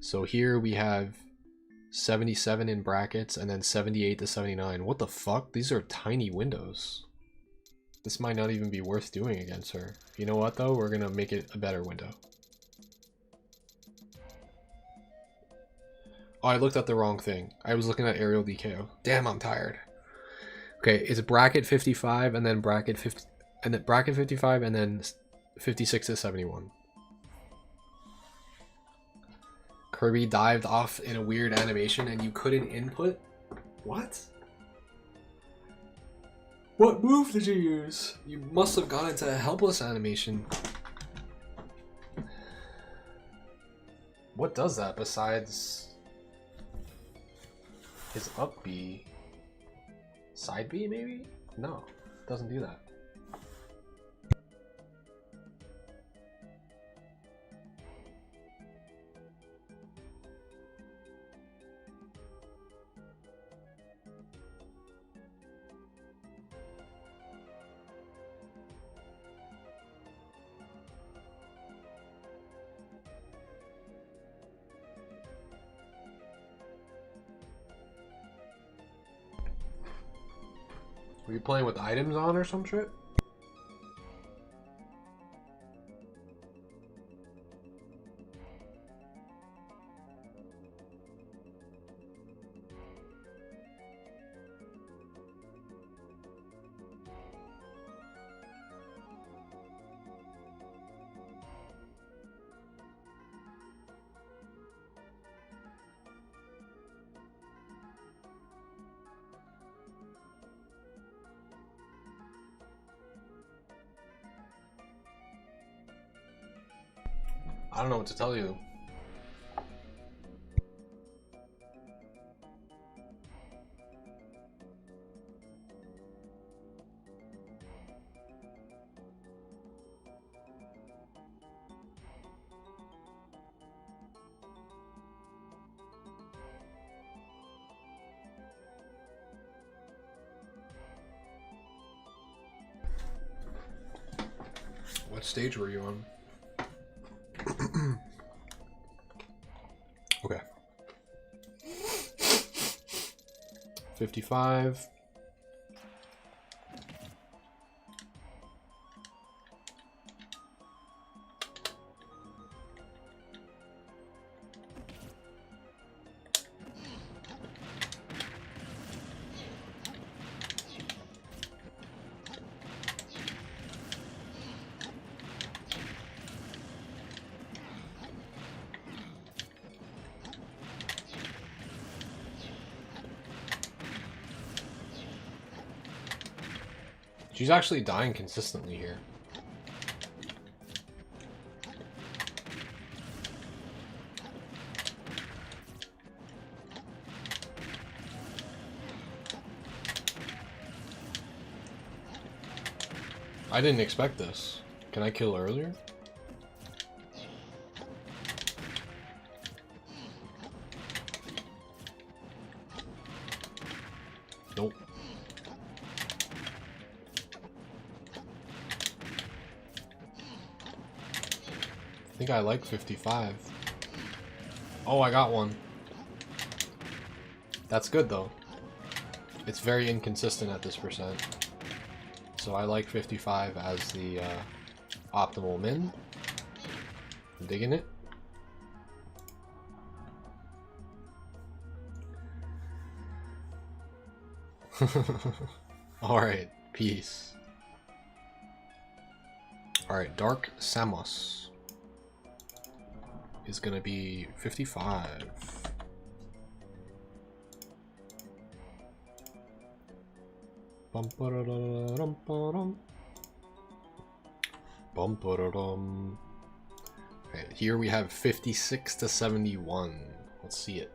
So here we have 77 in brackets and then 78 to 79. What the fuck? These are tiny windows. This might not even be worth doing against her. You know what though? We're gonna make it a better window. Oh, I looked at the wrong thing. I was looking at aerial DKO. Damn, I'm tired. Okay, it's bracket 55 and then bracket 50 and then bracket 55 and then 56 to 71. Kirby dived off in a weird animation and you couldn't input? What? What move did you use? You must have gone into a helpless animation. What does that besides his up B? Side B maybe? No, it doesn't do that. Were you playing with items on or some shit? I don't know what to tell you. What stage were you on? Okay. 55. She's actually dying consistently here. I didn't expect this. Can I kill earlier? Nope. I think I like 55. Oh, I got one. That's good though. It's very inconsistent at this percent. So I like 55 as the optimal min. I'm digging it. Alright, peace. Alright, Dark Samos is gonna be 55. Okay, here we have 56 to 71. Let's see it.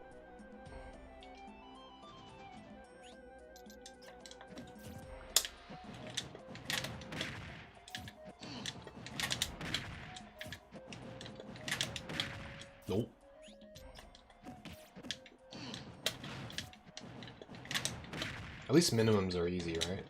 Nope. At least minimums are easy, right?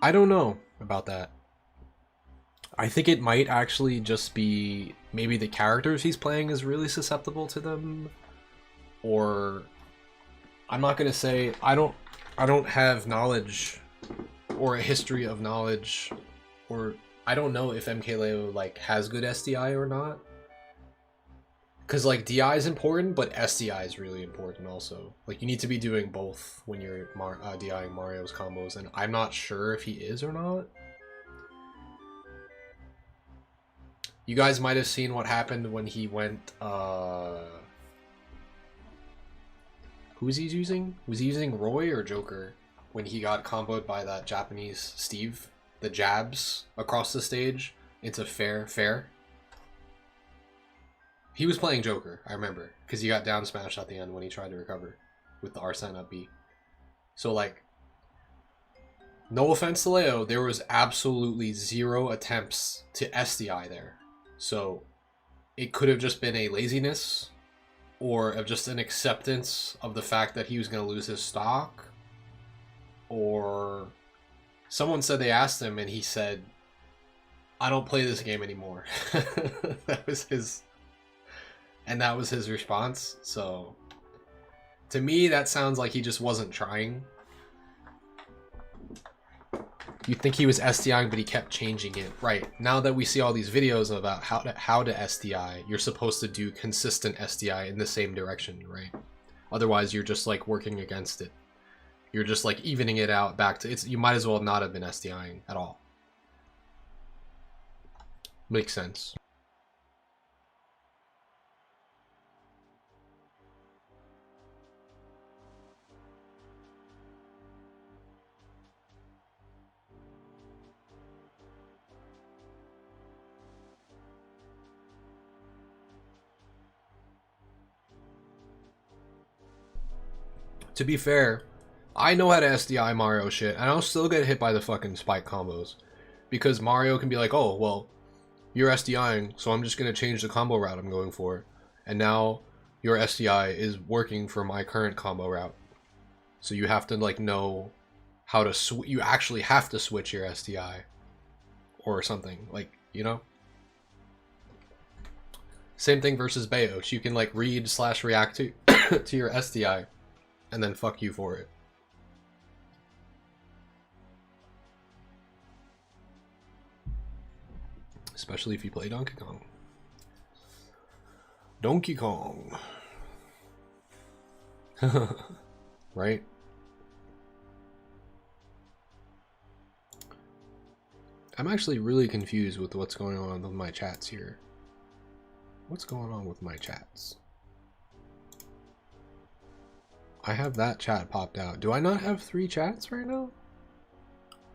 I don't know about that. I think it might actually just be maybe the characters he's playing is really susceptible to them, or I'm not gonna say I don't have knowledge or a history of knowledge, or I don't know if MKLeo like has good SDI or not. Because, like, DI is important, but SDI is really important also. Like, you need to be doing both when you're DIing Mario's combos, and I'm not sure if he is or not. You guys might have seen what happened when he went, who was he using? Was he using Roy or Joker? When he got comboed by that Japanese Steve? The jabs across the stage into fair. He was playing Joker, I remember, because he got down smashed at the end when he tried to recover with the Arsene up B. So, like, no offense to Leo, there was absolutely 0 attempts to SDI there. So, it could have just been a laziness, or of just an acceptance of the fact that he was going to lose his stock, or someone said they asked him and he said, I don't play this game anymore. That was his... And that was his response, so... To me, that sounds like he just wasn't trying. You'd think he was SDIing, but he kept changing it. Right, now that we see all these videos about how to SDI, you're supposed to do consistent SDI in the same direction, right? Otherwise, you're just, like, working against it. You're just, like, evening it out back to... You might as well not have been SDIing at all. Makes sense. To be fair, I know how to SDI Mario shit, and I'll still get hit by the fucking spike combos. Because Mario can be like, oh, well, you're SDIing, so I'm just going to change the combo route I'm going for. And now your SDI is working for my current combo route. So you have to, like, know how to... You actually have to switch your SDI. Or something, like, you know? Same thing versus Bayosh. You can, like, read/react to, to your SDI. And then fuck you for it. Especially if you play Donkey Kong. Donkey Kong. Right? I'm actually really confused with what's going on with my chats here. What's going on with my chats? I have that chat popped out. Do I not have 3 chats right now?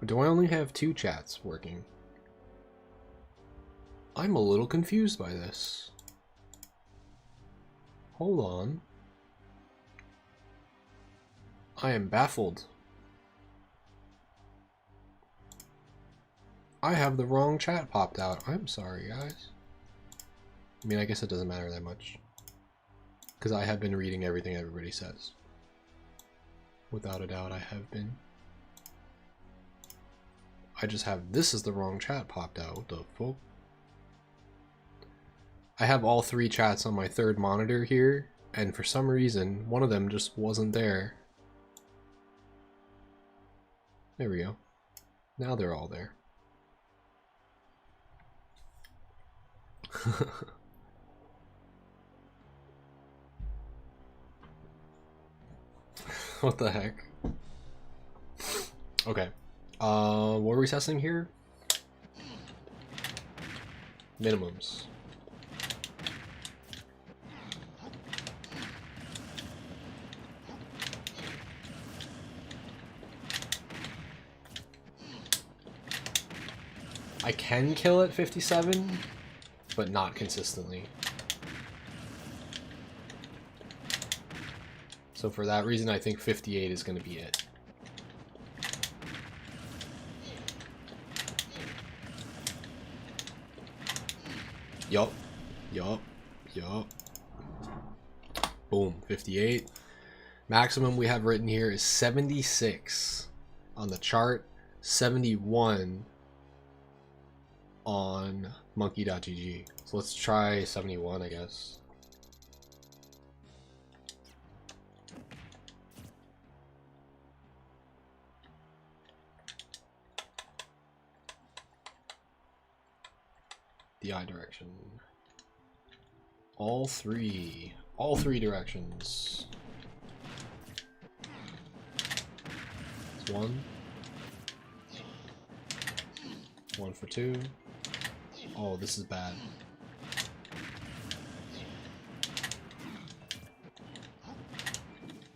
Or do I only have 2 chats working? I'm a little confused by this. Hold on. I am baffled. I have the wrong chat popped out. I'm sorry, guys. I mean, I guess it doesn't matter that much. Because I have been reading everything everybody says. Without a doubt, I have been. I just have this is the wrong chat popped out. What the fuck? I have all 3 chats on my 3rd monitor here, and for some reason, one of them just wasn't there. There we go. Now they're all there. What the heck? Okay. What are we testing here? Minimums. I can kill at 57, but not consistently. So for that reason, I think 58 is going to be it. Yup. Yup. Yup. Boom. 58. Maximum we have written here is 76 on the chart. 71 on monkey.gg. So let's try 71, I guess. The eye direction. All three directions. It's one for 2. Oh, this is bad.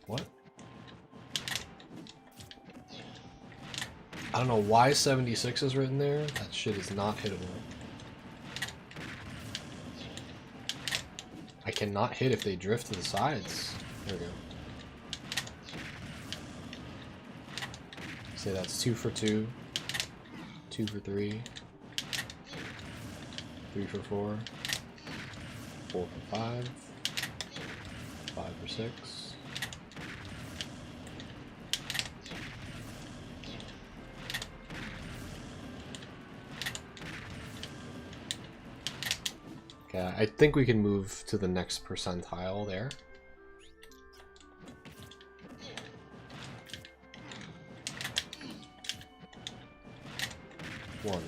What? I don't know why 76 is written there. That shit is not hittable. I cannot hit if they drift to the sides. There we go. Say that's 2 for 2. 2 for 3. 3 for 4. 4 for 5. 5 for 6. Okay, I think we can move to the next percentile there. One.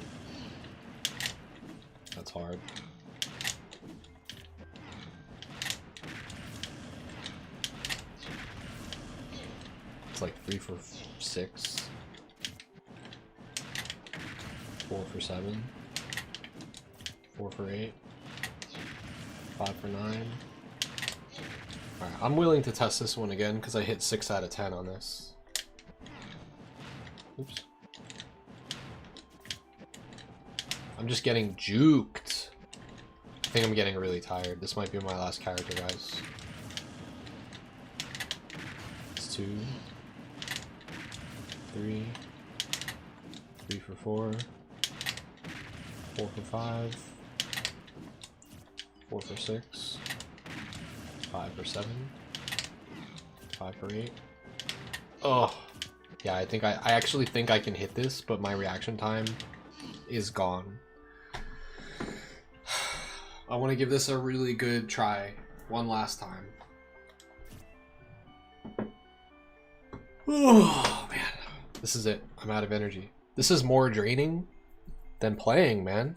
That's hard. It's like 3 for 6. 4 for 7. 4 for 8. 5 for 9. Alright, I'm willing to test this one again because I hit 6 out of 10 on this. Oops. I'm just getting juked. I think I'm getting really tired. This might be my last character, guys. It's 2. 3. 3 for 4. 4 for 5. 4 for 6. 5 for 7. 5 for 8. Oh, yeah, I actually think I can hit this, but my reaction time is gone. I want to give this a really good try one last time. Oh man, this is it. I'm out of energy. This is more draining than playing, man.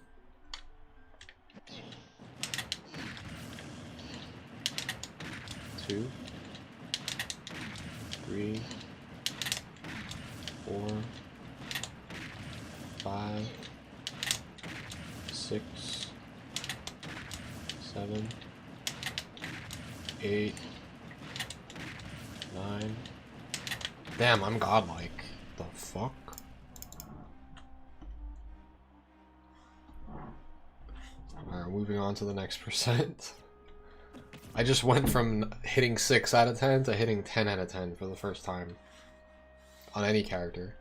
Two, 3, 4, 5, 6, 7, 8, 9. Damn, I'm godlike. The fuck? Alright, moving on to the next percent. I just went from hitting 6 out of 10 to hitting 10 out of 10 for the first time on any character.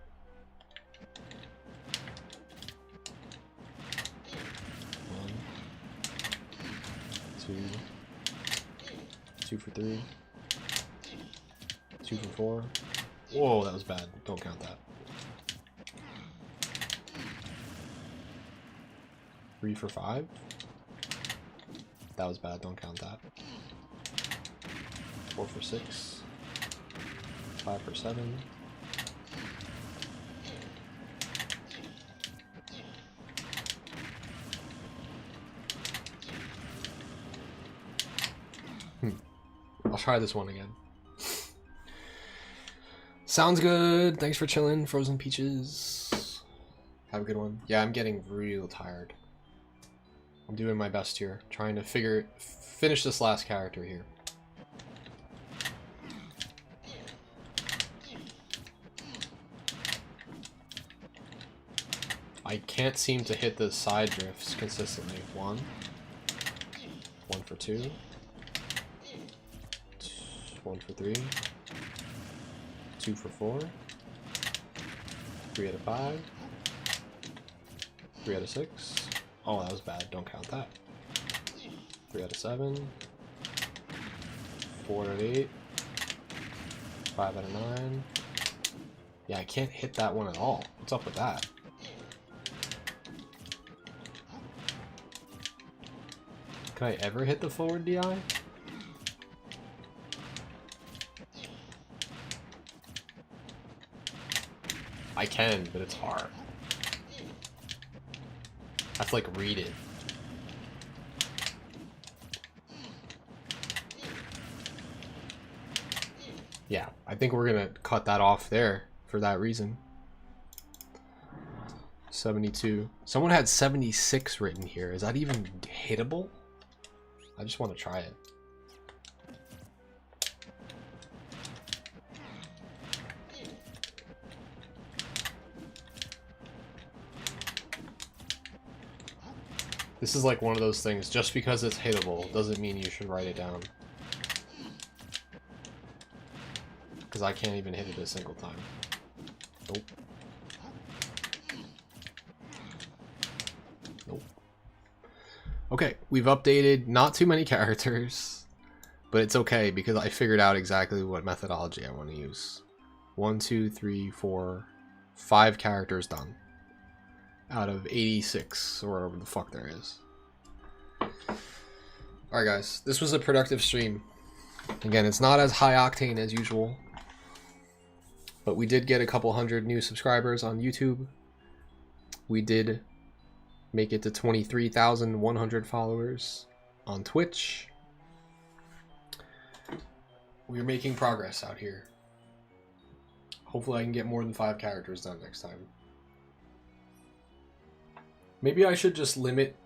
1, 2, 2 for 3, 2 for 4. Whoa, that was bad. Don't count that. 3 for 5. That was bad. Don't count that. 4 for 6. 5 for 7. I'll try this one again. Sounds good. Thanks for chilling, Frozen Peaches. Have a good one. Yeah, I'm getting real tired. I'm doing my best here, trying to finish this last character here. I can't seem to hit the side drifts consistently. 1 for 2, 1 for 3, 2 for 4, 3 out of 5, 3 out of 6. Oh, that was bad. Don't count that. 3 out of 7, 4 out of 8, 5 out of 9. Yeah, I can't hit that one at all. What's up with that? Can I ever hit the forward DI? I can, but it's hard. I have to like read it. Yeah, I think we're gonna cut that off there for that reason. 72. Someone had 76 written here. Is that even hittable? I just want to try it. This is like one of those things, just because it's hittable doesn't mean you should write it down. Because I can't even hit it a single time. Nope. Nope. Okay, we've updated not too many characters, but it's okay because I figured out exactly what methodology I want to use. 1, 2, 3, 4, 5 characters done. Out of 86, or whatever the fuck there is. Alright guys, this was a productive stream. Again, it's not as high octane as usual, but we did get a couple hundred new subscribers on YouTube. We did make it to 23,100 followers on Twitch. We're making progress out here. Hopefully I can get more than 5 characters done next time. Maybe I should just limit.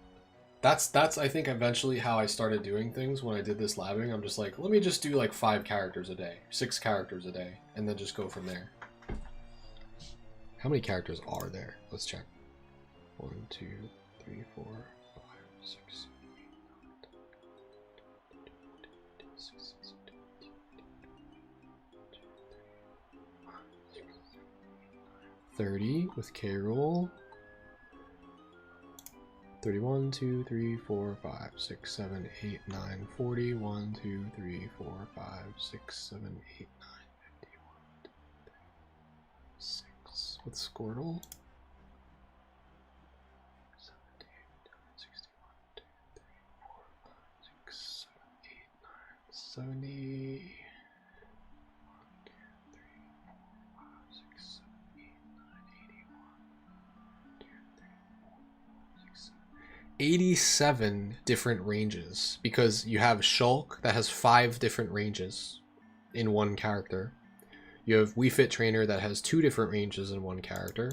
That's I think eventually how I started doing things when I did this labbing. I'm just like, let me just do like 5 characters a day, 6 characters a day, and then just go from there. How many characters are there? Let's check. 1, 2, 3, 4, 5, 6, 30 with K-roll. 31, 2, 3, 4, 5, 6, 7, 8, 9, 40. 1, 2, 3, 4, 5, 6, 7, 8, 9, 51, 6 with Squirtle. 70. 87 different ranges, because you have Shulk that has 5 different ranges in one character. You have Wii Fit Trainer that has 2 different ranges in one character.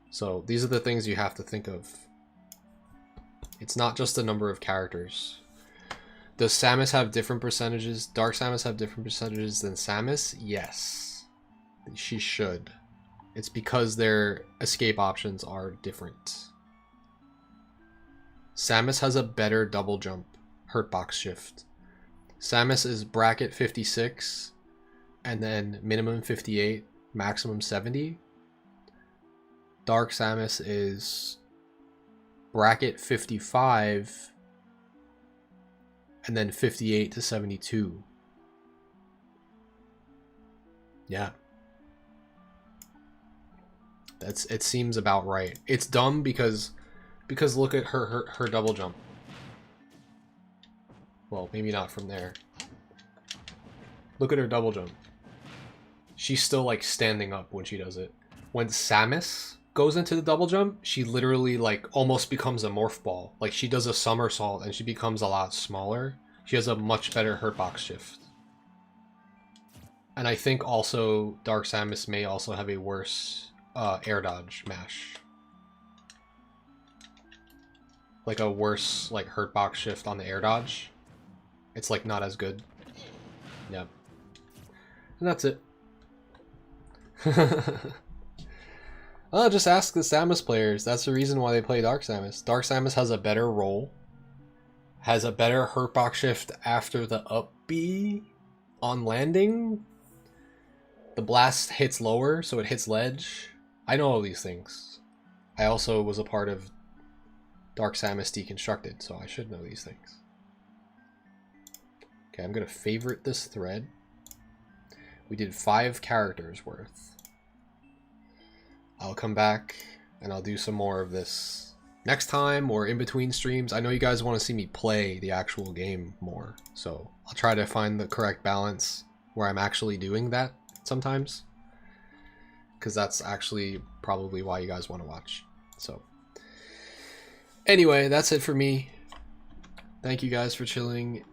So these are the things you have to think of. It's not just the number of characters. Does Samus have different percentages? Dark Samus have different percentages than Samus? Yes. She should. It's because their escape options are different. Samus has a better double jump hurtbox shift. Samus is bracket 56 and then minimum 58, maximum 70. Dark Samus is bracket 55 and then 58 to 72. Yeah. It seems about right. It's dumb because look at her double jump. Well, maybe not from there. Look at her double jump. She's still like standing up when she does it. When Samus goes into the double jump, she literally like almost becomes a morph ball. Like she does a somersault and she becomes a lot smaller. She has a much better hurtbox shift. And I think also Dark Samus may also have a worse air dodge mash. Like a worse like hurtbox shift on the air dodge. It's like not as good. Yep. And that's it. Oh, just ask the Samus players. That's the reason why they play Dark Samus. Dark Samus has a better roll, has a better hurt box shift after the up B on landing. The blast hits lower, so it hits ledge. I know all these things. I also was a part of Dark Samus Deconstructed, so I should know these things. Okay, I'm gonna favorite this thread. We did 5 characters worth. I'll come back and I'll do some more of this next time or in between streams. I know you guys want to see me play the actual game more, so I'll try to find the correct balance where I'm actually doing that sometimes, because that's actually probably why you guys want to watch. So anyway, that's it for me. Thank you guys for chilling.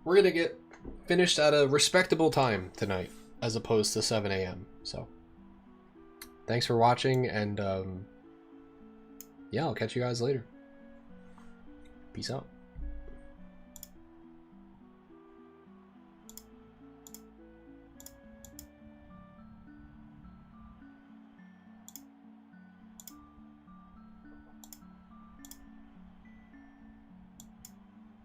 We're gonna get finished at a respectable time tonight as opposed to 7 a.m. so thanks for watching, and yeah, I'll catch you guys later. Peace out.